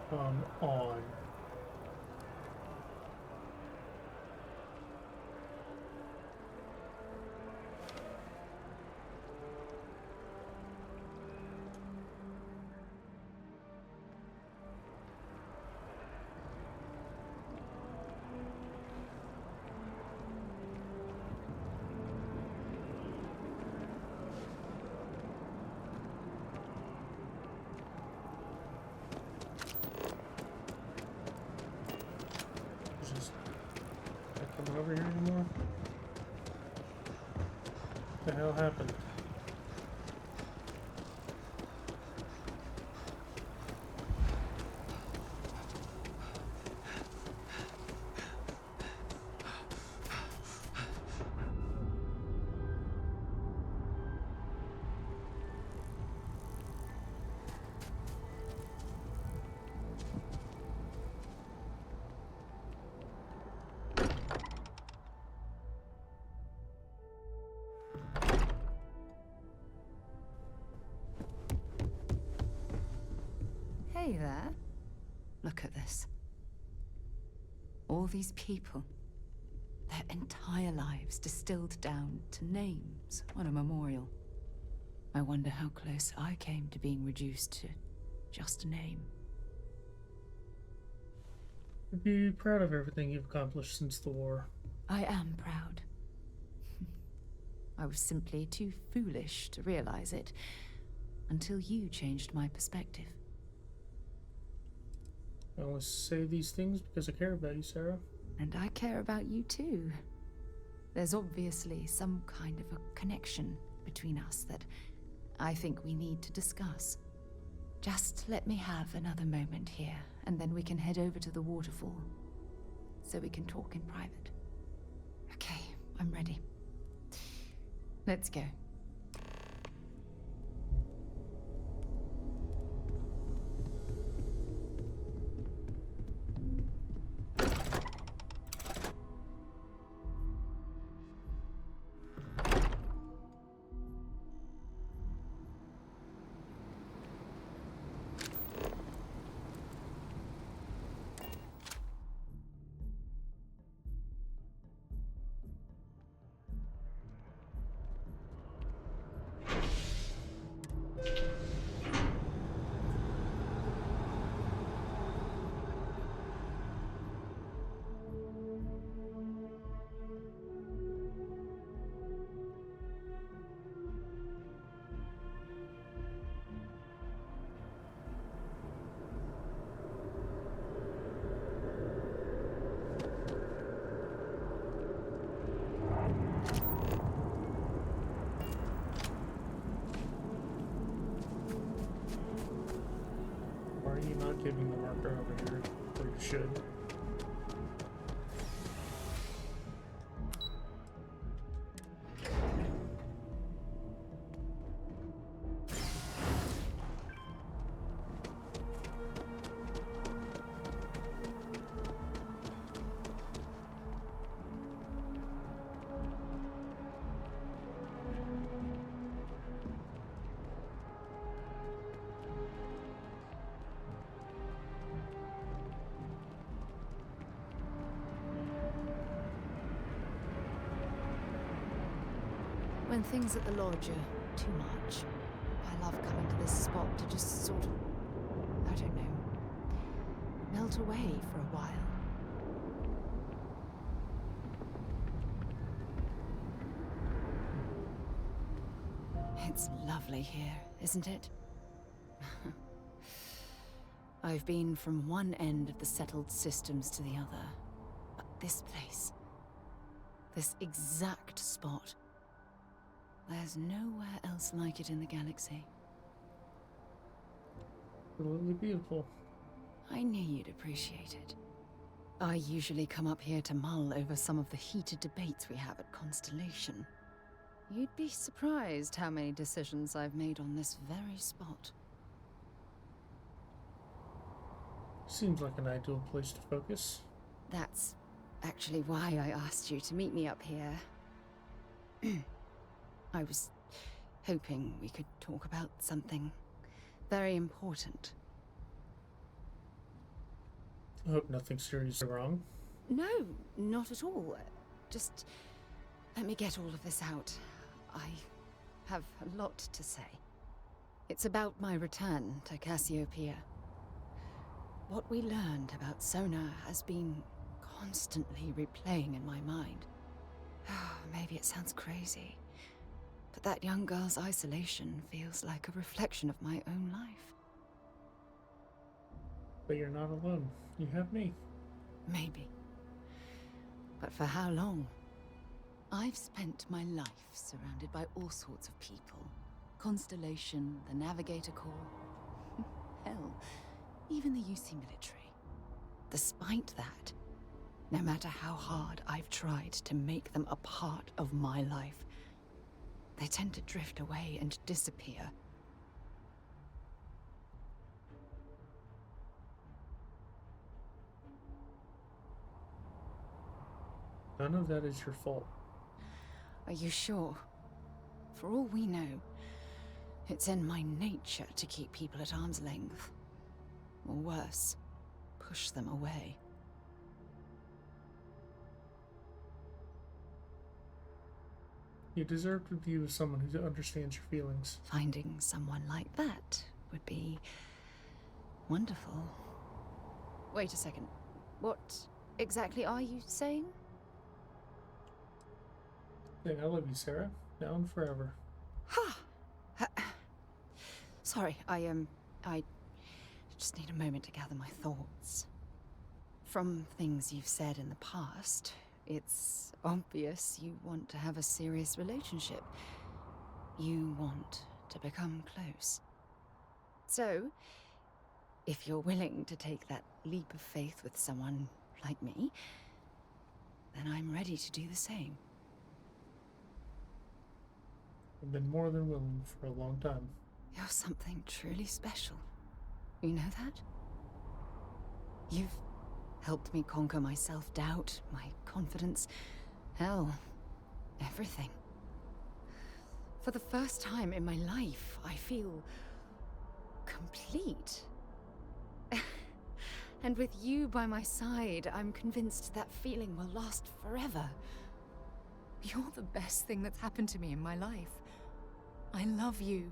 Come on. Not coming over here anymore? What the hell happened? Hey there. Look at this. All these people. Their entire lives distilled down to names on a memorial. I wonder how close I came to being reduced to just a name. Be proud of everything you've accomplished since the war. I am proud. I was simply too foolish to realize it until you changed my perspective. I only say these things because I care about you, Sarah. And I care about you too. There's obviously some kind of a connection between us that I think we need to discuss. Just let me have another moment here, and then we can head over to the waterfall, so we can talk in private. Okay, I'm ready. Let's go. Why are you not giving the marker over here? Or you should. When things at the lodge are too much, I love coming to this spot to just sort of, I don't know, melt away for a while. It's lovely here, isn't it? I've been from one end of the settled systems to the other, but this place, this exact spot, there's nowhere else like it in the galaxy. Absolutely beautiful. I knew you'd appreciate it. I usually come up here to mull over some of the heated debates we have at Constellation. You'd be surprised how many decisions I've made on this very spot. Seems like an ideal place to focus. That's actually why I asked you to meet me up here. I was hoping we could talk about something very important. I hope nothing seriously wrong. No, not at all. Just let me get all of this out. I have a lot to say. It's about my return to Cassiopeia. What we learned about Sona has been constantly replaying in my mind. Maybe it sounds crazy, but that young girl's isolation feels like a reflection of my own life. But you're not alone. You have me. Maybe. But for how long? I've spent my life surrounded by all sorts of people. Constellation, the Navigator Corps. Hell, even the UC military. Despite that, no matter how hard I've tried to make them a part of my life, they tend to drift away and disappear. None of that is your fault. Are you sure? For all we know, it's in my nature to keep people at arm's length. Or worse, push them away. You deserve to be with someone who understands your feelings. Finding someone like that would be wonderful. Wait a second. What exactly are you saying? Saying I love you, Sarah. Now and forever. Sorry, I just need a moment to gather my thoughts. From things you've said in the past, it's obvious you want to have a serious relationship. You want to become close. So, if you're willing to take that leap of faith with someone like me, then I'm ready to do the same. I've been more than willing for a long time. You're something truly special. You know that? You've helped me conquer my self-doubt, my confidence, hell, everything. For the first time in my life, I feel complete. And with you by my side, I'm convinced that feeling will last forever. You're the best thing that's happened to me in my life. I love you.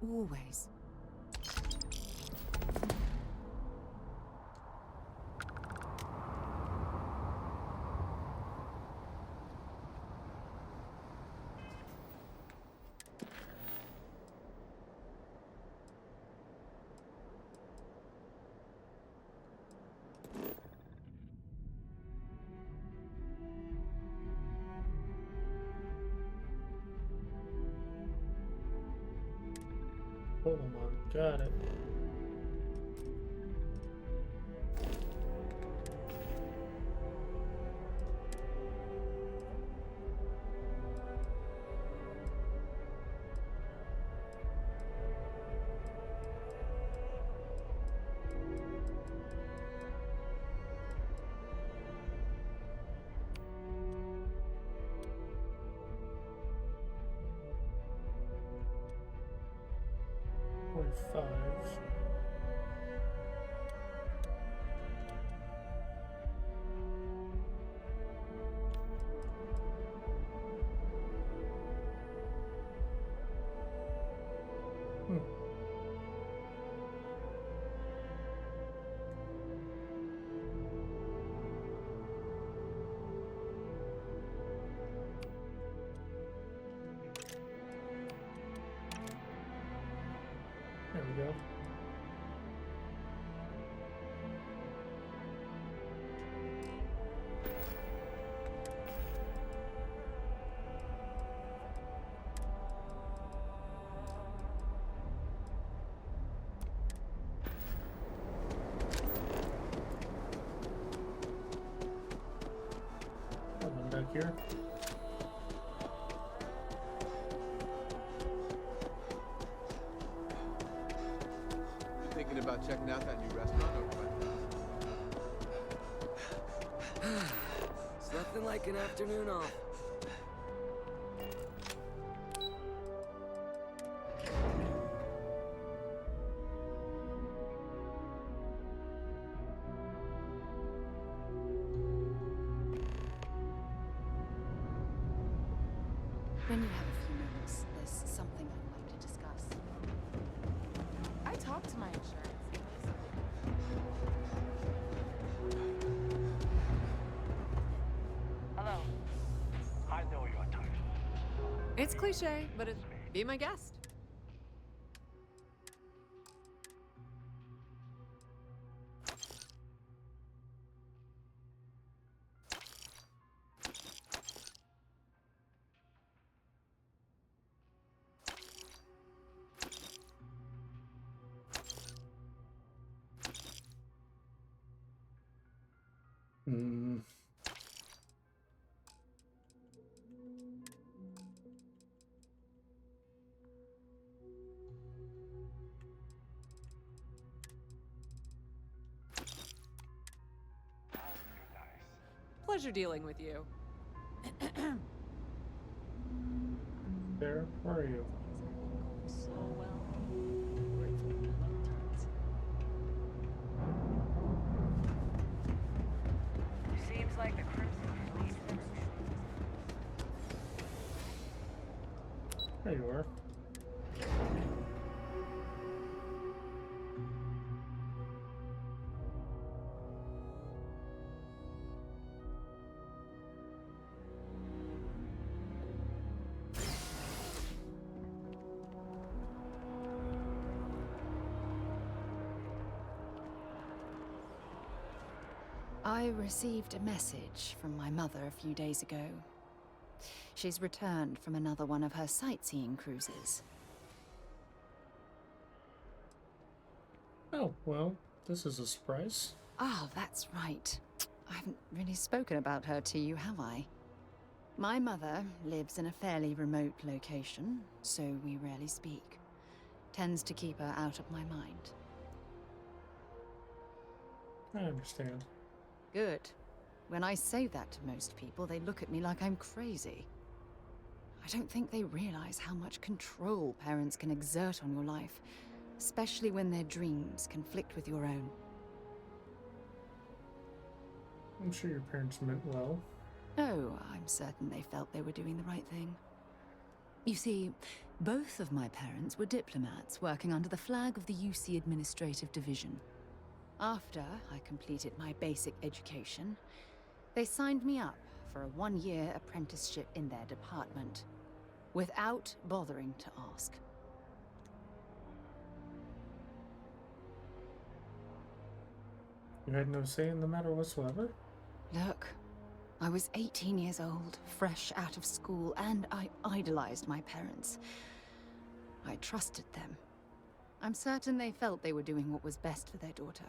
Always. Hold on, got it. Five. here. You thinking about checking out that new restaurant over by the It's nothing like an afternoon off. When you have a few moments, there's something I'd like to discuss. I talked to my insurance. Hello. I know your type. It's cliche, but it's be my guest. Hmm. Pleasure dealing with you. There, where are you? So well. Seems like the Crimson Fleet. There you are. I received a message from my mother a few days ago. She's returned from another one of her sightseeing cruises. Oh, well, this is a surprise. Ah, that's right. I haven't really spoken about her to you, have I? My mother lives in a fairly remote location, so we rarely speak. Tends to keep her out of my mind. I understand. Good. When I say that to most people, they look at me like I'm crazy. I don't think they realize how much control parents can exert on your life, especially when their dreams conflict with your own. I'm sure your parents meant well. Oh, I'm certain they felt they were doing the right thing. You see, both of my parents were diplomats working under the flag of the UC Administrative Division. After I completed my basic education, they signed me up for a one-year apprenticeship in their department, without bothering to ask. You had no say in the matter whatsoever? Look, I was 18 years old, fresh out of school, and I idolized my parents. I trusted them. I'm certain they felt they were doing what was best for their daughter.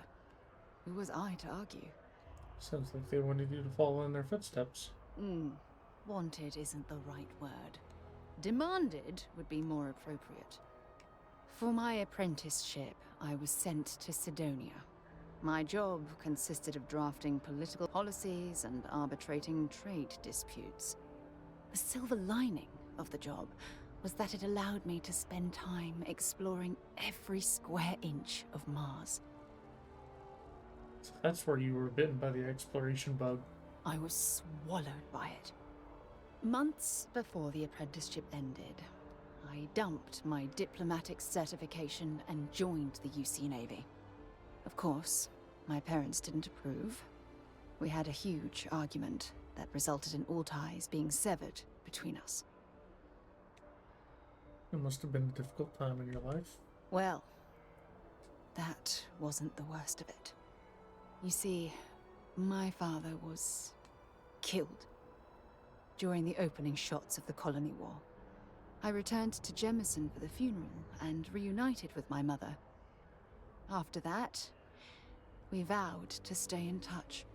Who was I to argue? Sounds like they wanted you to follow in their footsteps. Wanted isn't the right word. Demanded would be more appropriate. For my apprenticeship, I was sent to Sidonia. My job consisted of drafting political policies and arbitrating trade disputes. The silver lining of the job was that it allowed me to spend time exploring every square inch of Mars. So that's where you were bitten by the exploration bug. I was swallowed by it. Months before the apprenticeship ended, I dumped my diplomatic certification and joined the UC Navy. Of course, my parents didn't approve. We had a huge argument that resulted in all ties being severed between us. It must have been a difficult time in your life. Well, that wasn't the worst of it. You see, my father was killed during the opening shots of the Colony War. I returned to Jemison for the funeral and reunited with my mother. After that, we vowed to stay in touch.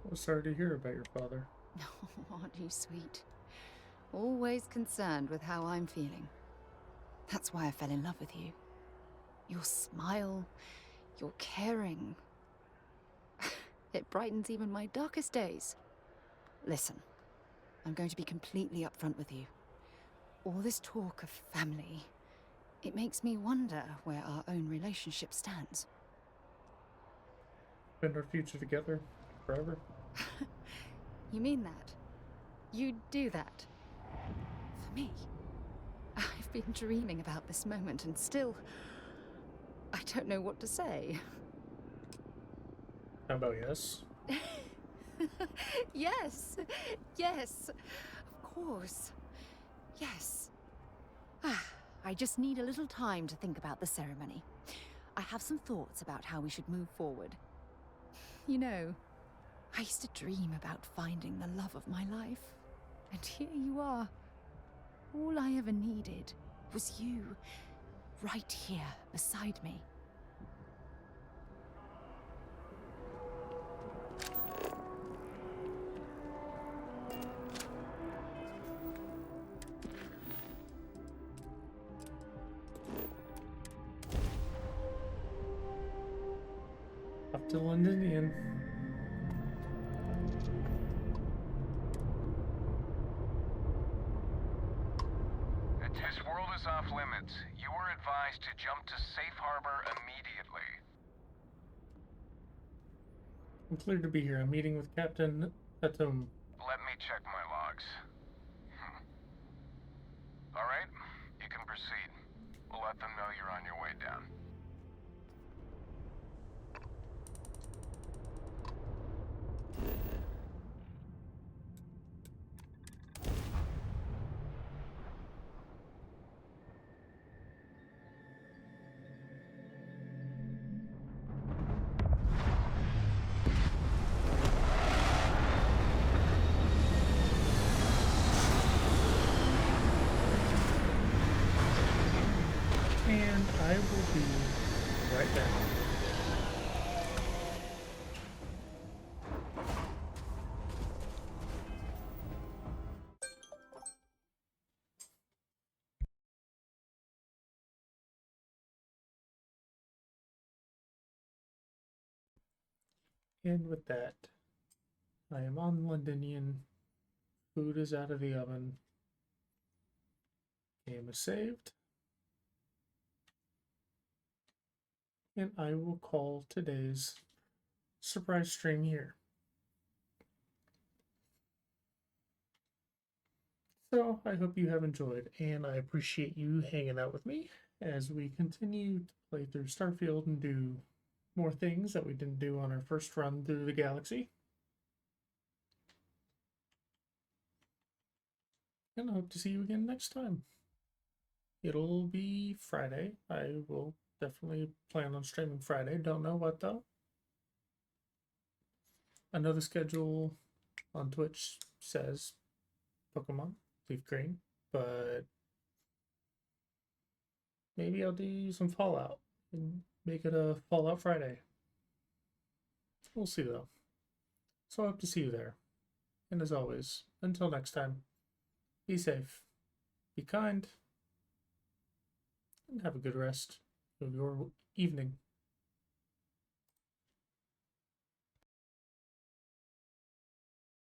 Well, sorry to hear about your father. Oh, aren't you sweet? Always concerned with how I'm feeling. That's why I fell in love with you. Your smile, your caring. It brightens even my darkest days. Listen, I'm going to be completely upfront with you. All this talk of family, it makes me wonder where our own relationship stands. Spend our future together forever. You mean that? You'd do that? For me? I've been dreaming about this moment and still... I don't know what to say. How about yes? Yes! Yes! Of course. Yes. I just need a little time to think about the ceremony. I have some thoughts about how we should move forward. You know, I used to dream about finding the love of my life. And here you are. All I ever needed was you, right here beside me. Off to Londonian. This world is off limits. You were advised to jump to safe harbor immediately. I'm cleared to be here. I'm meeting with Captain Atom. Let me check my logs. All right, you can proceed. We'll let them know you're on your way down. And I will be right back. And with that, I am on Londonian. Food is out of the oven. Game is saved. And I will call today's surprise stream here. So I hope you have enjoyed, and I appreciate you hanging out with me as we continue to play through Starfield and do more things that we didn't do on our first run through the galaxy. And I hope to see you again next time. It'll be Friday. I will definitely plan on streaming Friday. Don't know what though. I know the schedule on Twitch says Pokemon, Leaf Green, but maybe I'll do some Fallout and make it a Fallout Friday. We'll see though. So I hope to see you there. And as always, until next time, be safe, be kind, and have a good rest of your evening.